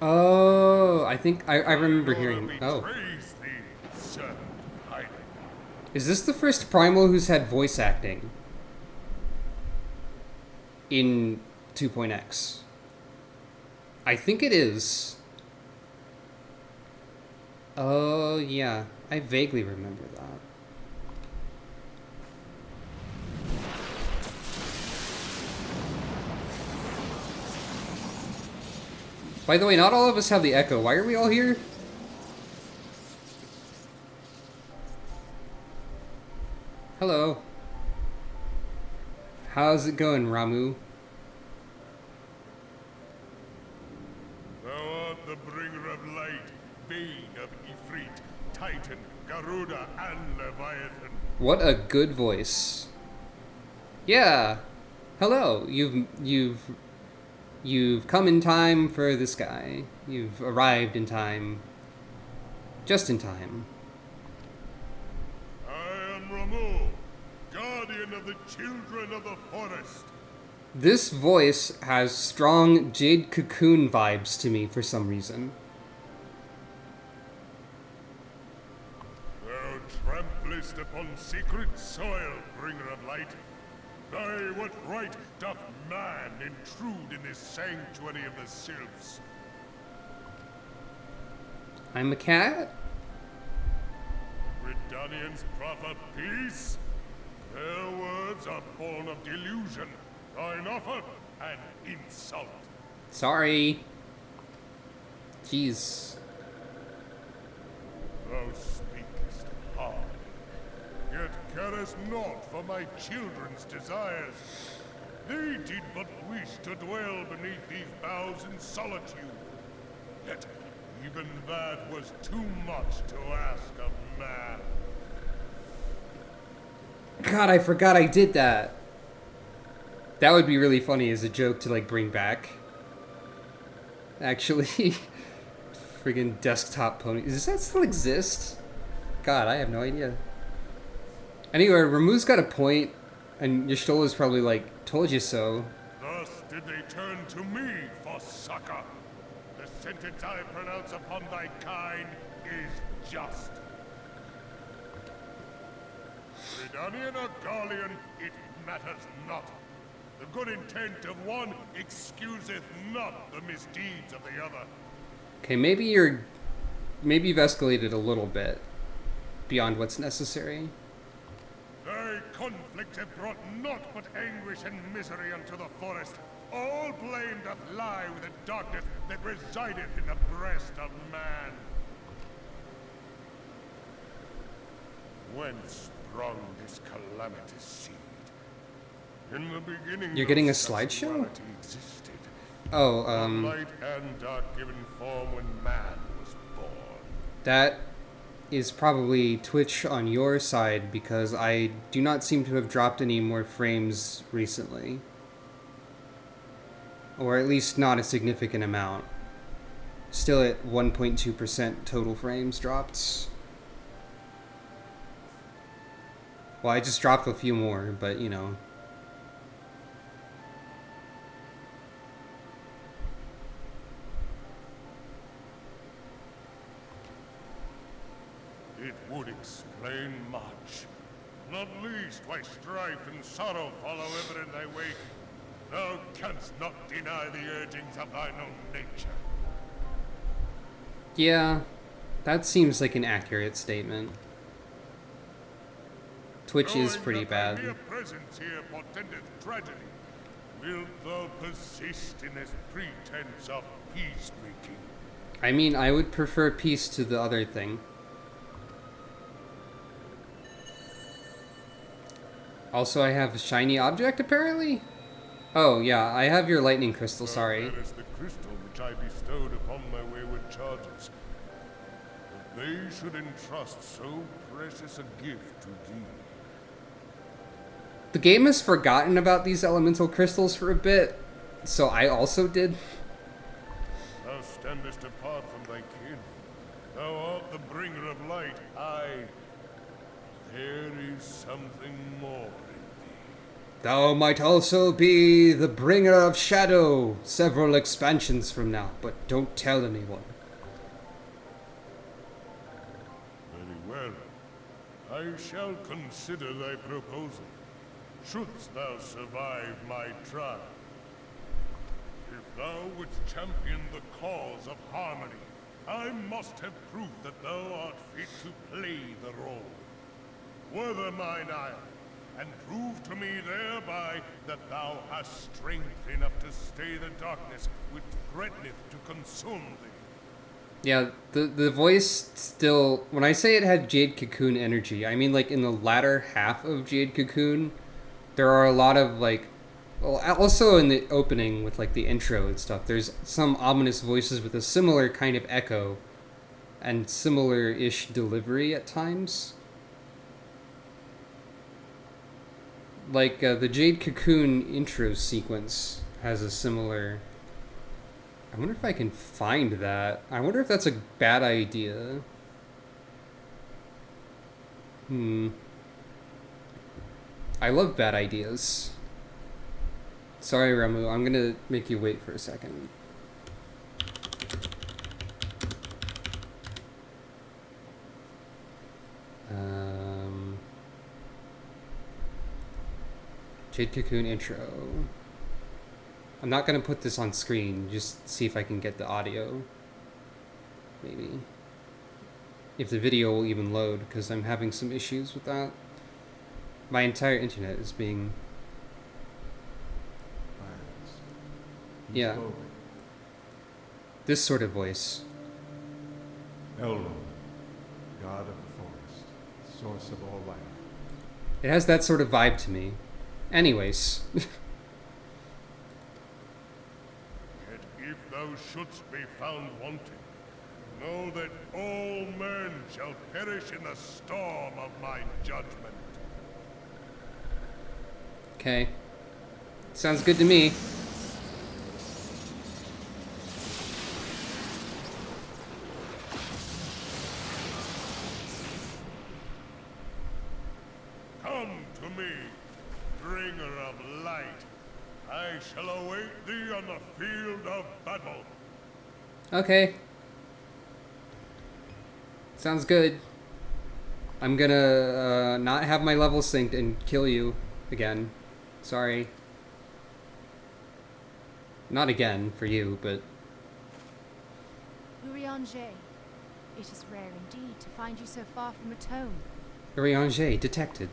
Oh, I think I remember hearing... Oh. Is this the first Primal who's had voice acting? In 2.x? I think it is. Oh, yeah. I vaguely remember that. By the way, not all of us have the echo. Why are we all here? Hello. How's it going, Ramuh? Thou art the bringer of light, bane of Ifrit, Titan, Garuda, and Leviathan. What a good voice. Yeah. Hello. You've come in time for this guy. You've arrived in time. Just in time. I am Ramuh, guardian of the children of the forest. This voice has strong Jade Cocoon vibes to me for some reason. Thou tramplest upon sacred soil, bringer of light. By what right doth man intrude in this sanctuary of the sylphs? I'm a cat? Redanians proffer peace? Their words are born of delusion, thine offer an insult. Sorry. Jeez. Thou speakest hard, yet carest naught for my children's desires. They did but wish to dwell beneath these boughs in solitude. Yet, even that was too much to ask of man. God, I forgot I did that. That would be really funny as a joke to, like, bring back. Actually. Friggin' desktop pony. Does that still exist? God, I have no idea. Anyway, Ramuh's got a point, and Y'shtola's probably like, told you so. Thus did they turn to me for succor. The sentence I pronounce upon thy kind is just. Redanian or Garlean, it matters not. The good intent of one excuseth not the misdeeds of the other. Okay, maybe you've escalated a little bit beyond what's necessary. Thy conflict have brought naught but anguish and misery unto the forest. All blame doth lie with the darkness that resideth in the breast of man. Whence sprung this calamitous seed? In the beginning, You're getting a such slideshow? duality existed. Oh, Light and dark given form when man was born. that is probably Twitch on your side, because I do not seem to have dropped any more frames recently. Or at least not a significant amount. Still at 1.2% total frames dropped. Well, I just dropped a few more, but you know. It would explain much. Not least why strife and sorrow follow ever in thy wake. Thou canst not deny the urgings of thine own nature. Yeah, that seems like an accurate statement. Twitch is pretty bad. Thy mere presence here portendeth tragedy. Wilt thou persist in this pretense of peacemaking? I mean, I would prefer peace to the other thing. Also, I have a shiny object, apparently? Oh, yeah, I have your lightning crystal, sorry. That is the crystal which I bestowed upon my wayward charges. That they should entrust so precious a gift to thee. The game has forgotten about these elemental crystals for a bit, so I also did. Thou standest apart from thy kin. Thou art the bringer of light. Aye, there is something more in thee. Thou might also be the bringer of shadow several expansions from now, but don't tell anyone. Very well. I shall consider thy proposal. Shouldst thou survive my trial. If thou wouldst champion the cause of harmony, I must have proof that thou art fit to play the role. Weather mine ire, and prove to me thereby that thou hast strength enough to stay the darkness which threateneth to consume thee. Yeah, the voice still... When I say it had Jade Cocoon energy, I mean like in the latter half of Jade Cocoon, there are a lot of like... Well, also in the opening with like the intro and stuff, there's some ominous voices with a similar kind of echo and similar-ish delivery at times. Like the Jade Cocoon intro sequence has a similar... I wonder if I can find that. I wonder if that's a bad idea. I love bad ideas. Sorry, Ramuh, I'm gonna make you wait for a second. Jade Cocoon intro. I'm not gonna put this on screen, just see if I can get the audio. Maybe. If the video will even load, because I'm having some issues with that. My entire internet is being... Yeah. This sort of voice. Elrond, god of the forest, source of all life. It has that sort of vibe to me. Anyways. thou shouldst be found wanting, know that all men shall perish in the storm of my judgment. Okay. Sounds good to me. Come to me, bringer of light. I shall await thee on the field of battle. Okay. Sounds good. I'm gonna not have my level synced and kill you again. Sorry. Not again for you, but... Urianger, it is rare indeed to find you so far from a tome. Urianger detected.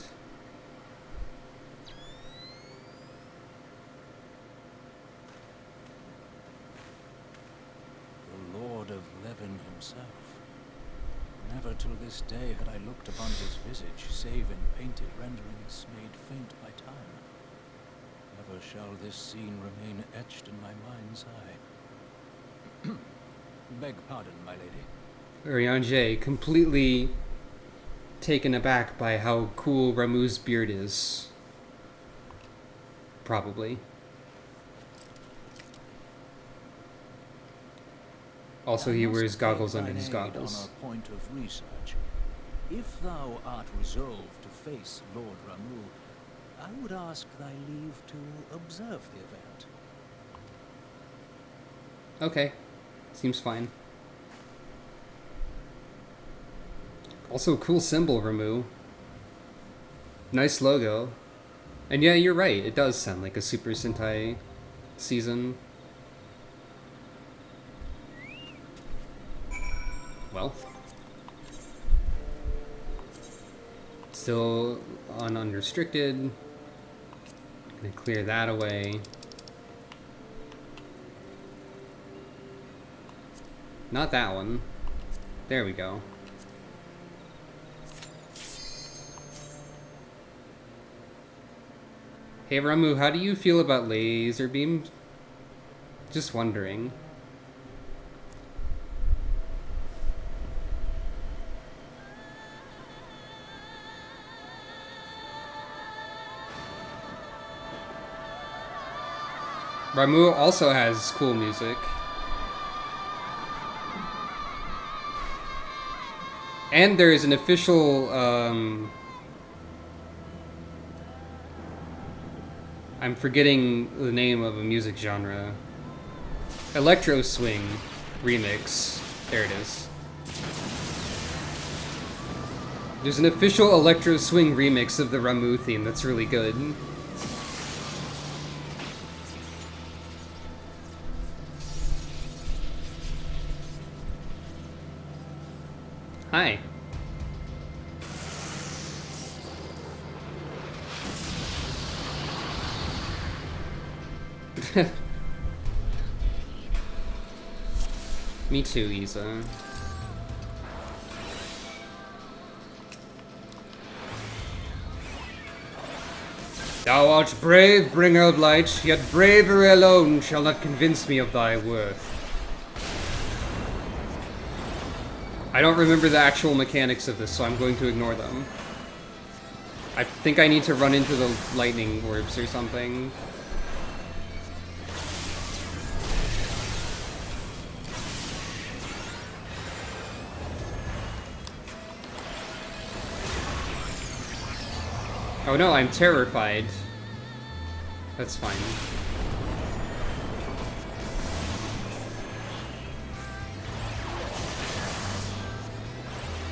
The Lord of Levin himself. Never till this day had I looked upon his visage, save in painted renderings made faint by time. Never shall this scene remain etched in my mind's eye. Beg pardon, my lady. Urianger, completely taken aback by how cool Ramuh's beard is. Probably. Also, he wears goggles under his goggles. On a point of research. If thou art resolved to face Lord Ramuh, I would ask thy leave to observe the event. Okay. Seems fine. Also, cool symbol, Ramuh. Nice logo. And yeah, you're right. It does sound like a Super Sentai season. Well. Still on unrestricted. Gonna clear that away. Not that one. There we go. Hey Ramuh, how do you feel about laser beams? Just wondering. Ramuh also has cool music. And there is an official, I'm forgetting the name of a music genre. Electro Swing remix. There it is. There's an official Electro Swing remix of the Ramuh theme that's really good. Hi. Me too, Isa. Thou art brave, bringer of light, yet bravery alone shall not convince me of thy worth. I don't remember the actual mechanics of this, so I'm going to ignore them. I think I need to run into the lightning orbs or something. Oh no, I'm terrified. That's fine.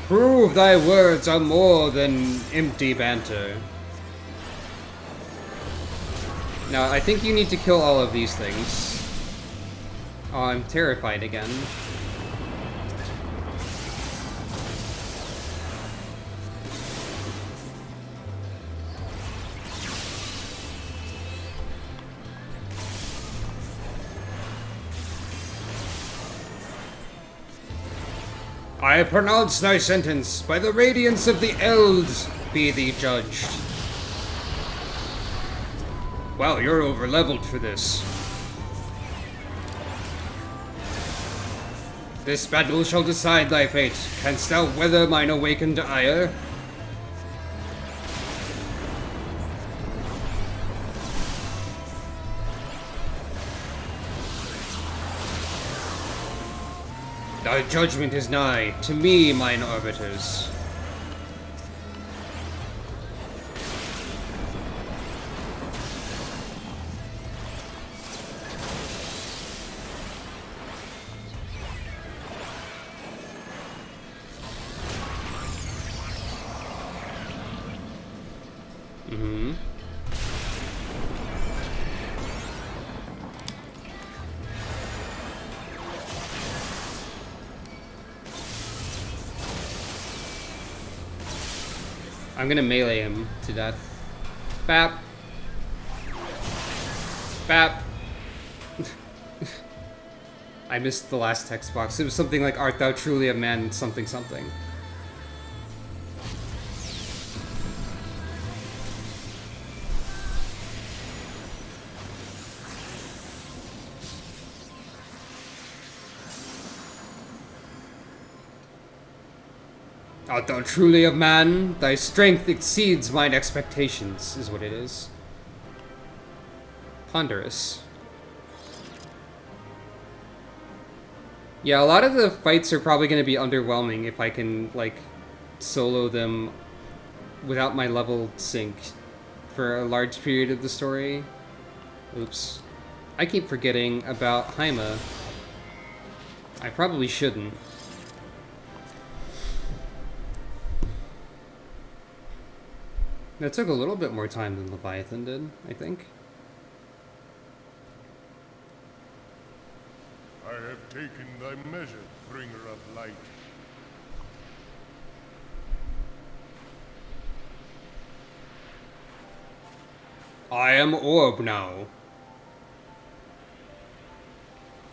Prove thy words are more than empty banter. Now, I think you need to kill all of these things. Oh, I'm terrified again. I pronounce thy sentence. By the radiance of the Elds, be thee judged. Wow, you're over-leveled for this. This battle shall decide thy fate. Canst thou weather mine awakened ire? Thy judgment is nigh, to me, mine arbiters. I'm gonna melee him to death. Bap. Bap. I missed the last text box. It was something like, art thou truly a man, something something. Art thou truly a man? Thy strength exceeds mine expectations, is what it is. Ponderous. Yeah, a lot of the fights are probably going to be underwhelming if I can, like, solo them without my level sync for a large period of the story. Oops. I keep forgetting about Haima. I probably shouldn't. That took a little bit more time than Leviathan did, I think. I have taken thy measure, bringer of light. I am Orb now.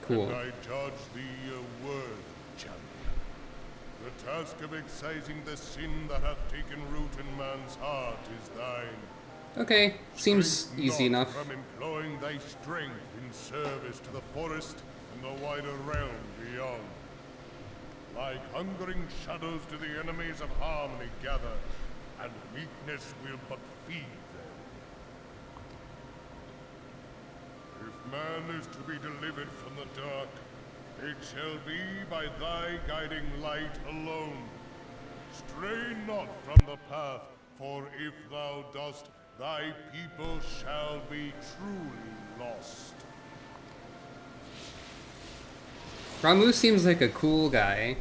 Cool. And I judge thee a worthy champion. The task of excising the sin that hath taken root in man's heart is thine. Okay, seems Shrink easy not enough. from employing thy strength in service to the forest and the wider realm beyond. Like hungering shadows do the enemies of harmony gather, and weakness will but feed them. If man is to be delivered from the dark, it shall be by thy guiding light alone. Stray not from the path, for if thou dost, thy people shall be truly lost. Ramuh seems like a cool guy.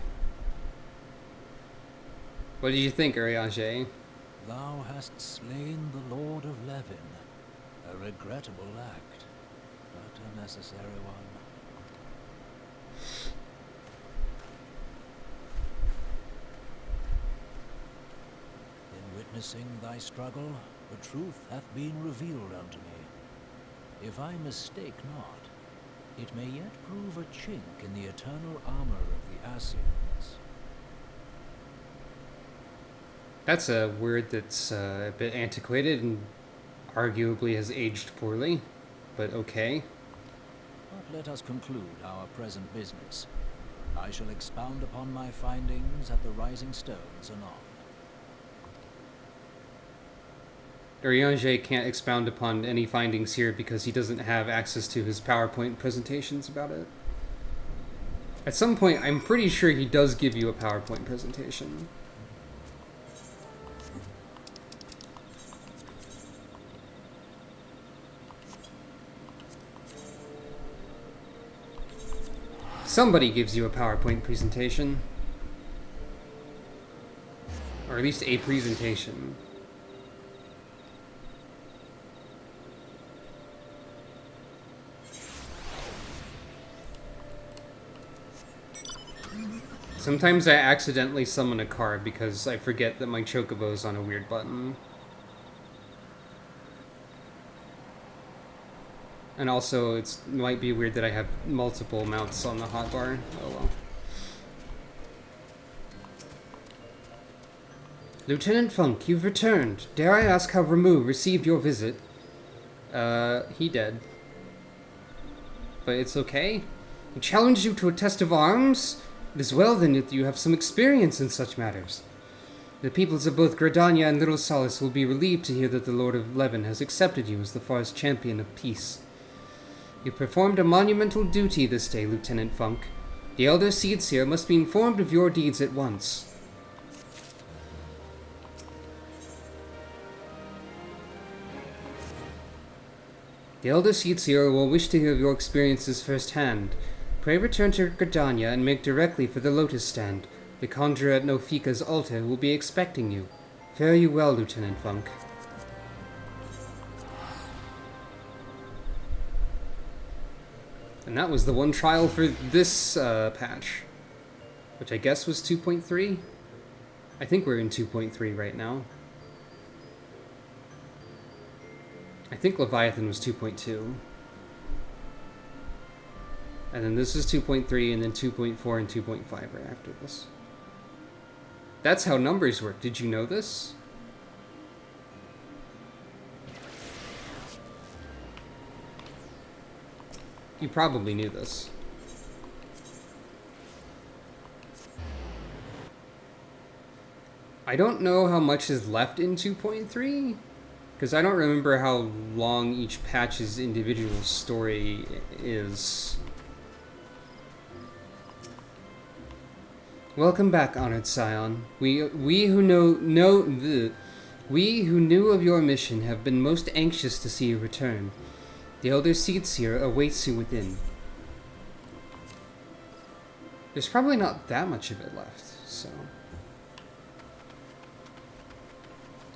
What did you think, Urianger? Thou hast slain the Lord of Levin. A regrettable act, but a necessary one. In witnessing thy struggle, the truth hath been revealed unto me. If I mistake not, it may yet prove a chink in the eternal armor of the Assyrians. That's a word that's a bit antiquated and arguably has aged poorly, but okay. But let us conclude our present business. I shall expound upon my findings at the Rising Stones anon. Urianger can't expound upon any findings here because he doesn't have access to his PowerPoint presentations about it. At some point, I'm pretty sure he does give you a PowerPoint presentation. Somebody gives you a PowerPoint presentation. Or at least a presentation. Sometimes I accidentally summon a card because I forget that my chocobo's on a weird button. And also, it might be weird that I have multiple mounts on the hotbar. Oh well. Lieutenant Funk, you've returned. Dare I ask how Ramuh received your visit? He dead. But it's okay. He challenged you to a test of arms? It is well then that you have some experience in such matters. The peoples of both Gridania and Little Solace will be relieved to hear that the Lord of Levin has accepted you as the forest champion of peace. You performed a monumental duty this day, Lieutenant Funk. The Elder Seedseer must be informed of your deeds at once. The Elder Seedseer will wish to hear of your experiences firsthand. Pray return to Gridania and make directly for the Lotus Stand. The conjurer at Nofika's altar will be expecting you. Fare you well, Lieutenant Funk. And that was the one trial for this patch, which I guess was 2.3? I think we're in 2.3 right now. I think Leviathan was 2.2. And then this is 2.3, and then 2.4 and 2.5 right after this. That's how numbers work. Did you know this? You probably knew this. I don't know how much is left in 2.3, because I don't remember how long each patch's individual story is. Welcome back, honored Scion. We who knew of your mission have been most anxious to see you return. The Elder Seedseer awaits you within. There's probably not that much of it left, so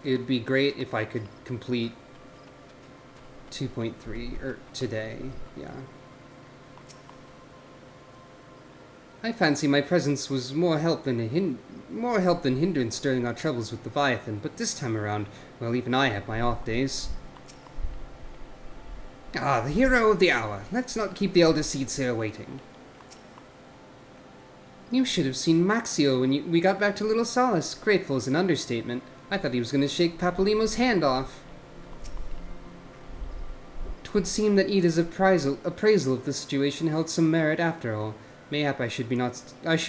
it'd be great if I could complete 2.3 today. Yeah. I fancy my presence was more help than hindrance during our troubles with Leviathan, but this time around, well, even I have my off days. Ah, the hero of the hour. Let's not keep the Elder Seedseer waiting. You should have seen Maxio when we got back to Little Solace. Grateful is an understatement. I thought he was going to shake Papalimo's hand off. 'Twould seem that Ida's appraisal of the situation held some merit after all. Mayhap I should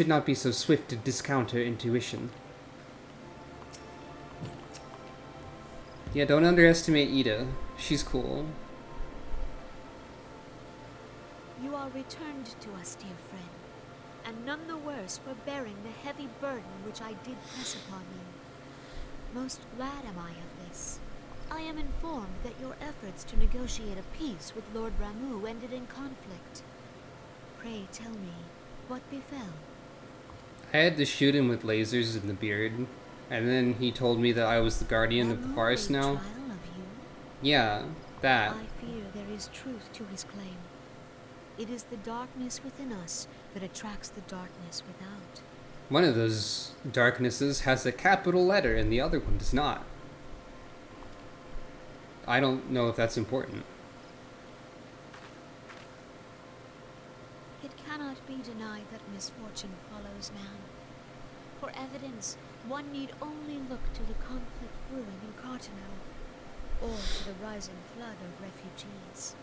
not be so swift to discount her intuition. Yeah, don't underestimate Ida. She's cool. You are returned to us, dear friend, and none the worse for bearing the heavy burden which I did press upon you. Most glad am I of this. I am informed that your efforts to negotiate a peace with Lord Ramuh ended in conflict. Pray tell me, what befell? I had to shoot him with lasers in the beard, and then he told me that I was the guardian of the forest now. Trial of you? Yeah, that. I fear there is truth to his claim. It is the darkness within us that attracts the darkness without. One of those darknesses has a capital letter and the other one does not. I don't know if that's important. It cannot be denied that misfortune follows man. For evidence, one need only look to the conflict brewing in Cartano, or to the rising flood of refugees.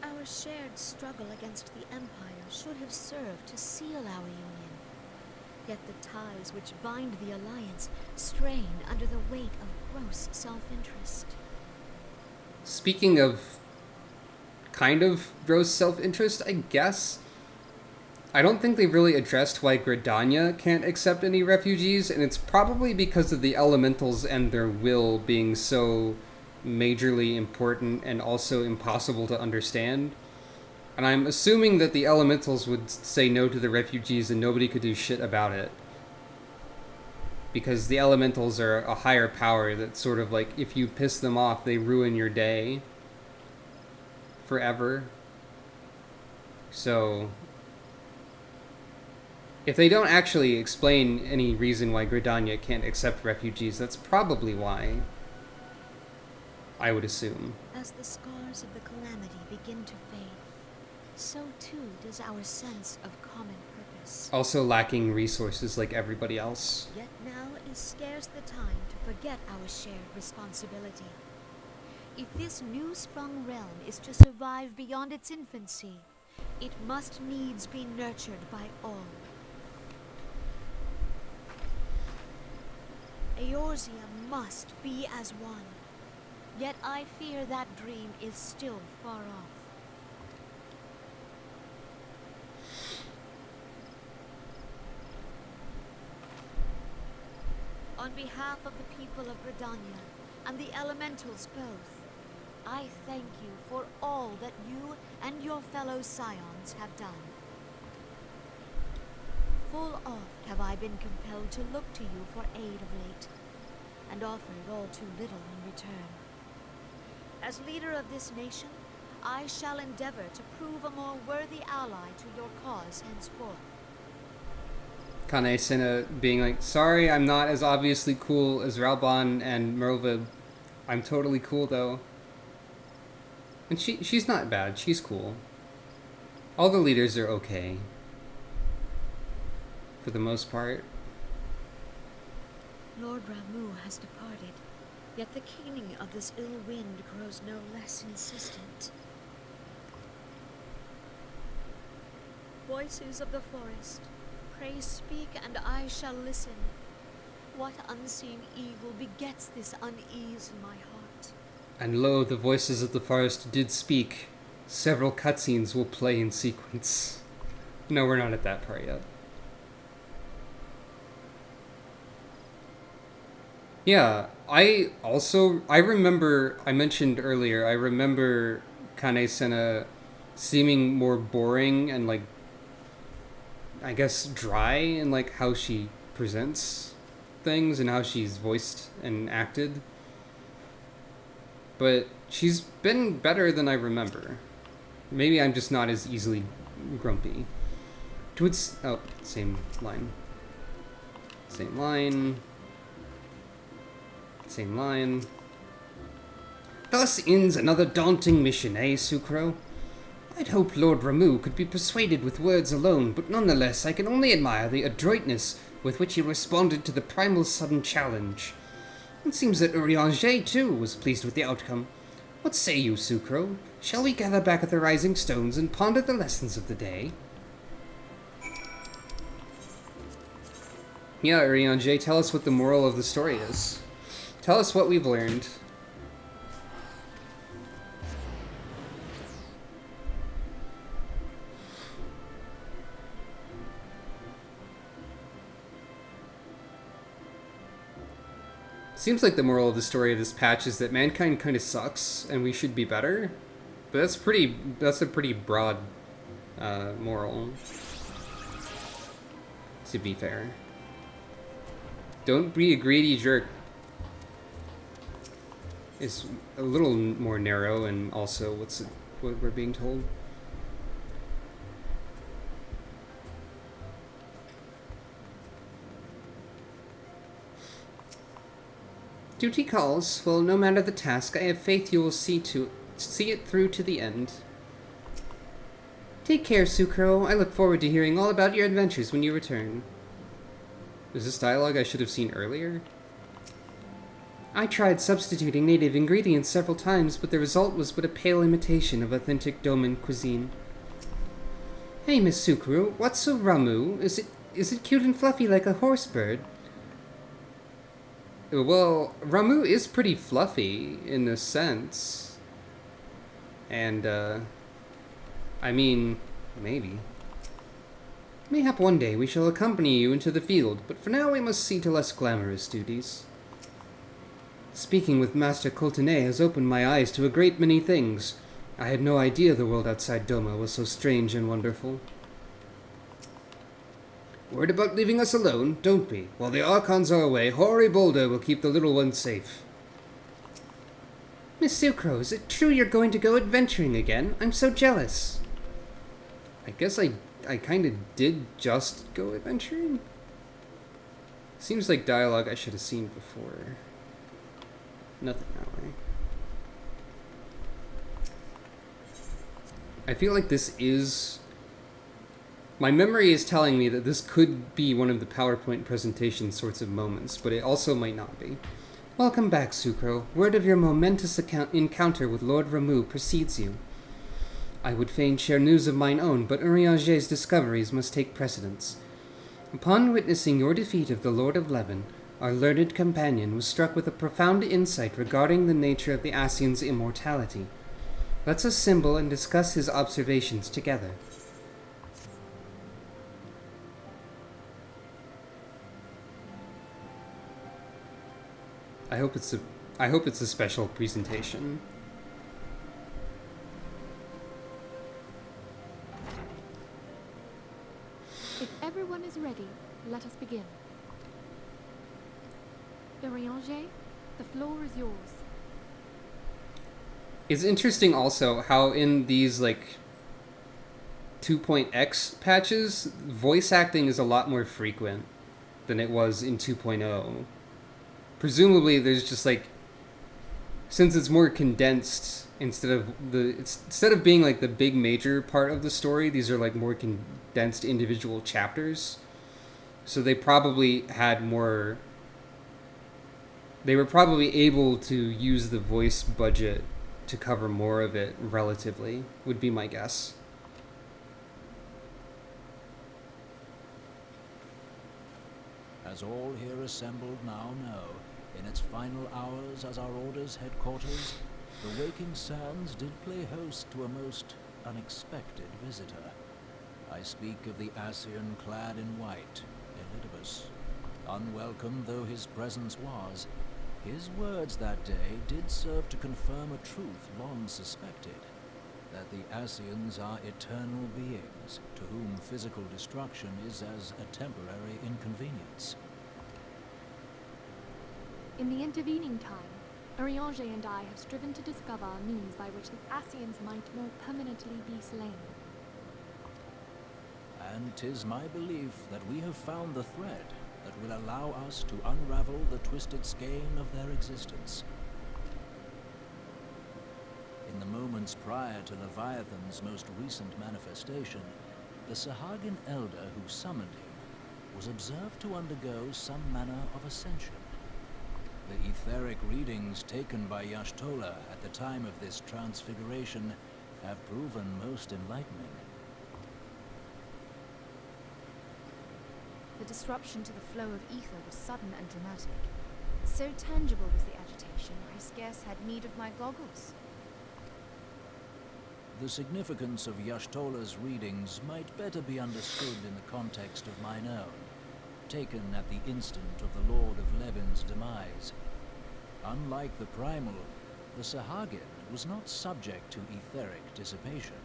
Our shared struggle against the Empire should have served to seal our union. Yet the ties which bind the Alliance strain under the weight of gross self-interest. Speaking of kind of gross self-interest, I guess, I don't think they've really addressed why Gridania can't accept any refugees, and it's probably because of the elementals and their will being so majorly important and also impossible to understand. And I'm assuming that the elementals would say no to the refugees and nobody could do shit about it. Because the elementals are a higher power that sort of like, if you piss them off, they ruin your day forever. So if they don't actually explain any reason why Gridania can't accept refugees, that's probably why, I would assume. As the scars of the calamity begin to fade, so too does our sense of common purpose. Also lacking resources like everybody else. Yet now is scarce the time to forget our shared responsibility. If this new-sprung realm is to survive beyond its infancy, it must needs be nurtured by all. Eorzea must be as one. Yet I fear that dream is still far off. On behalf of the people of Redania and the elementals both, I thank you for all that you and your fellow scions have done. Full oft have I been compelled to look to you for aid of late, and offered all too little in return. As leader of this nation, I shall endeavor to prove a more worthy ally to your cause henceforth. Kane Senna being like, sorry, I'm not as obviously cool as Ralban and Merlvid. I'm totally cool, though. And she's not bad. She's cool. All the leaders are okay. For the most part. Lord Ramuh has departed, yet the keening of this ill wind grows no less insistent. Voices of the forest, pray speak and I shall listen. What unseen evil begets this unease in my heart? And lo, the voices of the forest did speak. Several cutscenes will play in sequence. No, we're not at that part yet. Yeah, I remember, I mentioned earlier, I remember Kane Senna seeming more boring and, like, I guess dry in, like, how she presents things and how she's voiced and acted. But she's been better than I remember. Maybe I'm just not as easily grumpy. Oh, same line. Same line. Same line. Thus ends another daunting mission, eh, Sucro? I'd hope Lord Ramuh could be persuaded with words alone, but nonetheless I can only admire the adroitness with which he responded to the primal sudden challenge. It seems that Urianger, too, was pleased with the outcome. What say you, Sucro? Shall we gather back at the Rising Stones and ponder the lessons of the day? Yeah, Urianger, tell us what the moral of the story is. Tell us what we've learned. Seems like the moral of the story of this patch is that mankind kind of sucks and we should be better. But that's a pretty broad moral. To be fair. Don't be a greedy jerk. Is a little more narrow and also what we're being told. Duty calls. Well, no matter the task, I have faith you will see it through to the end. Take care, Sucro. I look forward to hearing all about your adventures when you return. Is this dialogue I should have seen earlier? I tried substituting native ingredients several times, but the result was but a pale imitation of authentic Doman cuisine. Hey, Miss Sucro, what's so ramuh? Is it cute and fluffy like a horse bird? Well, ramuh is pretty fluffy in a sense. And, I mean, maybe. Mayhap one day we shall accompany you into the field, but for now we must see to less glamorous duties. Speaking with Master Coultonnet has opened my eyes to a great many things. I had no idea the world outside Doma was so strange and wonderful. Worried about leaving us alone? Don't be. While the Archons are away, Hoary Boulder will keep the little ones safe. Miss Sucro, is it true you're going to go adventuring again? I'm so jealous. I guess I kind of did just go adventuring. Seems like dialogue I should have seen before. Nothing that way. I feel like this is... My memory is telling me that this could be one of the PowerPoint presentation sorts of moments, but it also might not be. Welcome back, Sucro. Word of your momentous encounter with Lord Ramuh precedes you. I would fain share news of mine own, but Urianger's discoveries must take precedence. Upon witnessing your defeat of the Lord of Levin, our learned companion was struck with a profound insight regarding the nature of the Ascian's immortality. Let's assemble and discuss his observations together. I hope it's a special presentation. If everyone is ready, let us begin. Urianger, the floor is yours. It's interesting also how in these like 2.x patches, voice acting is a lot more frequent than it was in 2.0. Presumably there's just like, since it's more condensed, instead of being like the big major part of the story, these are like more condensed individual chapters. So they probably had more, they were probably able to use the voice budget to cover more of it relatively, would be my guess. As all here assembled now know, in its final hours as our Order's headquarters, the Waking Sands did play host to a most unexpected visitor. I speak of the Ascian clad in white, Elidibus. Unwelcome though his presence was, his words that day did serve to confirm a truth long suspected, that the Ascians are eternal beings, to whom physical destruction is as a temporary inconvenience. In the intervening time, Urianger and I have striven to discover means by which the Ascians might more permanently be slain. And 'tis my belief that we have found the thread that will allow us to unravel the twisted skein of their existence. In the moments prior to Leviathan's most recent manifestation, the Sahagin elder who summoned him was observed to undergo some manner of ascension. The etheric readings taken by Y'shtola at the time of this transfiguration have proven most enlightening. The disruption to the flow of ether was sudden and dramatic. So tangible was the agitation, I scarce had need of my goggles. The significance of Y'shtola's readings might better be understood in the context of mine own, taken at the instant of the Lord of Levin's demise. Unlike the Primal, the Sahagin was not subject to etheric dissipation.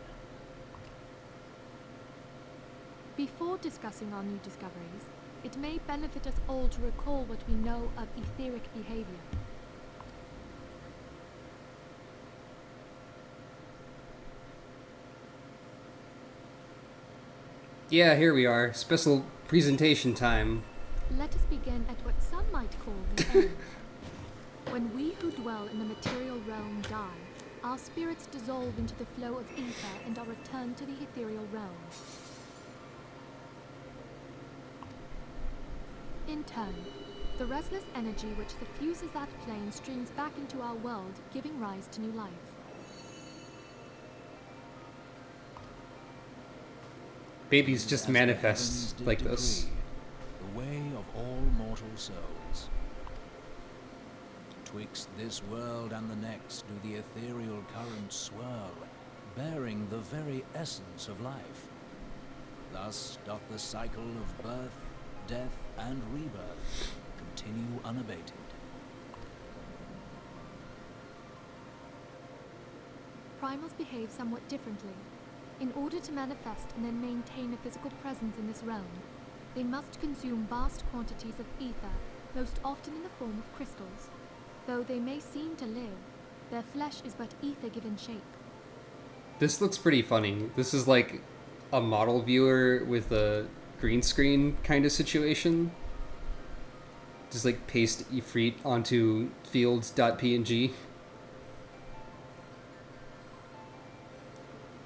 Before discussing our new discoveries, it may benefit us all to recall what we know of etheric behavior. Yeah, here we are. Special presentation time. Let us begin at what some might call the end. When we who dwell in the material realm die, our spirits dissolve into the flow of ether and are returned to the ethereal realm. In turn, the restless energy which suffuses that plane streams back into our world, giving rise to new life. Babies just As manifest the heavens did like decree, this. The way of all mortal souls. Twixt this world and the next do the ethereal currents swirl, bearing the very essence of life. Thus doth the cycle of birth, death, and rebirth continue unabated. Primals behave somewhat differently. In order to manifest and then maintain a physical presence in this realm, they must consume vast quantities of ether, most often in the form of crystals. Though they may seem to live, their flesh is but ether given shape. This looks pretty funny. This is like a model viewer with a green screen kind of situation. Just like paste Ifrit onto fields.png.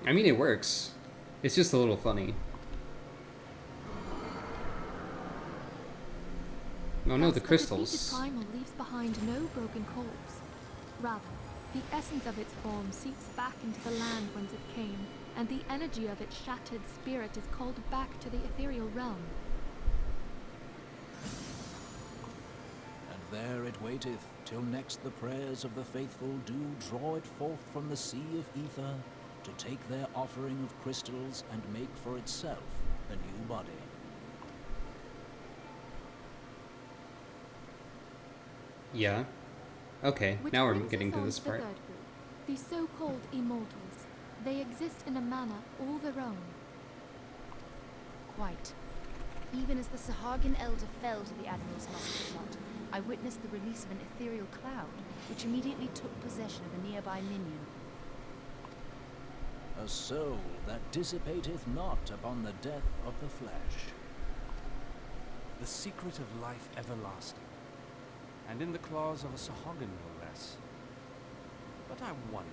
I mean, it works. It's just a little funny. Oh no, the crystals. The defeated primal leaves behind no broken corpse. Rather, the essence of its form seeps back into the land whence it came, and the energy of its shattered spirit is called back to the ethereal realm. there it waiteth, till next the prayers of the faithful do draw it forth from the sea of ether, to take their offering of crystals and make for itself a new body. Yeah. Okay, Which now we're brings getting us to on this the part. third group, the so-called immortals. They exist in a manner all their own. Quite. Even as the Sahagin Elder fell to the Admiral's musket shot, I witnessed the release of an ethereal cloud, which immediately took possession of a nearby minion. A soul that dissipateth not upon the death of the flesh. The secret of life everlasting, and in the claws of a Sahagin no less. But I wonder,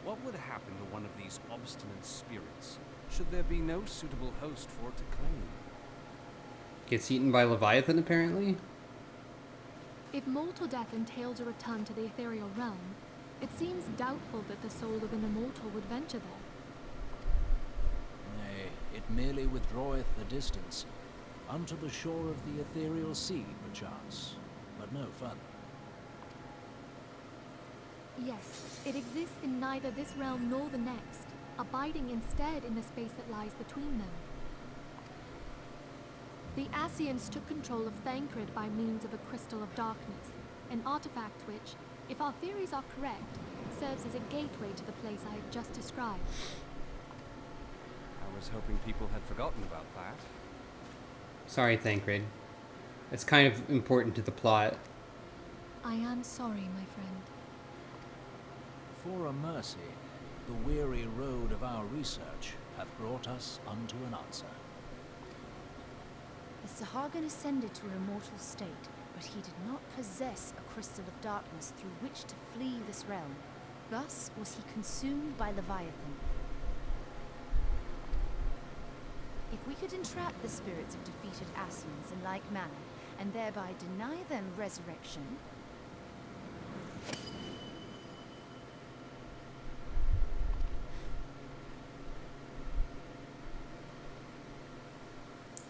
what would happen to one of these obstinate spirits, should there be no suitable host for it to claim? Gets eaten by Leviathan, apparently? If mortal death entails a return to the ethereal realm, it seems doubtful that the soul of an immortal would venture there. Nay, it merely withdraweth the distance, unto the shore of the ethereal sea, perchance, but no further. Yes, it exists in neither this realm nor the next, abiding instead in the space that lies between them. The Ascians took control of Thancred by means of a crystal of darkness, an artifact which, if our theories are correct, serves as a gateway to the place I have just described. I was hoping people had forgotten about that. Sorry, Thancred. It's kind of important to the plot. I am sorry, my friend. For a mercy, the weary road of our research hath brought us unto an answer. The Sahagin ascended to an immortal state, but he did not possess a crystal of darkness through which to flee this realm. Thus was he consumed by Leviathan. If we could entrap the spirits of defeated Ascians in like manner, and thereby deny them resurrection,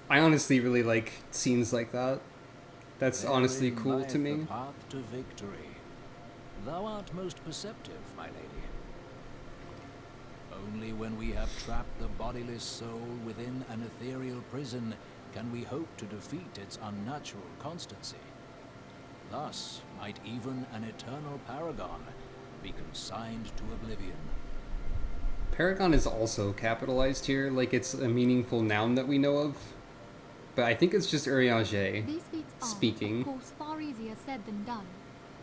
I honestly really like scenes like that. That's honestly Therein cool lieth to me. the path to victory. Thou art most perceptive, my lady. Only when we have trapped the bodiless soul within an ethereal prison can we hope to defeat its unnatural constancy. Thus might even an eternal paragon be consigned to oblivion. Paragon is also capitalized here, like it's a meaningful noun that we know of. But I think it's just Urianger These feats are, speaking. of course, far easier said than done.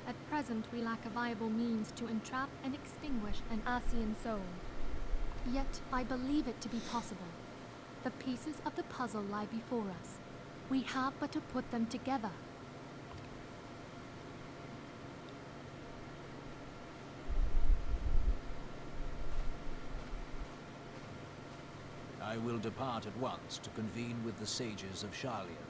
At present, we lack a viable means to entrap and extinguish an Ascian soul. Yet, I believe it to be possible. The pieces of the puzzle lie before us. We have but to put them together. I will depart at once to convene with the sages of Sharlayan.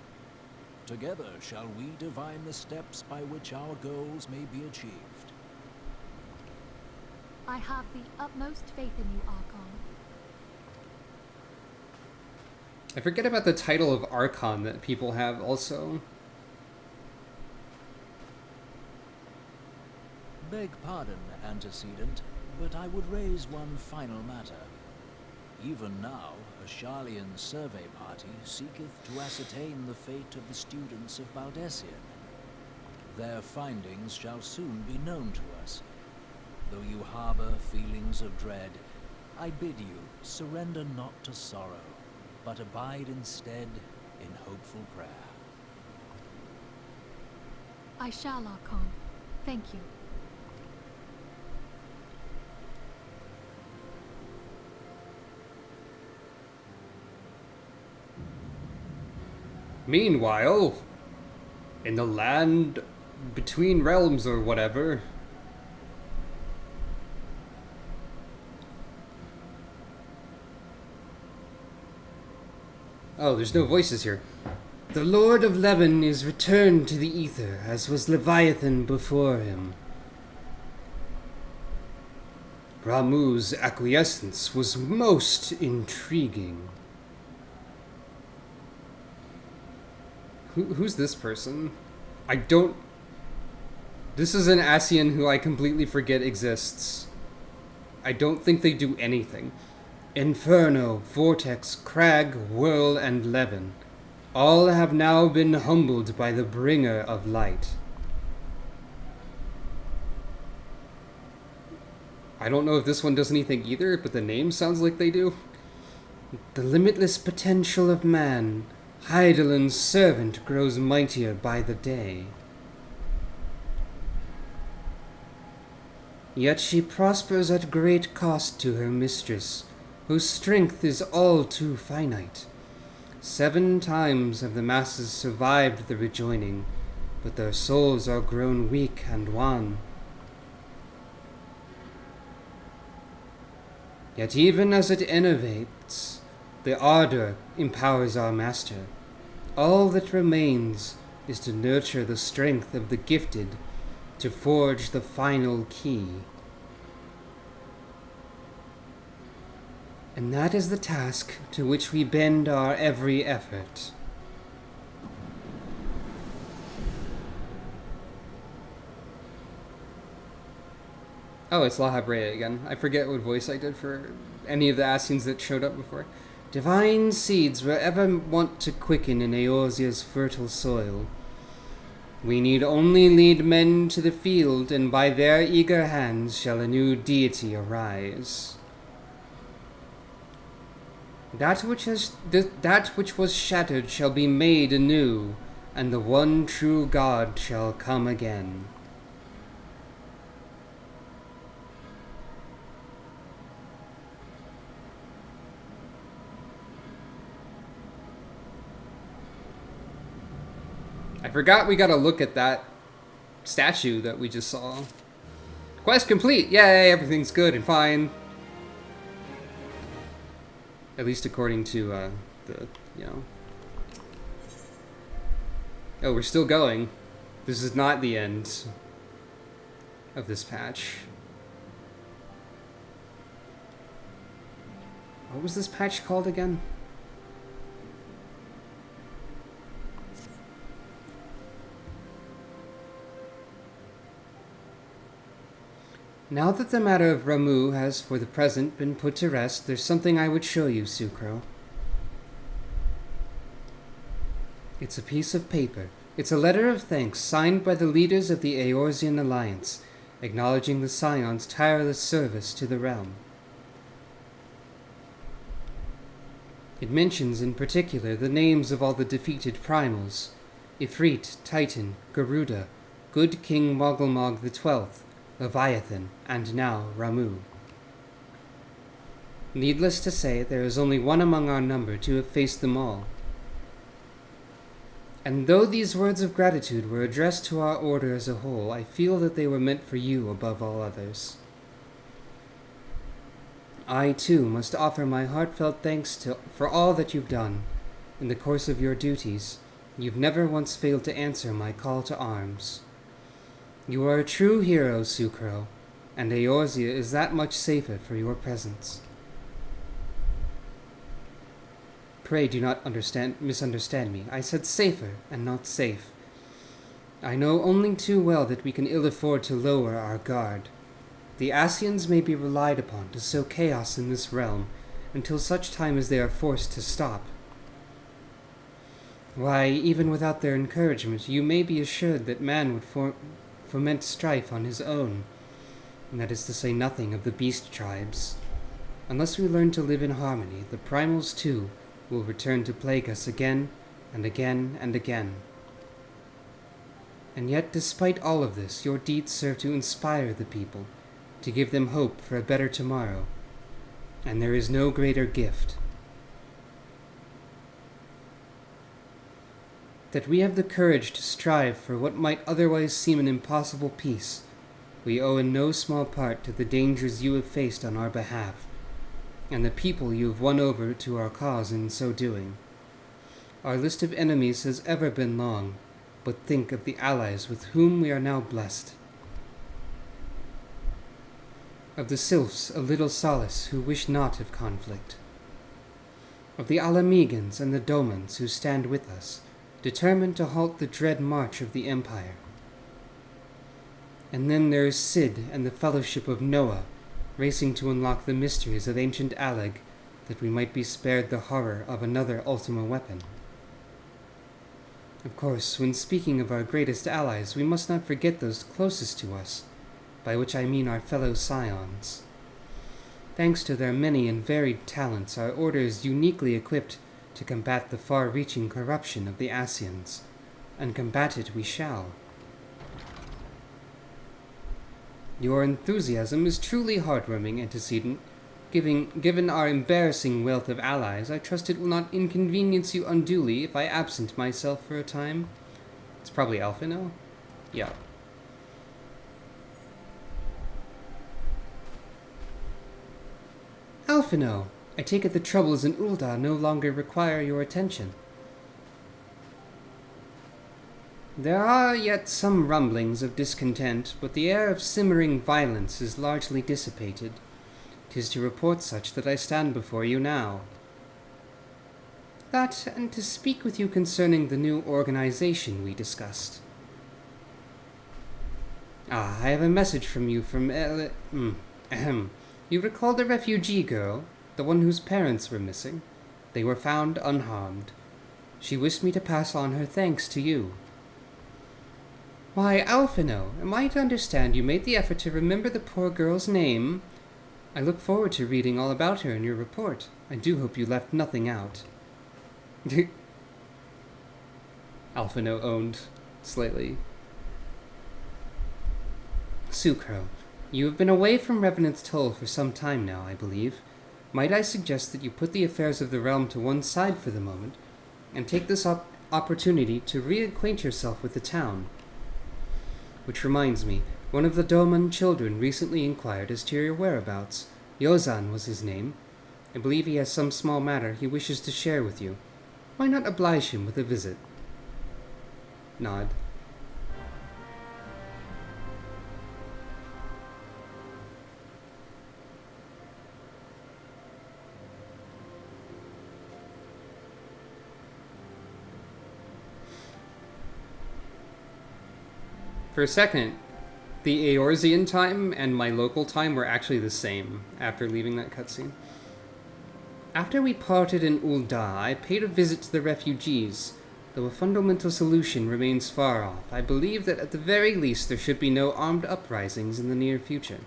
Together shall we divine the steps by which our goals may be achieved. I have the utmost faith in you, Archon. I forget about the title of Archon that people have also. Beg pardon, antecedent, but I would raise one final matter. Even now, a Sharlayan survey party seeketh to ascertain the fate of the students of Baldessian. Their findings shall soon be known to us. Though you harbor feelings of dread, I bid you surrender not to sorrow, but abide instead in hopeful prayer. I shall, Archon. Thank you. Meanwhile, in the land between realms or whatever. Oh, there's no voices here. The Lord of Levin is returned to the ether, as was Leviathan before him. Ramuh's acquiescence was most intriguing. Who's this person? I don't... This is an Ascian who I completely forget exists. I don't think they do anything. Inferno, Vortex, Crag, Whirl, and Levin. All have now been humbled by the bringer of light. I don't know if this one does anything either, but the name sounds like they do. The limitless potential of man, Heidelin's servant, grows mightier by the day. Yet she prospers at great cost to her mistress, whose strength is all too finite. 7 times have the masses survived the rejoining, but their souls are grown weak and wan. Yet even as it innovates, the ardor empowers our master. All that remains is to nurture the strength of the gifted, to forge the final key. And that is the task to which we bend our every effort. Oh, it's La Habrea again. I forget what voice I did for any of the Ascians that showed up before. Divine seeds wherever want to quicken in Eorzea's fertile soil. We need only lead men to the field, and by their eager hands shall a new deity arise. That which was shattered shall be made anew, and the one true God shall come again. I forgot we gotta look at that statue that we just saw. Quest complete! Yay, everything's good and fine. At least according to, Oh, we're still going. This is not the end of this patch. What was this patch called again? Now that the matter of Ramuh has, for the present, been put to rest, there's something I would show you, Sucro. It's a piece of paper. It's a letter of thanks signed by the leaders of the Eorzean Alliance, acknowledging the Scion's tireless service to the realm. It mentions in particular the names of all the defeated primals: Ifrit, Titan, Garuda, Good King Mogelmog XII, Leviathan, and now Ramuh. Needless to say, there is only one among our number to have faced them all. And though these words of gratitude were addressed to our order as a whole, I feel that they were meant for you above all others. I, too, must offer my heartfelt thanks for all that you've done. In the course of your duties, you've never once failed to answer my call to arms. You are a true hero, Sucro, and Eorzea is that much safer for your presence. Pray do not misunderstand me. I said safer, and not safe. I know only too well that we can ill afford to lower our guard. The Ascians may be relied upon to sow chaos in this realm, until such time as they are forced to stop. Why, even without their encouragement, you may be assured that man would foment strife on his own, and that is to say nothing of the beast tribes. Unless we learn to live in harmony, the primals too will return to plague us again and again and again. And yet, despite all of this, your deeds serve to inspire the people, to give them hope for a better tomorrow, and there is no greater gift. That we have the courage to strive for what might otherwise seem an impossible peace, we owe in no small part to the dangers you have faced on our behalf, and the people you have won over to our cause in so doing. Our list of enemies has ever been long, but think of the allies with whom we are now blessed. Of the sylphs a little solace who wish not of conflict. Of the Alamegans and the Domans who stand with us, determined to halt the dread march of the Empire. And then there is Sid and the Fellowship of Noah, racing to unlock the mysteries of ancient Aleg, that we might be spared the horror of another Ultima weapon. Of course, when speaking of our greatest allies, we must not forget those closest to us, by which I mean our fellow scions. Thanks to their many and varied talents, our order is uniquely equipped to combat the far-reaching corruption of the Asians, and combat it we shall. Your enthusiasm is truly heartwarming, antecedent. Given our embarrassing wealth of allies, I trust it will not inconvenience you unduly if I absent myself for a time. It's probably Alphino? Yeah. Alphino, I take it the troubles in Ul'dah no longer require your attention. There are yet some rumblings of discontent, but the air of simmering violence is largely dissipated. 'Tis to report such that I stand before you now. That, and to speak with you concerning the new organization we discussed. I have a message from you from You recall the refugee girl, the one whose parents were missing? They were found unharmed. She wished me to pass on her thanks to you. Why, Alphino, am I to understand you made the effort to remember the poor girl's name? I look forward to reading all about her in your report. I do hope you left nothing out. Alphino owned slightly. Sucro, you have been away from Revenant's Toll for some time now, I believe. Might I suggest that you put the affairs of the realm to one side for the moment, and take this opportunity to reacquaint yourself with the town? Which reminds me, one of the Doman children recently inquired as to your whereabouts. Yozan was his name. I believe he has some small matter he wishes to share with you. Why not oblige him with a visit? Nod. For a second, the Eorzean time and my local time were actually the same after leaving that cutscene. After we parted in Ul'dah, I paid a visit to the refugees. Though a fundamental solution remains far off, I believe that at the very least there should be no armed uprisings in the near future.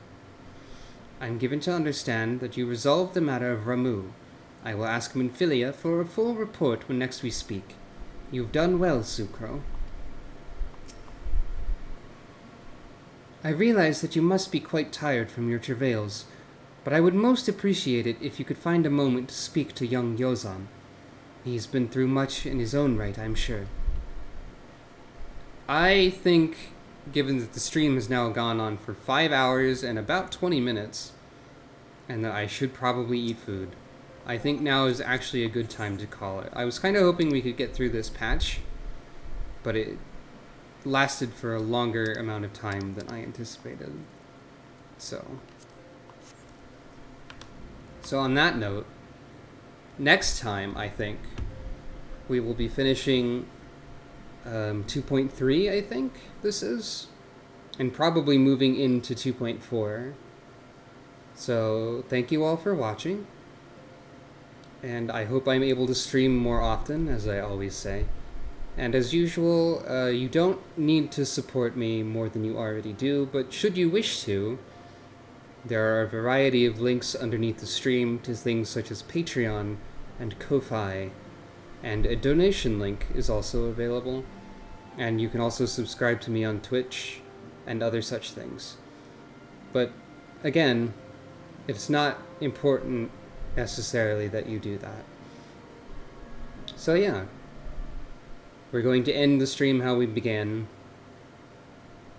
I am given to understand that you resolved the matter of Ramuh. I will ask Minfilia for a full report when next we speak. You have done well, Sucro. I realize that you must be quite tired from your travails, but I would most appreciate it if you could find a moment to speak to young Yozan. He's been through much in his own right, I'm sure. I think, given that the stream has now gone on for 5 hours and about 20 minutes, and that I should probably eat food, I think now is actually a good time to call it. I was kind of hoping we could get through this patch, but it lasted for a longer amount of time than I anticipated. So on that note, next time I think we will be finishing 2.3, I think this is, and probably moving into 2.4. So thank you all for watching, and I hope I'm able to stream more often, as I always say. And as usual, you don't need to support me more than you already do, but should you wish to, there are a variety of links underneath the stream to things such as Patreon and Ko-Fi, and a donation link is also available. And you can also subscribe to me on Twitch and other such things. But again, it's not important necessarily that you do that. So yeah. We're going to end the stream how we began,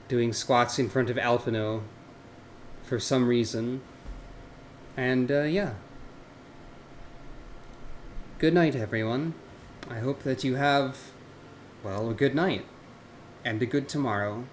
doing squats in front of Alphino for some reason. And, yeah. Good night, everyone. I hope that you have, well, a good night and a good tomorrow.